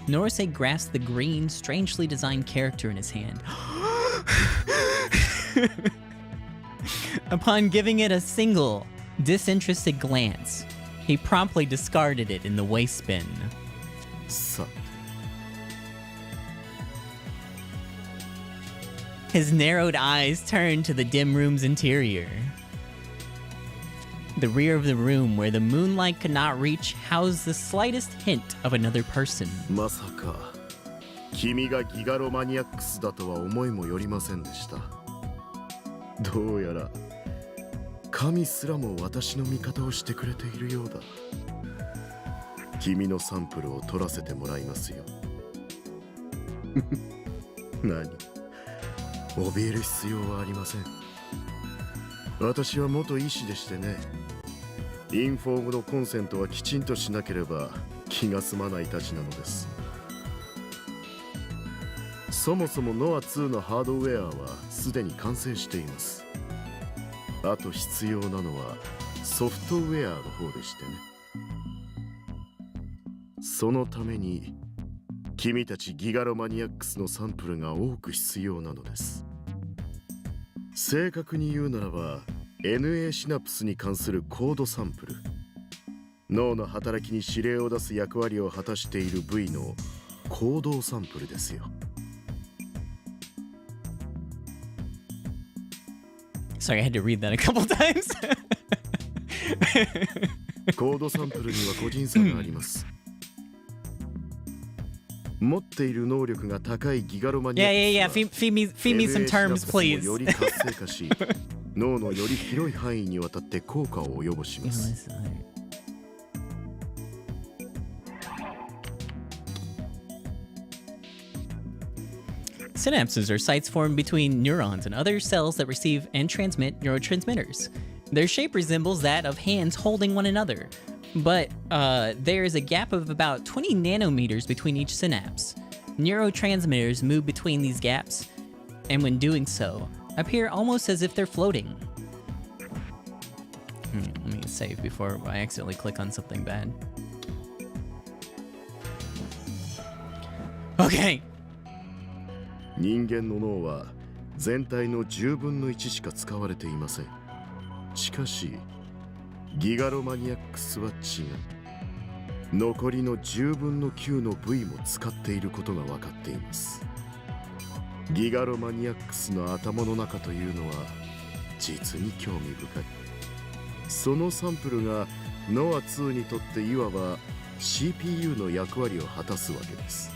Norse grasped the green, strangely designed character in his hand. Upon giving it a single, disinterested glance, he promptly discarded it in the waste bin. His narrowed eyes turned to the dim room's interior. The rear of the room, where the moonlight could not reach, housed the slightest hint of another person. まさか君がギガロマニアックスだとは思いもよりませんでした。どうやら神すらも私の味方をしてくれているようだ。君のサンプルを取らせてもらいますよ。何？怯える必要はありません。私は元医師でしてね。インフォームのコンセントはきちんとしなければ気が済まないたちなのです。そもそもノア2のハードウェアはすでに完成しています。あと必要なのはソフトウェアの方でしてね。そのために君たちギガロマニアックスのサンプルが多く必要なのです。正確に言うならば NA シナプスに関するコードサンプル、脳の働きに指令を出す役割を果たしている部位の行動サンプルですよ。Sorry, I had to read that a couple times. コードサンプルには個人差があります。持っている能力が高いギガロマニアックスは feed me some terms, please. より活性化し、脳のより広い範囲にわたって効果を及ぼします。Synapses are sites formed between neurons and other cells that receive and transmit neurotransmitters. Their shape resembles that of hands holding one another, but there is a gap of about 20 nanometers between each synapse. Neurotransmitters move between these gaps, and when doing so, appear almost as if they're floating. Let me save before I accidentally click on something bad. Okay. 人間の脳は全体の10分の1しか使われていません。しかしギガロマニアックスは違う。残りの10分の9の部位も使っていることが分かっています。ギガロマニアックスの頭の中というのは実に興味深い。そのサンプルがノア2にとっていわば CPU の役割を果たすわけです。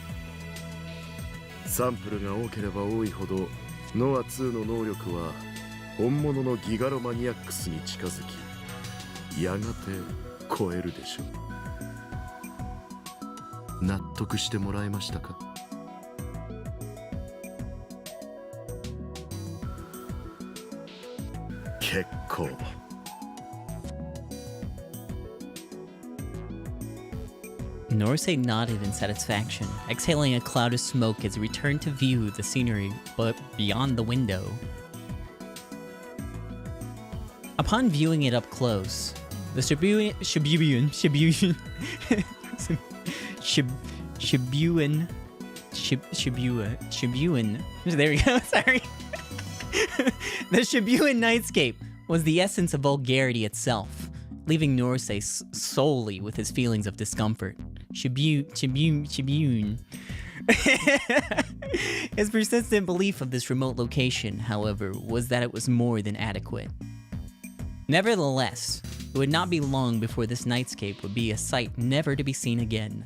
サンプルが多ければ多いほどノア2の能力は本物のギガロマニアックスに近づき、やがて超えるでしょう。納得してもらえましたか？結構。Norsei nodded in satisfaction, exhaling a cloud of smoke as he returned to view the scenery but beyond the window. Upon viewing it up close, the Shibuyan there we go, sorry. The Shibuyan nightscape was the essence of vulgarity itself, leaving Norsei solely with his feelings of discomfort. Shibuyan. His persistent belief of this remote location, however, was that it was more than adequate. Nevertheless, it would not be long before this nightscape would be a sight never to be seen again.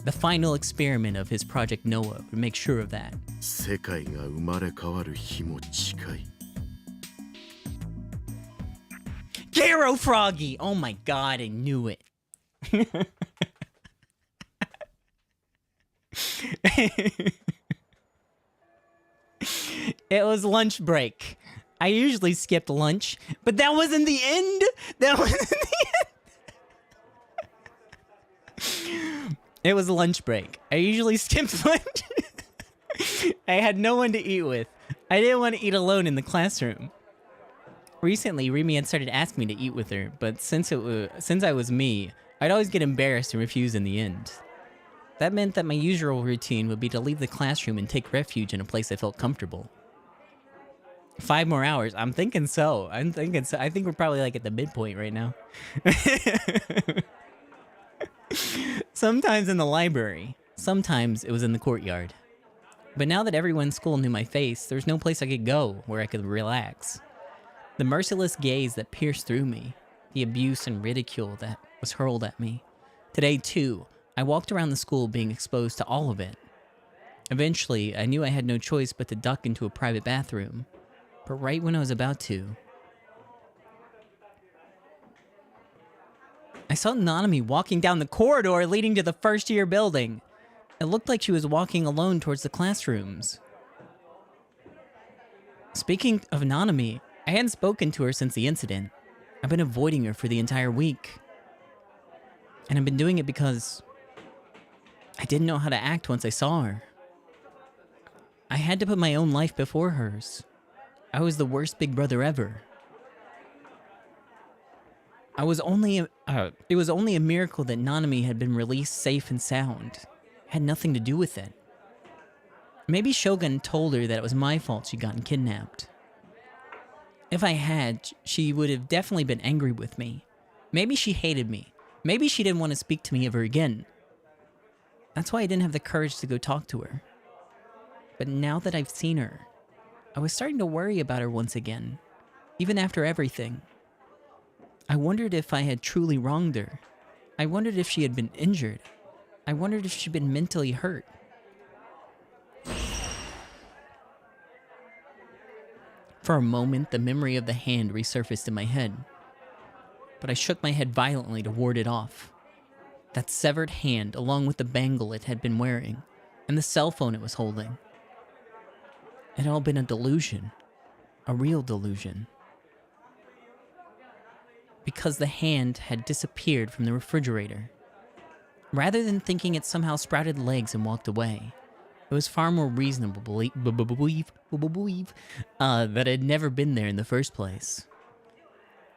The final experiment of his Project Noah would make sure of that. 世界が生まれ変わる日も近い。Garo Froggy! Oh my god, I knew it. It was lunch break. I usually skipped lunch, but that wasn't the end. That wasn't the end. It was lunch break. I usually skipped lunch. I had no one to eat with. I didn't want to eat alone in the classroom. Recently, Rimi had started asking me to eat with her, but since I was me, I'd always get embarrassed and refuse in the end. That meant that my usual routine would be to leave the classroom and take refuge in a place I felt comfortable. 5 more hours? I'm thinking so. I think we're probably like at the midpoint right now. Sometimes in the library. Sometimes it was in the courtyard. But now that everyone in school knew my face, there was no place I could go where I could relax. The merciless gaze that pierced through me, the abuse and ridicule that was hurled at me. Today, too, I walked around the school being exposed to all of it. Eventually, I knew I had no choice but to duck into a private bathroom. But right when I was about to, I saw Nanami walking down the corridor leading to the first-year building. It looked like she was walking alone towards the classrooms. Speaking of Nanami, I hadn't spoken to her since the incident. I've been avoiding her for the entire week. And I've been doing it because I didn't know how to act once I saw her. I had to put my own life before hers. I was the worst big brother ever. It was only a miracle that Nanami had been released safe and sound. It had nothing to do with it. Maybe Shogun told her that it was my fault she'd gotten kidnapped. If I had, she would have definitely been angry with me. Maybe she hated me. Maybe she didn't want to speak to me ever again. That's why I didn't have the courage to go talk to her. But now that I've seen her, I was starting to worry about her once again, even after everything. I wondered if I had truly wronged her. I wondered if she had been injured. I wondered if she'd been mentally hurt. For a moment, the memory of the hand resurfaced in my head, but I shook my head violently to ward it off. That severed hand, along with the bangle it had been wearing, and the cell phone it was holding. It had all been a delusion. A real delusion. Because the hand had disappeared from the refrigerator. Rather than thinking it somehow sprouted legs and walked away, it was far more reasonable to believe that it had never been there in the first place.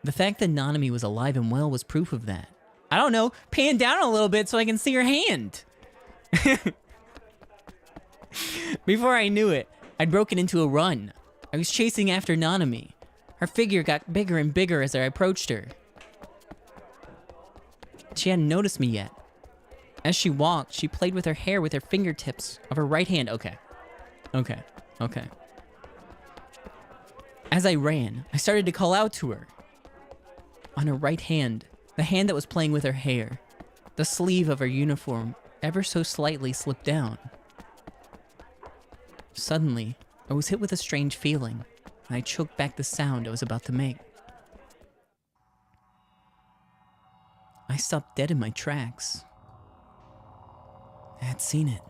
The fact that Nanami was alive and well was proof of that. I don't know, pan down a little bit so I can see her hand. Before I knew it, I'd broken into a run. I was chasing after Nanami. Her figure got bigger and bigger as I approached her. She hadn't noticed me yet. As she walked, she played with her hair with her fingertips of her right hand. Okay. As I ran, I started to call out to her. On her right hand, the hand that was playing with her hair, the sleeve of her uniform ever so slightly slipped down. Suddenly, I was hit with a strange feeling, and I choked back the sound I was about to make. I stopped dead in my tracks. I had seen it.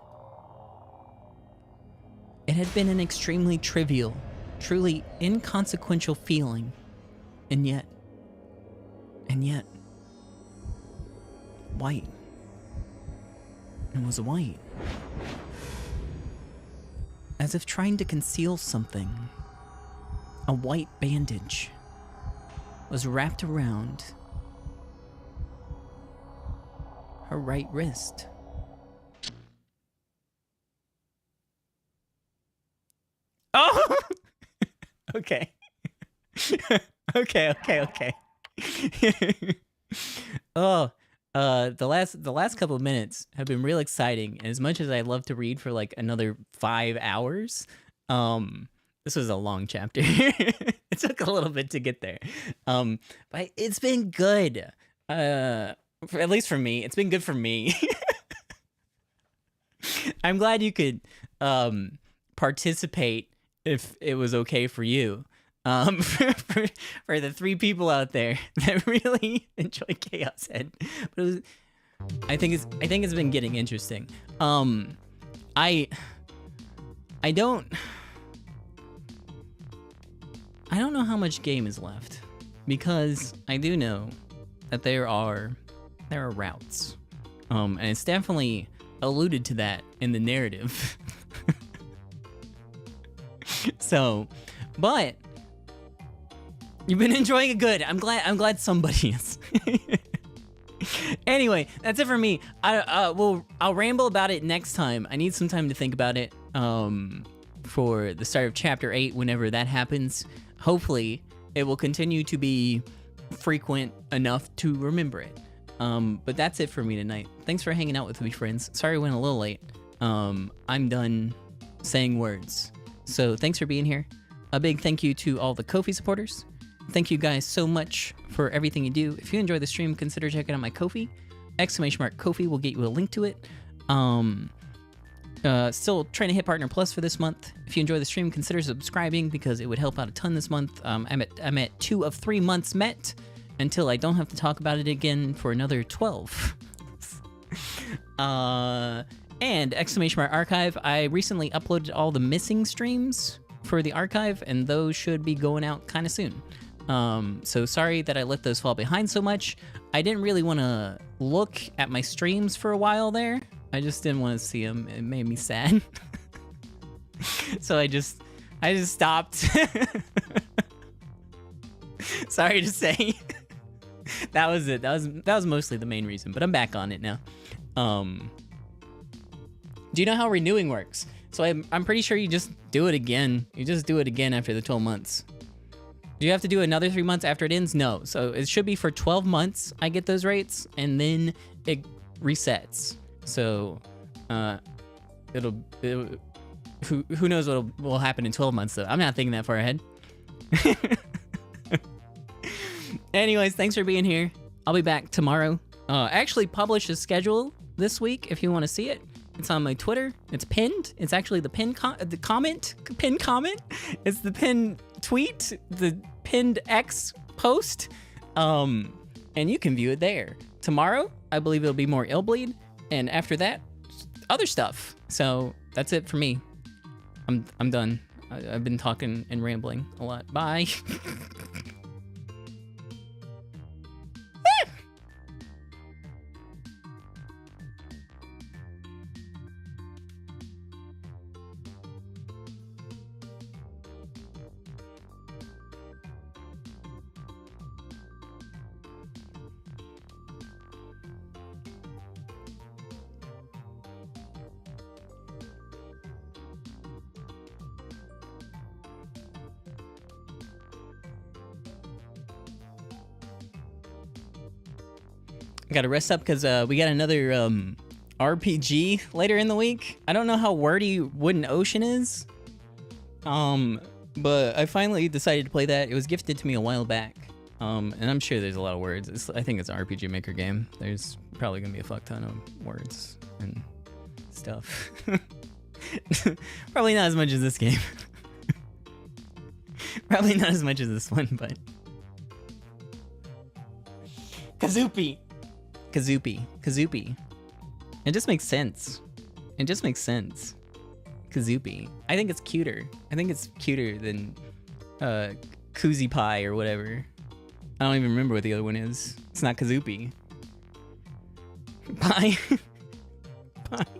It had been an extremely trivial, truly inconsequential feeling, and yet, white. It was white. As if trying to conceal something, a white bandage was wrapped around her right wrist. Oh! Okay. Okay. Oh, the last couple of minutes have been real exciting, and as much as I'd love to read for like another 5 hours, this was a long chapter. It took a little bit to get there, but it's been good. At least for me, it's been good for me. I'm glad you could participate if it was okay for you. For the 3 people out there that really enjoy Chaos Head, but it was, I think it's been getting interesting. I don't know how much game is left, because I do know that there are routes, and it's definitely alluded to that in the narrative. So, but you've been enjoying it. Good. I'm glad somebody is. Anyway, that's it for me. I'll ramble about it next time. I need some time to think about it. For the start of chapter 8, whenever that happens. Hopefully, it will continue to be frequent enough to remember it. But that's it for me tonight. Thanks for hanging out with me, friends. Sorry I went a little late. I'm done saying words. So thanks for being here. A big thank you to all the Ko-fi supporters. Thank you guys so much for everything you do. If you enjoy the stream, consider checking out my Ko-fi. !Ko-fi will get you a link to it. Still trying to hit Partner Plus for this month. If you enjoy the stream, consider subscribing because it would help out a ton this month. I'm at 2 of 3 months met until I don't have to talk about it again for another 12. And !Archive, I recently uploaded all the missing streams for the archive, and those should be going out kind of soon. So sorry that I let those fall behind so much. I didn't really want to look at my streams for a while there. I just didn't want to see them. It made me sad. So I just stopped. Sorry to say. That was it. That was mostly the main reason, but I'm back on it now. Do you know how renewing works? So I'm pretty sure you just do it again. You just do it again after the 12 months. Do you have to do another 3 months after it ends? No. So it should be for 12 months I get those rates, and then it resets. So who knows what will happen in 12 months though. I'm not thinking that far ahead. Anyways, thanks for being here. I'll be back tomorrow. I actually published a schedule this week if you want to see it. It's on my Twitter. It's pinned. It's actually the pinned comment. It's the pinned tweet, the pinned X post. And you can view it there. Tomorrow, I believe it'll be more Illbleed, and after that, other stuff. So that's it for me. I'm done. I've been talking and rambling a lot. Bye. Gotta rest up because we got another RPG later in the week. I don't know how wordy Wooden Ocean is. But I finally decided to play that. It was gifted to me a while back. And I'm sure there's a lot of words. I think it's an RPG Maker game. There's probably gonna be a fuck ton of words and stuff. Probably not as much as this game. Probably not as much as this one, but Kazupi. It just makes sense. Kazupi. I think it's cuter. I think it's cuter than Koozie Pie or whatever. I don't even remember what the other one is. It's not Kazupi. Pie. Pie.